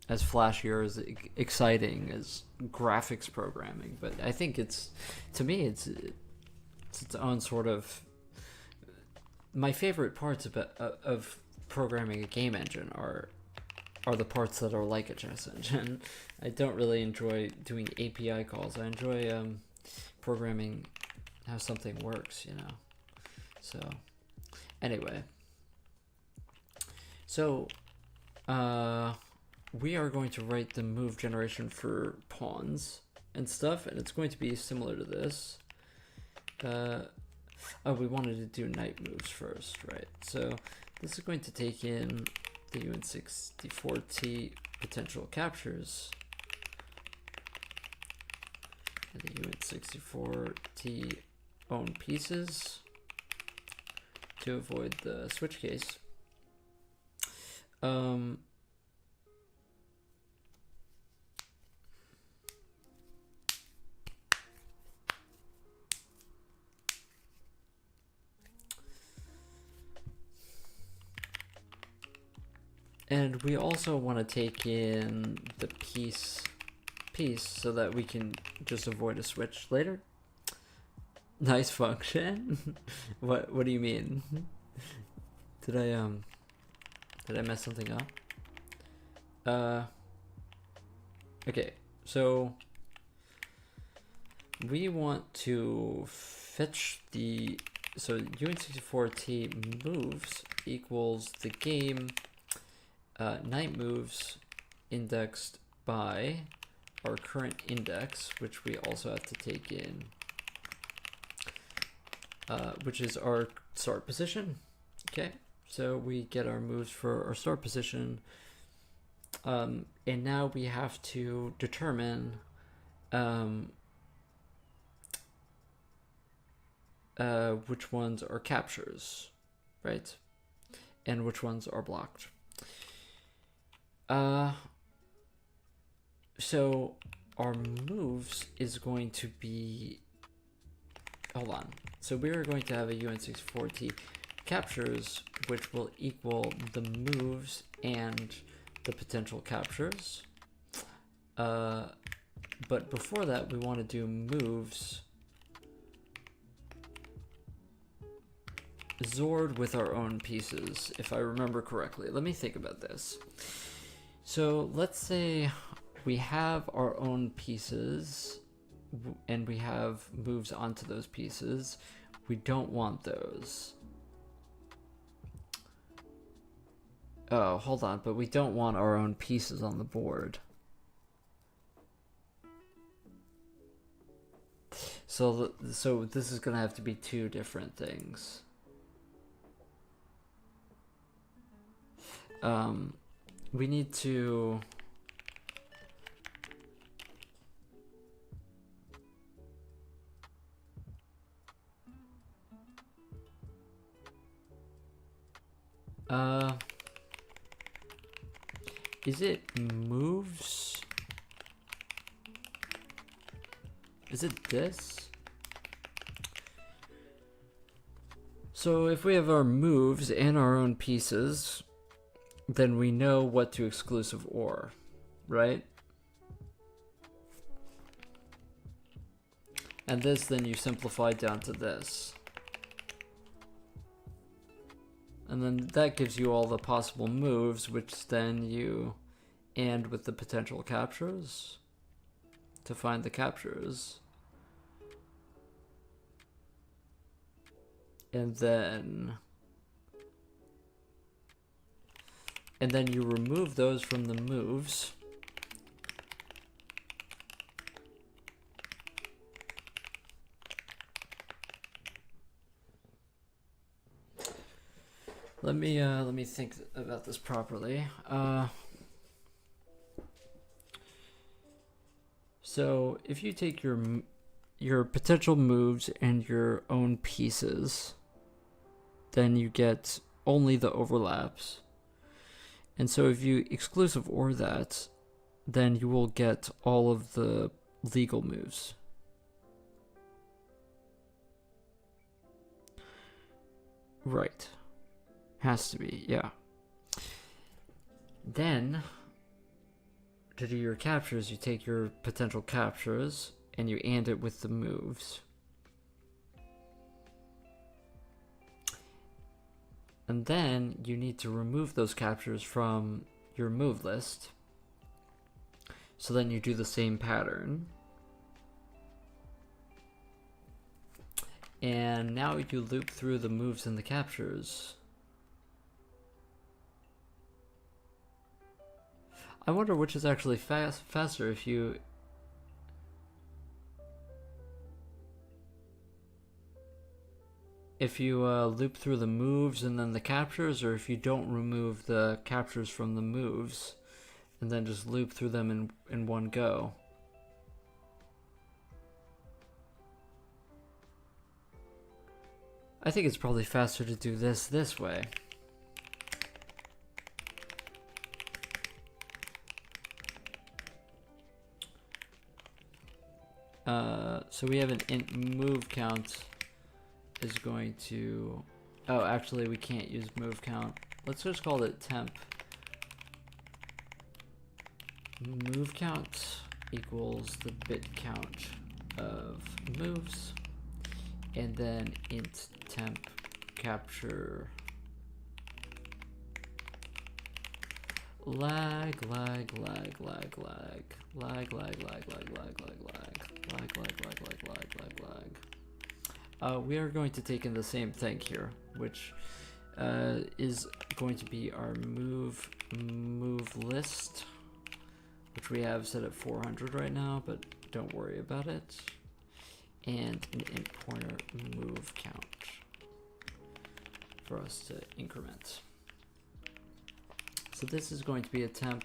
as flashy or as exciting as graphics programming, but I think to me it's its own sort of... My favorite parts of programming a game engine are the parts that are like a chess engine. I don't really enjoy doing API calls. I enjoy programming how something works, you know. So anyway, so we are going to write the move generation for pawns and stuff, and it's going to be similar to this. Oh, we wanted to do knight moves first, right? So this is going to take in the UN64T potential captures and the UN64T own pieces to avoid the switch case. And we also want to take in the piece so that we can just avoid a switch later. Nice function. What do you mean? Did I mess something up? Okay, so we want to fetch the... So UN64T moves equals the game knight moves indexed by our current index, which we also have to take in, which is our start position. Okay, so we get our moves for our start position, and now we have to determine which ones are captures, right, and which ones are blocked. So our moves is going to be, hold on. So we're going to have a UN64T captures, which will equal the moves and the potential captures. But before that, we want to do moves XORed with our own pieces, if I remember correctly. Let me think about this. So let's say we have our own pieces and we have moves onto those pieces. We don't want those. Oh, hold on, but we don't want our own pieces on the board. So this is gonna have to be two different things. We need to is it moves? Is it this? So if we have our moves and our own pieces, then we know what to exclusive OR, right? And this, then you simplify down to this. And then that gives you all the possible moves, which then you AND with the potential captures to find the captures. And then you remove those from the moves. Let me think about this properly. So if you take your potential moves and your own pieces, then you get only the overlaps. And so if you exclusive OR that, then you will get all of the legal moves. Right. Has to be, yeah. Then, to do your captures, you take your potential captures and you AND it with the moves. And then you need to remove those captures from your move list. So then you do the same pattern. And now you loop through the moves and the captures. I wonder which is actually faster if you loop through the moves and then the captures, or if you don't remove the captures from the moves and then just loop through them in one go. I think it's probably faster to do this way. So we have an int move count is going to, oh, actually we can't use move count. Let's just call it temp move count equals the bit count of moves, and then int temp capture lag. We are going to take in the same thing here, which is going to be our move list, which we have set at 400 right now, but don't worry about it, and an int pointer move count for us to increment. So this is going to be a temp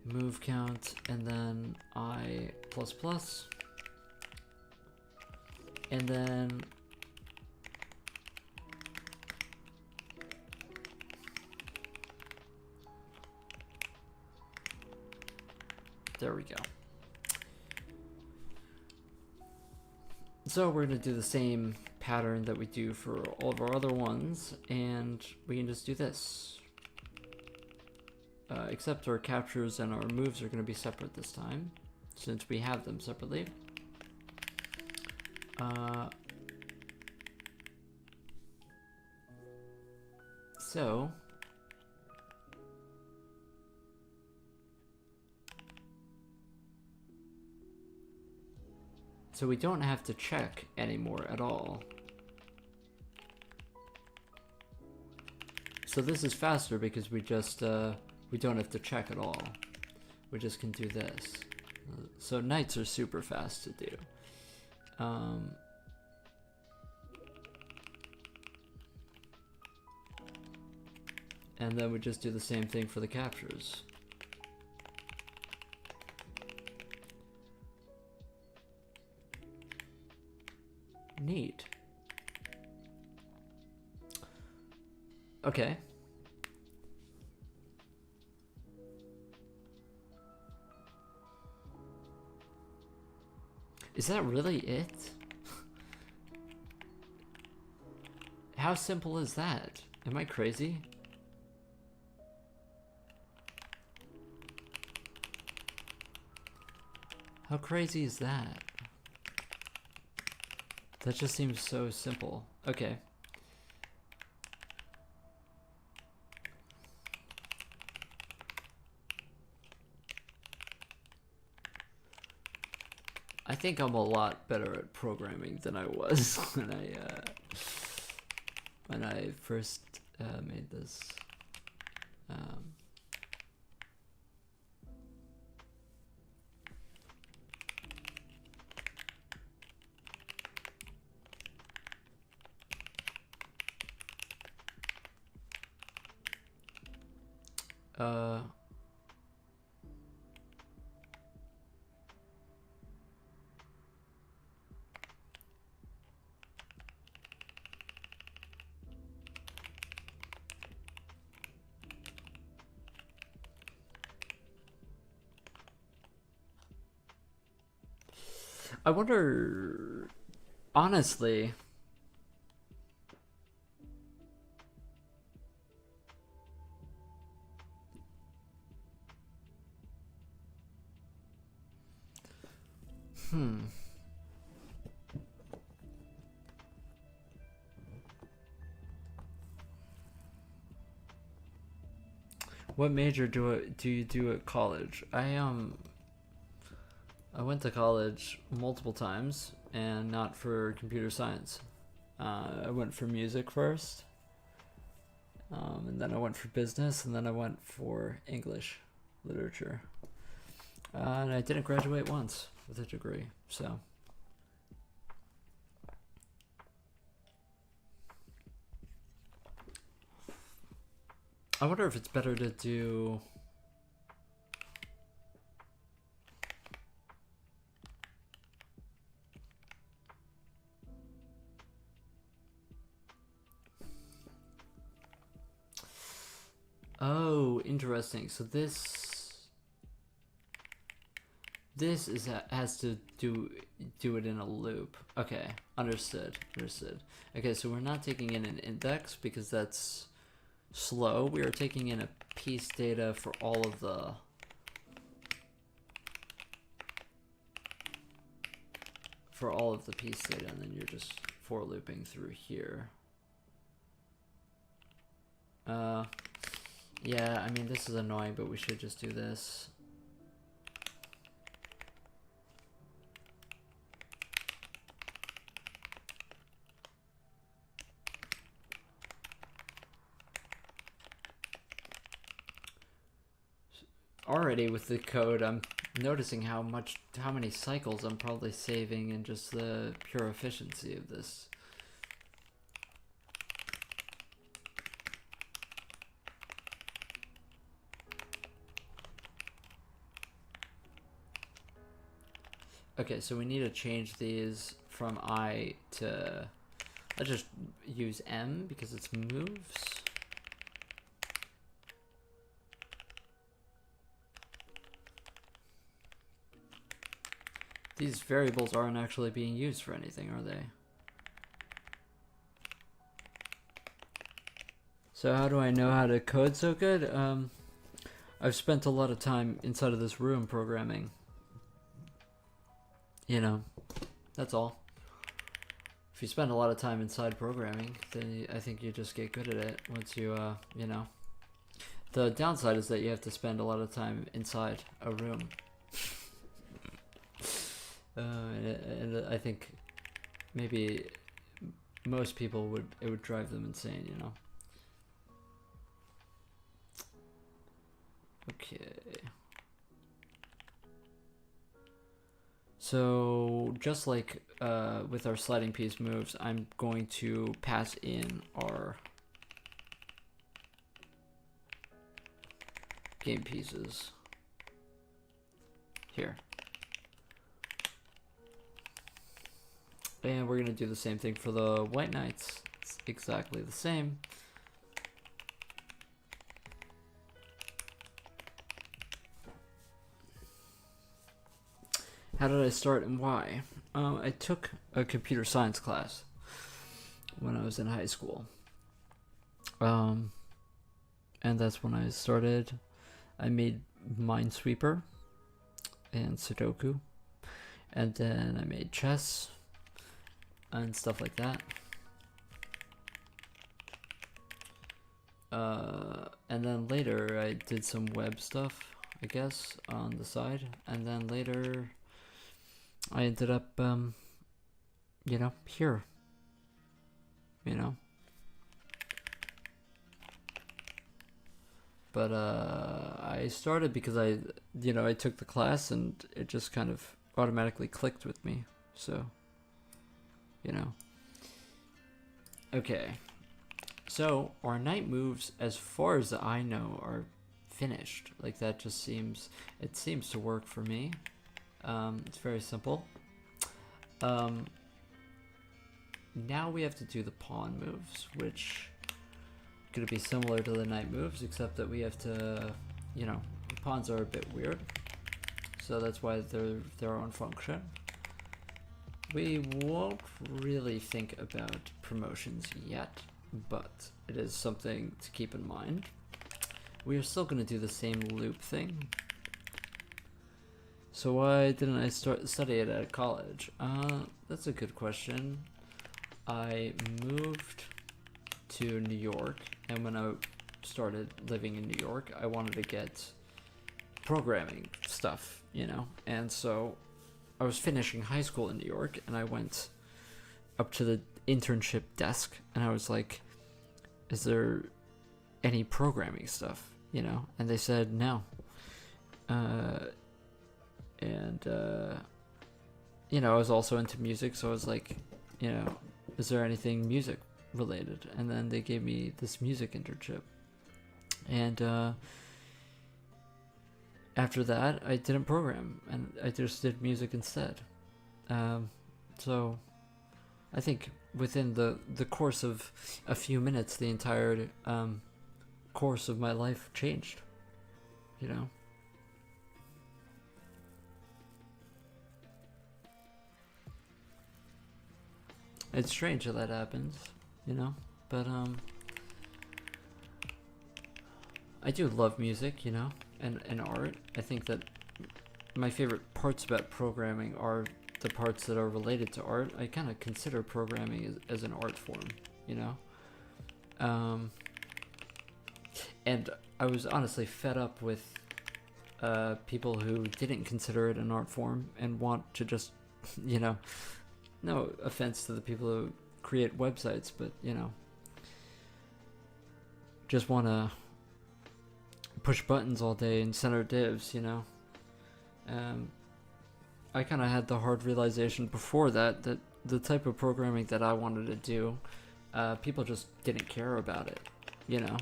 move count and then I++, and then there we go. So we're going to do the same pattern that we do for all of our other ones, and we can just do this. Except our captures and our moves are going to be separate this time, since we have them separately. So we don't have to check anymore at all. So this is faster because we just we don't have to check at all. We just can do this. So knights are super fast to do. Um, and then we just do the same thing for the captures. Neat. Okay. Is that really it? How simple is that? Am I crazy? How crazy is that? That just seems so simple. Okay. I think I'm a lot better at programming than I was when I first made this. I wonder, honestly, what major do you do at college? I went to college multiple times, and not for computer science. I went for music first, and then I went for business, and then I went for English literature. And I didn't graduate once with a degree, so. I wonder if it's better to do... Oh, interesting. So this has to do it in a loop. Okay, understood. Okay, so we're not taking in an index because that's slow. We are taking in a piece data for all of the piece data, and then you're just for looping through here. Yeah, I mean, this is annoying, but we should just do this. Already with the code, I'm noticing how many cycles I'm probably saving in just the pure efficiency of this. Okay, so we need to change these from I to, let's just use M because it's moves. These variables aren't actually being used for anything, are they? So how do I know how to code so good? I've spent a lot of time inside of this room programming. You know, that's all. If you spend a lot of time inside programming, then I think you just get good at it once you, you know. The downside is that you have to spend a lot of time inside a room. And I think maybe most people it would drive them insane, you know. Okay. So just like with our sliding piece moves, I'm going to pass in our game pieces here. And we're going to do the same thing for the white knights. It's exactly the same. How did I start and why? I took a computer science class when I was in high school. And that's when I started. I made Minesweeper and Sudoku. And then I made chess and stuff like that. And then later I did some web stuff, I guess, on the side. And then later I ended up, you know, here, you know. But I started because I took the class and it just kind of automatically clicked with me. So, you know. Okay. So our knight moves, as far as I know, are finished. Like that just seems to work for me. It's very simple. Now we have to do the pawn moves, which are going to be similar to the knight moves, except that we have to, you know, pawns are a bit weird. So that's why they're their own function. We won't really think about promotions yet, but it is something to keep in mind. We are still going to do the same loop thing. So why didn't I study it at college? That's a good question. I moved to New York, and when I started living in New York, I wanted to get programming stuff, you know? And so I was finishing high school in New York, and I went up to the internship desk, and I was like, is there any programming stuff, you know? And they said no. You know, I was also into music, so I was like, you know, is there anything music related? And then they gave me this music internship. And after that, I didn't program, and I just did music instead. So I think within the course of a few minutes, the entire course of my life changed, you know? It's strange how that happens, you know? But I do love music, you know, and art. I think that my favorite parts about programming are the parts that are related to art. I kind of consider programming as an art form, you know? And I was honestly fed up with people who didn't consider it an art form and want to just, you know, no offense to the people who create websites, but, you know, just want to push buttons all day and center divs, you know. I kind of had the hard realization before that the type of programming that I wanted to do, people just didn't care about it, you know.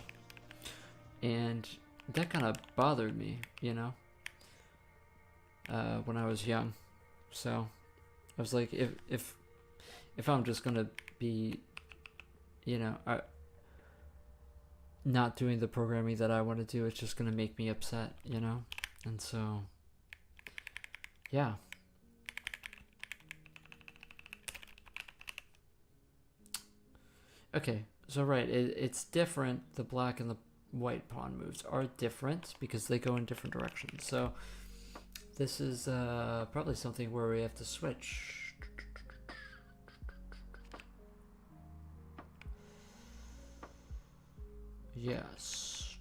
And that kind of bothered me, you know, when I was young. So I was like, if I'm just gonna be, you know, not doing the programming that I want to do, it's just gonna make me upset, you know? And so, yeah. Okay, so right, it's different. The black and the white pawn moves are different because they go in different directions. So this is probably something where we have to switch. Yes.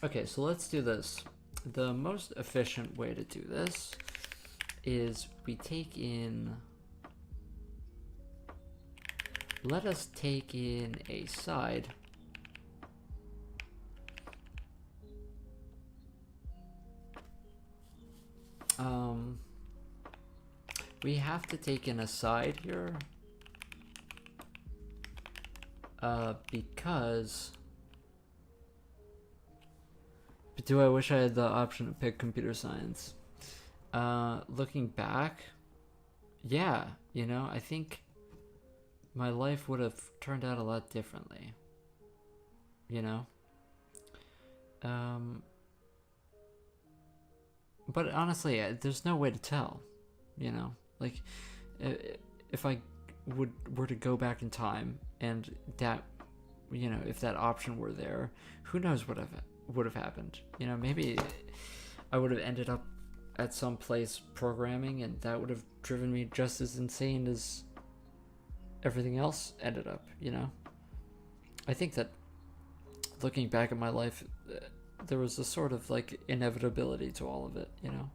Okay, so let's do this. The most efficient way to do this is we take in, let us take in a side we have to take an aside here. Because... But do I wish I had the option to pick computer science? Looking back, yeah, you know, I think my life would have turned out a lot differently, you know? But honestly, there's no way to tell, you know? Like, if I were to go back in time and that, you know, if that option were there, who knows what would have happened? You know, maybe I would have ended up at some place programming, and that would have driven me just as insane as everything else ended up, you know? I think that looking back at my life, there was a sort of like inevitability to all of it, you know?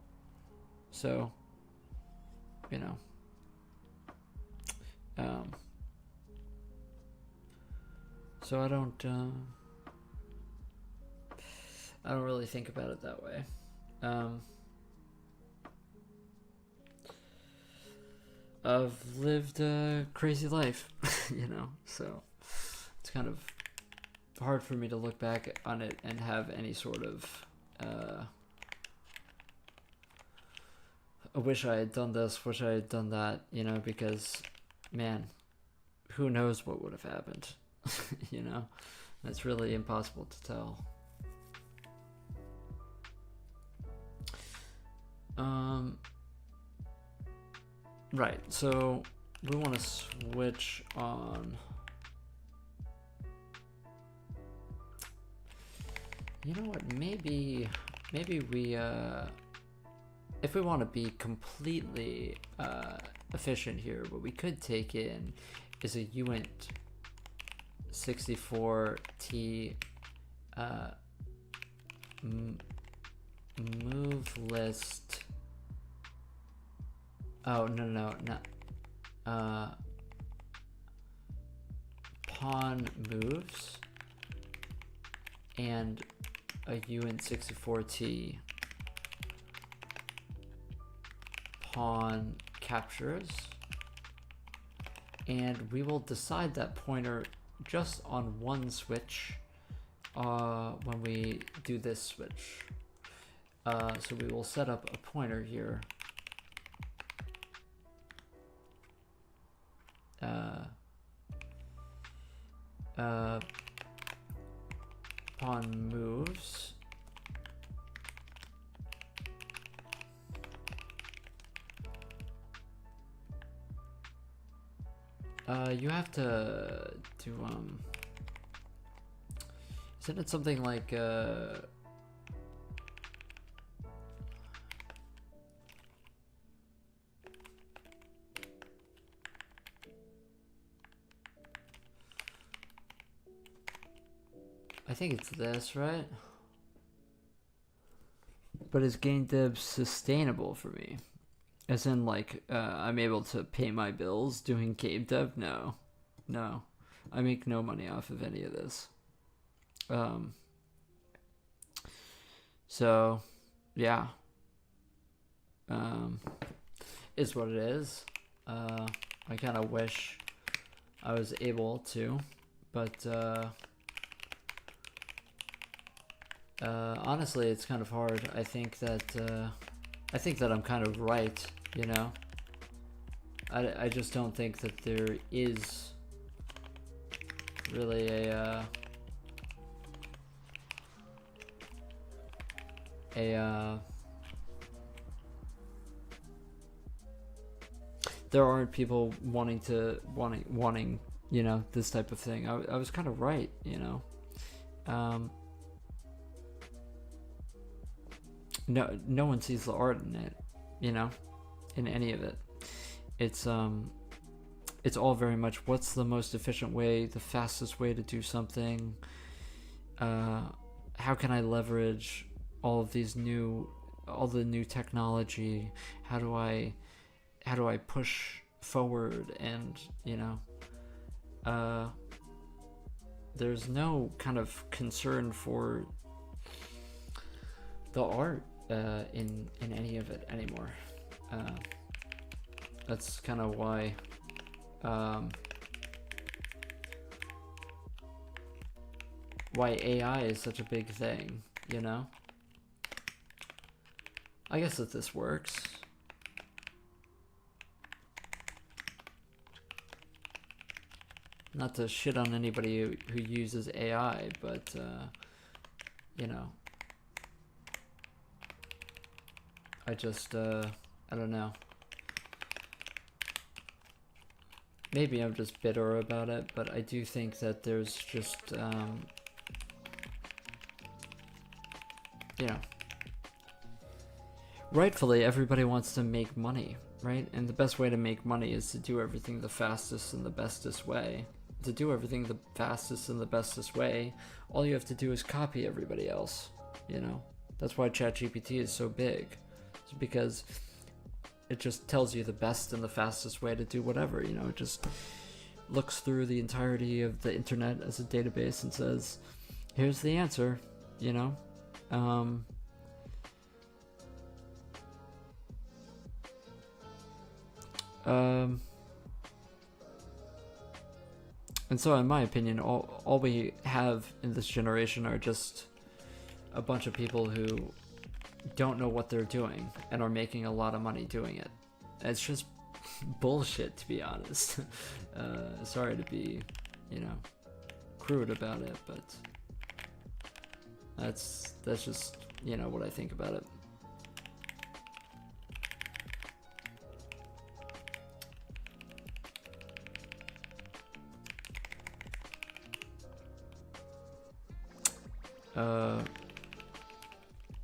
So, you know, so I don't really think about it that way. I've lived a crazy life, you know, so it's kind of hard for me to look back on it and have any sort of I wish I had done this, wish I had done that, you know, because, man, who knows what would have happened, you know? That's really impossible to tell. Right, so we want to switch on. You know what, maybe we, if we want to be completely efficient here, what we could take in is a uint 64T move list. Oh, no, not pawn moves and a uint 64T pawn captures, and we will decide that pointer just on one switch when we do this switch. So we will set up a pointer here. Pawn moves. You have to do, isn't it something like, I think it's this, right? But is game dev sustainable for me? As in, like, I'm able to pay my bills doing game dev? No. I make no money off of any of this. So, yeah. Is what it is. I kind of wish I was able to, but, honestly, it's kind of hard. I think that I'm kind of right, you know? I just don't think that there is really a there aren't people wanting, you know, this type of thing. I was kind of right, you know? No one sees the art in it, you know, in any of it. It's all very much what's the most efficient way, the fastest way to do something. How can I leverage all the new technology? How do I push forward? And, you know, there's no kind of concern for the art in any of it anymore. That's kind of why AI is such a big thing, you know? I guess that this works. Not to shit on anybody who uses AI, but, you know, I just, I don't know. Maybe I'm just bitter about it, but I do think that there's just, you know, rightfully everybody wants to make money, right? And the best way to make money is to do everything the fastest and the bestest way. To do everything the fastest and the bestest way, all you have to do is copy everybody else, you know? That's why ChatGPT is so big. It's because it just tells you the best and the fastest way to do whatever, you know? It just looks through the entirety of the internet as a database and says, here's the answer, you know? And so in my opinion, all we have in this generation are just a bunch of people who don't know what they're doing and are making a lot of money doing it. It's just bullshit, to be honest. Sorry to be, you know, crude about it, but that's just, you know, what I think about it.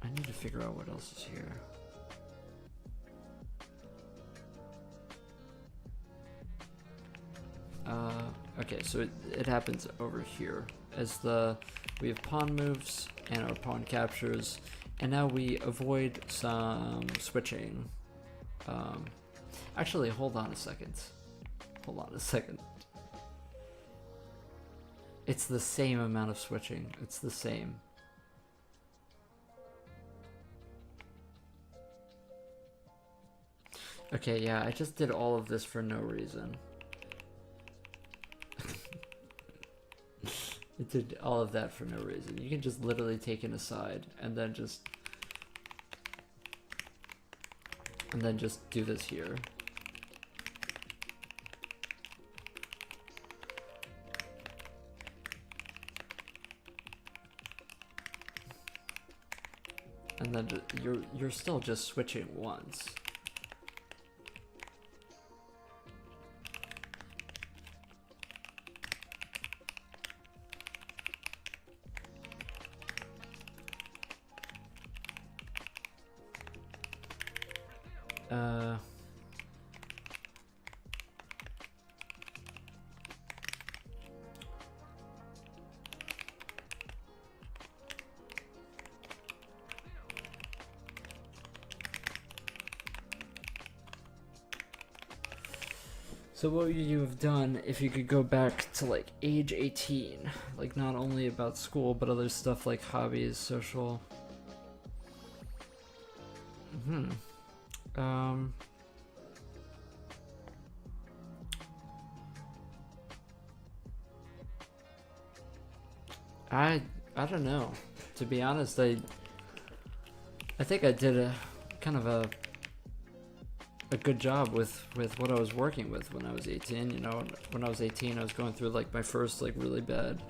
I need to figure out what else is here. Okay, so it happens over here as we have pawn moves and our pawn captures, and now we avoid some switching. Actually, hold on a second. It's the same amount of switching. It's the same. Okay, yeah, I just did all of this for no reason. It did all of that for no reason. You can just literally take an aside and then just do this here. And then you're still just switching once. So what would you have done if you could go back to like age 18? Like not only about school, but other stuff like hobbies, social. I don't know. To be honest, I think I did a kind of a good job with what I was working with when I was 18. You know, when I was 18, I was going through like my first like really bad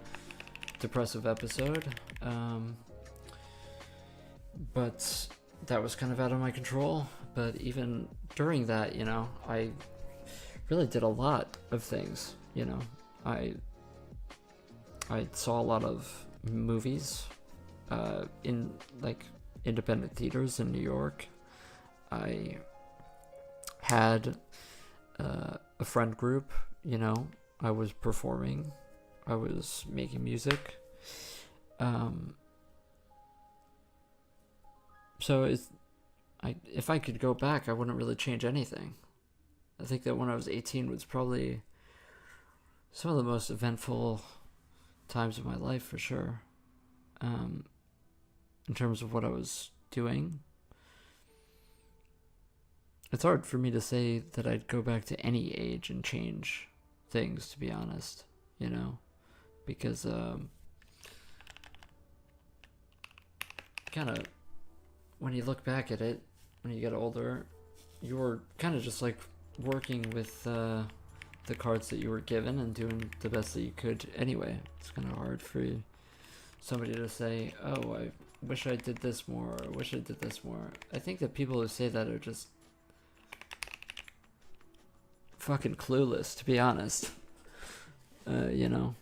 depressive episode. But that was kind of out of my control. But even during that, you know, I really did a lot of things. You know, I saw a lot of movies in like independent theaters in New York. I had a friend group, you know, I was performing, I was making music. So if I could go back, I wouldn't really change anything. I think that when I was 18 was probably some of the most eventful times of my life for sure. In terms of what I was doing. it's hard for me to say that I'd go back to any age and change things, to be honest, you know, because kind of when you look back at it, when you get older, you're kind of just like working with the cards that you were given and doing the best that you could anyway. It's kind of hard for somebody to say, oh, I wish I did this more, or I wish I did this more. I think that people who say that are just fucking clueless, to be honest. You know,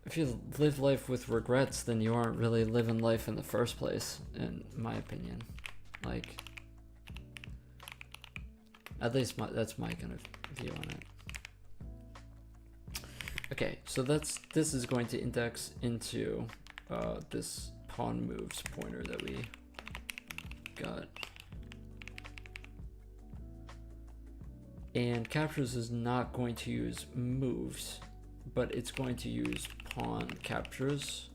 if you live life with regrets, then you aren't really living life in the first place, in my opinion. Like, at least that's my kind of view on it. Okay, so this is going to index into this pawn moves pointer that we got. And captures is not going to use moves, but it's going to use pawn captures.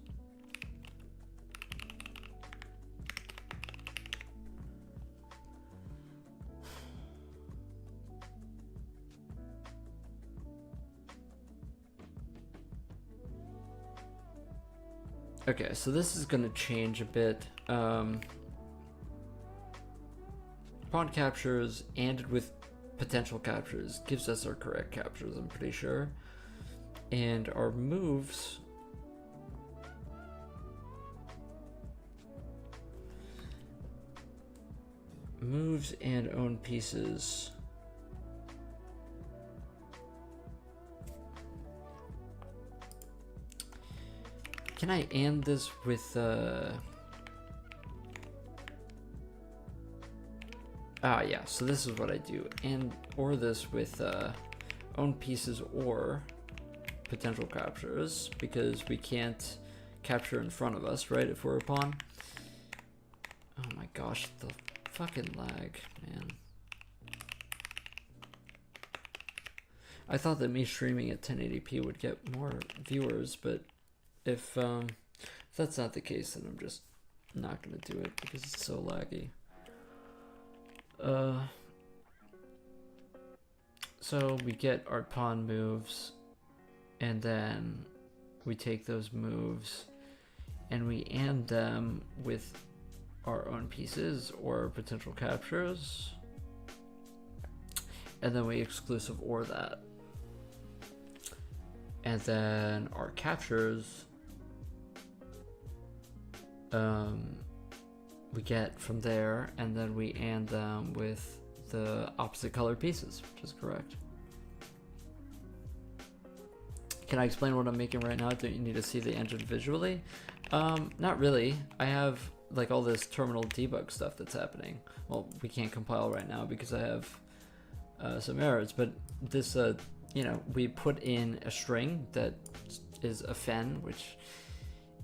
Okay, so this is going to change a bit. Pawn captures ANDed with potential captures gives us our correct captures, I'm pretty sure. And our moves and own pieces can I AND this with yeah, so this is what I do, or this with own pieces or potential captures, because we can't capture in front of us, right, if we're a pawn. Oh my gosh, the fucking lag, man. I thought that me streaming at 1080p would get more viewers, but if that's not the case, then I'm just not gonna do it because it's so laggy. So we get our pawn moves, and then we take those moves and we AND them with our own pieces or potential captures, and then we exclusive OR that, and then our captures we get from there, and then we AND them with the opposite color pieces, which is correct. Can I explain what I'm making right now? Don't you need to see the engine visually? Not really. I have like all this terminal debug stuff that's happening. Well, we can't compile right now because I have some errors, but this, you know, we put in a string that is a fen, which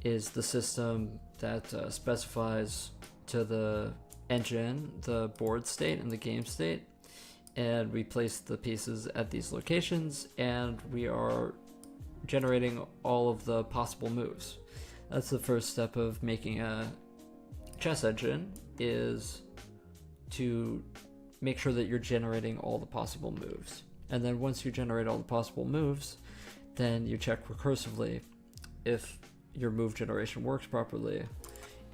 is the system that specifies to the engine the board state and the game state, and we place the pieces at these locations, and we are generating all of the possible moves. That's the first step of making a chess engine, is to make sure that you're generating all the possible moves. And then once you generate all the possible moves, then you check recursively if your move generation works properly,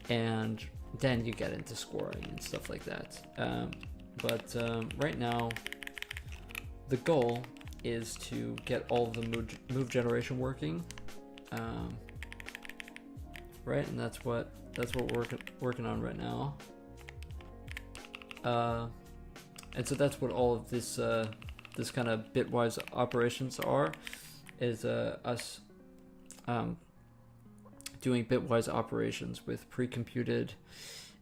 and then you get into scoring and stuff like that. But right now, the goal is to get all of the move generation working, right? And that's what we're working on right now. And so that's what all of this this kind of bitwise operations are, is us doing bitwise operations with pre-computed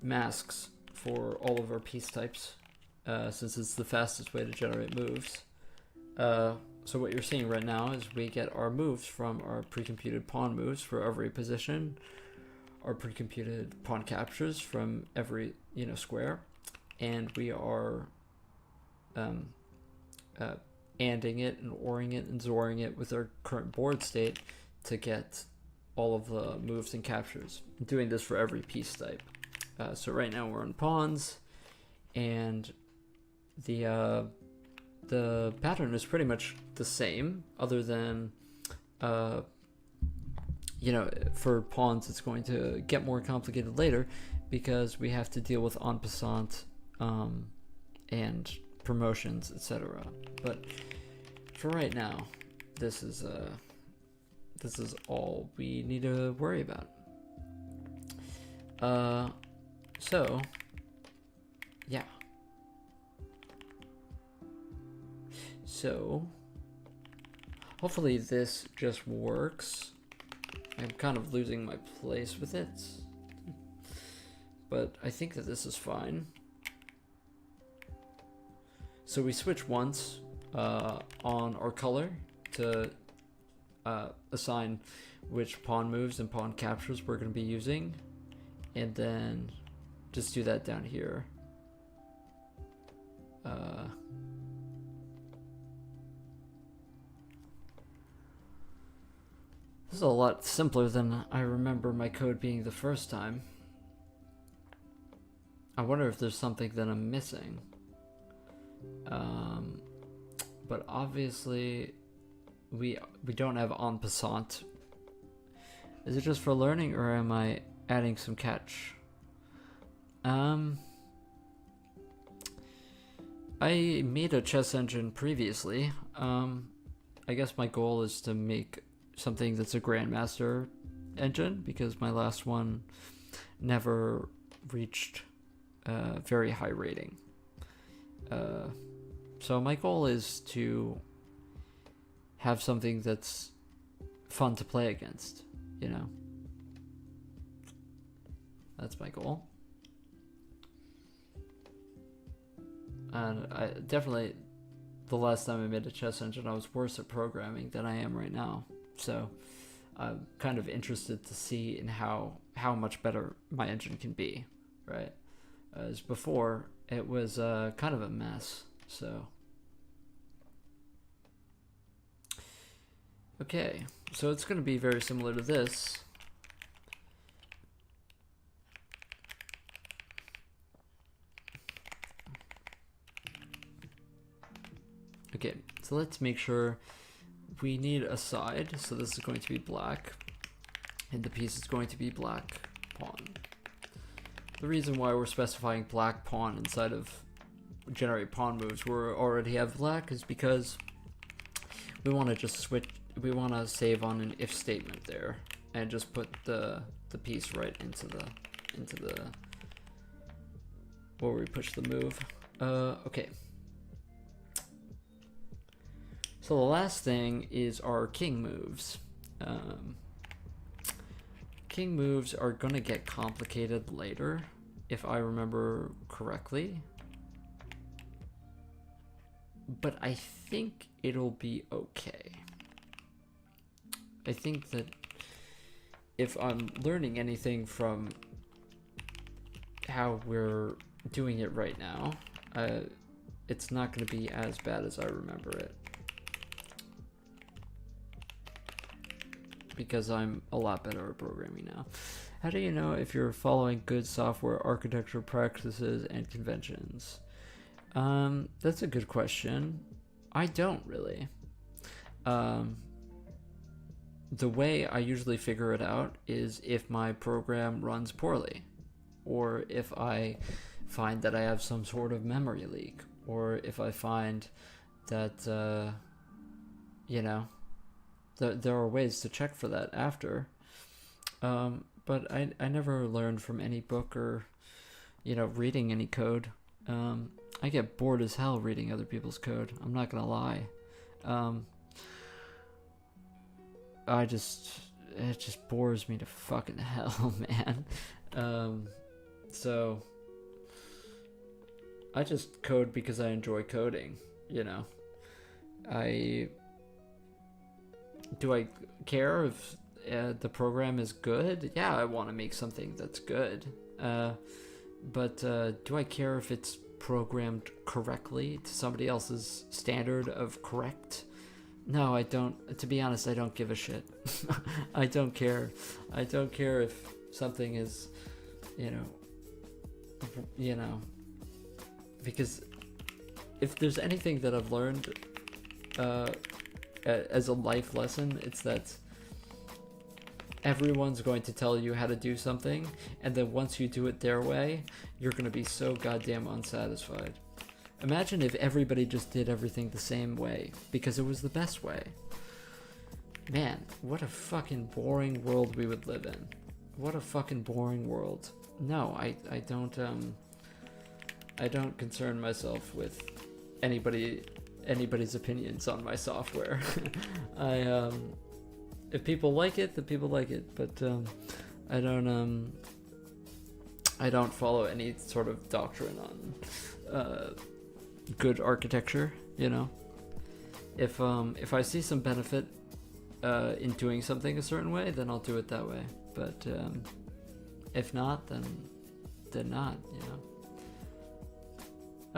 masks for all of our piece types, since it's the fastest way to generate moves. So what you're seeing right now is we get our moves from our pre-computed pawn moves for every position, our pre-computed pawn captures from every, you know, square, and we are ANDing it and ORing it and XORing it with our current board state to get all of the moves and captures. I'm doing this for every piece type. So right now we're on pawns, and the pattern is pretty much the same, other than you know, for pawns it's going to get more complicated later because we have to deal with en passant and promotions, etc. But for right now, this is all we need to worry about. So yeah. So hopefully this just works. I'm kind of losing my place with it, but I think that this is fine. So we switch once on our color to assign which pawn moves and pawn captures we're going to be using, and then just do that down here. This is a lot simpler than I remember my code being the first time. I wonder if there's something that I'm missing. But obviously we don't have en passant. Is it just for learning, or am I adding some catch? I made a chess engine previously. I guess my goal is to make something that's a grandmaster engine, because my last one never reached a very high rating. So my goal is to have something that's fun to play against, you know? That's my goal. And I definitely, the last time I made a chess engine, I was worse at programming than I am right now. So I'm kind of interested to see in how much better my engine can be, right? As before, it was kind of a mess. So okay, so it's going to be very similar to this. Okay, so let's make sure we need a side. So this is going to be black, and the piece is going to be black pawn. The reason why we're specifying black pawn inside of generate pawn moves where we already have black is because we want to just switch. We want to save on an if statement there and just put the piece right into the where we push the move. Okay. So the last thing is our king moves. King moves are gonna get complicated later, if I remember correctly. But I think it'll be okay. I think that if I'm learning anything from how we're doing it right now, it's not gonna be as bad as I remember it. Because I'm a lot better at programming now. How do you know if you're following good software architecture practices and conventions? That's a good question. I don't really. The way I usually figure it out is if my program runs poorly, or if I find that I have some sort of memory leak, or if I find that, you know, there are ways to check for that after. But I never learned from any book or, you know, reading any code. I get bored as hell reading other people's code. I'm not gonna lie. It just bores me to fucking hell, man. So I just code because I enjoy coding, you know. Do I care if the program is good? Yeah, I want to make something that's good. But do I care if it's programmed correctly to somebody else's standard of correct? No, I don't. To be honest, I don't give a shit. I don't care. I don't care if something is, you know, you know, because if there's anything that I've learned as a life lesson, it's that everyone's going to tell you how to do something, and then once you do it their way, you're going to be so goddamn unsatisfied. Imagine if everybody just did everything the same way because it was the best way. Man, what a fucking boring world we would live in. What a fucking boring world. No, I don't concern myself with anybody's opinions on my software. If people like it, then people like it, but I don't follow any sort of doctrine on good architecture, you know. If I see some benefit in doing something a certain way, then I'll do it that way. But if not, then not, you know.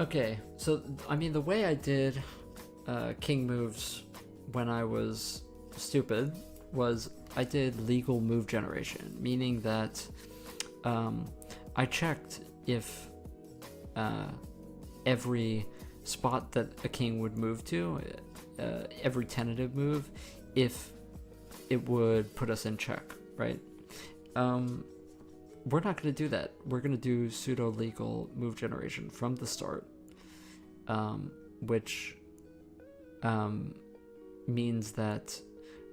Okay, so I mean, the way I did king moves when I was stupid was I did legal move generation, meaning that I checked if every spot that a king would move to, every tentative move, if it would put us in check, right? We're not going to do that. We're going to do pseudo-legal move generation from the start, which means that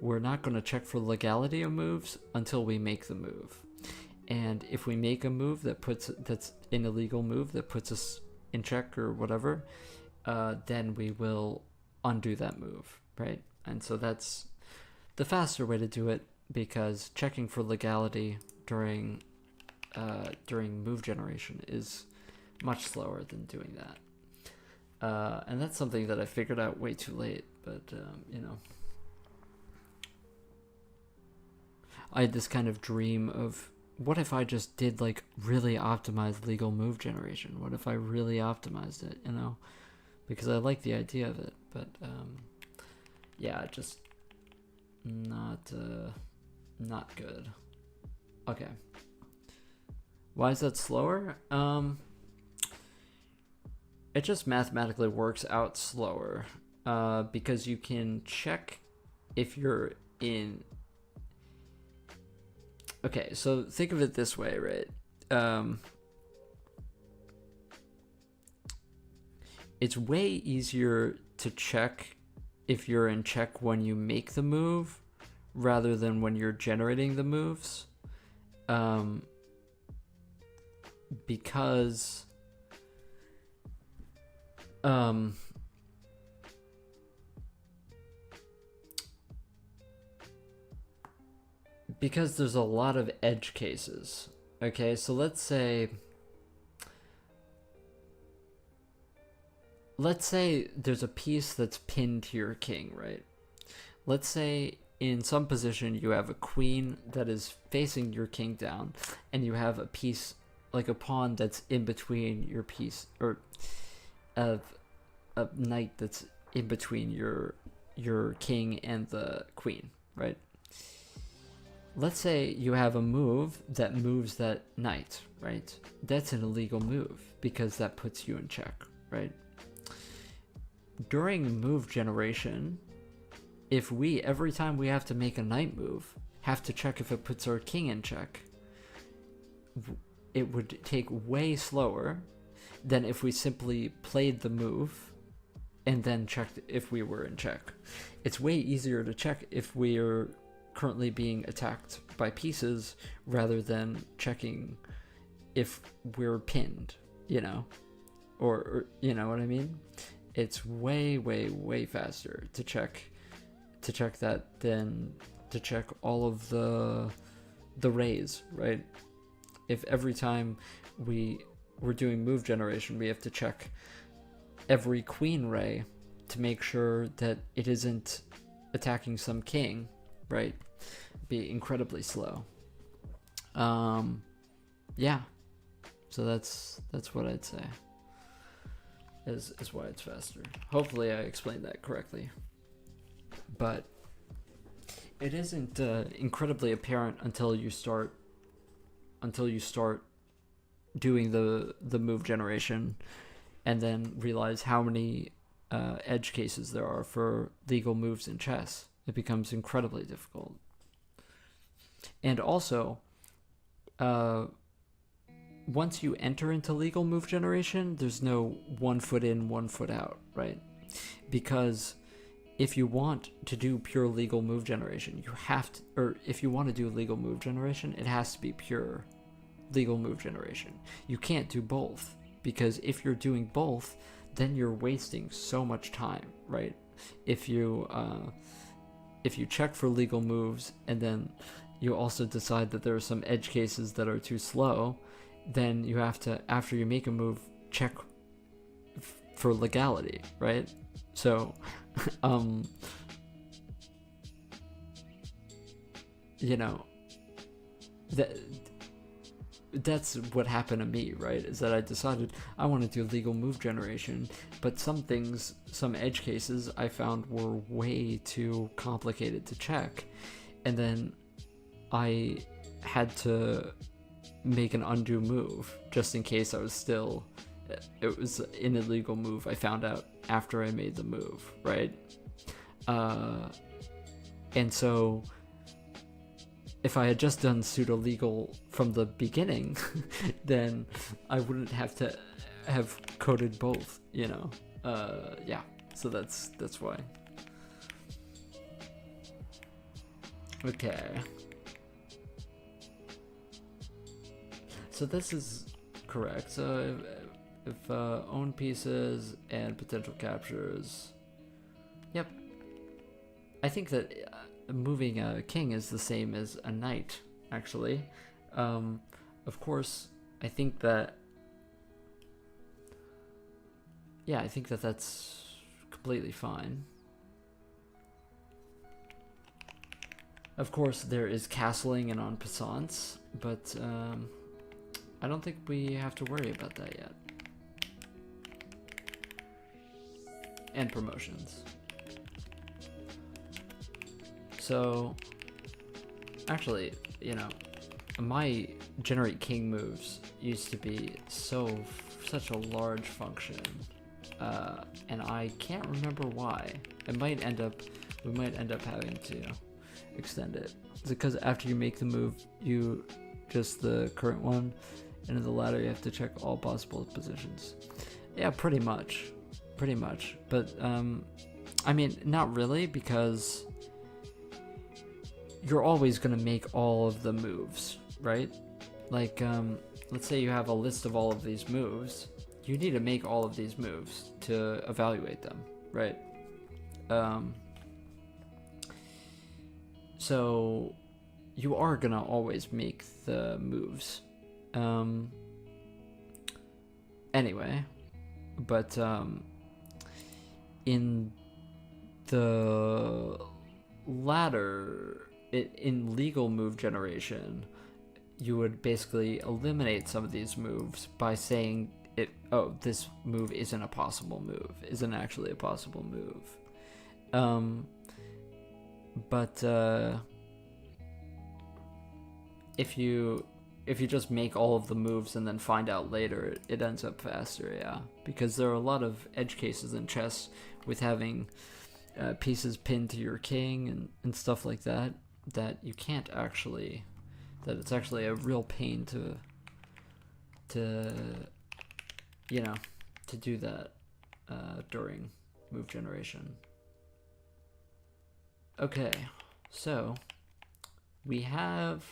we're not going to check for legality of moves until we make the move. And if we make a move that's an illegal move that puts us in check or whatever, then we will undo that move, right? And so that's the faster way to do it, because checking for legality during move generation is much slower than doing that. And that's something that I figured out way too late, but you know, I had this kind of dream of, what if I just did like really optimized legal move generation? What if I really optimized it, you know? Because I like the idea of it, but yeah, just not good. Okay. Why is that slower? It just mathematically works out slower, because you can check if you're in. Okay, so think of it this way, right? It's way easier to check if you're in check when you make the move rather than when you're generating the moves. Because there's a lot of edge cases. Okay, so let's say there's a piece that's pinned to your king, right? Let's say in some position you have a queen that is facing your king down, and you have a piece, like a pawn, that's in between your piece, or a knight that's in between your king and the queen, right? Let's say you have a move that moves that knight, right? That's an illegal move because that puts you in check, right? During move generation, if we, every time we have to make a knight move, have to check if it puts our king in check, it would take way slower than if we simply played the move and then checked if we were in check. It's way easier to check if we're currently being attacked by pieces rather than checking if we're pinned, you know, or you know what I mean? It's way faster to check that than to check all of the rays, right? If every time we're doing move generation, we have to check every queen ray to make sure that it isn't attacking some king, right? Be incredibly slow. Yeah. So that's what I'd say is why it's faster. Hopefully I explained that correctly. But it isn't incredibly apparent until you start doing the move generation, and then realize how many edge cases there are for legal moves in chess. It becomes incredibly difficult. And also, once you enter into legal move generation, there's no 1 foot in, 1 foot out, right? Because if you want to do pure legal move generation, you have to, or if you want to do legal move generation, it has to be pure legal move generation. You can't do both, because if you're doing both, then you're wasting so much time, right? If you check for legal moves and then you also decide that there are some edge cases that are too slow, then you have to, after you make a move, check for legality, right? So, you know, that's what happened to me, right? Is that I decided I want to do legal move generation, but some things, some edge cases I found were way too complicated to check, and then I had to make an undo move just in case I was still, it was an illegal move I found out after I made the move, right? And so if I had just done pseudo legal from the beginning, then I wouldn't have to have coded both, you know. Yeah, so that's why. Okay. So this is correct. So if own pieces and potential captures, yep. I think that moving a king is the same as a knight, actually. Of course, I think that, yeah, I think that that's completely fine. Of course, there is castling and en passants, but I don't think we have to worry about that yet. And promotions. So, actually, you know, my generate king moves used to be such a large function, and I can't remember why. We might end up having to extend it. Is it because after you make the move, you just the current one, and in the ladder you have to check all possible positions? Yeah, pretty much. But I mean, not really, because you're always going to make all of the moves, right? Like, let's say you have a list of all of these moves. You need to make all of these moves to evaluate them, right? So you are going to always make the moves. Anyway, but in the ladder, in legal move generation, you would basically eliminate some of these moves by saying this move isn't a possible move, isn't actually a possible move. But if you just make all of the moves and then find out later, it ends up faster, yeah. Because there are a lot of edge cases in chess with having pieces pinned to your king and stuff like that, that you can't actually, that it's actually a real pain to you know, to do that during move generation. Okay, so we have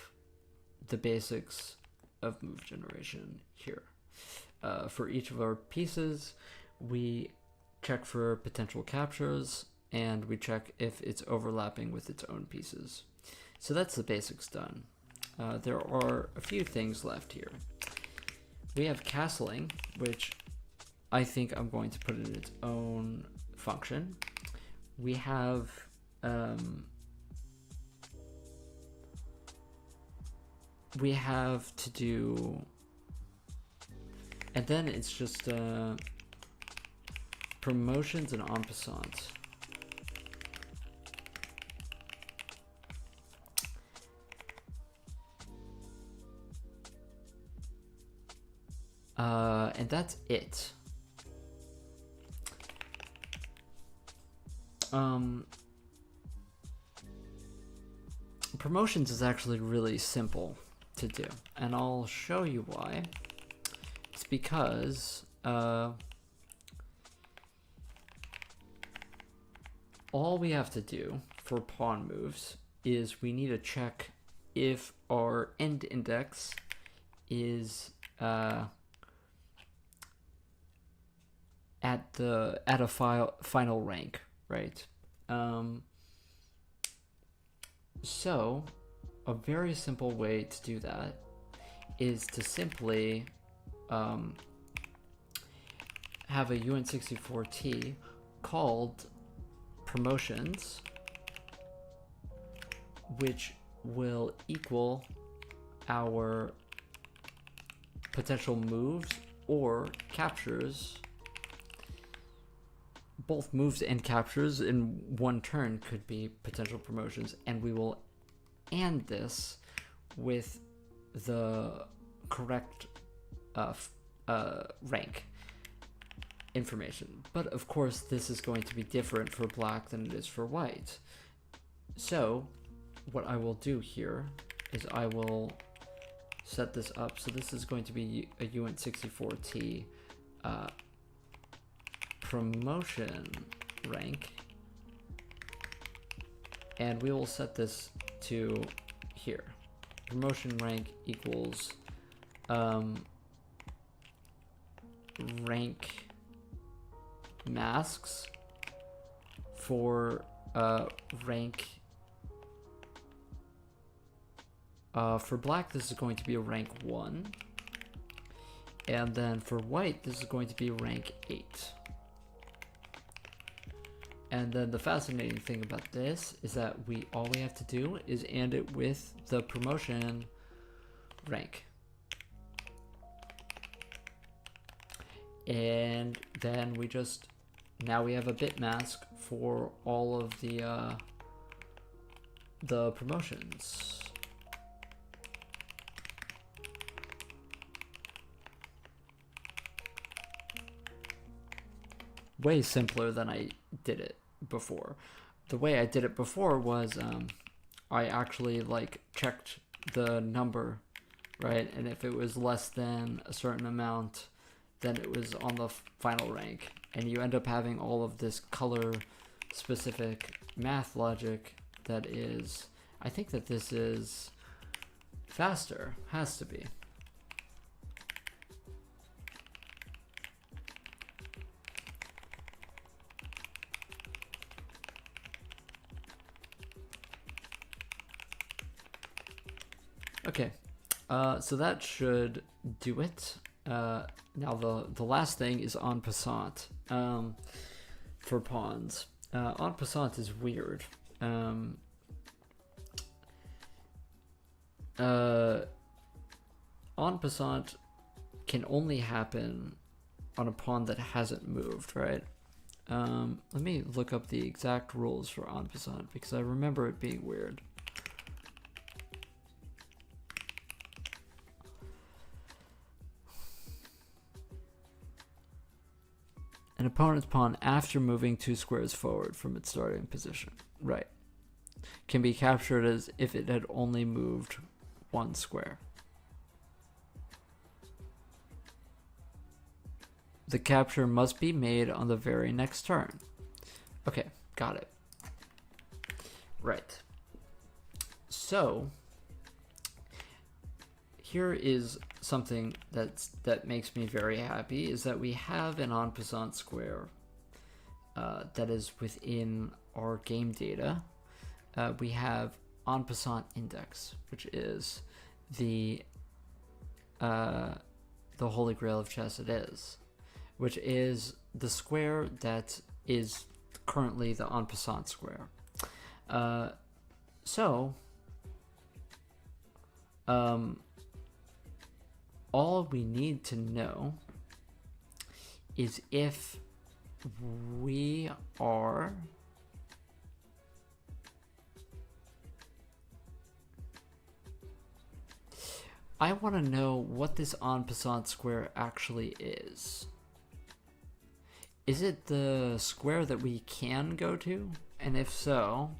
the basics of move generation here. For each of our pieces, we check for potential captures, and we check if it's overlapping with its own pieces. So that's the basics done. There are a few things left here. We have castling, which I think I'm going to put in its own function. We have to do, and then it's just promotions and en passant. And that's it. Promotions is actually really simple to do, and I'll show you why. It's because all we have to do for pawn moves is we need to check if our end index is at a final rank, right? So a very simple way to do that is to simply have a UN64T called promotions, which will equal our potential moves or captures. Both moves and captures in one turn could be potential promotions, and we will AND this with the correct rank information. But of course, this is going to be different for black than it is for white. So what I will do here is I will set this up. So this is going to be a UN64T promotion rank, and we will set this to here. Promotion rank equals rank masks for rank for black. This is going to be a rank 1, and then for white this is going to be rank 8. And then the fascinating thing about this is that all we have to do is AND it with the promotion rank. And then now we have a bit mask for all of the promotions. Way simpler than I did it before. The way I did it before was I actually checked the number, right? And if it was less than a certain amount, then it was on the final rank. And you end up having all of this color specific math logic that is, I think that this is faster, has to be. Okay, so that should do it. Now the last thing is en passant for pawns. En passant is weird. En passant can only happen on a pawn that hasn't moved, right? Let me look up the exact rules for en passant because I remember it being weird. An opponent's pawn after moving 2 squares forward from its starting position, right, can be captured as if it had only moved 1 square. The capture must be made on the very next turn. Okay, got it. Right. So here is something that makes me very happy, is that we have an en passant square that is within our game data. We have en passant index, which is the holy grail of chess. It is, which is the square that is currently the en passant square. All we need to know is if we are I want to know what this en passant square actually is. Is it the square that we can go to? And if so,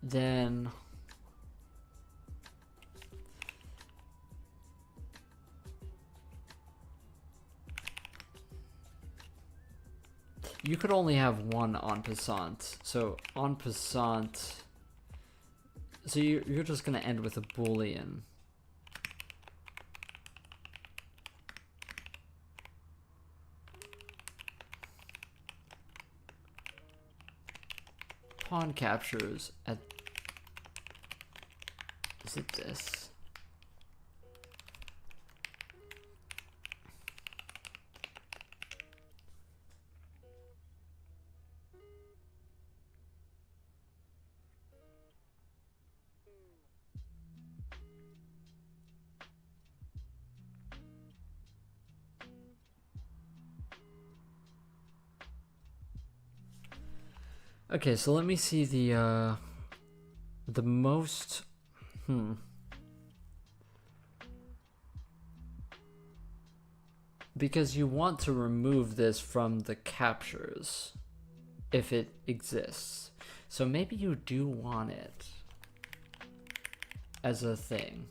then you could only have one en passant. So en passant, so you're just going to end with a Boolean. Pawn captures at, is it this? Okay, so let me see the most, because you want to remove this from the captures if it exists. So maybe you do want it as a thing.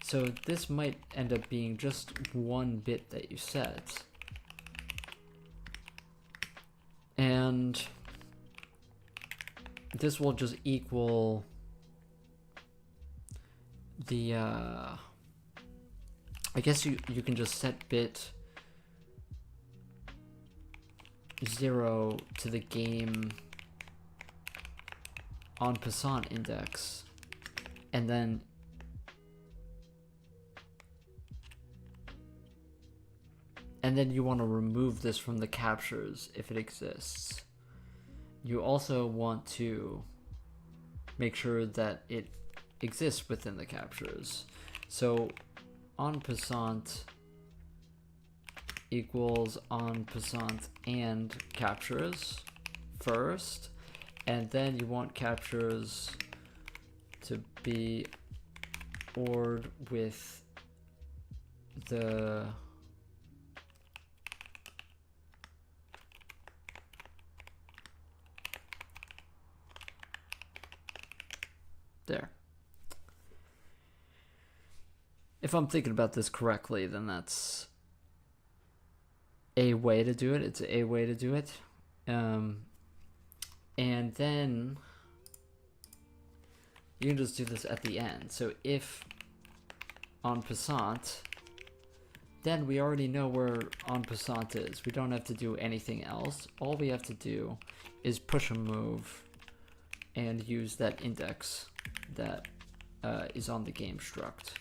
So this might end up being just one bit that you set. And this will just equal the, I guess you can just set bit 0 to the game en passant index, and then you want to remove this from the captures if it exists. You also want to make sure that it exists within the captures. So en passant equals en passant and captures first, and then you want captures to be ORed with the there. If I'm thinking about this correctly, then that's a way to do it. It's a way to do it. And then you can just do this at the end. So if en passant, then we already know where en passant is. We don't have to do anything else. All we have to do is push a move and use that index that is on the game struct.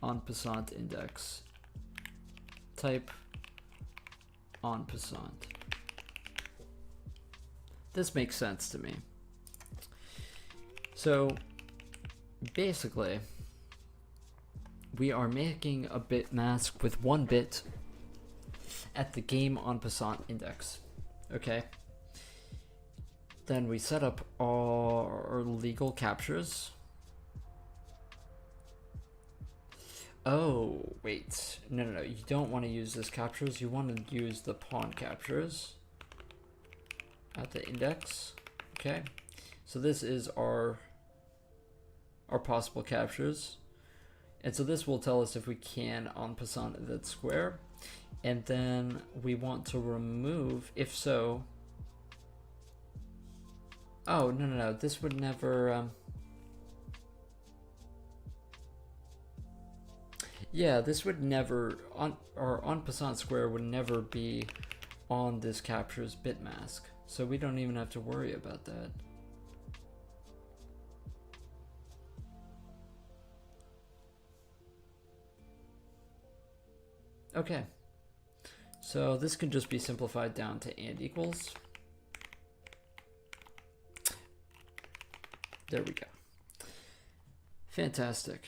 En passant index. Type en passant. This makes sense to me. So basically, we are making a bit mask with one bit at the game en passant index. Okay. Then we set up our legal captures. Oh, wait. No. You don't want to use this captures. You want to use the pawn captures at the index. Okay. So this is our possible captures. And so this will tell us if we can en passant that square. And then we want to remove, if so. Oh, no. This would never... yeah, this would never... our en passant square would never be on this captures bit mask. So we don't even have to worry about that. Okay. So this can just be simplified down to and equals. There we go. Fantastic.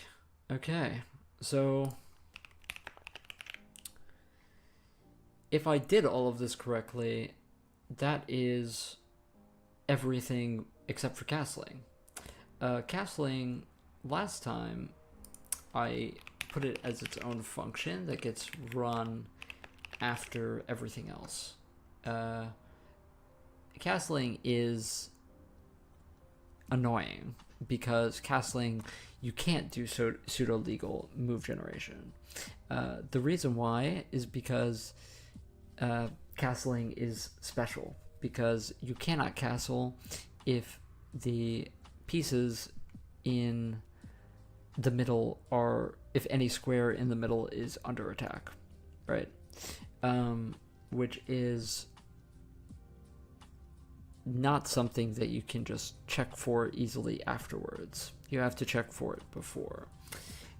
Okay, so if I did all of this correctly, that is everything except for castling. Castling, last time, I put it as its own function that gets run after everything else. Castling is annoying because castling, you can't do pseudo-legal move generation. The reason why is because castling is special, because you cannot castle if the pieces in the middle are, if any square in the middle is under attack, right? Which is not something that you can just check for easily afterwards. You have to check for it before.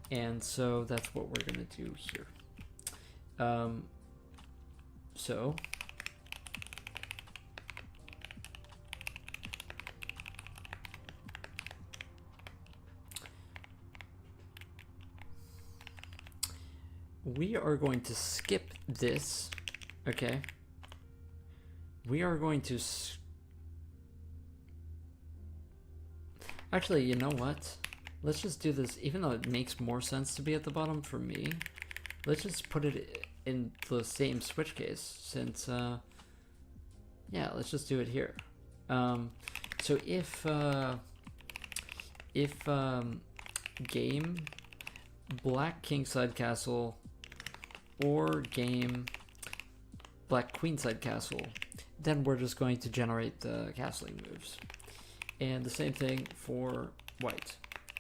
And so that's what we're going to do here. So we are going to skip this, okay? We are going to actually, you know what? Let's just do this, even though it makes more sense to be at the bottom for me. Let's just put it in the same switch case, since, yeah, let's just do it here. So if game black kingside castle or game black queenside castle, then we're just going to generate the castling moves. And the same thing for white.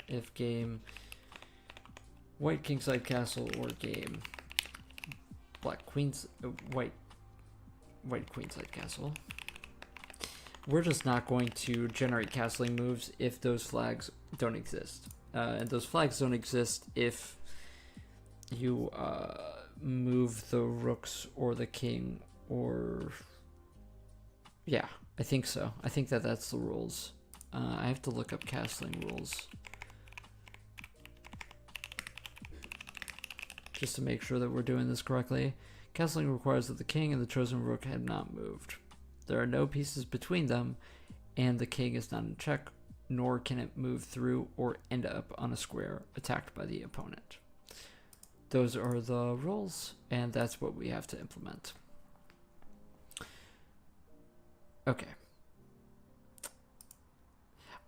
If game white kingside castle or game black queens white queenside castle, we're just not going to generate castling moves if those flags don't exist. And those flags don't exist if you move the rooks or the king, or yeah, I think so. I think that that's the rules. I have to look up castling rules just to make sure that we're doing this correctly. Castling requires that the king and the chosen rook had not moved. There are no pieces between them, and the king is not in check, nor can it move through or end up on a square attacked by the opponent. Those are the rules, and that's what we have to implement. Okay.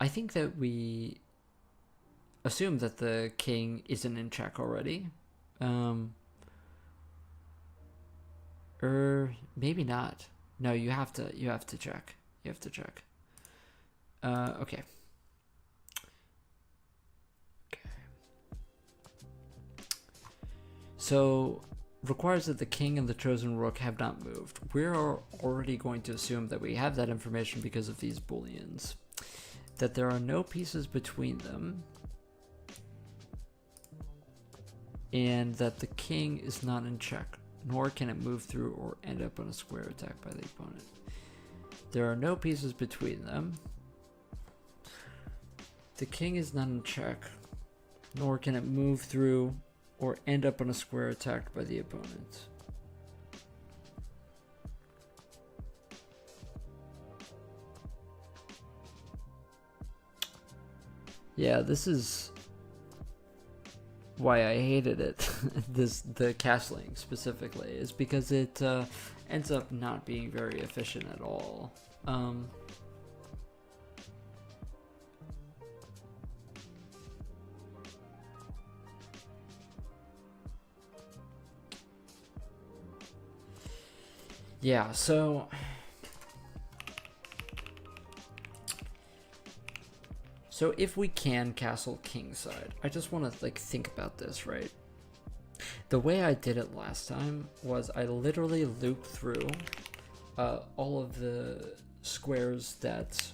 I think that we assume that the king isn't in check already. Or maybe not. No, you have to check. You have to check. Okay. So, requires that the king and the chosen rook have not moved. We're already going to assume that we have that information because of these booleans. That there are no pieces between them, and that the king is not in check, nor can it move through or end up on a square attacked by the opponent. There are no pieces between them. The king is not in check, nor can it move through or end up on a square attacked by the opponent. Yeah, this is why I hated it. The castling specifically is because it ends up not being very efficient at all. Yeah, so if we can castle kingside, I just want to think about this, right? The way I did it last time was I literally looped through all of the squares that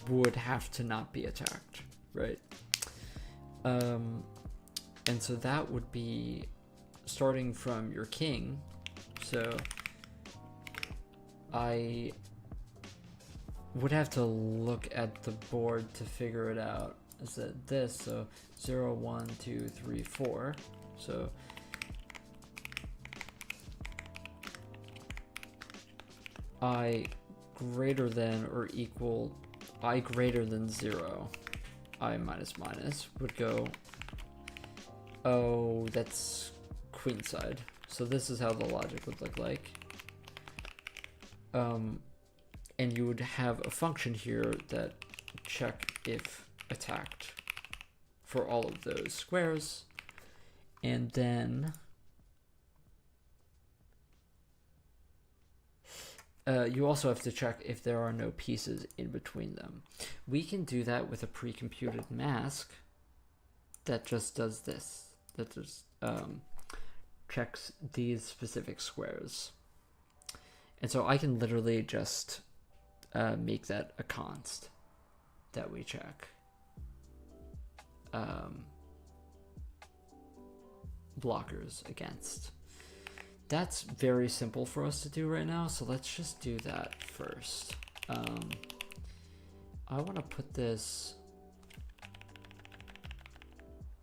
would have to not be attacked, right? And so that would be starting from your king. So I would have to look at the board to figure it out. Is that this? So 0, 1, 2, 3, 4. So I greater than or equal I greater than 0, I minus minus would go, oh, that's queenside. So this is how the logic would look like. And you would have a function here that check if attacked for all of those squares. And then you also have to check if there are no pieces in between them. We can do that with a pre-computed mask that just does this. That just checks these specific squares. And so I can literally just make that a const that we check. Blockers against. That's very simple for us to do right now, so let's just do that first. I want to put this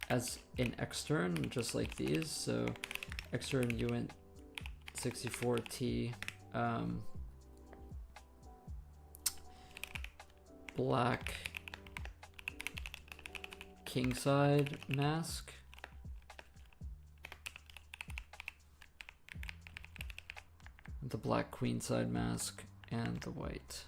as an extern, just like these. So extern uint 64t black kingside mask. The black queenside mask and the white.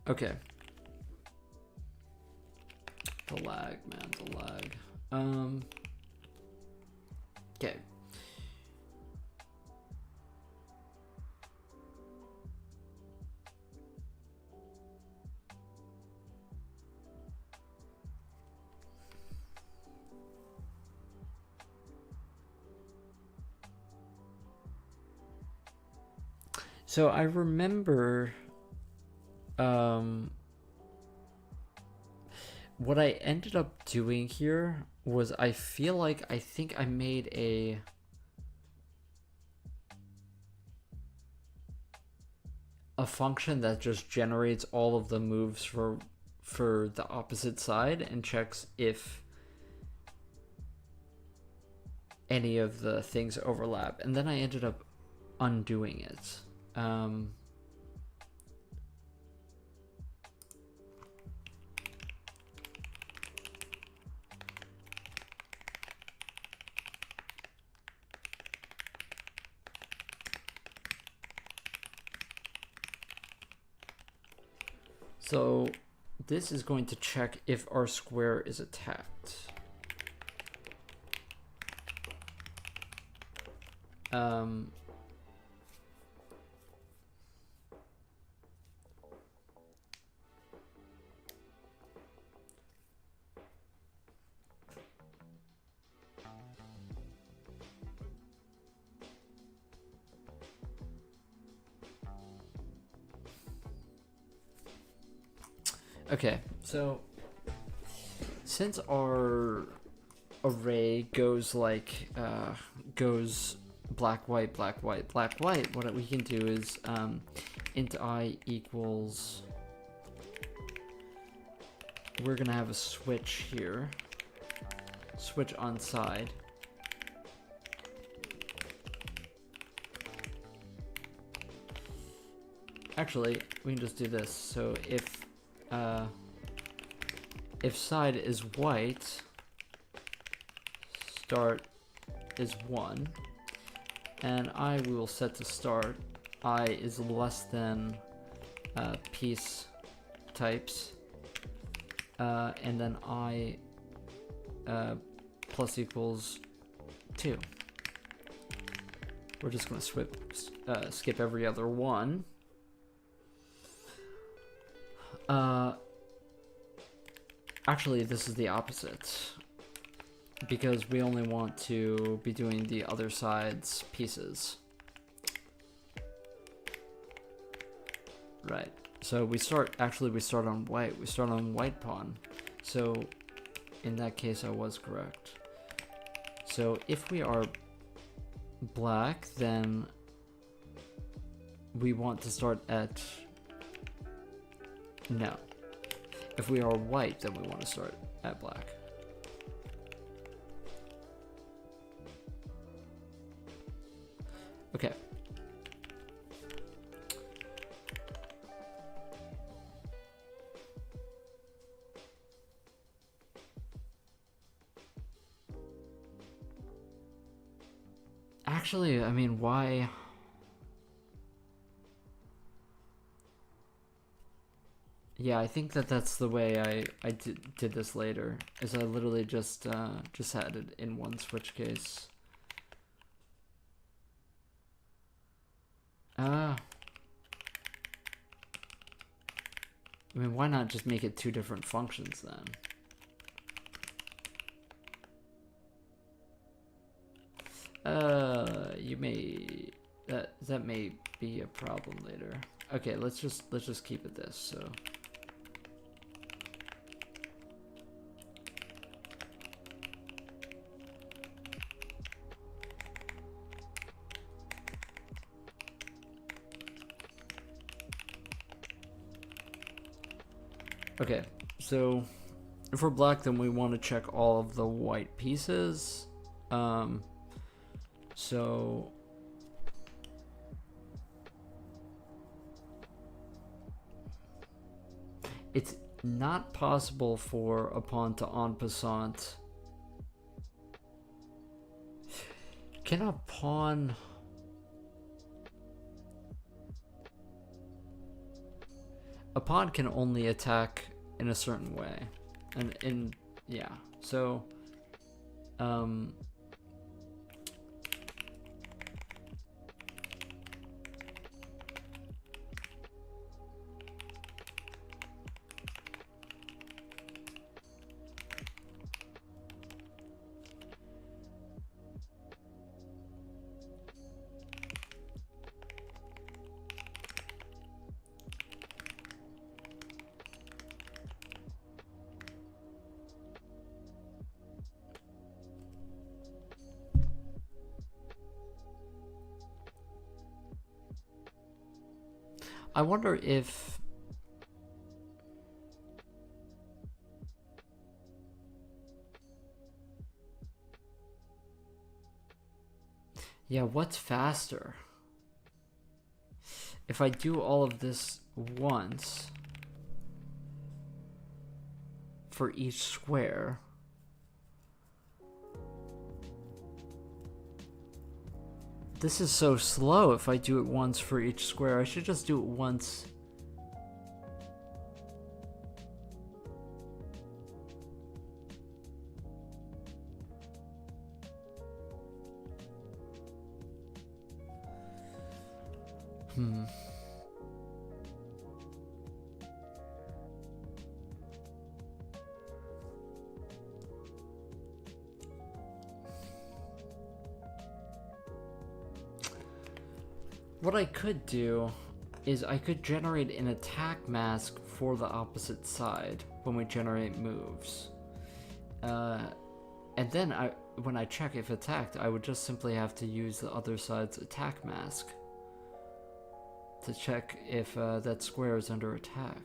Okay. The lag, man, the lag. Okay. So I remember what I ended up doing here was I think I made a function that just generates all of the moves for the opposite side and checks if any of the things overlap, and then I ended up undoing it. So this is going to check if our square is attacked. Okay, so since our array goes like goes black white black white black white, what we can do is int I equals, we're gonna have a switch here, switch on side. Actually, we can just do this. So if side is white, start is 1, and I will set to start I is less than piece types, and then I plus equals 2. We're just going to skip every other one. Actually, this is the opposite. because we only want to be doing the other side's pieces. Right. So we start on white. We start on white pawn. So in that case, I was correct. So if we are black, then we want to start at... No. If we are white, then we want to start at black. Okay. Actually, I mean, why? Yeah, I think that's the way I did this later. Is I literally just had it in one switch case. I mean, why not just make it two different functions then? You may that may be a problem later. Okay, let's just keep it this. So okay, so if we're black, then we want to check all of the white pieces. So it's not possible for a pawn to en passant. Can a pawn... A pawn can only attack in a certain way. And yeah, so I wonder if... Yeah, what's faster? If I do all of this once for each square, this is so slow. If I do it once for each square, I should just do it once. What I could do is I could generate an attack mask for the opposite side when we generate moves. And then when I check if attacked, I would just simply have to use the other side's attack mask to check if that square is under attack.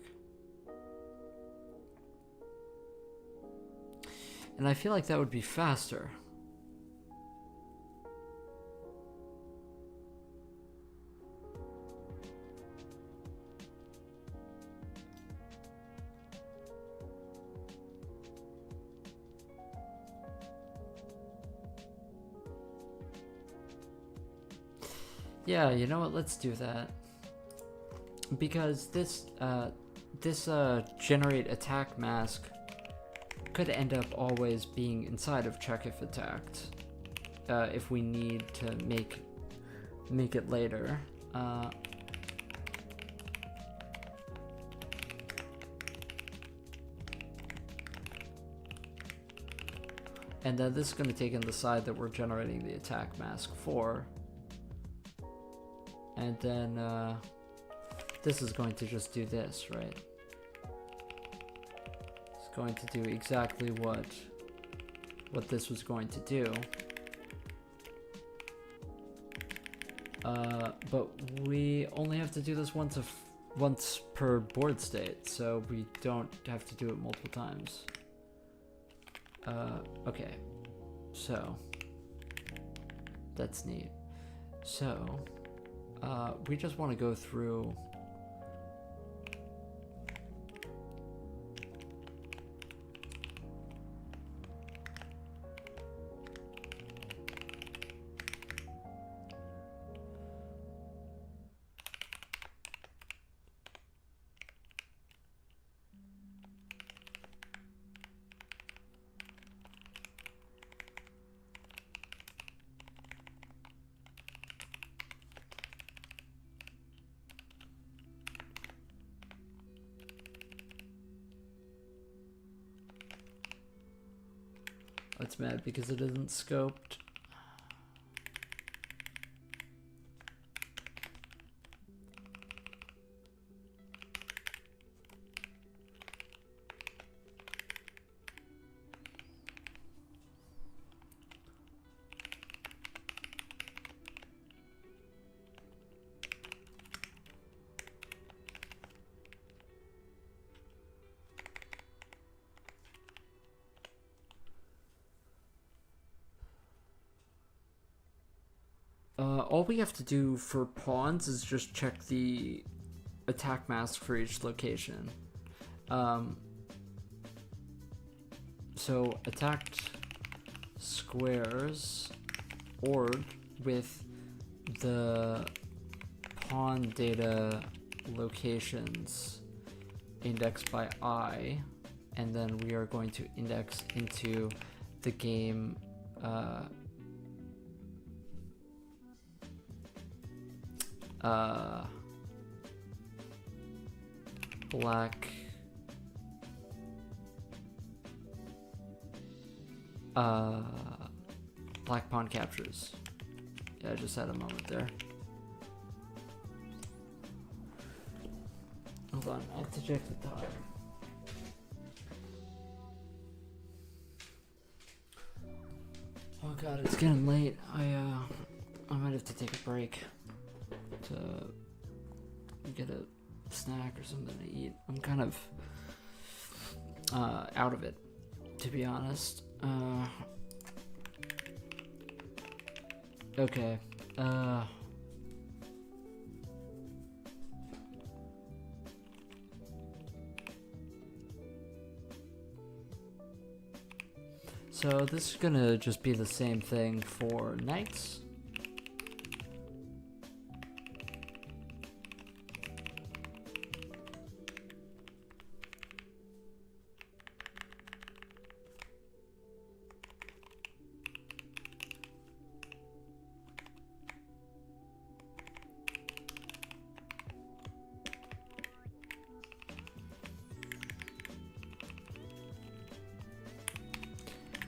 And I feel like that would be faster. Yeah, you know what? Let's do that. Because this generate attack mask could end up always being inside of check if attacked, if we need to make it later. And then this is going to take in the side that we're generating the attack mask for. And then this is going to just do this, right? It's going to do exactly what this was going to do. But we only have to do this once per board state, so we don't have to do it multiple times. Okay, so that's neat. So we just want to go through it's mad because it isn't scoped. All we have to do for pawns is just check the attack mask for each location. So attacked squares ORed with the pawn data locations indexed by I, and then we are going to index into the game black black pawn captures. Yeah, I just had a moment there. Hold on, I have to check the time. Oh god, it's getting late. I might have to take a break to get a snack or something to eat. I'm kind of out of it, to be honest. Okay. So this is gonna just be the same thing for knights.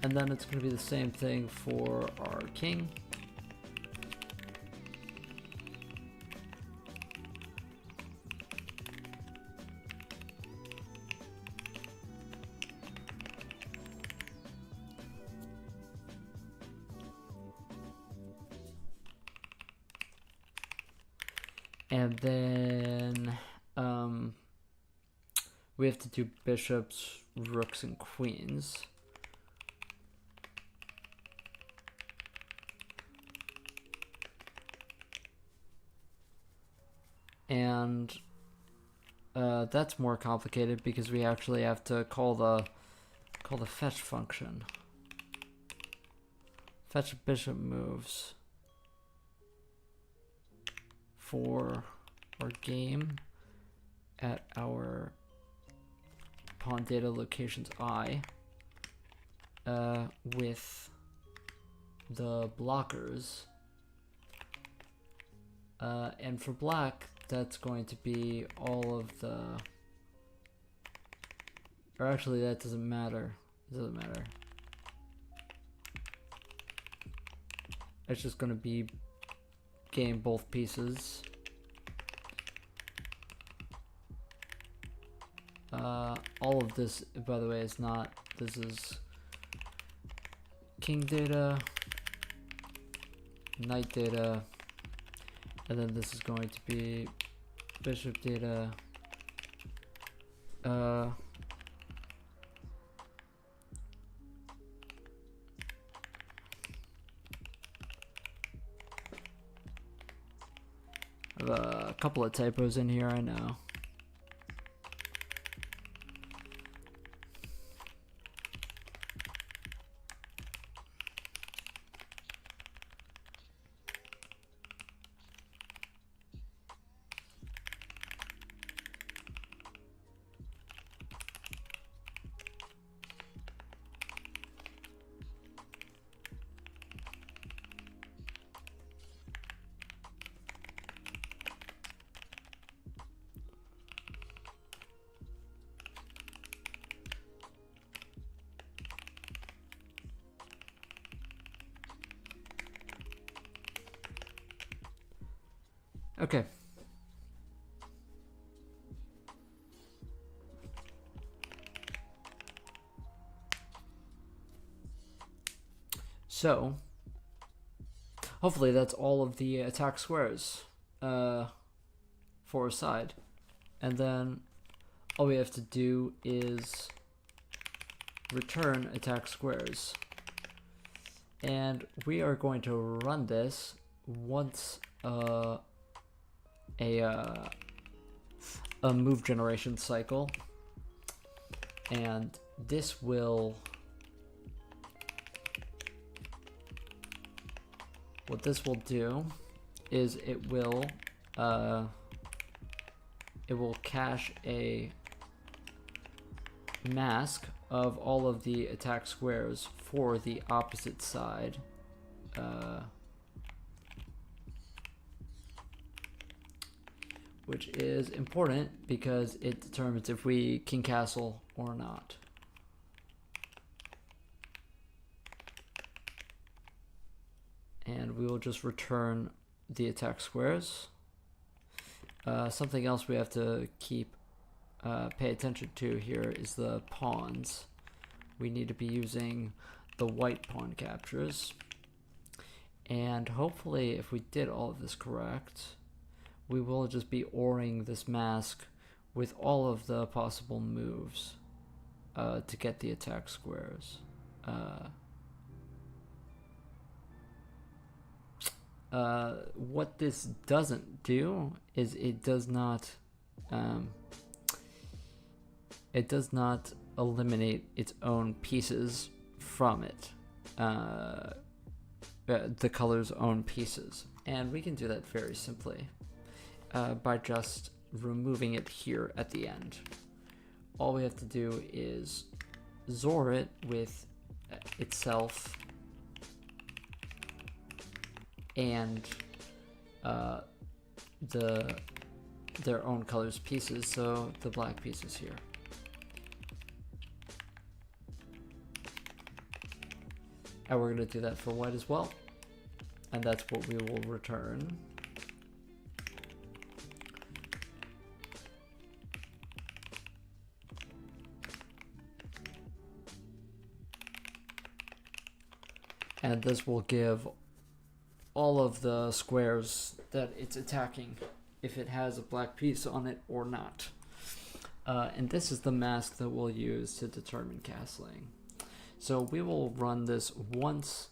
And then it's going to be the same thing for our king. And then we have to do bishops, rooks, and queens. And that's more complicated because we actually have to call the fetch function. Fetch bishop moves for our game at our pawn data locations I with the blockers. And for black, that's going to be all of the, or actually that doesn't matter. It doesn't matter. it's just going to be game both pieces. All of this, by the way, is not, this is king data, knight data, and then this is going to be bishop data, a couple of typos in here, I know. Okay. So, hopefully that's all of the attack squares for a side. And then all we have to do is return attack squares. And we are going to run this once a move generation cycle, and this will, what this will do is it will cache a mask of all of the attack squares for the opposite side, which is important because it determines if we king castle or not. And we will just return the attack squares. Something else we have to pay attention to here is the pawns. We need to be using the white pawn captures. And hopefully if we did all of this correct, we will just be ORing this mask with all of the possible moves to get the attack squares. What this doesn't do is it does not eliminate its own pieces from it, the color's own pieces, and we can do that very simply. By just removing it here at the end. All we have to do is XOR it with itself and their own colors pieces, so the black pieces here. And we're going to do that for white as well, and that's what we will return. And this will give all of the squares that it's attacking, if it has a black piece on it or not. And this is the mask that we'll use to determine castling. So we will run this once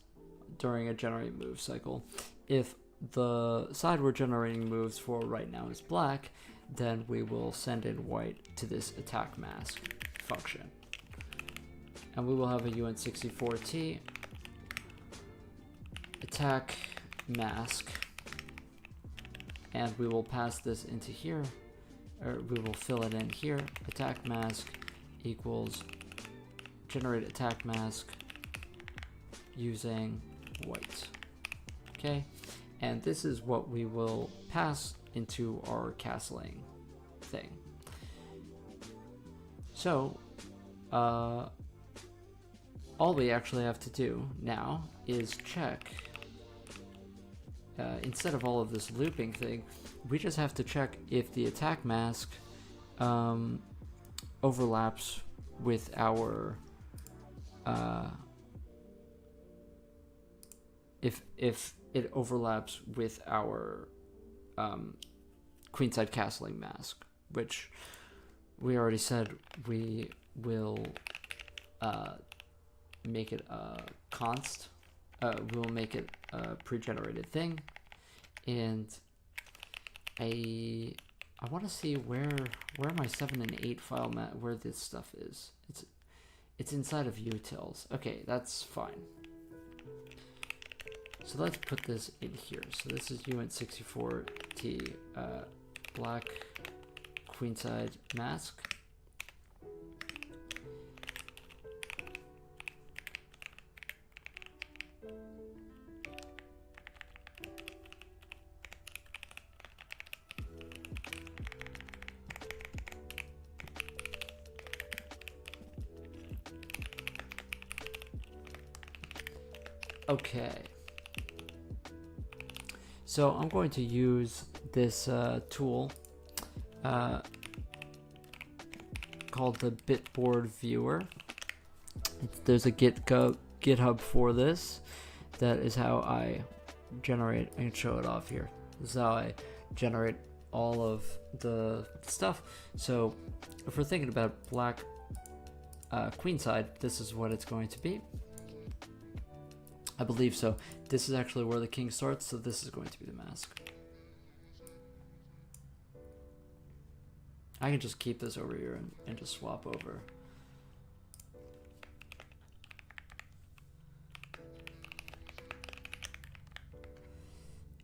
during a generate move cycle. If the side we're generating moves for right now is black, then we will send in white to this attack mask function. And we will have a UN64T attack mask, and we will pass this into here, or we will fill it in here. Attack mask equals generate attack mask using white. Okay, and this is what we will pass into our castling thing. So all we actually have to do now is check instead of all of this looping thing, we just have to check if the attack mask overlaps with our if it overlaps with our queenside castling mask, which we already said we will make it a const. We'll make it a pre-generated thing, and I want to see where my 7 and 8 file where this stuff is. It's inside of utils. Okay, that's fine. So let's put this in here. So this is uint64t black queenside mask. Okay. So I'm going to use this tool called the Bitboard Viewer. There's a GitHub for this. That is how I generate. I can show it off here. This is how I generate all of the stuff. So if we're thinking about black queenside, this is what it's going to be. I believe so. This is actually where the king starts, so this is going to be the mask. I can just keep this over here and just swap over.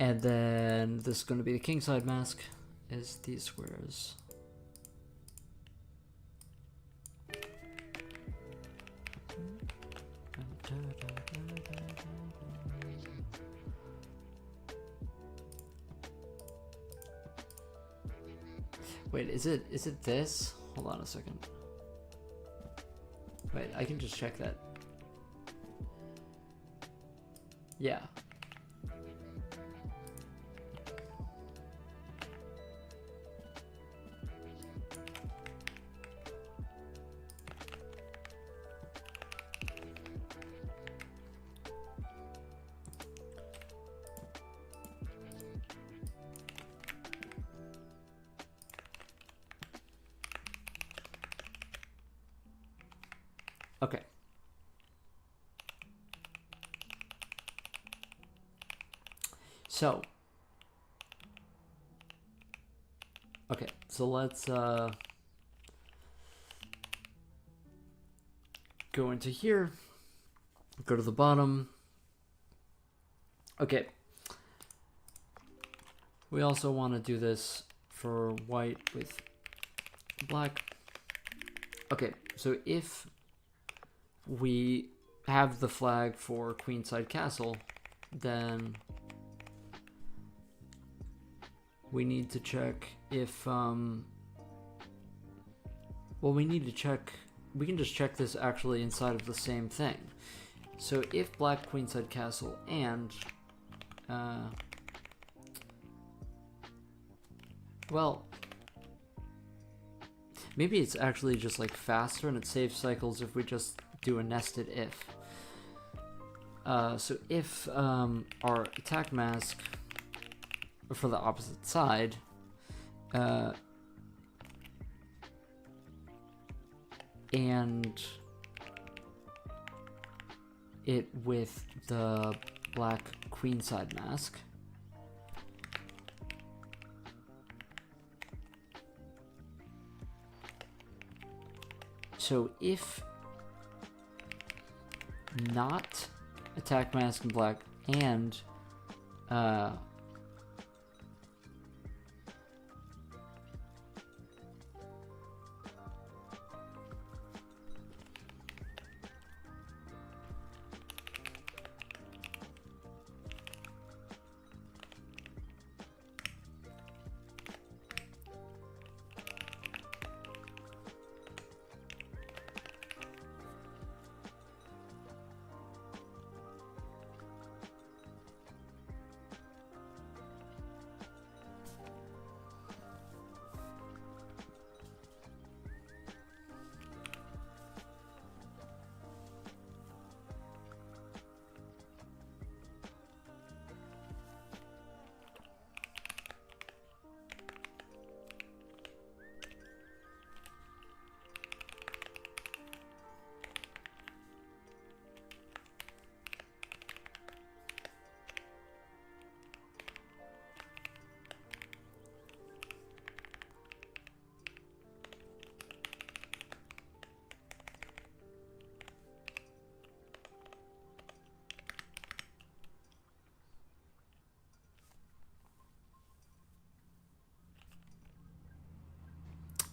And then this is going to be the king side mask, is these squares. Wait, is it this? Hold on a second. Wait, I can just check that. Yeah. Okay. So, okay, so let's go into here, go to the bottom. Okay. We also want to do this for white with black. Okay, so if we have the flag for queenside castle, then we need to check if well, we need to check, we can just check this actually inside of the same thing. So if black queenside castle and well, maybe it's actually just like faster and it saves cycles if we just do a nested if. So if our attack mask for the opposite side and it with the black queenside mask, so if not attack mask in black and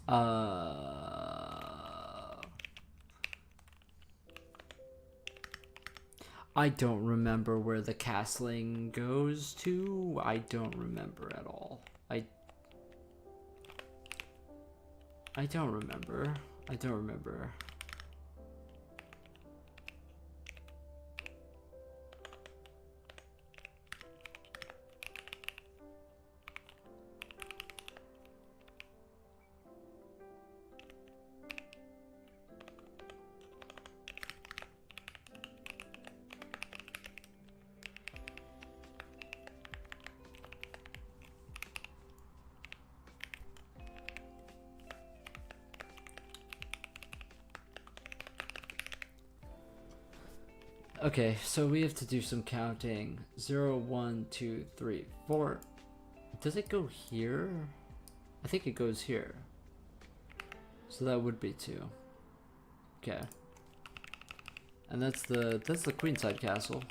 I don't remember where the castling goes to. I don't remember at all. I don't remember. I don't remember. Okay, so we have to do some counting. 0, 1, 2, 3, 4. Does it go here? I think it goes here. So that would be 2. Okay. And that's the queenside castle.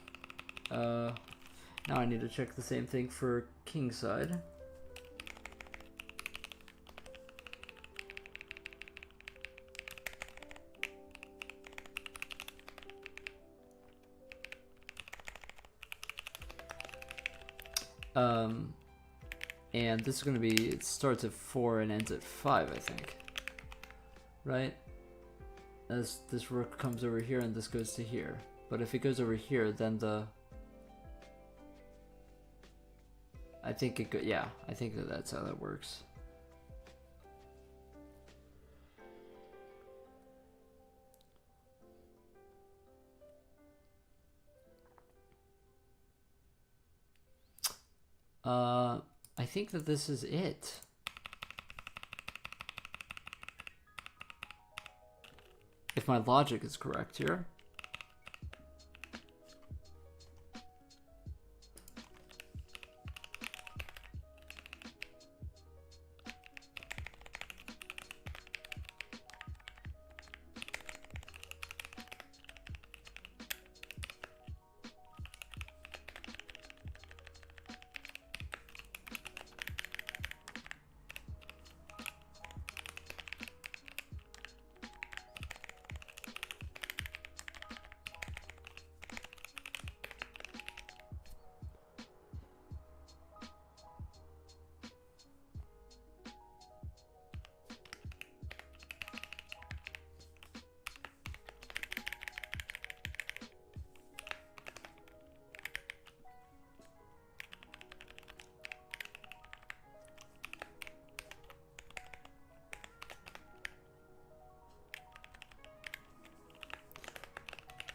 Now I need to check the same thing for kingside. And this is going to be, it starts at 4 and ends at 5, I think. Right? As this rook comes over here and this goes to here. But if it goes over here, then I think it yeah, I think that's how that works. I think that this is it. If my logic is correct here.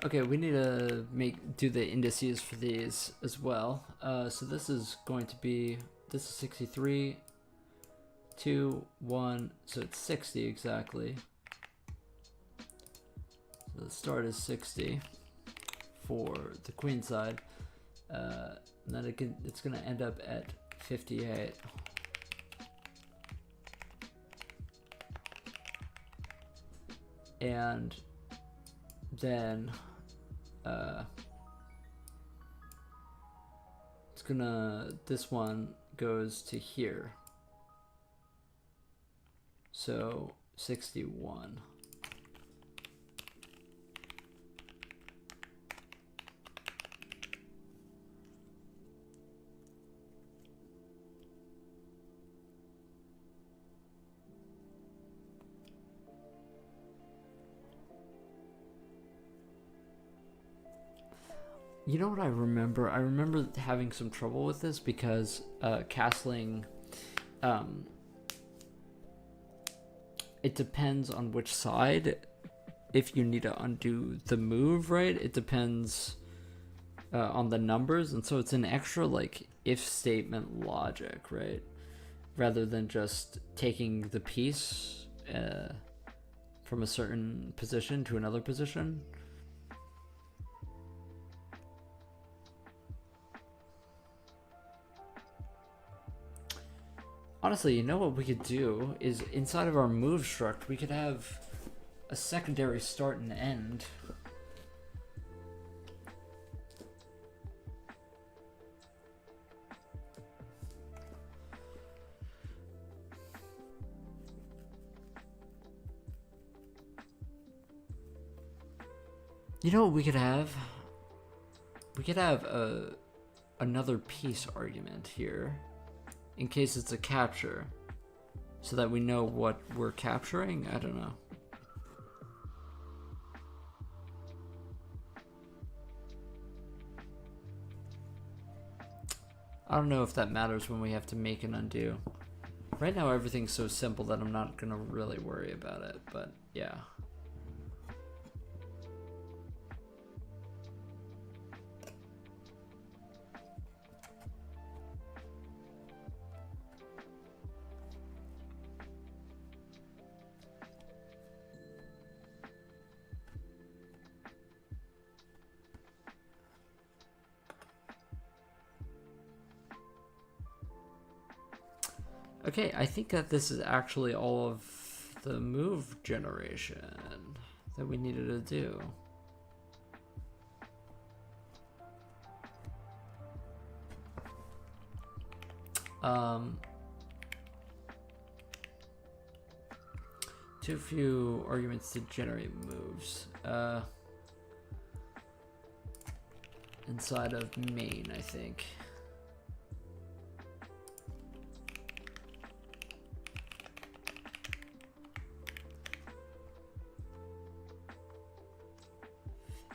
Okay, we need to do the indices for these as well. So this is going to be, this is 63, 2, 1, so it's 60 exactly. So the start is 60 for the queen side. And then it's going to end up at 58. And then this one goes to here, so 61. You know what I remember? I remember having some trouble with this because castling, it depends on which side. If you need to undo the move, right? It depends on the numbers, and so it's an extra like if statement logic, right? Rather than just taking the piece from a certain position to another position. Honestly, you know what we could do is inside of our move struct, we could have a secondary start and end. You know what we could have? We could have another piece argument here in case it's a capture so that we know what we're capturing. I don't know. I don't know if that matters when we have to make and undo. Right now everything's so simple that I'm not gonna really worry about it, but yeah. Okay, I think that this is actually all of the move generation that we needed to do. Too few arguments to generate moves. Inside of main, I think.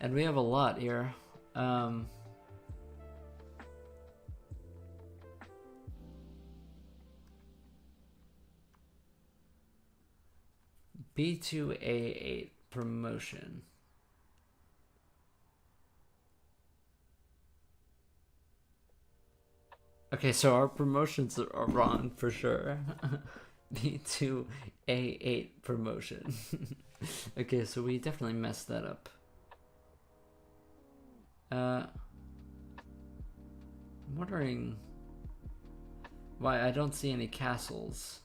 And we have a lot here. B2A8 promotion. Okay, so our promotions are wrong for sure. B2A8 promotion. Okay, so we definitely messed that up. I'm wondering why I don't see any castles.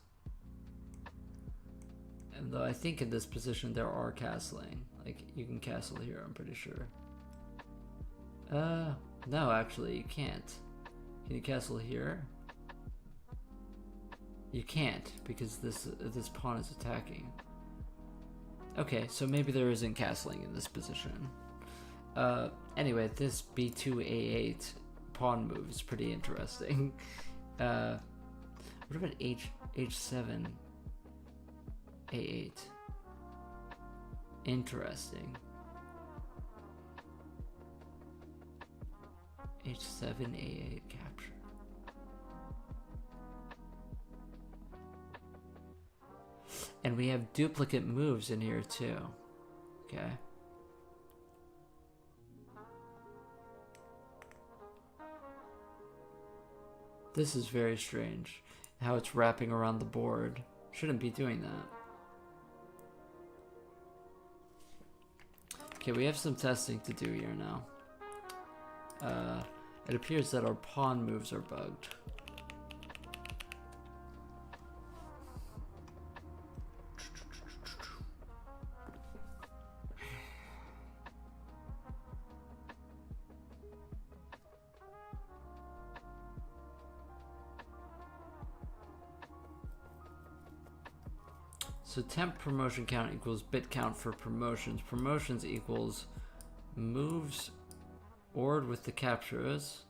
And though I think in this position there are castling. Like, you can castle here, I'm pretty sure. No, actually, you can't. Can you castle here? You can't, because this pawn is attacking. Okay, so maybe there isn't castling in this position. Anyway, this B2A8 pawn move is pretty interesting. What about H7 A8? Interesting. H7 A8 capture. And we have duplicate moves in here too. Okay. This is very strange. How it's wrapping around the board. Shouldn't be doing that. Okay, we have some testing to do here now. It appears that our pawn moves are bugged. So temp promotion count equals bit count for promotions. Promotions equals moves ordered with the captures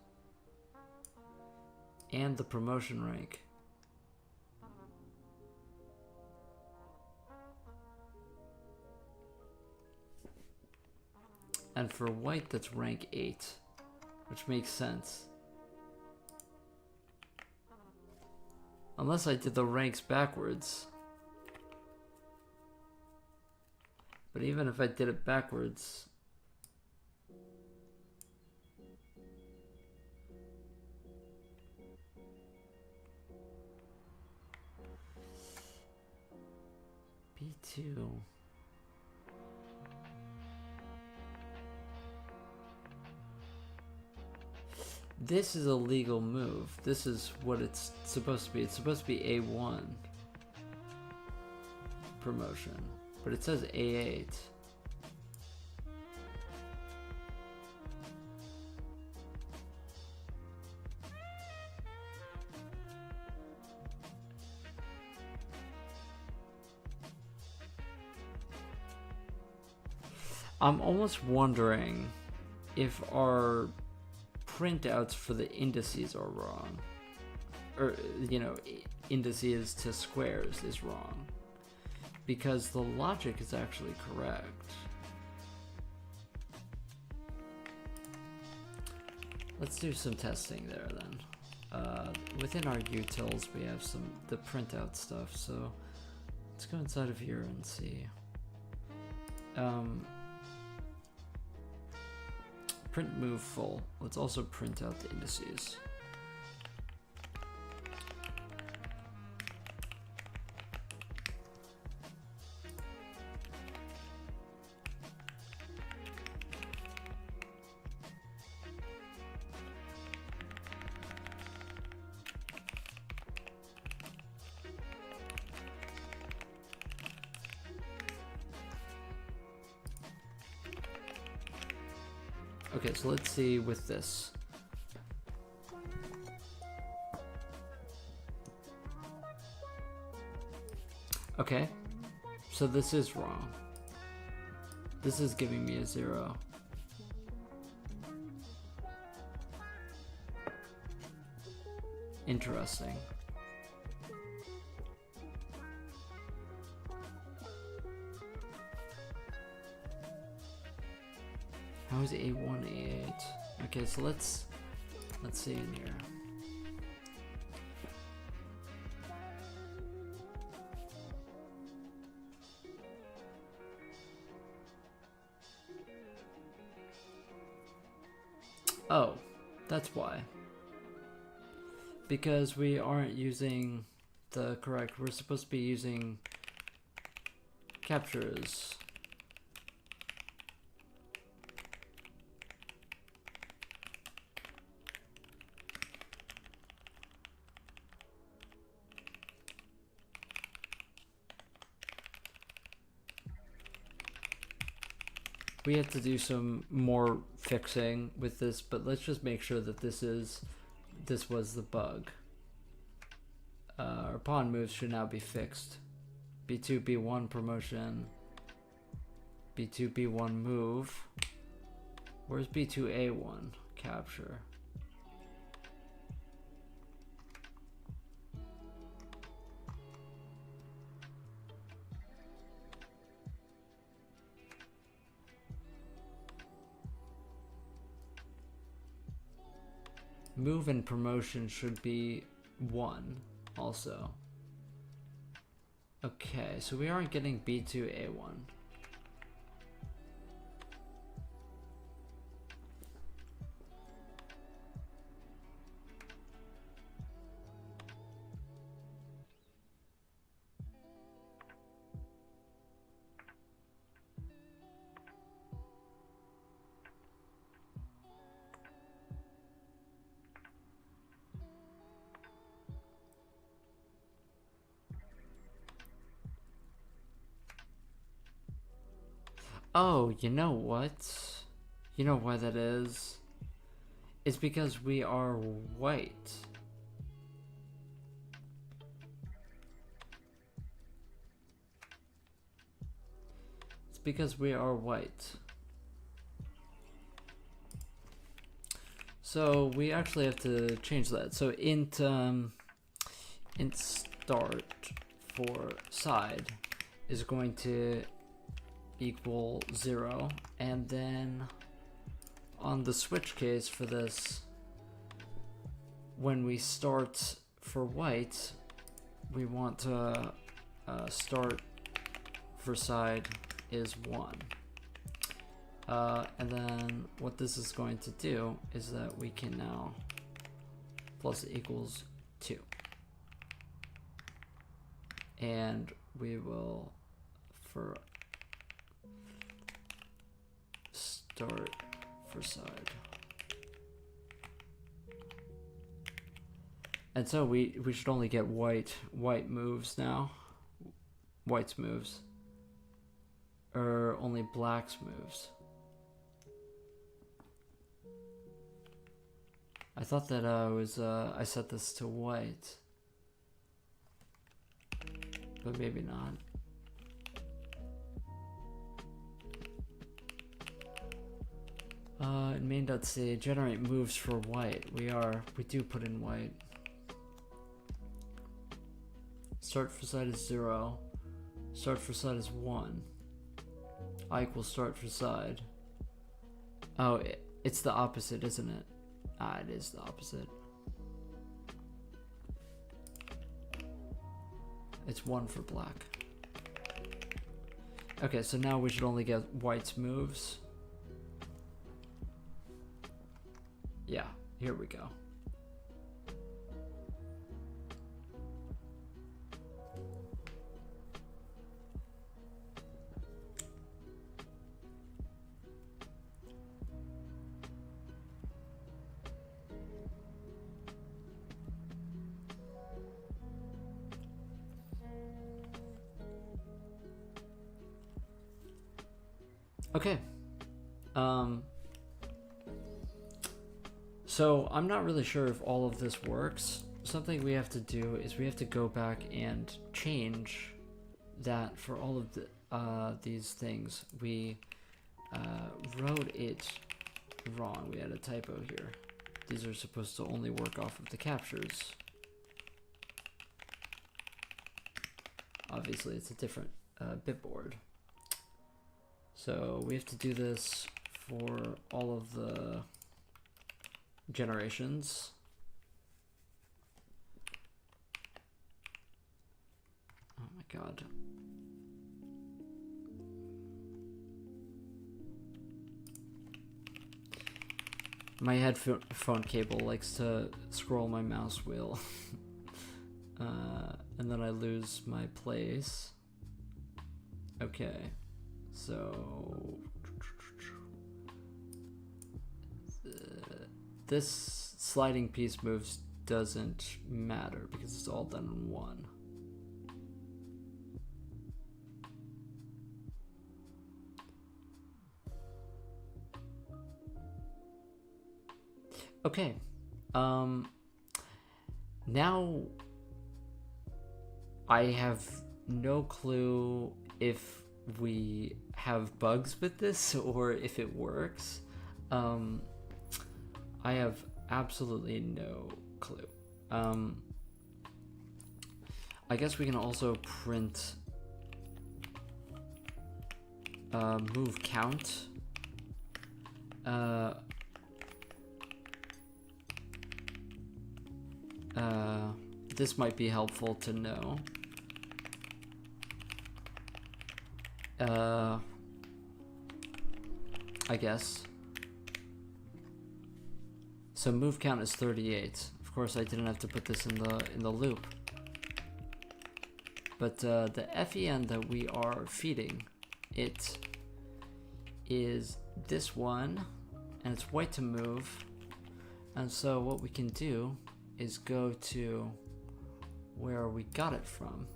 and the promotion rank. And for white, that's rank 8, which makes sense. Unless I did the ranks backwards. But even if I did it backwards, B2. This is a legal move. This is what it's supposed to be. It's supposed to be A1 promotion, but it says A8. I'm almost wondering if our printouts for the indices are wrong. Or, you know, indices to squares is wrong. Because the logic is actually correct. Let's do some testing there then. Within our utils we have the printout stuff, so let's go inside of here and see. Print move full. Let's also print out the indices. Okay, so let's see with this. Okay, so this is wrong. This is giving me a 0. Interesting. How is A1, A8? Okay, so let's see in here. Oh, that's why. Because we aren't using the correct, we're supposed to be using captures. We have to do some more fixing with this, but let's just make sure that this was the bug. Our pawn moves should now be fixed. B2, B1 promotion. B2, B1 move. Where's B2, A1 capture? Move and promotion should be 1 also. Okay, so we aren't getting B2, A1. Oh, you know what? You know why that is? It's because we are white. It's because we are white. So we actually have to change that. So int start for side is going to equal 0, and then on the switch case for this, when we start for white, we want to start for side is 1, and then what this is going to do is that we can now plus equals 2, and we will for start for side. And so we should only get white moves now. White's moves. Or only black's moves. I thought that I set this to white. But maybe not. in main.c, generate moves for white. We do put in white. Start for side is 0. Start for side is 1. I equals start for side. Oh, it's the opposite, isn't it? Ah, it is the opposite. It's 1 for black. Okay, so now we should only get white's moves. Yeah, here we go. Okay. So I'm not really sure if all of this works. Something we have to do is we have to go back and change that for all of the these things. We wrote it wrong. We had a typo here. These are supposed to only work off of the captures. Obviously, it's a different bitboard. So we have to do this for all of the generations. Oh my god. My headphone cable likes to scroll my mouse wheel. And then I lose my place. Okay. So this sliding piece moves doesn't matter because it's all done in one. Okay. Now I have no clue if we have bugs with this or if it works. I have absolutely no clue. I guess we can also print move count. This might be helpful to know. I guess. So move count is 38. Of course, I didn't have to put this in the loop. But the FEN that we are feeding, it is this one, and it's white to move. And so what we can do is go to where we got it from.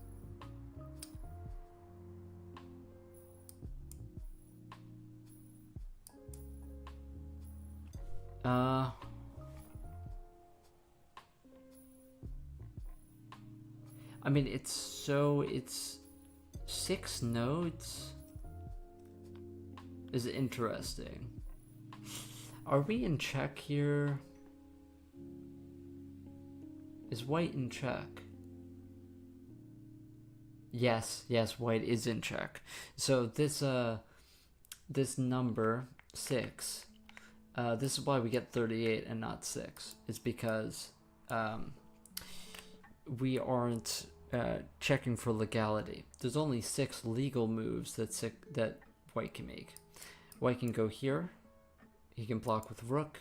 I mean, it's 6 nodes is interesting. Are we in check here? Is white in check? Yes, white is in check. So this number 6, this is why we get 38 and not 6. It's because we aren't checking for legality. There's only 6 legal moves that white can make. White can go here. He can block with rook.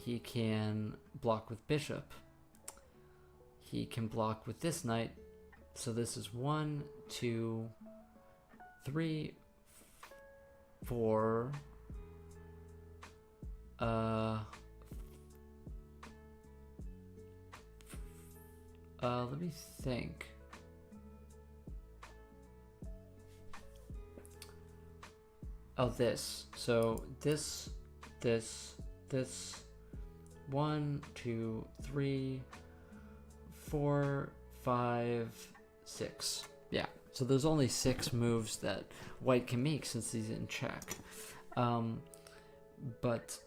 He can block with bishop. He can block with this knight. So this is 1, 2, 3, 4. Let me think. Oh, this. So this. 1, 2, 3, 4, 5, 6. Yeah. So there's only 6 moves that white can make since he's in check. but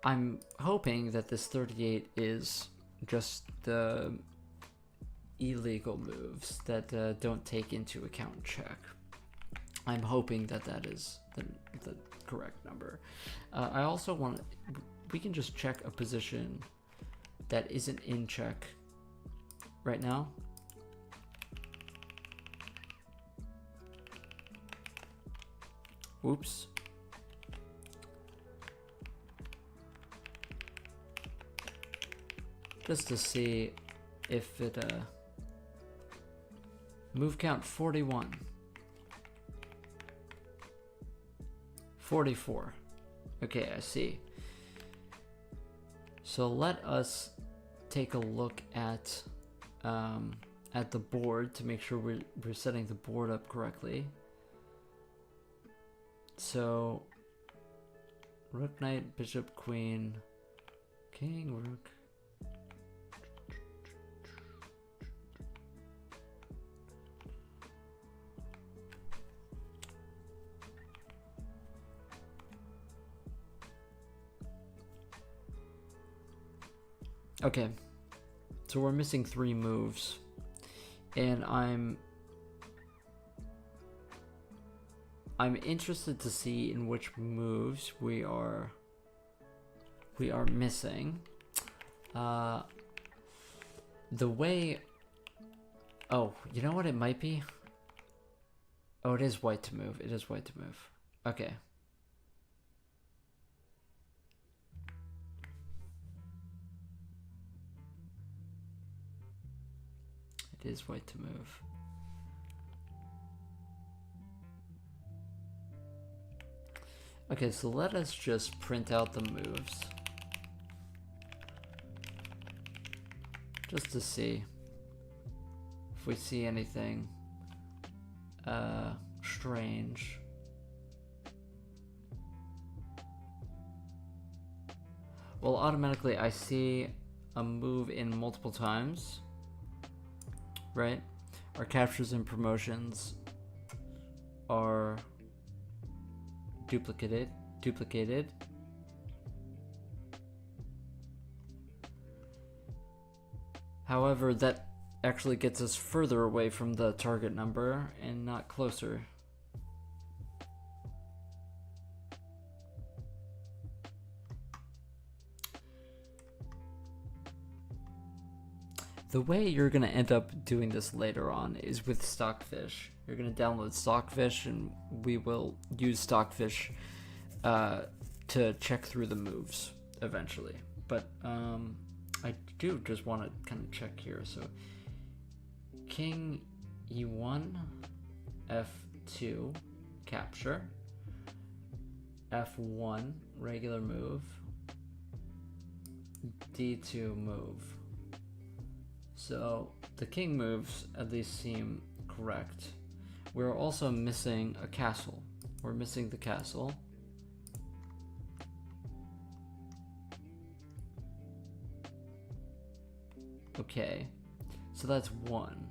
I'm hoping that this 38 is just the illegal moves that don't take into account check. I'm hoping that that is the correct number. I also want to, we can just check a position that isn't in check right now. Oops. Just to see if it, move count 41. 44. Okay, I see. So let us take a look at the board to make sure we're setting the board up correctly. So rook, knight, bishop, queen, king, rook. Okay, so we're missing 3 moves, and I'm interested to see in which moves we are missing. The way, oh, you know what it might be? Oh, it is white to move. It is white to move. Okay. It is white to move. Okay, so let us just print out the moves. Just to see if we see anything strange. Well, automatically I see a move in multiple times. Right? Our captures and promotions are duplicated. However, that actually gets us further away from the target number and not closer. The way you're going to end up doing this later on is with Stockfish. You're going to download Stockfish, and we will use Stockfish to check through the moves eventually. But I do just want to kind of check here. So King E1, F2, capture, F1, regular move, D2 move. So the king moves at least seem correct. We're also missing a castle. We're missing the castle. Okay, so that's one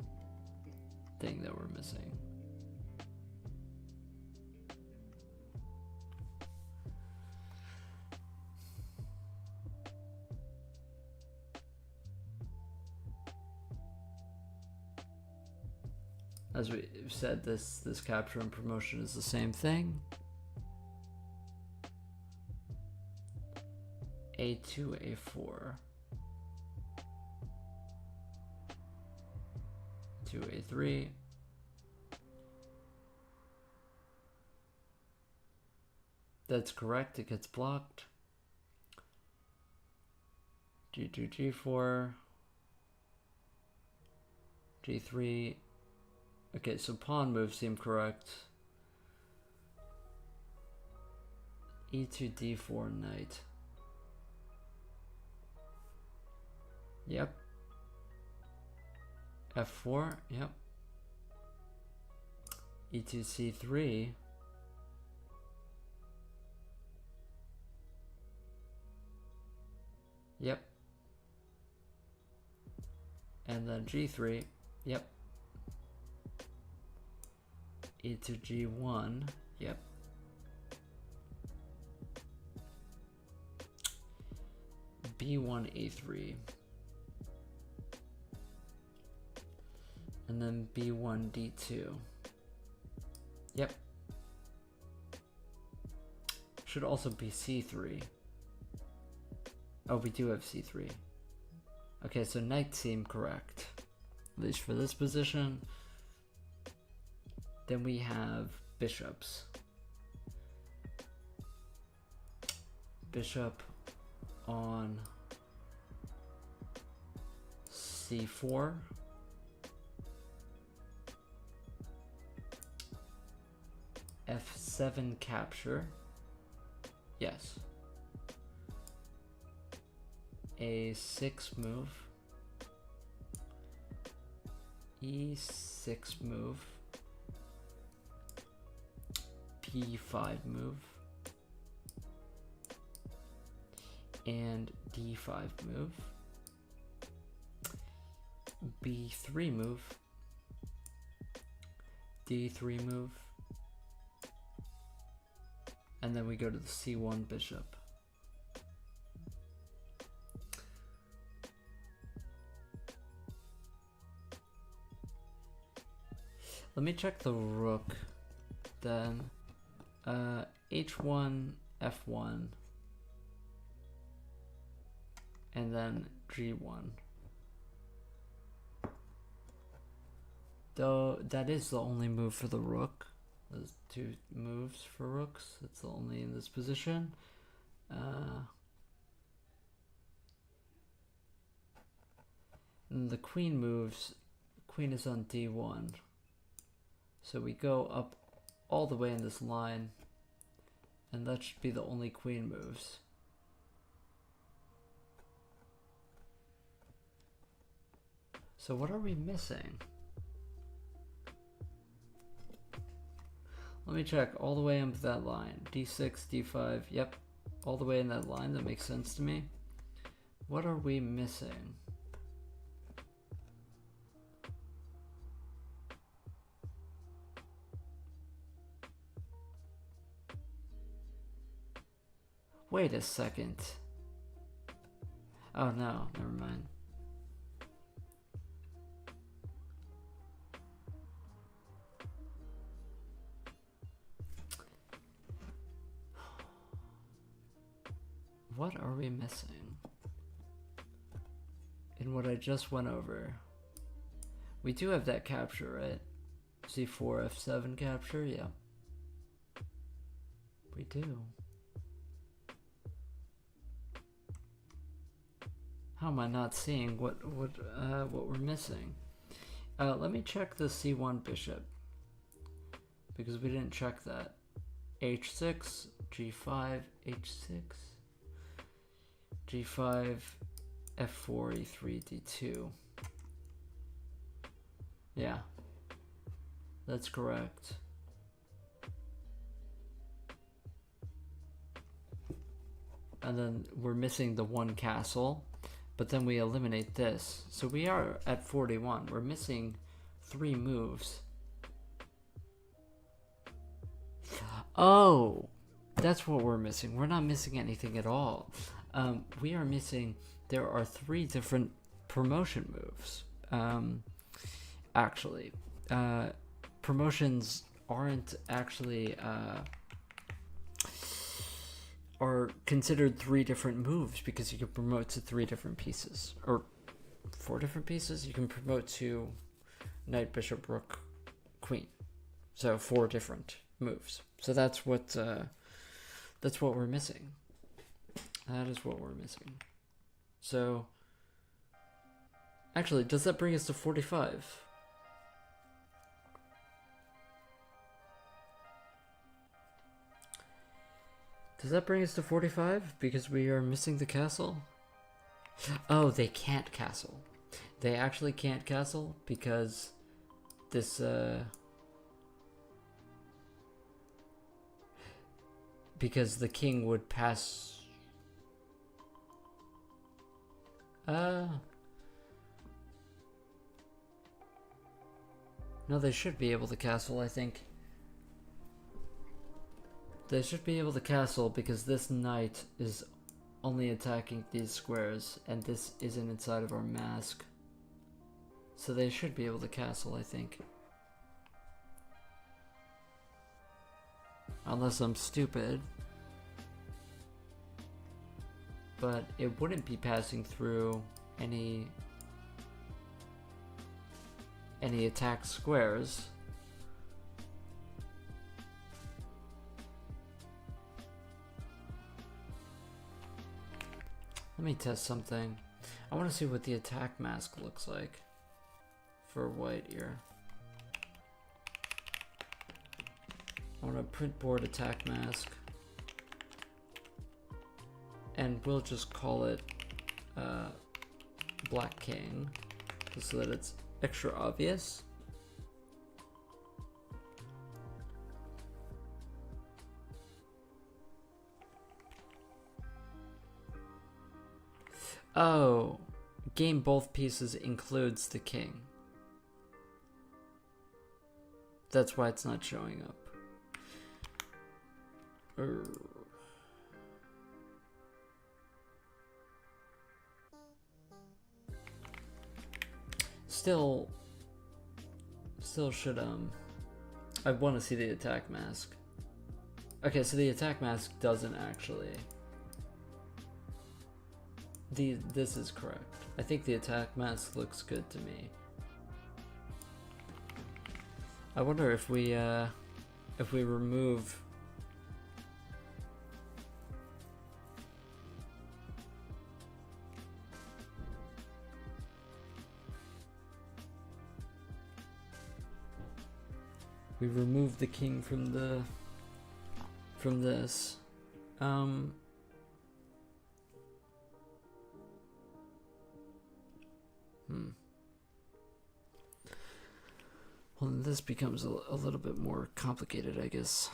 thing that we're missing. As we said, this capture and promotion is the same thing. A2, A4. 2, A3. That's correct, it gets blocked. G2, G4. G3. Okay, so pawn moves seem correct. E2, D4, knight. Yep. F4, yep. E2, C3. Yep. And then G3, yep. E to G1, yep. b1 a3, and then b1 d2. Yep. Should also be c3. Oh, we do have c3. Okay, so knight seemed correct, at least for this position. Then we have bishops. Bishop on c4. f7 capture. Yes. a6 move. e6 move. p5 move. And d5 move. b3 move. d3 move. And then we go to the c1 bishop. Let me check the rook then. h1, f1, and then g1. Though that is the only move for the rook. Those two moves for rooks. It's the only in this position. And the queen moves. Queen is on d1. So we go up all the way in this line, and that should be the only queen moves. So what are we missing? Let me check all the way up that line. d6, d5, yep, all the way in that line. That makes sense to me. What are we missing? Wait a second. Oh no, never mind. What are we missing in what I just went over? We do have that capture, right? c4, f7 capture, yeah. We do. How am I not seeing what we're missing? Let me check the c1 bishop, because we didn't check that. h6, g5, h6, g5, f4, e3, d2. Yeah, that's correct. And then we're missing the one castle, but then we eliminate this. So we are at 41. We're missing 3 moves. Oh, that's what we're missing. We're not missing anything at all. We are missing, there are 3 different promotion moves. Actually, promotions aren't actually, are considered 3 different moves because you can promote to 3 different pieces, or 4 different pieces. You can promote to knight, bishop, rook, queen. So 4 different moves. So that's what we're missing. That is what we're missing. So actually, does that bring us to 45? Does that bring us to 45 because we are missing the castle? Oh, they can't castle. They actually can't castle because this because the king would pass. No, they should be able to castle, I think. They should be able to castle because this knight is only attacking these squares, and this isn't inside of our mask. So they should be able to castle, I think. Unless I'm stupid. But it wouldn't be passing through any attack squares. Let me test something. I want to see what the attack mask looks like for white here. I want to print board attack mask, and we'll just call it Black King, just so that it's extra obvious. Oh, game both pieces includes the king. That's why it's not showing up. Still should I want to see the attack mask. Okay, so the attack mask doesn't actually. This is correct. I think the attack mask looks good to me. I wonder if we remove the king from this. Well, then this becomes a little bit more complicated, I guess.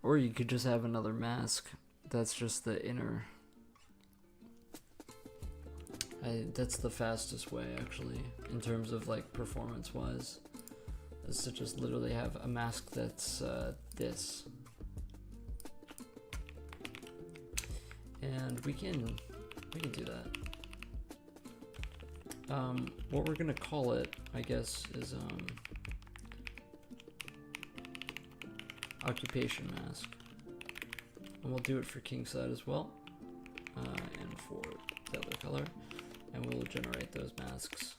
Or you could just have another mask. That's just the inner. That's the fastest way, actually, in terms of like performance-wise, is to just literally have a mask that's this. And we can do that. What we're gonna call it, I guess, is occupation mask, and we'll do it for king side as well, and for the other color, and we'll generate those masks.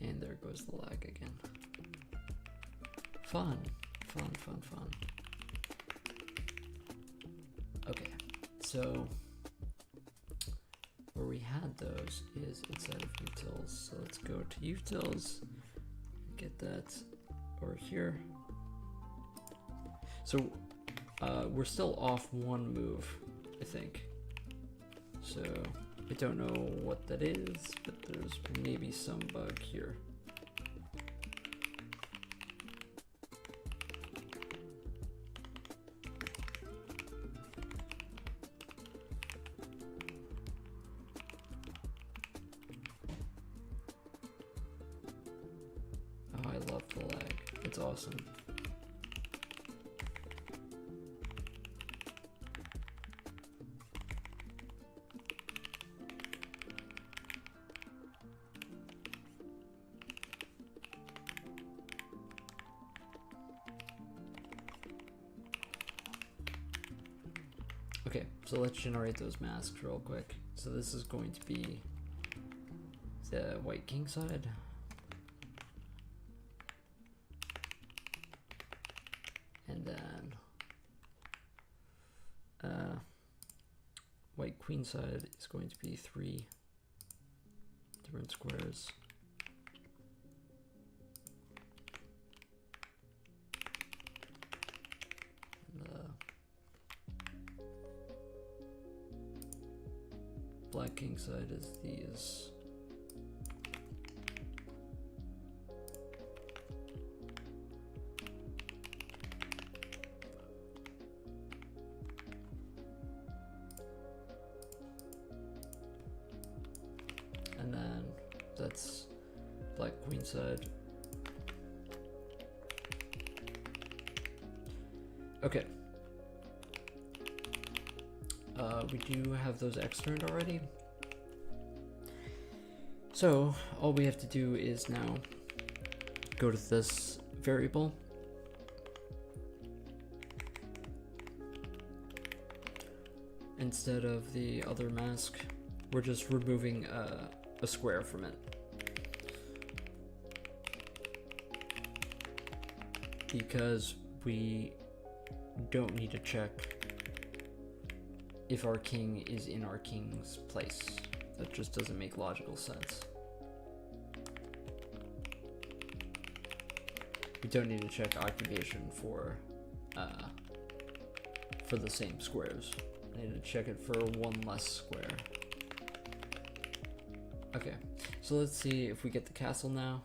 And there goes the lag again. Fun. Okay, so where we had those is inside of utils. So let's go to utils, get that over here. So we're still off one move, I think. So I don't know what that is, but there's maybe some bug here. Oh, I love the lag. It's awesome. Okay, so let's generate those masks real quick. So this is going to be the white king side. And then white queen side is going to be 3 different squares. Black king side is these. it's black queenside. Okay. We do have those externed already. So all we have to do is now go to this variable. Instead of the other mask, we're just removing a square from it. Because we don't need to check if our king is in our king's place. That just doesn't make logical sense. We don't need to check occupation for the same squares. I need to check it for one less square. Okay, so let's see if we get the castle now.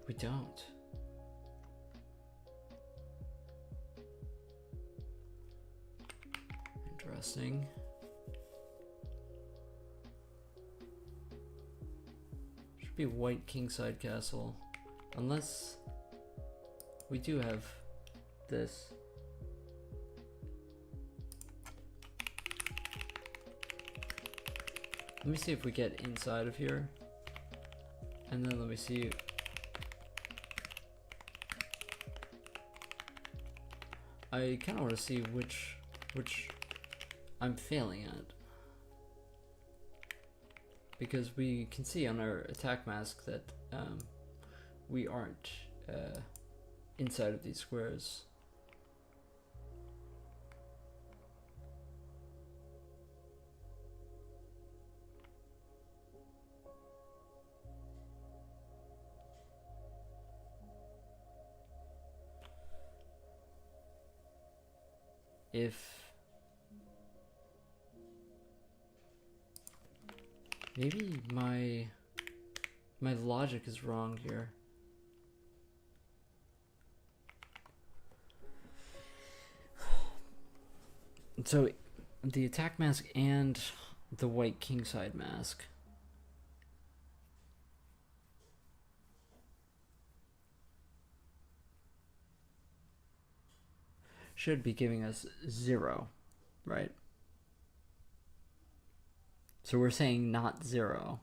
We don't. Interesting. Should be white kingside castle. Unless we do have this. Let me see if we get inside of here. And then let me see. I kind of want to see which I'm failing at. Because we can see on our attack mask that we aren't inside of these squares. If maybe my logic is wrong here. So the attack mask and the white kingside mask should be giving us 0, right? So we're saying not 0.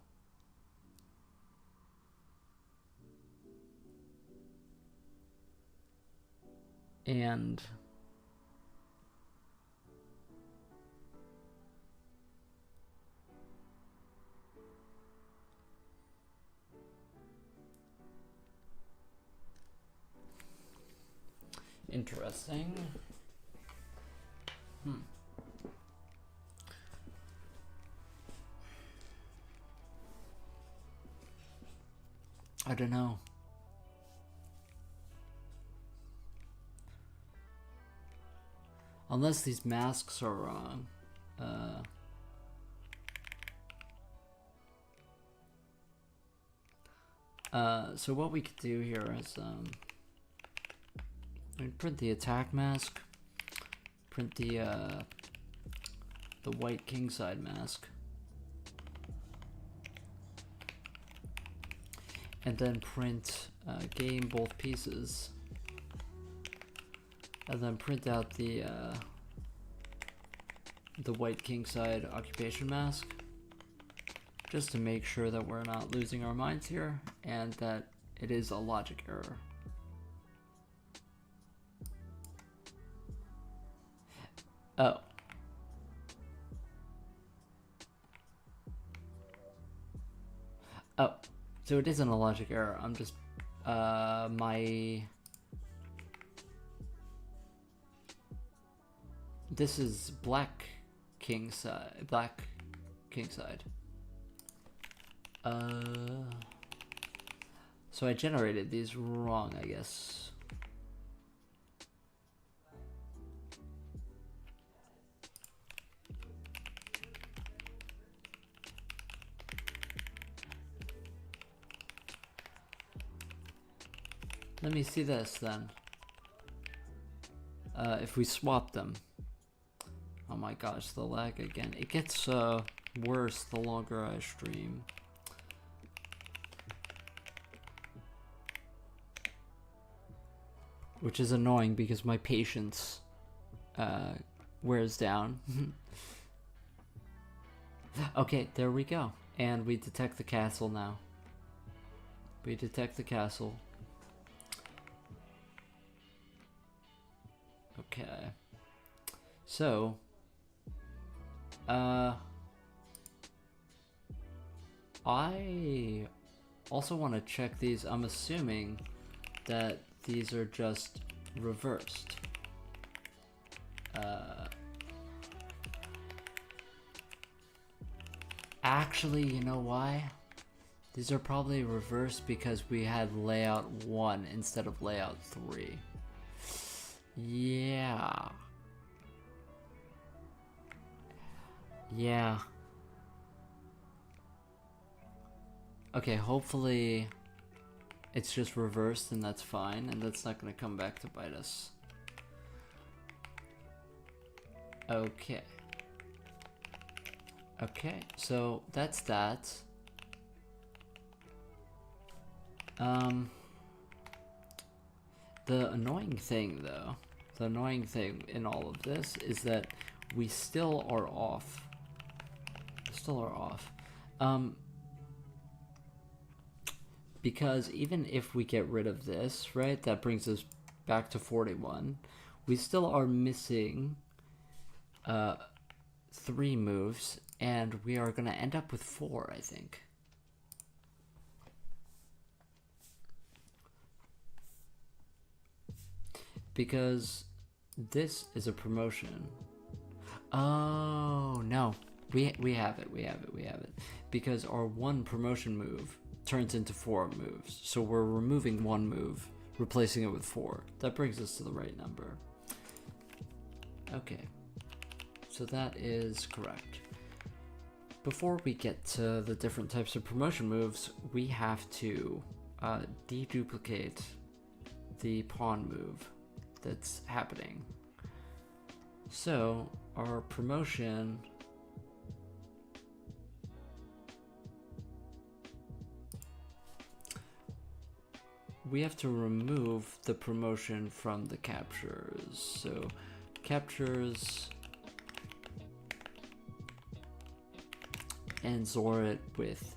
And interesting. I don't know. Unless these masks are wrong. So what we could do here is print the attack mask, print the white kingside mask, and then print game both pieces, and then print out the white kingside occupation mask, just to make sure that we're not losing our minds here and that it is a logic error. Oh. Oh, so it isn't a logic error. I'm just, this is black kingside. So I generated these wrong, I guess. Let me see this then. If we swap them. Oh my gosh, the lag again. It gets worse the longer I stream. which is annoying because my patience wears down. Okay, there we go. And we detect the castle now. We detect the castle. Okay. So, I also want to check these. I'm assuming that these are just reversed. Actually, you know why? These are probably reversed because we had layout 1 instead of layout 3. Yeah. Yeah. Okay, hopefully it's just reversed and that's fine, and that's not gonna come back to bite us. Okay. Okay, so that's that. The annoying thing though, the annoying thing in all of this is that we still are off. Still are off. Because even if we get rid of this, right, that brings us back to 41, we still are missing 3 moves, and we are going to end up with 4, I think. Because this is a promotion. Oh, no. We have it. Because our 1 promotion move turns into 4 moves. So we're removing 1 move, replacing it with 4. That brings us to the right number. Okay. So that is correct. Before we get to the different types of promotion moves, we have to deduplicate the pawn move that's happening. So our promotion we have to remove the promotion from the captures. So captures and XOR it with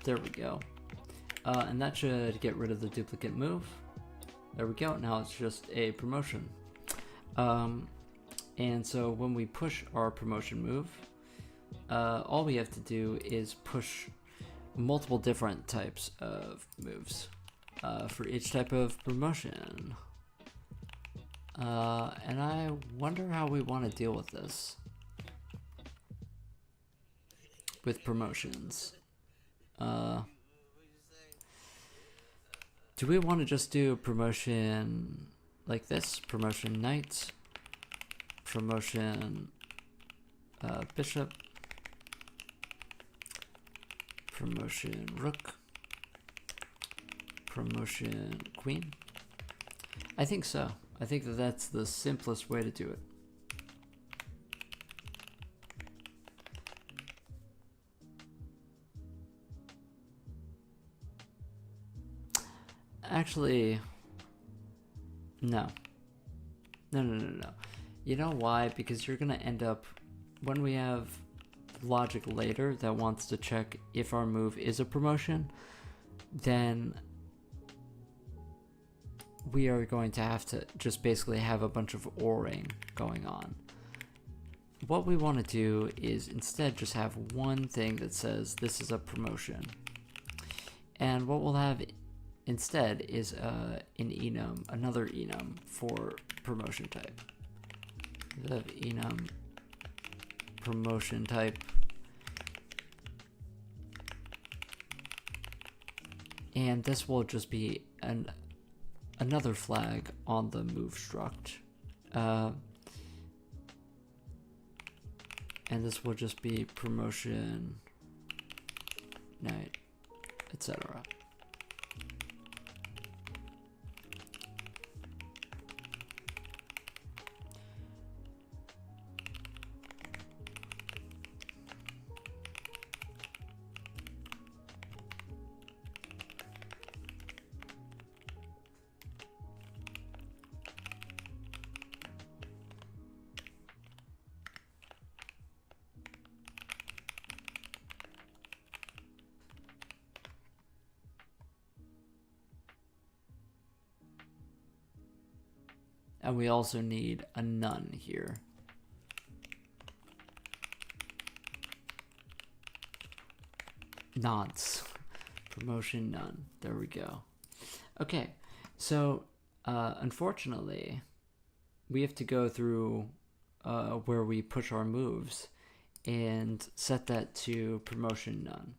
there we go. And that should get rid of the duplicate move. There we go. Now it's just a promotion. And so when we push our promotion move, all we have to do is push multiple different types of moves for each type of promotion. And I wonder how we want to deal with this. With promotions. Do we want to just do promotion like this? Promotion knight, promotion bishop, promotion rook, promotion queen? I think so. I think that that's the simplest way to do it. Actually, no. No. You know why? Because you're going to end up, when we have logic later that wants to check if our move is a promotion, then we are going to have to just basically have a bunch of ORing going on. What we want to do is instead just have one thing that says this is a promotion. And what we'll have instead is an enum, another enum for promotion type. We'll have enum promotion type. And this will just be another flag on the move struct. And this will just be promotion knight, etc. And we also need a none here. Nonce. Promotion none. There we go. Okay, so unfortunately, we have to go through where we push our moves and set that to promotion none.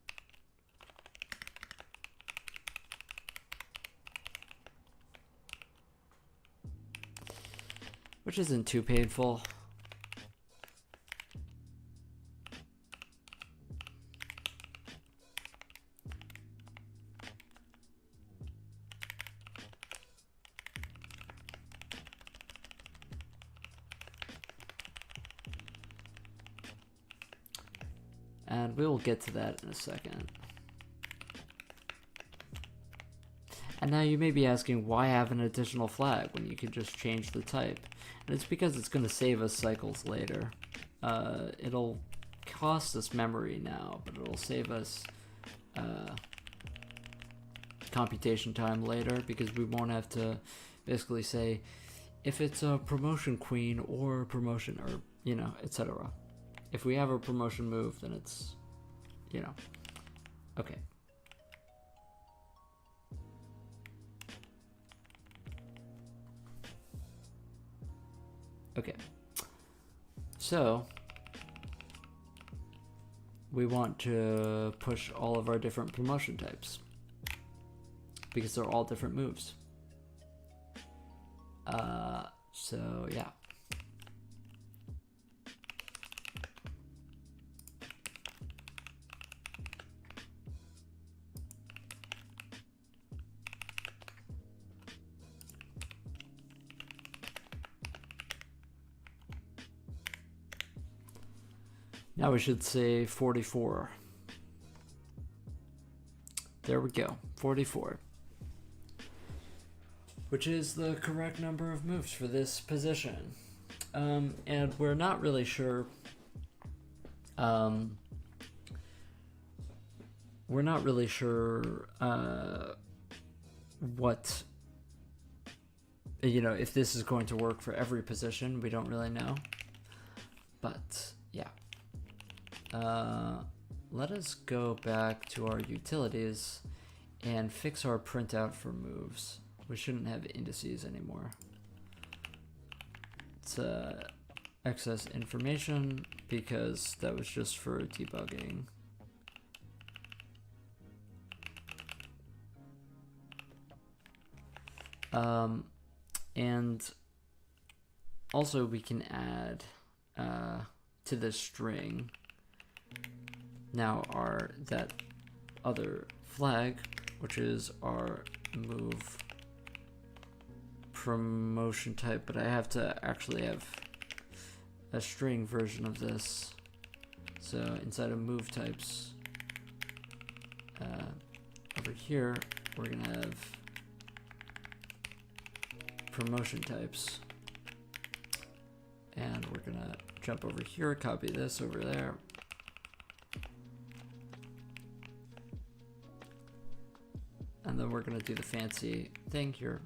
Which isn't too painful. And we will get to that in a second. And now you may be asking, why have an additional flag when you could just change the type? And it's because it's going to save us cycles later. It'll cost us memory now, but it'll save us computation time later, because we won't have to basically say if it's a promotion queen or promotion, or, you know, etc. If we have a promotion move, then it's, you know, okay. Okay, so we want to push all of our different promotion types because they're all different moves. So yeah. Now we should say 44. There we go, 44. Which is the correct number of moves for this position. And we're not really sure. We're not really sure what, you know, if this is going to work for every position. We don't really know. But yeah. Let us go back to our utilities and fix our printout for moves. We shouldn't have indices anymore. It's excess information because that was just for debugging. And also we can add to this string now that other flag, which is our move promotion type, but I have to actually have a string version of this. So inside of move types, over here we're gonna have promotion types, and we're gonna jump over here, copy this over there. And then we're gonna do the fancy thing here.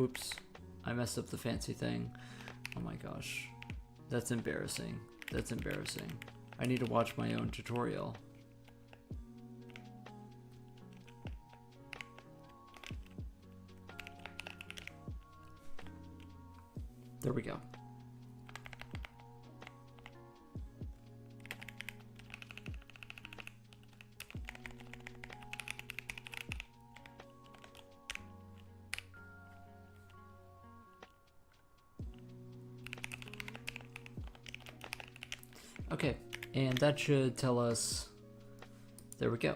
Oops, I messed up the fancy thing. Oh my gosh, that's embarrassing. That's embarrassing. I need to watch my own tutorial. There we go. Okay, and that should tell us, there we go.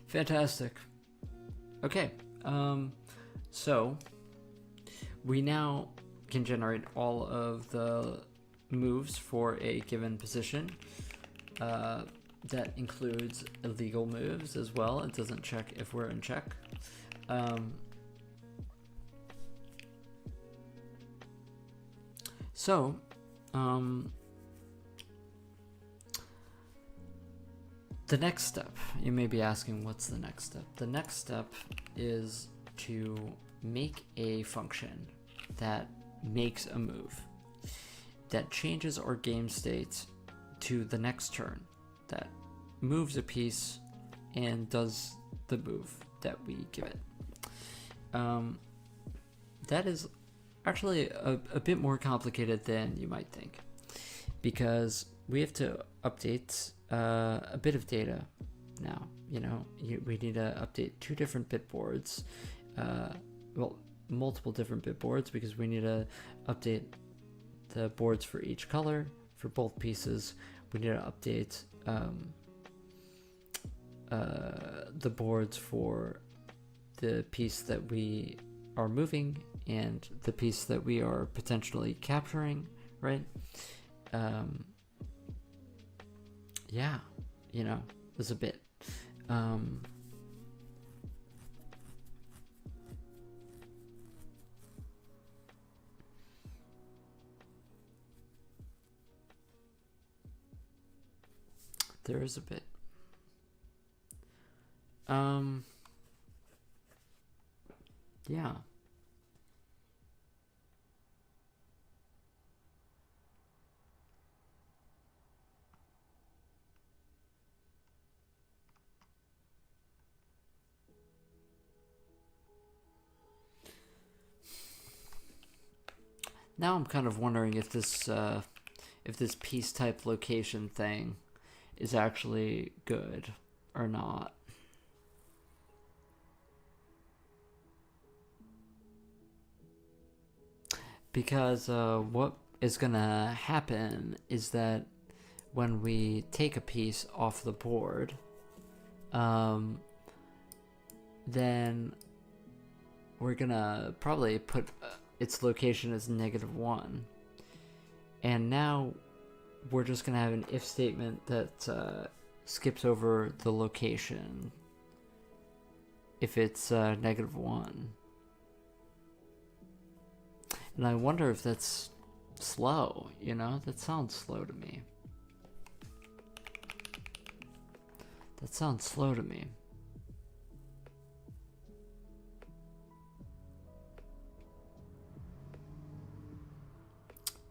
Fantastic. Okay, so we now can generate all of the moves for a given position. That includes illegal moves as well. It doesn't check if we're in check. So, the next step, you may be asking, what's the next step? The next step is to make a function that makes a move, that changes our game state to the next turn, that moves a piece and does the move that we give it. That is actually a bit more complicated than you might think, because we have to update a bit of data now. We need to update two different bit boards, multiple different bit boards, because we need to update the boards for each color for both pieces. We need to update the boards for the piece that we are moving and the piece that we are potentially capturing, right? Yeah, there's a bit. There is a bit. Yeah. Now I'm kind of wondering if this piece type location thing is actually good or not. Because what is gonna happen is that when we take a piece off the board, then we're gonna probably put its location as -1, and now we're just gonna have an if statement that skips over the location if it's -1. And I wonder if that's slow, That sounds slow to me.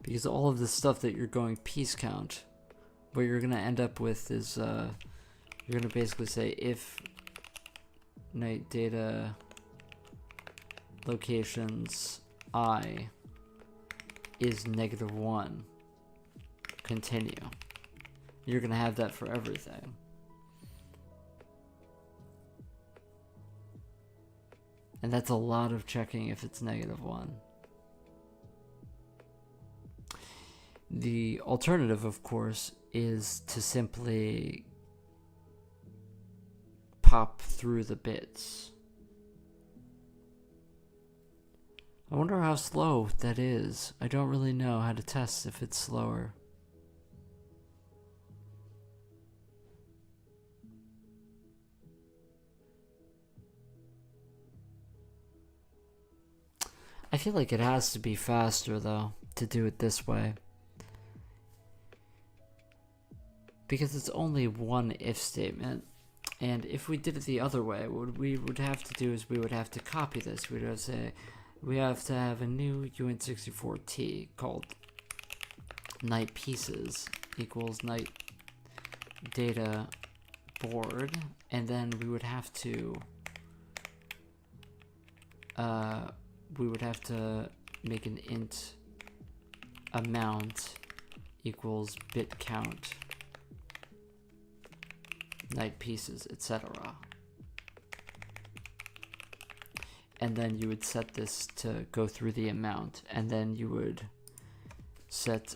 Because all of the stuff that you're going piece count, what you're going to end up with is, you're going to basically say if night data locations I is -1, continue. You're going to have that for everything. And that's a lot of checking if it's -1. The alternative, of course, is to simply pop through the bits. I wonder how slow that is. I don't really know how to test if it's slower. I feel like it has to be faster, though, to do it this way. Because it's only one if statement. And if we did it the other way, what we would have to do is we would have to copy this. We'd have to say, we have to have a new uint64t called night pieces equals night data board, and then we would have to make an int amount equals bit count night pieces, etc. And then you would set this to go through the amount, and then you would set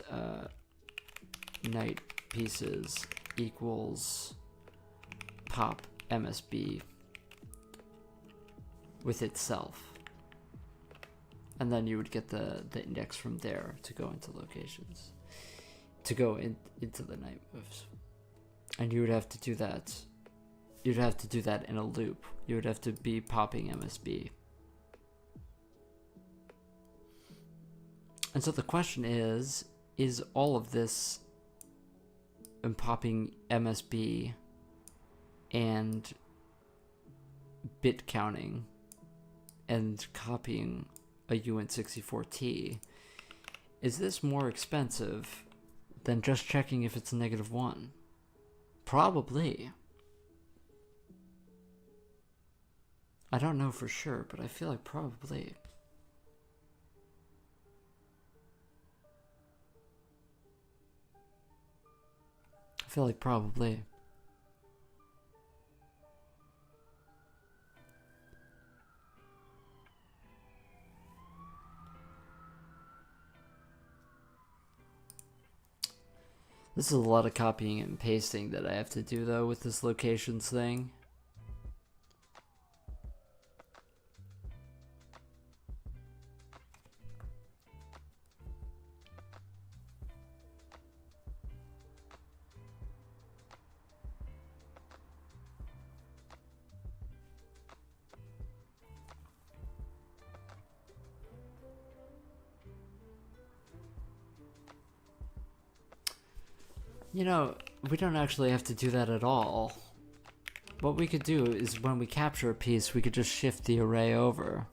night pieces equals pop MSB with itself, and then you would get the index from there to go into locations, to go into the night moves. And you would have to do that. You'd have to do that in a loop. You would have to be popping MSB. And so the question is all of this and popping MSB and bit counting and copying a uint64t, is this more expensive than just checking if it's -1? Probably. I don't know for sure, but I feel like probably. I feel like probably. This is a lot of copying and pasting that I have to do though with this locations thing. You know, we don't actually have to do that at all. What we could do is when we capture a piece, we could just shift the array over.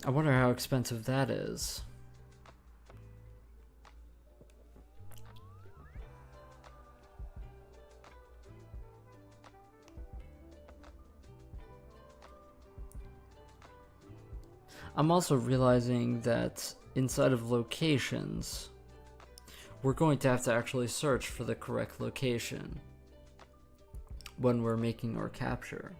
I wonder how expensive that is. I'm also realizing that inside of locations, we're going to have to actually search for the correct location when we're making our capture.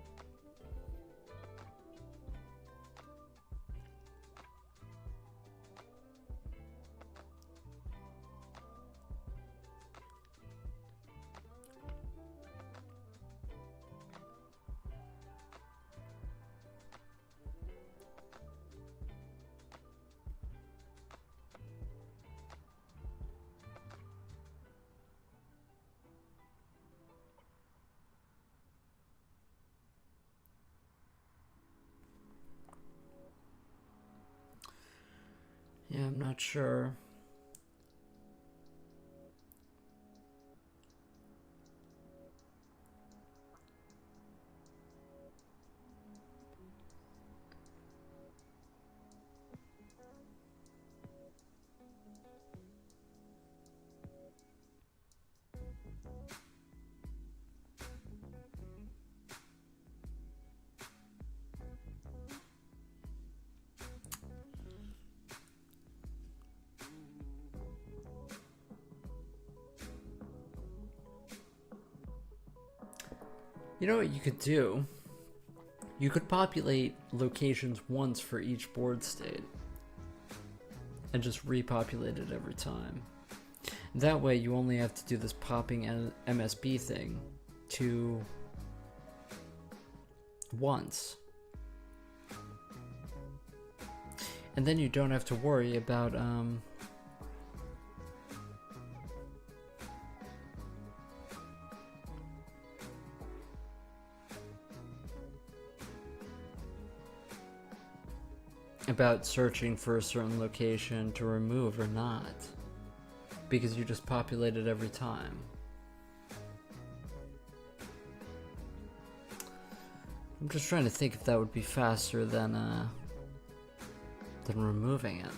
Yeah, I'm not sure. You know what you could do? You could populate locations once for each board state and just repopulate it every time. That way you only have to do this popping MSB thing to once. And then you don't have to worry about searching for a certain location to remove or not, because you just populate it every time. I'm just trying to think if that would be faster than removing it.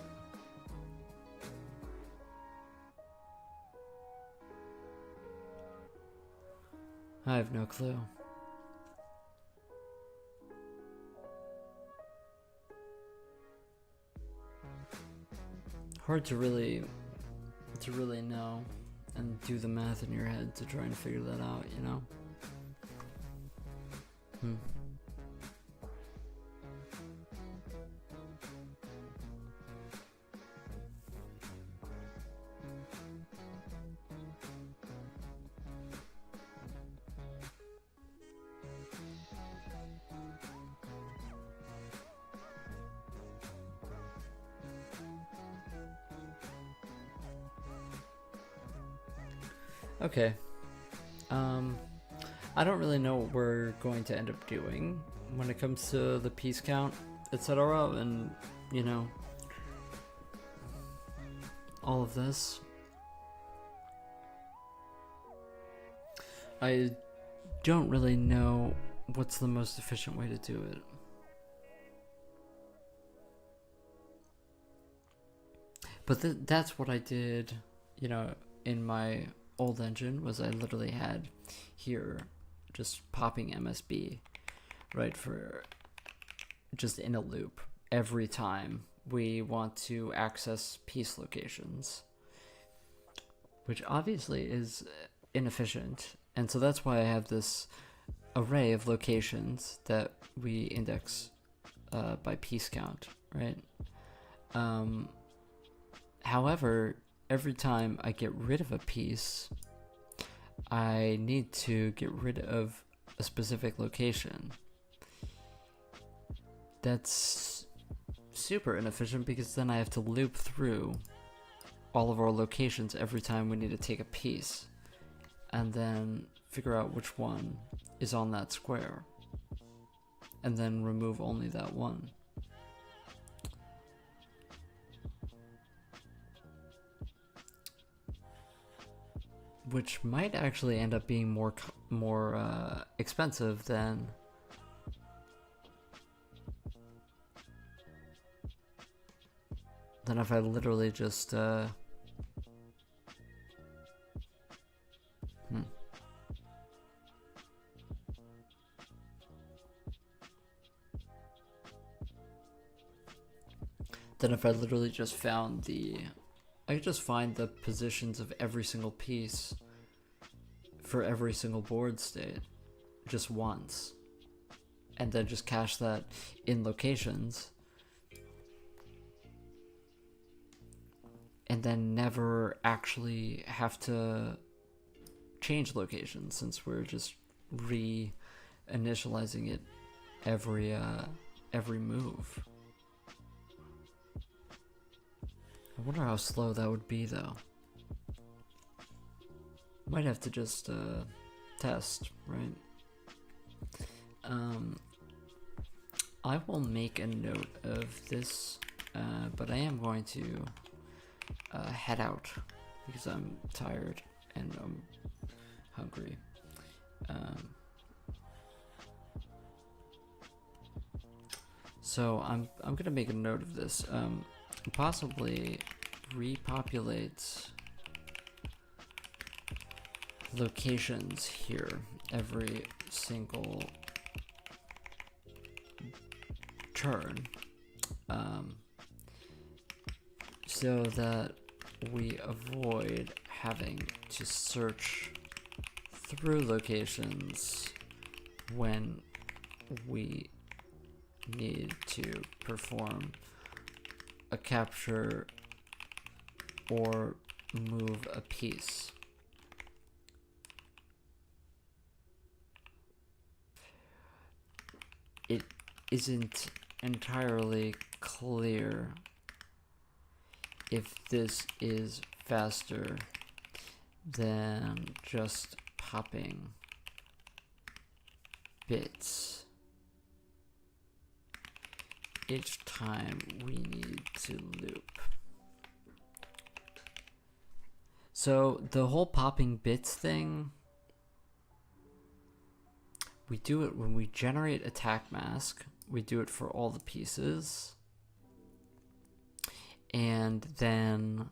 I have no clue. Hard to really know and do the math in your head to try and figure that out, you know? Okay. I don't really know what we're going to end up doing when it comes to the piece count, etc. And, you know, all of this. I don't really know what's the most efficient way to do it. But that's what I did, you know, in my old engine, was I literally had here just popping MSB, right, for just in a loop every time we want to access piece locations, which obviously is inefficient. And so that's why I have this array of locations that we index by piece count, right? However, every time I get rid of a piece, I need to get rid of a specific location. That's super inefficient because then I have to loop through all of our locations every time we need to take a piece, and then figure out which one is on that square, and then remove only that one. Which might actually end up being more expensive than if I literally just Then if I literally just found I could just find the positions of every single piece for every single board state just once, and then just cache that in locations, and then never actually have to change locations, since we're just re-initializing it every move. I wonder how slow that would be, though. Might have to just test, right? I will make a note of this, but I am going to head out because I'm tired and I'm hungry. So I'm gonna make a note of this. Possibly repopulate locations here every single turn, so that we avoid having to search through locations when we need to perform a capture or move a piece. It isn't entirely clear if this is faster than just popping bits each time we need to loop. So the whole popping bits thing, we do it when we generate attack mask. We do it for all the pieces, and then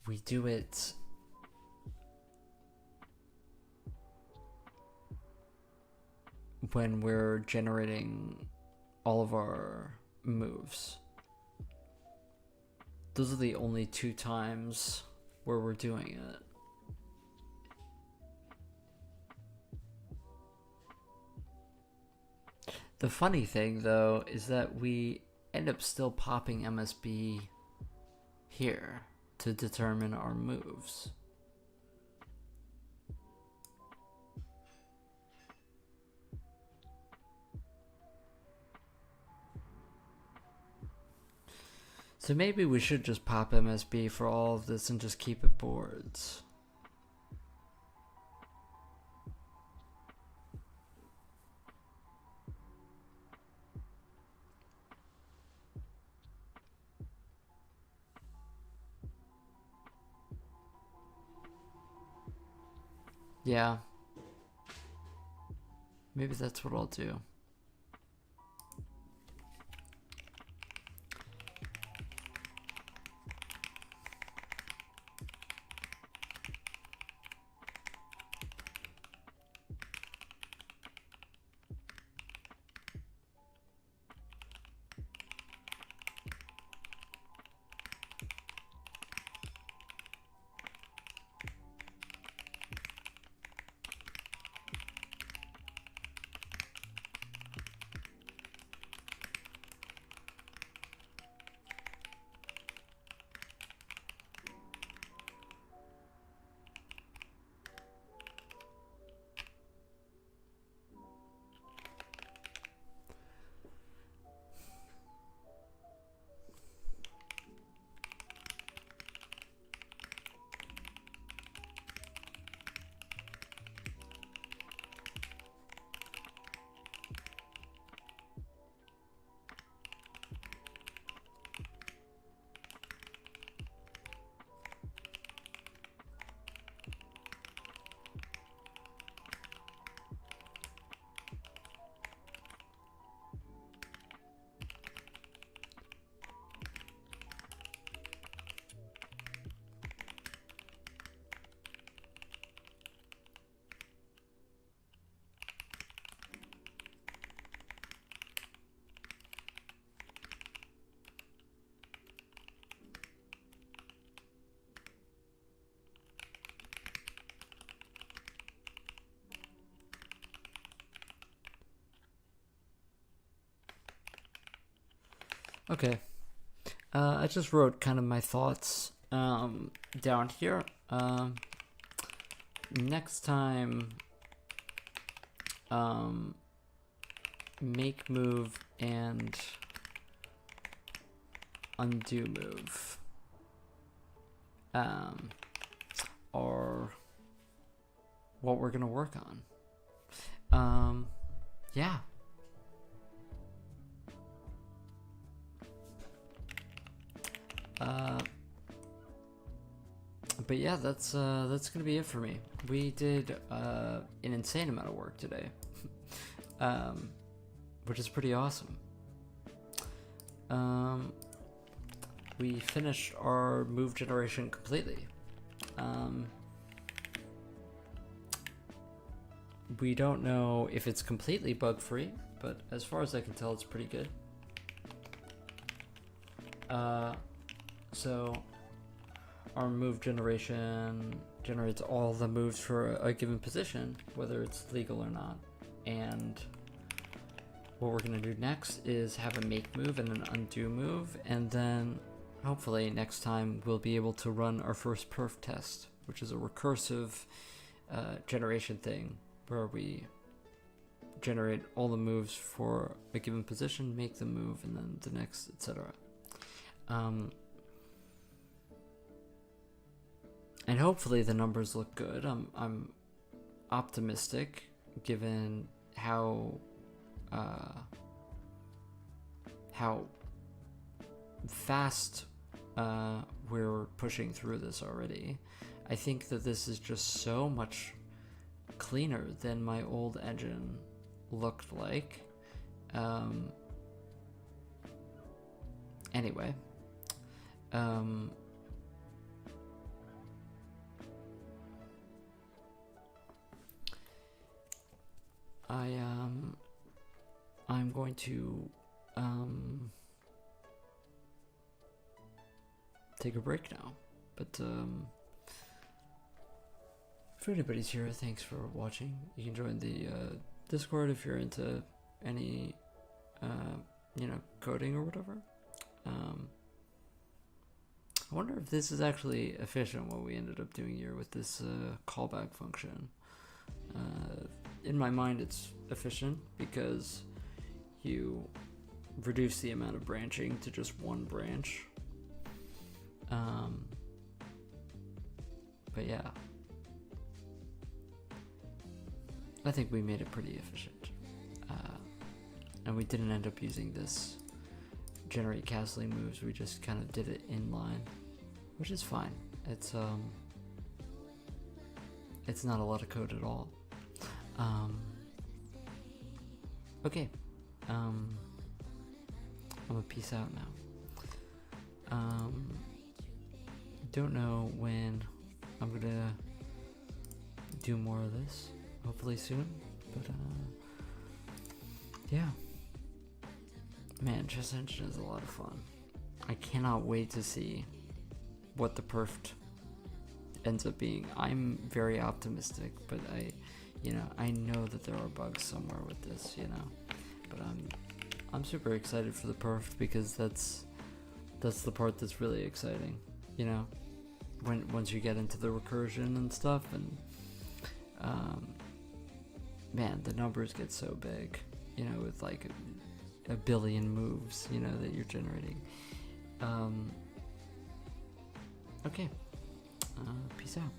we do it when we're generating all of our moves. Those are the only two times where we're doing it. The funny thing, though, is that we end up still popping MSB here to determine our moves. So maybe we should just pop MSB for all of this and just keep it boards. Yeah. Maybe that's what I'll do. Okay. I just wrote kind of my thoughts down here. Next time, make move and undo move are what we're gonna work on. Yeah. But yeah, that's gonna be it for me. We did an insane amount of work today, which is pretty awesome. We finished our move generation completely. We don't know if it's completely bug-free, but as far as I can tell, it's pretty good. So our move generation generates all the moves for a given position, whether it's legal or not. And what we're going to do next is have a make move and an undo move, and then hopefully next time we'll be able to run our first perf test, which is a recursive generation thing where we generate all the moves for a given position, make the move, and then the next, etc. And hopefully the numbers look good. I'm optimistic given how fast we're pushing through this already. I think that this is just so much cleaner than my old engine looked like. Anyway, I'm going to take a break now, but if anybody's here, thanks for watching. You can join the Discord if you're into any coding or whatever. I wonder if this is actually efficient, what we ended up doing here with this callback function. In my mind, it's efficient because you reduce the amount of branching to just one branch, But yeah, I think we made it pretty efficient, and we didn't end up using this generate castling moves. We just kind of did it inline, which is fine. It's not a lot of code at all. Okay, I'm gonna peace out now. Don't know when I'm gonna do more of this. Hopefully soon, but yeah. Man, Chess Engine is a lot of fun. I cannot wait to see what the perfed ends up being. I'm very optimistic, but I know that there are bugs somewhere with this, but I'm super excited for the perfed because that's the part that's really exciting, once you get into the recursion and stuff, and man, the numbers get so big, with like a billion moves, that you're generating. Okay, peace out.